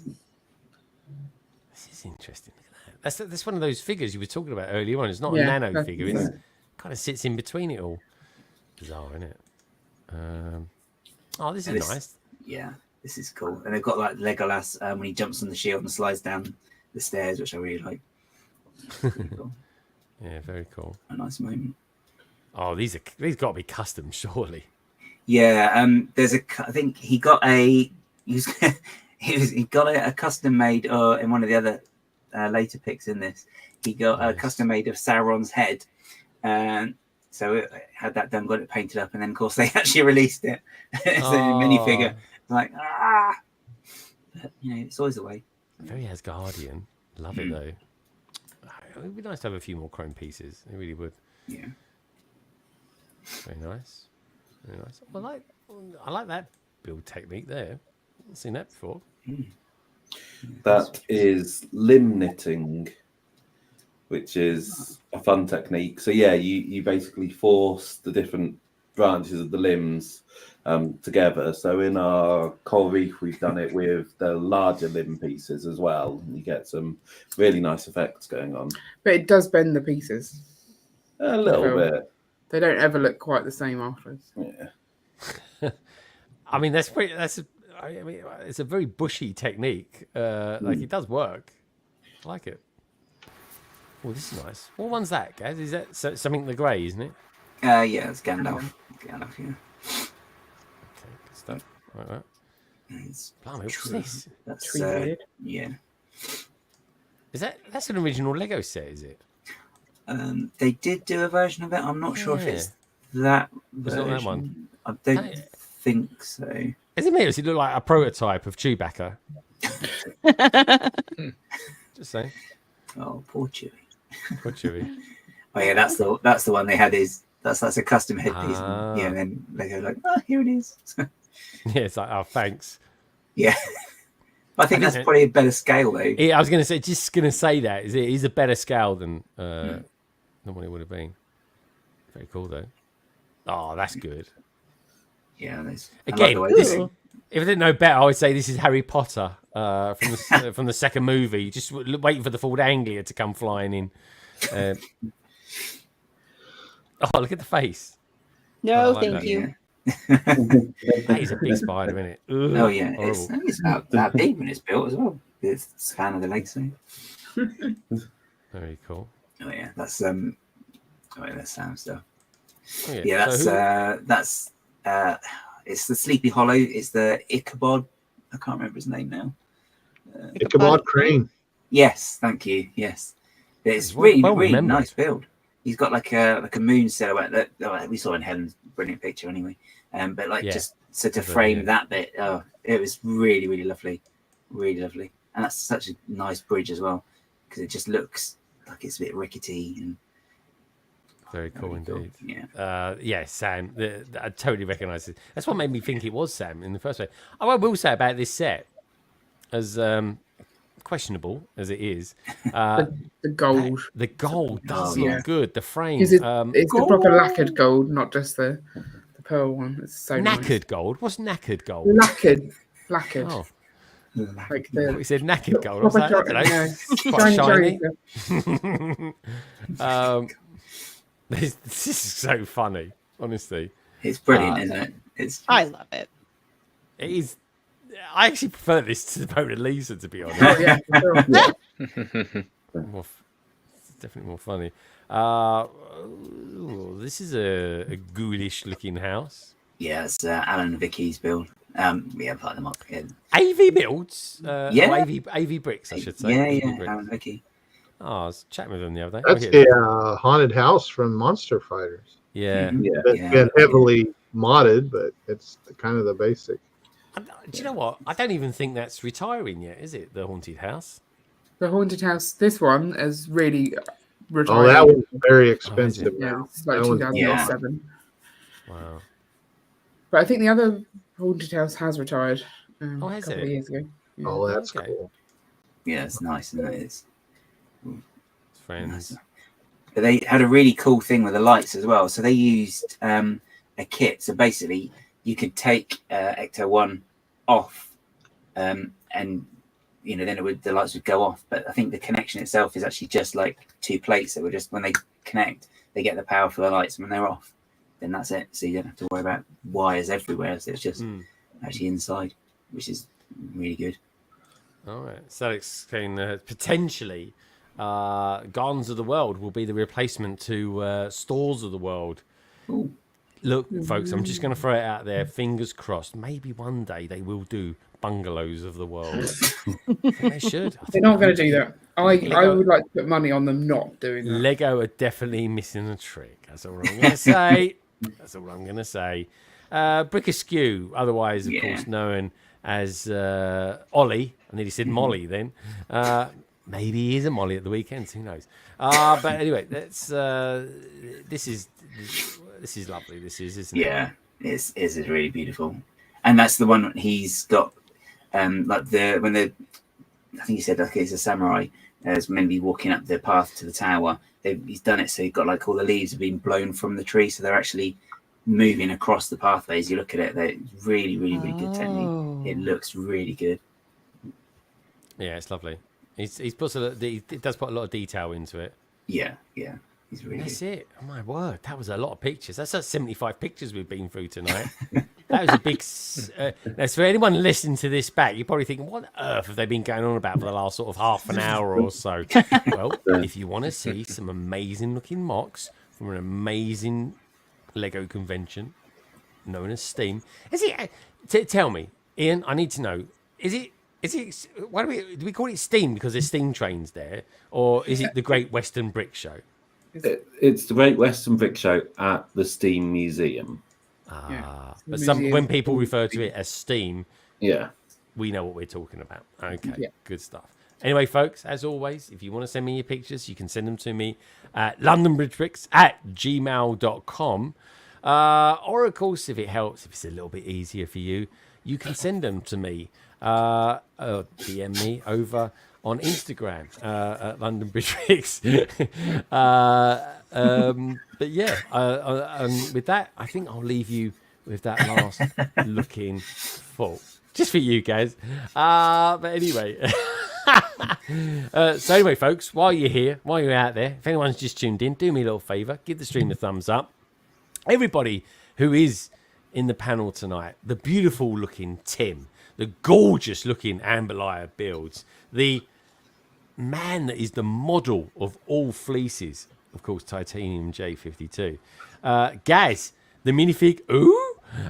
is interesting. Look at that. That's one of those figures you were talking about earlier on. It's not a nano figure. It kind of sits in between it all. Bizarre, isn't it? This is nice. Yeah, this is cool. And they've got like Legolas when he jumps on the shield and slides down the stairs, which I really like. Cool. Yeah, very cool. A nice moment. Oh, these got to be custom, surely. Yeah, I think he got he got a custom made in one of the other later pics in this. He got a custom made of Sauron's head, so it had that done, got it painted up, and then of course they actually released it as a minifigure. Like but, it's always a way. Very Asgardian. Love it though. It would be nice to have a few more chrome pieces. It really would. Yeah. Very nice. Very nice. I like that build technique there. I've seen that before. That is limb knitting, which is a fun technique. So yeah, you basically force the different branches of the limbs together. So in our coral reef, we've done it with the larger limb pieces as well. You get some really nice effects going on. But it does bend the pieces. A little bit. They don't ever look quite the same afterwards. Yeah. I mean, it's a very bushy technique. Like it does work. I like it. Oh, this is nice. What one's that, Gaz? Is that something the grey, isn't it? Yeah, it's Gandalf. Gandalf, yeah. Okay, good stuff. Right. It's Blimey, what's this? That's Tree beard. yeah. That's an original Lego set, is it? They did do a version of it. I'm not sure if it's that It's version. not that one. I don't think so. Is it me? Or does it look like a prototype of Chewbacca? Just saying. Oh, poor Chewie. Poor Chewie. Oh yeah, that's the one they had. That's a custom headpiece. And, and then they go like, oh, here it is. Yeah, it's like, oh, thanks. Yeah. I think that's probably a better scale though. Yeah, I was going to say that it is a better scale than what it would have been. Very cool though. Oh, that's good. Yeah, again, if I didn't know better, I would say this is Harry Potter from the second movie. Just waiting for the Ford Anglia to come flying in. Oh, look at the face. No, like thank that. you. That is a big spider, isn't it? Ugh, Oh yeah, horrible. it's about that big when it's built as well. It's the span of the legs. So. Very cool. Oh yeah, that's Sam stuff. Oh, Yeah, so that's it's the Sleepy Hollow. It's the Ichabod. I can't remember his name now. Ichabod Crane. Yes, thank you. Yes, it's well really remembered. nice build. He's got like a moon silhouette that we saw in Helen's brilliant picture anyway. But like just so to frame that bit, it was really, really lovely, really lovely. And that's such a nice bridge as well because it just looks like it's a bit rickety and very cool indeed. Yeah. Sam. I totally recognise it. That's what made me think it was Sam in the first place. I will say about this set, as questionable as it is, The gold. the gold does Oh, yeah. look good. The frame, Is it's the proper lacquered gold, not just the pearl one. It's so knackered nice. gold. What's knackered gold? Lacquered. Oh, Like he said knackered gold. I was like, proper I don't know. yeah. It's quite Shiny. shiny. This is so funny, honestly. It's brilliant, isn't it? I love it. It is. I actually prefer this to the Mona Lisa, to be honest. Oh, yeah, for sure. It's definitely more funny. This is a ghoulish looking house. Yeah, it's Alan and Vicky's build. Yeah, part them up. Yeah, AV builds. Yeah. AV bricks, I should say. yeah, AV bricks. Alan and Vicky. Oh, I was chatting with them the other day. That's Oh, here. the haunted house from Monster Fighters. Yeah. It's been heavily modded, but it's kind of the basic. Do you know what? I don't even think that's retiring yet, is it? The haunted house. The haunted house. This one is really Oh, retired. that was very expensive. Yeah, now. it's like That was- 2007. Wow. But I think the other haunted house has retired. Oh, has a couple it? of years ago. Yeah. Oh, that's Okay. cool. Yeah, it's nice, isn't it? It's Friends. But they had a really cool thing with the lights as well. So they used a kit. So basically, you could take Ecto 1 off, and then the lights would go off. But I think the connection itself is actually just like two plates that were just when they connect, they get the power for the lights, and when they're off, then that's it. So you don't have to worry about wires everywhere. So it's just actually inside, which is really good. All right. So it's potentially Gardens of the World will be the replacement to Stores of the World. Ooh. Look, folks, I'm just going to throw it out there. Fingers crossed. Maybe one day they will do Bungalows of the World. They should. They're not going to do that. I would like to put money on them not doing that. Lego are definitely missing a trick. That's all I'm going to say. That's all I'm going to say. Brick Askew, otherwise, of course, known as Ollie. I nearly said Molly then. Maybe he is a Molly at the weekends. Who knows? But anyway, that's this is lovely. This is, isn't it? Yeah, it is really beautiful, and that's the one he's got. I think he said like it's a samurai as maybe walking up the path to the tower. He's done it so you've got like all the leaves have been blown from the tree, so they're actually moving across the pathways. You look at it, they're really, really, really good technique. It looks really good. Yeah, it's lovely. He does put a lot of detail into it. Yeah, he's really. That's it. Oh my word, that was a lot of pictures. That's 75 pictures we've been through tonight. That was a big. Now, for anyone listening to this back, you're probably thinking, "What on earth have they been going on about for the last sort of half an hour or so?" Well, if you want to see some amazing looking mocks from an amazing Lego convention known as Steam. Is it? Tell me, Ian. I need to know. Is it? Why do we call it Steam because there's steam trains there, or is it the Great Western Brick Show? It's the Great Western Brick Show at the Steam Museum. But when people refer to it as Steam, we know what we're talking about. Okay, good stuff. Anyway, folks, as always, if you want to send me your pictures, you can send them to me at londonbridgebricks@gmail.com. Or, of course, if it helps, if it's a little bit easier for you, you can send them to me. DM me over on Instagram at londonbridgebricks. But yeah, with that, I think I'll leave you with that last looking full. Just for you guys. But anyway. So anyway, folks, while you're here, while you're out there, if anyone's just tuned in, do me a little favour, give the stream a thumbs up. Everybody who is in the panel tonight, the beautiful looking Tim, the gorgeous looking Amberlia builds, the man that is the model of all fleeces, of course, Titanium J52, Gaz, the minifig,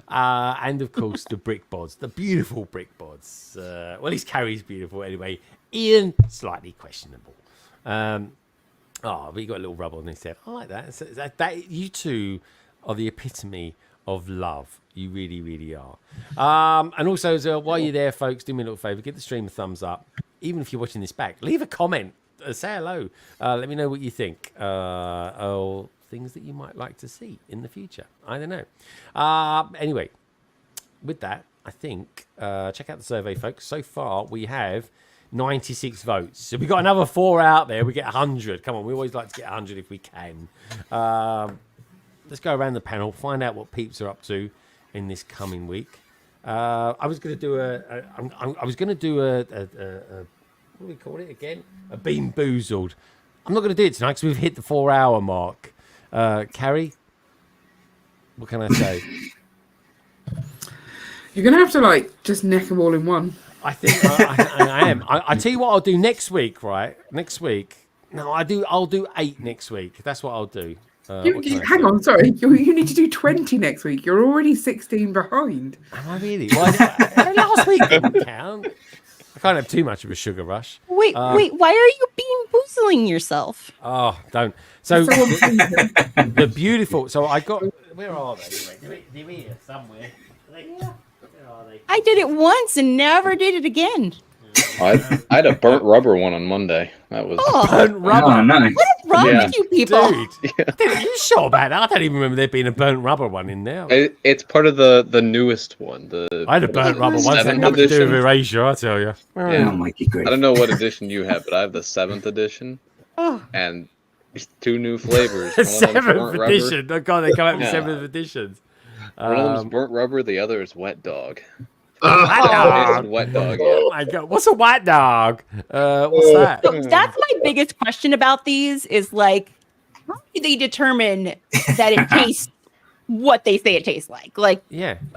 and of course the brick bods, the beautiful brick bods. Well, his carry's beautiful anyway. Ian, slightly questionable. But you got a little rub on his head. I like that. So that you two are the epitome of love. You really, really are. And also, while you're there, folks, do me a little favour. Give the stream a thumbs up. Even if you're watching this back, leave a comment. Say hello. Let me know what you think. Or things that you might like to see in the future. I don't know. Anyway, with that, I think check out the survey, folks. So far, we have 96 votes. So we got another 4 out there. We get 100. Come on, we always like to get 100 if we can. Let's go around the panel, find out what peeps are up to in this coming week. I was going to do a what do we call it again? A Bean Boozled. I'm not going to do it tonight because we've hit the 4-hour mark. Carrie, what can I say? You're going to have to just neck them all in one. I think I am. I tell you what I'll do next week, right? Next week. No, I'll do 8 next week. That's what I'll do. Hang on, sorry. You need to do 20 next week. You're already 16 behind. Am I really? Last week didn't count. I can't have too much of a sugar rush. Wait, why are you being boozling yourself? Oh, don't. So the beautiful. So I got. Where are they? They're here somewhere. Are they here? Where are they? I did it once and never did it again. I had a burnt rubber one on Monday. That was burnt rubber. Oh, nice. What is wrong with you people? Dude, are you sure about that? I don't even remember there being a burnt rubber one in there. It's part of the newest one. I had a burnt rubber one. That had nothing to do with erasure, I tell you. Yeah. Oh my God. I don't know what edition you have, but I have the 7th edition. And there's 2 new flavors. 7th edition. Oh God, they come out with 7th editions. One of them's burnt rubber. The other is wet dog. Wet dog. Oh my God, what's a wet dog? What's that? So that's my biggest question about these is how do they determine that it tastes what they say it tastes like?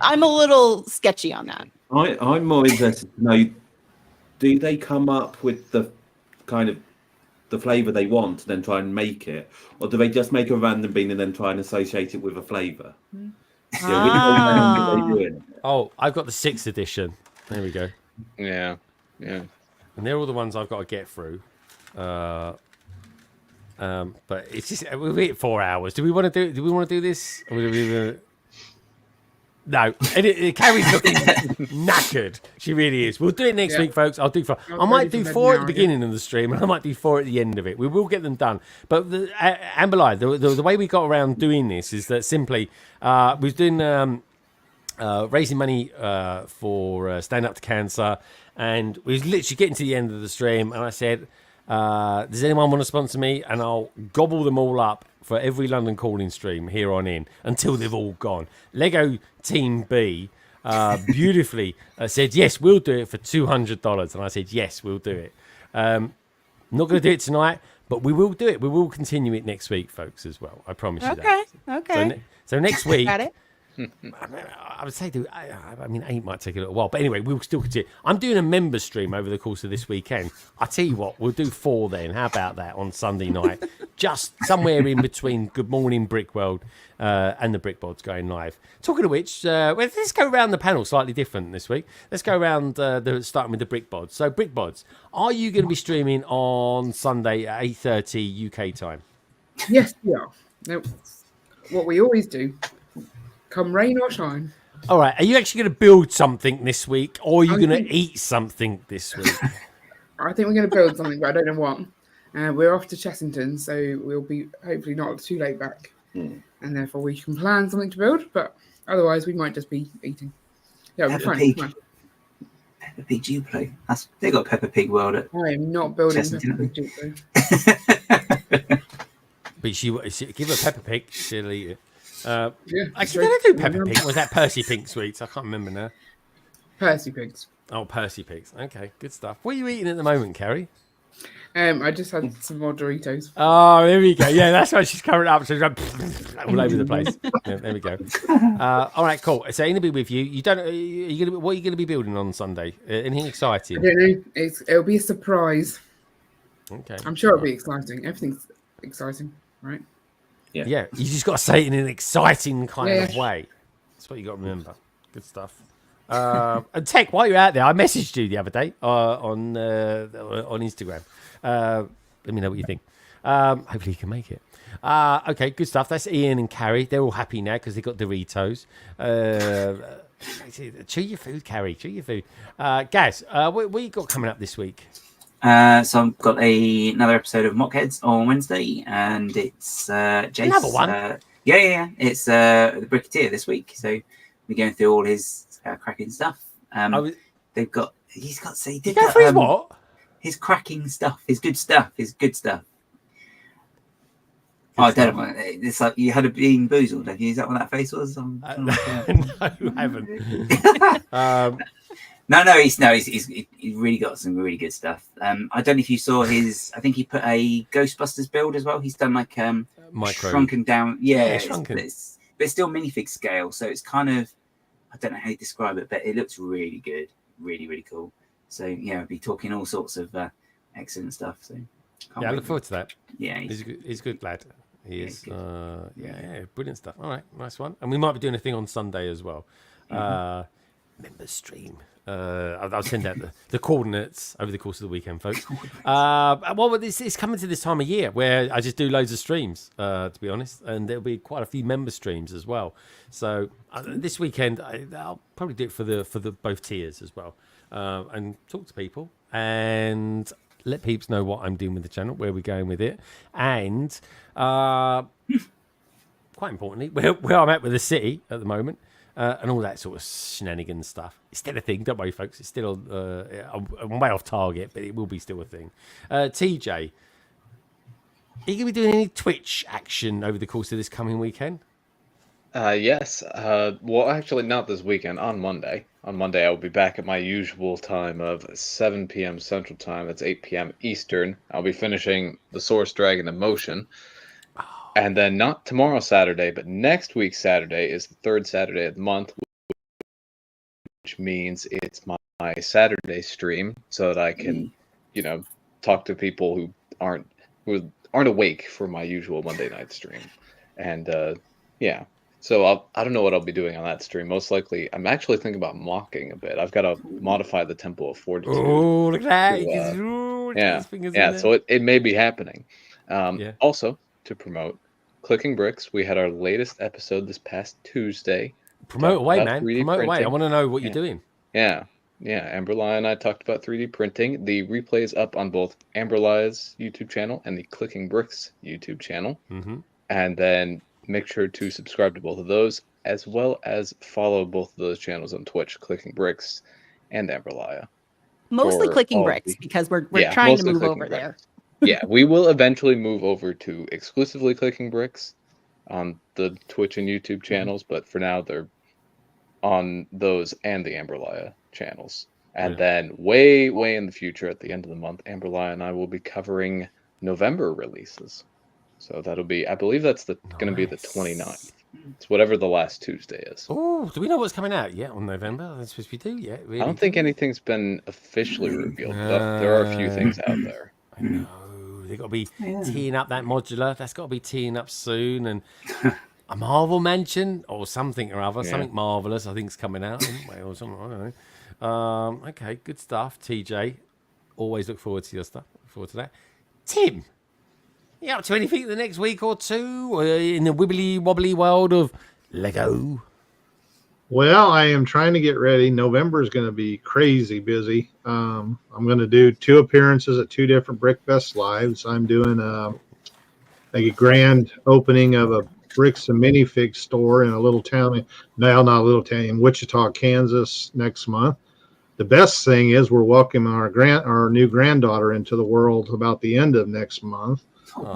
I'm a little sketchy on that. I'm more interested to know, do they come up with the kind of the flavour they want and then try and make it, or do they just make a random bean and then try and associate it with a flavour? I've got the 6th edition. There we go. Yeah. And they're all the ones I've got to get through. But it's just we'll be at 4 hours. Do we want to do this? Or no. Carrie's looking knackered. She really is. We'll do it next week, folks. I'll do 4. I might do 4 at the beginning of the stream, and I might do 4 at the end of it. We will get them done. But Amberlia, the way we got around doing this is that simply we was doing raising money for Stand Up to Cancer, and we was literally getting to the end of the stream, and I said, does anyone want to sponsor me? And I'll gobble them all up for every London calling stream here on in until they've all gone. Lego Team B beautifully said, yes, we'll do it for $200. And I said, yes, we'll do it. I'm not going to do it tonight, but we will do it. We will continue it next week, folks, as well. I promise you that. Okay. So next week, Got it. I would say, I mean, 8 might take a little while, but anyway, we'll still continue. I'm doing a member stream over the course of this weekend. I tell you what, we'll do 4 then. How about that on Sunday night? just somewhere in between Good Morning Brick World and the Brick Bods going live. Talking of which, let's go around the panel slightly different this week. Let's go around starting with the Brick Bods. So, Brick Bods, are you going to be streaming on Sunday at 8:30 UK time? Yes, we are. Now, what we always do, come rain or shine. All right. Are you actually going to build something this week, or are you going to eat something this week? I think we're going to build something, but I don't know what. We're off to Chessington, so we'll be hopefully not too late back. And therefore we can plan something to build, but otherwise we might just be eating. Yeah, we're fine. Peppa Pig Duplo. They got Peppa Pig World at I am not building Peppa Pig Duplo. But she give her Peppa Pig, she'll eat it. Actually, Yeah, did I do Peppa Pig? Or was that Percy Pig sweets? I can't remember now. Percy Pigs. Oh, Percy Pigs. Okay, good stuff. What are you eating at the moment, Carrie? I just had some more Doritos. Oh, there we go. Yeah, that's why she's covered up. She's like, all over the place. Yeah, there we go. All right, cool. So, I'm going to be with you. What are you going to be building on Sunday? Anything exciting? I don't know. It'll be a surprise. Okay. I'm sure it'll be exciting. Everything's exciting, right? Yeah. You just got to say it in an exciting kind of way. That's what you got to remember. Good stuff. And Tech, while you're out there, I messaged you the other day on Instagram. Let me know what you think. Hopefully you can make it. Okay, good stuff. That's Ian and Carrie. They're all happy now because they got Doritos. Chew your food, Carrie. Chew your food. Gaz, what you got coming up this week? So I've got another episode of Mockheads on Wednesday, and it's Jace. Another one? Yeah. It's the Bricketeer this week. So we're going through all his cracking stuff. He did that. What? His cracking stuff, his good stuff. Oh, I don't know. It's like you had a bean boozled. Have you? Is that what that face was? No, I haven't. No, he's really got some really good stuff. I don't know if you saw his. I think he put a Ghostbusters build as well. He's done like shrunken down. Yeah, shrunken. But it's still minifig scale, so it's kind of, I don't know how you describe it, but it looks really good, really, really cool. So yeah, we'll be talking all sorts of excellent stuff. So I look forward to that. Yeah, he's a good lad. He is. Brilliant stuff. All right, nice one. And we might be doing a thing on Sunday as well. Member stream. I'll send out the coordinates over the course of the weekend, folks. It's coming to this time of year where I just do loads of streams, to be honest, and there'll be quite a few member streams as well. So this weekend, I'll probably do it for the both tiers as well, and talk to people and let peeps know what I'm doing with the channel, where we're going with it, and quite importantly, where I'm at with the city at the moment. And all that sort of shenanigans stuff. It's still a thing, don't worry, folks. It's still I'm way off target, but it will be still a thing. TJ, are you going to be doing any Twitch action over the course of this coming weekend? Yes. Well, actually, not this weekend. On Monday. On Monday, I will be back at my usual time of 7 p.m. Central Time. That's 8 p.m. Eastern. I'll be finishing The Source Dragon Emotion. And then not tomorrow Saturday, but next week Saturday is the third Saturday of the month, which means it's my Saturday stream, so that I can, talk to people who aren't awake for my usual Monday night stream. And so I don't know what I'll be doing on that stream. Most likely, I'm actually thinking about mocking a bit. I've got to modify the Temple of Fortitude. Oh, look at that! So it may be happening. Also, to promote Clicking Bricks, we had our latest episode this past Tuesday. Promote away, man. Promote away. I want to know what you're doing. Yeah. Amberlia and I talked about 3D printing. The replay is up on both Amberlia's YouTube channel and the Clicking Bricks YouTube channel. Mm-hmm. And then make sure to subscribe to both of those, as well as follow both of those channels on Twitch, Clicking Bricks and Amberlia. Mostly Clicking Bricks, because we're trying to move over there. Yeah, we will eventually move over to exclusively Clicking Bricks on the Twitch and YouTube channels, but for now they're on those and the Amberlia channels. And then way in the future, at the end of the month, Amberlia and I will be covering November releases. So that'll be, I believe that's going to be the 29th. It's whatever the last Tuesday is. Oh, do we know what's coming out yet on November? That's supposed to be due yet. I don't think anything's been officially revealed, but there are a few things out there. I know. they've got to be teeing up that modular. That's got to be teeing up soon. And a Marvel Mansion or something or other, something marvelous, I think, is coming out in Wales. I don't know. Okay, good stuff. TJ, always look forward to your stuff. Look forward to that. Tim, you up to anything the next week or two in the wibbly wobbly world of Lego? Well, I am trying to get ready. November is going to be crazy busy. I'm going to do 2 appearances at 2 different Brickfest lives. I'm doing a grand opening of a bricks and minifig store in a little town. Not a little town, in Wichita, Kansas next month. The best thing is we're welcoming our new granddaughter into the world about the end of next month. So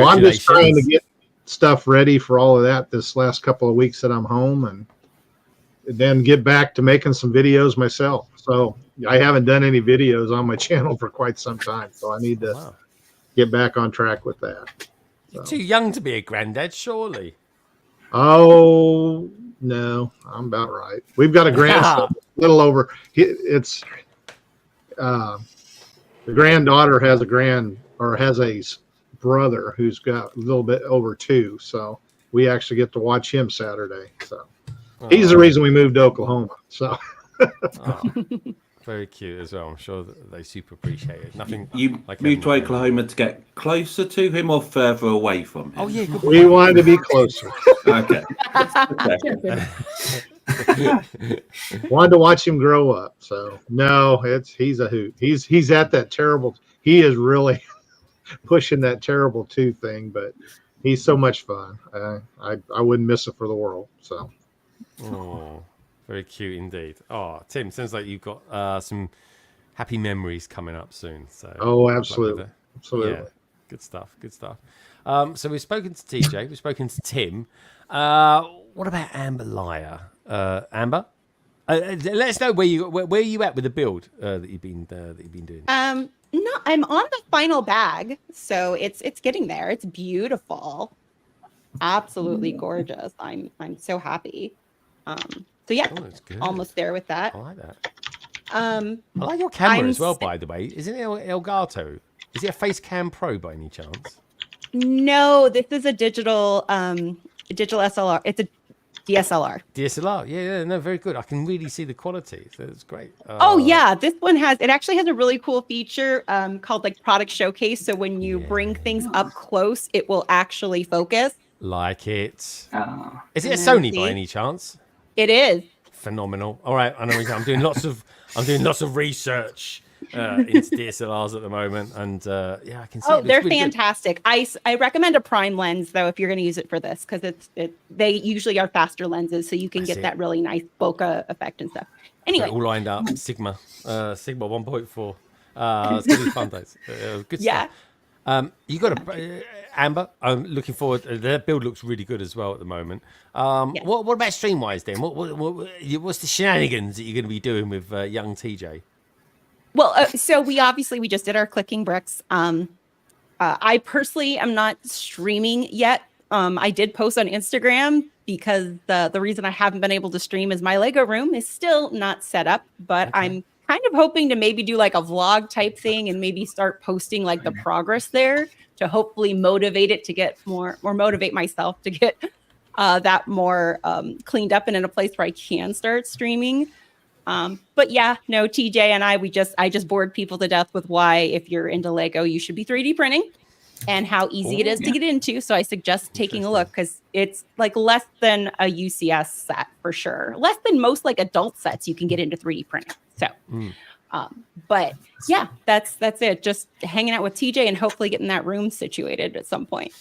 I'm just trying to get stuff ready for all of that this last couple of weeks that I'm home, and then get back to making some videos myself. So I haven't done any videos on my channel for quite some time, so I need to get back on track with that. You're too young to be a granddad, surely. Oh no, I'm about right. We've got a grandson, a little over. It's the granddaughter has a brother who's got a little bit over 2, so we actually get to watch him Saturday. So he's the reason we moved to Oklahoma. So very cute as well. I'm sure that they super appreciate it. Nothing. You like moved to Oklahoma to get closer to him or further away from him? Oh yeah, good we wanted to be closer. Okay. Wanted to watch him grow up. So no, he's a hoot. He's at that terrible. He is really pushing that terrible 2 thing, but he's so much fun. I wouldn't miss it for the world. So. Oh, very cute indeed. Oh, Tim, sounds like you've got some happy memories coming up soon. So. Oh, absolutely, absolutely. Yeah, good stuff. Good stuff. So we've spoken to TJ. We've spoken to Tim. What about Amberlia? Amber, let us know where you at with the build that you've been doing. No, I'm on the final bag, so it's getting there. It's beautiful, absolutely gorgeous. I'm so happy. So yeah, almost there with that. I like that. I like your camera as well, by the way. Isn't it Elgato? Is it a Facecam Pro by any chance? No, this is a digital SLR. It's a DSLR. DSLR, yeah, no, very good. I can really see the quality, so it's great. Oh yeah, this one actually has a really cool feature called like product showcase. So when you bring things up close, it will actually focus. Like it. Is it a Sony by any chance? It is. Phenomenal. All right, I know. I'm doing lots of research into DSLRs at the moment, and yeah, I can see. Oh, they're really fantastic. I recommend a prime lens though if you're going to use it for this, because they usually are faster lenses, so you can get that really nice bokeh effect and stuff. Anyway, all lined up. Sigma 1.4. It's gonna be fun days. Good stuff. You got a Amber. I'm looking forward. Their build looks really good as well at the moment. What about stream wise then? What's the shenanigans that you're going to be doing with young TJ? Well, so we just did our clicking bricks. I personally am not streaming yet. I did post on Instagram because the reason I haven't been able to stream is my Lego room is still not set up, but I'm kind of hoping to maybe do like a vlog type thing and maybe start posting like the progress there to hopefully motivate it to get more, or motivate myself to get that more cleaned up and in a place where I can start streaming. But yeah, no, TJ and I just bored people to death with why, if you're into Lego, you should be 3D printing and how easy it is to get into. So I suggest taking a look, because it's like less than a UCS set for sure. Less than most like adult sets you can get into 3D printing. So, but yeah, that's it. Just hanging out with TJ and hopefully getting that room situated at some point.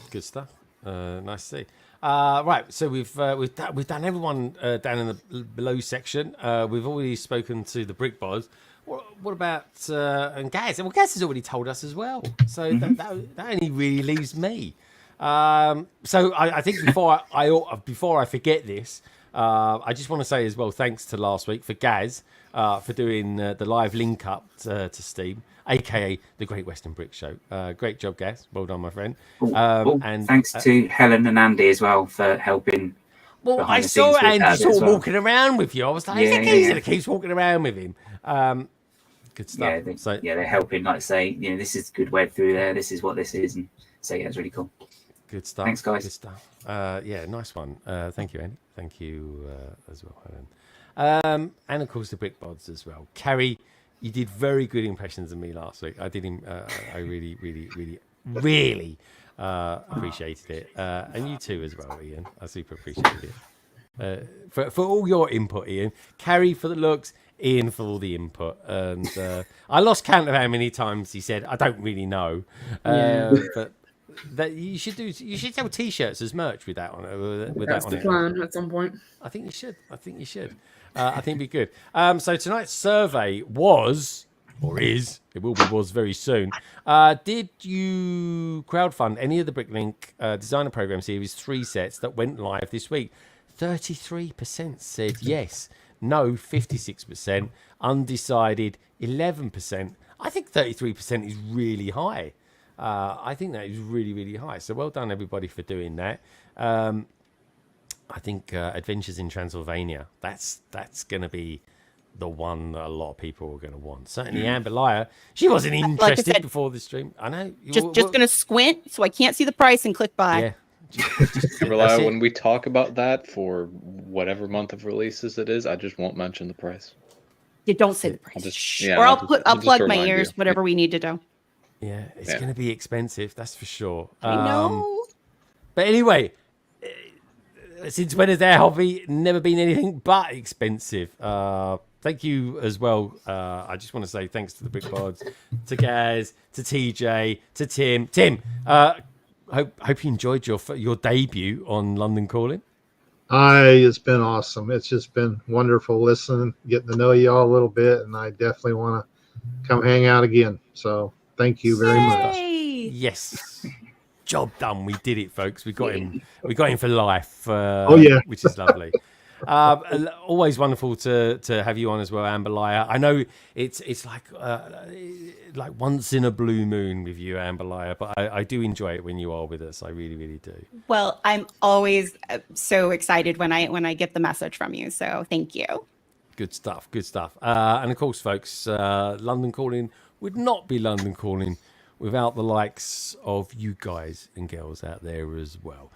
Good stuff. Nice to see. Right, so we've done everyone down in the below section. We've already spoken to the Brick Bods. What about and Gaz? Well, Gaz has already told us as well. So that only really leaves me. So I think before I forget this, I just want to say as well, thanks to last week for Gaz for doing the live link up to Steam, aka the Great Western Brick Show. Great job, Gaz. Well done, my friend. And thanks to Helen and Andy as well for helping. Well, I saw Andy sort of walking around with you. I was like, he's a geezer that keeps walking around with him. Good stuff. They're helping, like say, this is good web through there. This is what this is, and so yeah, it's really cool. Good stuff. Thanks, guys. Good stuff. Nice one. Thank you, Andy. Thank you as well, Helen. And of course the Brick Bods as well. Carrie, you did very good impressions of me last week. I did him. I really, really, really, really appreciated it, and you too as well, Ian. I super appreciated it. For all your input, Ian. Carrie for the looks, Ian for all the input, and I lost count of how many times he said, "I don't really know," but that you should sell T-shirts as merch with that on it. That's the plan at some point. I think you should. I think it'd be good. So tonight's survey was, or is, it will be, was very soon. Did you crowdfund any of the Bricklink Designer Program Series 3 sets that went live this week? 33% said yes. No, 56%. Undecided, 11%. I think 33% is really high. I think that is really, really high. So well done, everybody, for doing that. I think Adventures in Transylvania, that's going to be the one that a lot of people are going to want. Certainly Amberlia, she wasn't interested before the stream. I know. Just going to squint so I can't see the price and click buy. Yeah. Amberlia, when we talk about that for whatever month of releases it is, I just won't mention the price. You don't say the price. I'll plug my ears, whatever we need to do. Yeah, it's going to be expensive, that's for sure. I know. But anyway, since when has their hobby never been anything but expensive? Thank you as well. I just want to say thanks to the Brick Bods, to Gaz, to TJ, to Tim. Tim, hope you enjoyed your debut on London Calling. It's been awesome. It's just been wonderful listening, getting to know you all a little bit, and I definitely want to come hang out again. So thank you very much. Yes. Job done. We did it, folks. We got him for life. Which is lovely. Always wonderful to have you on as well, Amberlia. I know it's like once in a blue moon with you, Amberlia, but I do enjoy it when you are with us. I really, really do. Well, I'm always so excited when I get the message from you. So thank you. Good stuff. Good stuff. And of course, folks, London Calling would not be London Calling without the likes of you guys and girls out there as well.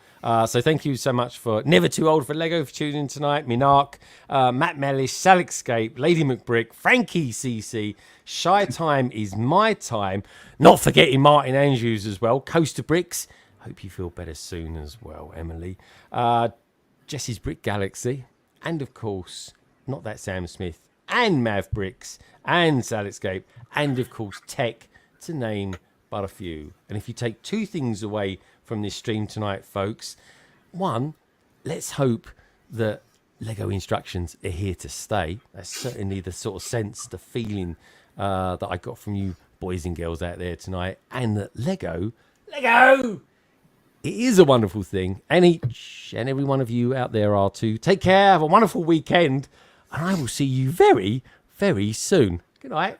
So thank you so much for Never Too Old for Lego for tuning in tonight. Minark, Matt Mellish, Salexcape, Lady McBrick, Frankie CC, Shy Time is My Time. Not forgetting Martin Andrews as well. Coaster Bricks. Hope you feel better soon as well, Emily. Jesse's Brick Galaxy. And of course, Not That Sam Smith and Mav Bricks and Salexcape. And of course, Tech, to name but a few. And if you take two things away from this stream tonight, folks, one, let's hope that Lego instructions are here to stay. That's certainly the sort of sense, the feeling that I got from you boys and girls out there tonight. And that Lego, it is a wonderful thing. And each and every one of you out there are too. Take care, have a wonderful weekend, and I will see you very, very soon. Good night.